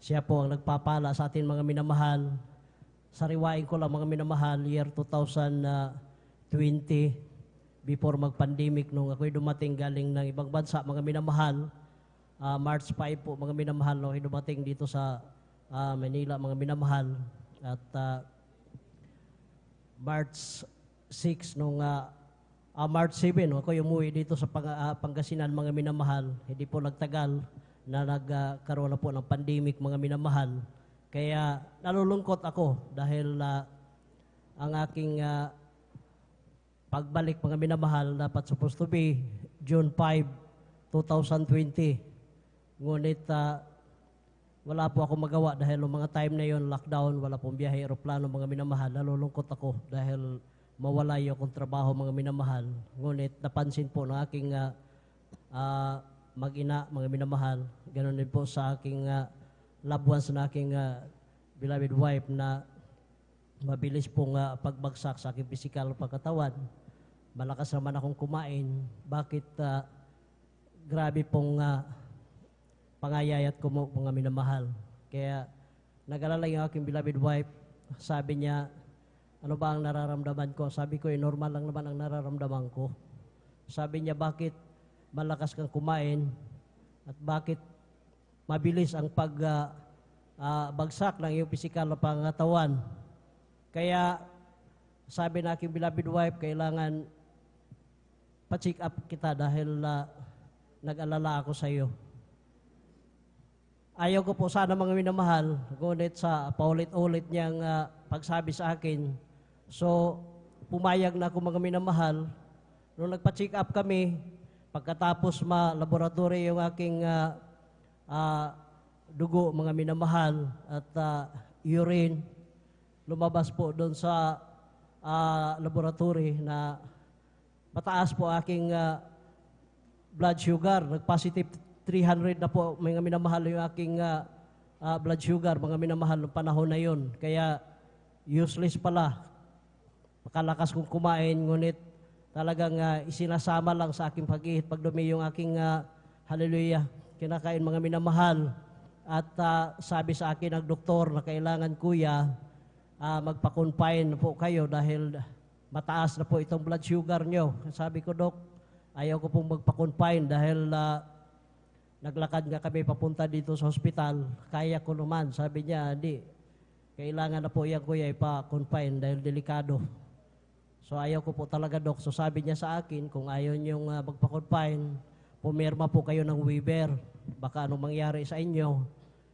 siya po ang nagpapala sa ating mga minamahal. Sariwain ko lang mga minamahal, year 2020, before mag-pandemic, nung ako'y dumating galing ng ibang bansa, mga minamahal, March 5 po, mga minamahal, nung ako'y dumating dito sa Manila, mga minamahal, at March 6, nung March 7, nung ako'y umuwi dito sa Pangasinan, mga minamahal, hindi po nagtagal na nagkaroon na po ng pandemic, mga minamahal. Kaya nalulungkot ako dahil ang aking pagbalik, mga minamahal, dapat supposed to be June 5, 2020. Ngunit wala po ako magawa dahil ng mga time na yon lockdown, wala pong biyahe aeroplano, mga minamahal. Nalulungkot ako dahil mawala yung akong trabaho, mga minamahal. Ngunit napansin po ng aking mag-ina, mga minamahal. Ganon din po sa aking loved ones na aking beloved wife na mabilis pong pagbagsak sa aking physical pagkatawan. Malakas naman akong kumain. Bakit grabe pong pangayayat ko mo mga minamahal. Kaya nag-alala yung aking beloved wife. Sabi niya, ano ba ang nararamdaman ko? Sabi ko, normal lang naman ang nararamdaman ko. Sabi niya, bakit malakas kang kumain at bakit mabilis ang bagsak ng iyong pisikal na pangatawan? Kaya sabi na aking beloved wife, kailangan pa-check up kita dahil nag-alala ako sa iyo. Ayaw ko po sana mga minamahal, ngunit sa paulit-ulit niyang pagsabi sa akin. So, pumayag na ako mga minamahal. Nung nagpa-check up kami, pagkatapos ma-laboratory yung aking dugo, mga minamahal, at urine, lumabas po doon sa laboratory na mataas po aking blood sugar. Nag-positive 300 na po, mga minamahal, yung aking blood sugar, mga minamahal, ng panahon na yun. Kaya useless pala. Makalakas kong kumain, ngunit talagang isinasama lang sa aking pag-ihit, pagdumi yung aking hallelujah, kinakain, mga minamahal. At sabi sa akin ng doktor na kailangan, kuya, magpa-confine po kayo dahil mataas na po itong blood sugar nyo. Sabi ko, Dok, ayaw ko pong magpa-confine dahil naglakad nga kami papunta dito sa hospital. Kaya ko naman. Sabi niya, hindi. Kailangan na po yan, kuya, ipa-confine dahil delikado. So ayaw ko po talaga, Dok. So sabi niya sa akin, kung ayaw niyong magpa-confine, pumirma po kayo ng waiver. Baka anong mangyari sa inyo,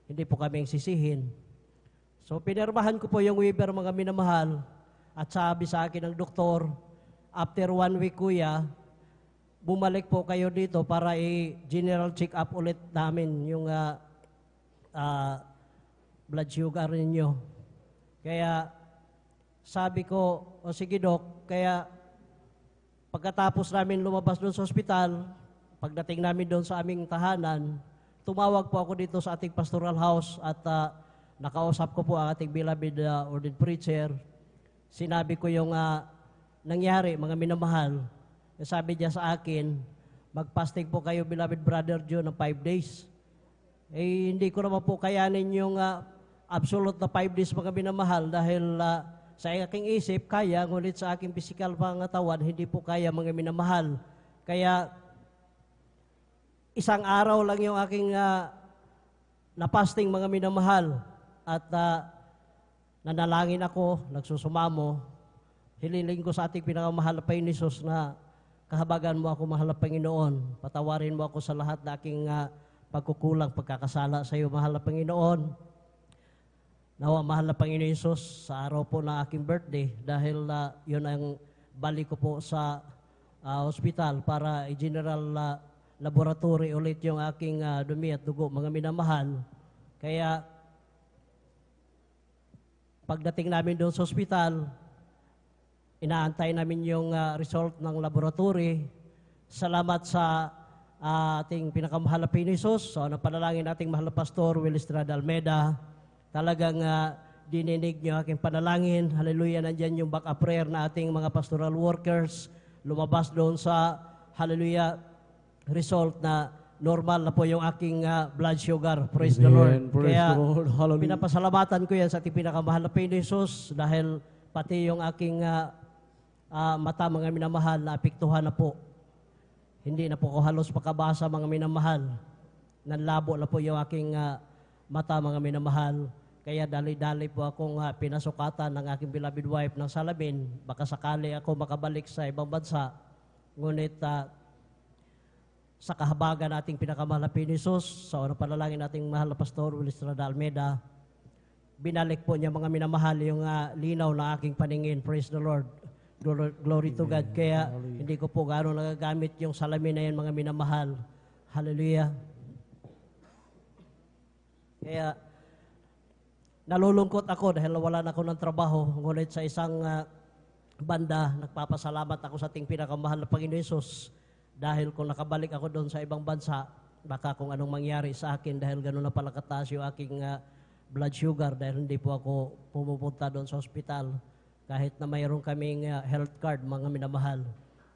hindi po kaming sisihin. So pinirmahan ko po yung waiver, mga minamahal. At sabi sa akin ng doktor, after 1 week, kuya, bumalik po kayo dito para i-general check-up ulit namin yung blood sugar ninyo. Kaya sabi ko, o sige, Dok, kaya pagkatapos namin lumabas doon sa ospital, pagdating namin doon sa aming tahanan, tumawag po ako dito sa ating pastoral house at nakausap ko po ang ating beloved ordained preacher. Sinabi ko yung nangyari, mga minamahal. Sabi niya sa akin, mag-fasting po kayo, beloved brother John, ng 5 days. Eh, hindi ko naman po kayanin yung absolute na 5 days, mga minamahal, dahil sa aking isip, kaya, ngunit sa aking physical pangatawan, hindi po kaya, mga minamahal. Kaya, isang araw lang yung aking na-fasting, mga minamahal. At nanalangin ako, nagsusumamo. Hililing ko sa ating pinakamahal na Panginoon Jesus na kahabagan mo ako, mahal na Panginoon. Patawarin mo ako sa lahat na aking pagkukulang, pagkakasala sa iyo, mahal na Panginoon. Nawa, mahal na Panginoon Jesus, sa araw po na aking birthday, dahil yun ang balik ko po sa hospital para i-general laboratory ulit yung aking dumi at dugo, mga minamahal. Kaya, pagdating namin doon sa hospital, inaantay namin yung result ng laboratory. Salamat sa ating pinakamahal na Panginoon Jesus. So, napanalangin nating mahal na Pastor Will Estrada Almeida. Talagang dininig niyo aking panalangin. Hallelujah, nandyan yung backup prayer na ating mga pastoral workers. Lumabas doon sa, hallelujah, result na normal na po yung aking blood sugar. Praise the Lord. Praise Kaya, the Lord. Hallelujah. pinapasalamatan ko yan sa ating pinakamahal na Panginoon Jesus dahil pati yung aking mata, mga minamahal, na apektuhan na po. Hindi na po ko halos makabasa, mga minamahal. Nanlabo na po yung aking mata, mga minamahal. Kaya dali-dali po akong pinasukatan ng aking beloved wife ng salamin. Baka sakali ako makabalik sa ibang bansa. Ngunit sa kahabagan nating pinakamahal na Panginoon Jesus, sa unang panalangin nating mahal na Pastor Will Estrada Almeida, binalik po niya, mga minamahal, yung linaw na aking paningin. Praise the Lord. Glory to God. Kaya hindi ko po gano'ng nagagamit yung salamin na yan, mga minamahal. Hallelujah. Kaya nalulungkot ako dahil wala na ako ng trabaho. Ngunit sa isang banda, nagpapasalamat ako sa ating pinakamahal na Panginoon Jesus dahil kung nakabalik ako doon sa ibang bansa, baka kung anong mangyari sa akin dahil gano'n na pala kataas yung aking blood sugar dahil hindi po ako pumupunta doon sa ospital kahit na mayroon kaming health card, mga minamahal.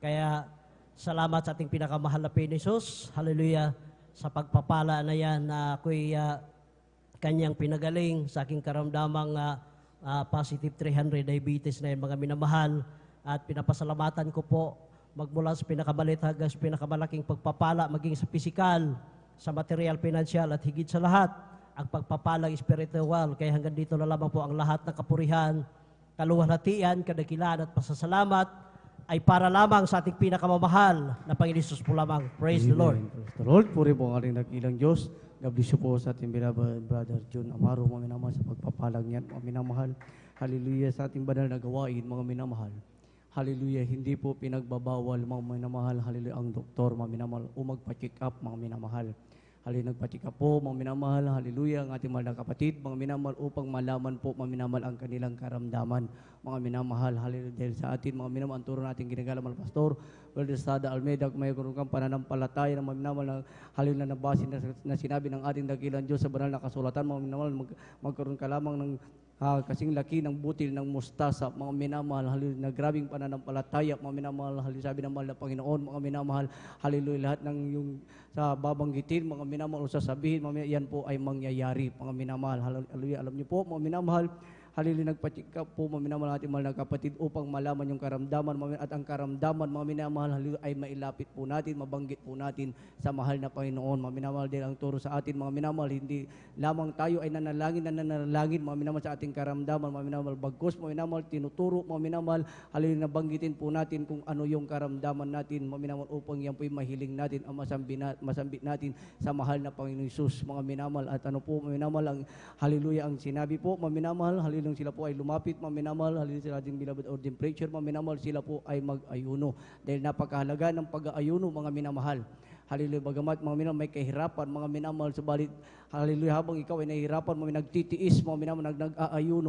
Kaya Salamat sa ating pinakamahal na Panginoon Jesus. Hallelujah. Sa pagpapala na yan na ako'y kanyang pinagaling sa aking karamdamang positive 300 diabetes na yan, mga minamahal. At pinapasalamatan ko po magmula sa pinakamalit hanggang sa pinakamalaking pagpapala, maging sa pisikal, sa material, financial, at higit sa lahat, ang pagpapalang spiritual. Kaya hanggang dito na lamang po ang lahat ng kapurihan, kaluwalhatian, kadakilaan at pasasalamat ay para lamang sa ating pinakamamahal na Panginoon Jesus po lamang. Praise the Lord. Praise the Lord. Puri po ang ating nakilang Diyos. God bless you po sa ating beloved brother John Amaro, mga minamahal, sa pagpapalang niyan, mga minamahal. Hallelujah, sa ating banal na gawain, mga minamahal. Hallelujah, hindi po pinagbabawal, mga minamahal, hallelujah, ang doktor, mga minamahal, o magpa-check up, mga minamahal. Hallelujah, nagpa-check up po, mga minamahal, hallelujah, ang ating mahal na kapatid, mga minamahal, upang malaman po, mga minamahal, ang kanilang karamdaman, mga minamahal, hallelujah, dahil sa atin, mga minamahal, ang turo natin ginagala, mga pastor, Estrada Almeida, kung mayroon kang pananampalataya ng mga minamahal na hallelujah na nabase na sinabi ng ating dakilang Diyos sa banal na kasulatan, mga minamahal, magkaroon ka lamang ng kasing laki ng butil ng mustasa, mga minamahal, hallelujah, na grabing pananampalataya, mga minamahal, hallelujah, sabi ng mahal na Panginoon, mga minamahal, hallelujah, lahat ng yung sa babanggitin, mga minamahal, o sasabihin, mga minamahal, yan po ay mangyayari, mga minamahal, hallelujah, alam niyo po, mga minamahal, hallelujah, nagpa-check up po, mga minamahal natin, mahal na kapatid, upang malaman yung karamdaman, at ang karamdaman, mga minamahal, hallelujah, ay mailapit po natin, mabanggit po natin sa mahal na Panginoon, mga minamahal, din ang turo sa atin, mga minamahal, hindi lamang tayo ay nanalangin, mga minamahal, sa ating karamdaman, mga minamahal, bagkos, mga minamahal, tinuturo, mga minamahal, hallelujah, nabanggitin po natin kung ano yung karamdaman natin, mga minamahal, upang yan po'y mahiling natin, ang masambit natin sa mahal na Panginoon Jesus, mga minamahal, at ano po, mga minamahal, ang hallelujah, ang sinabi po, mga minamahal, hallelujah, nung sila po ay lumapit, mga minamahal, hallelujah, sila ating beloved ordained preacher, mga minamahal, sila po ay mag-ayuno. Dahil napakahalaga ng pag-aayuno, mga minamahal. Hallelujah, bagamat mga minamahal may kahirapan, mga minamahal, subalit, hallelujah, habang ikaw ay nahihirapan, mga nagtitiis, mga minamahal, nag-aayuno,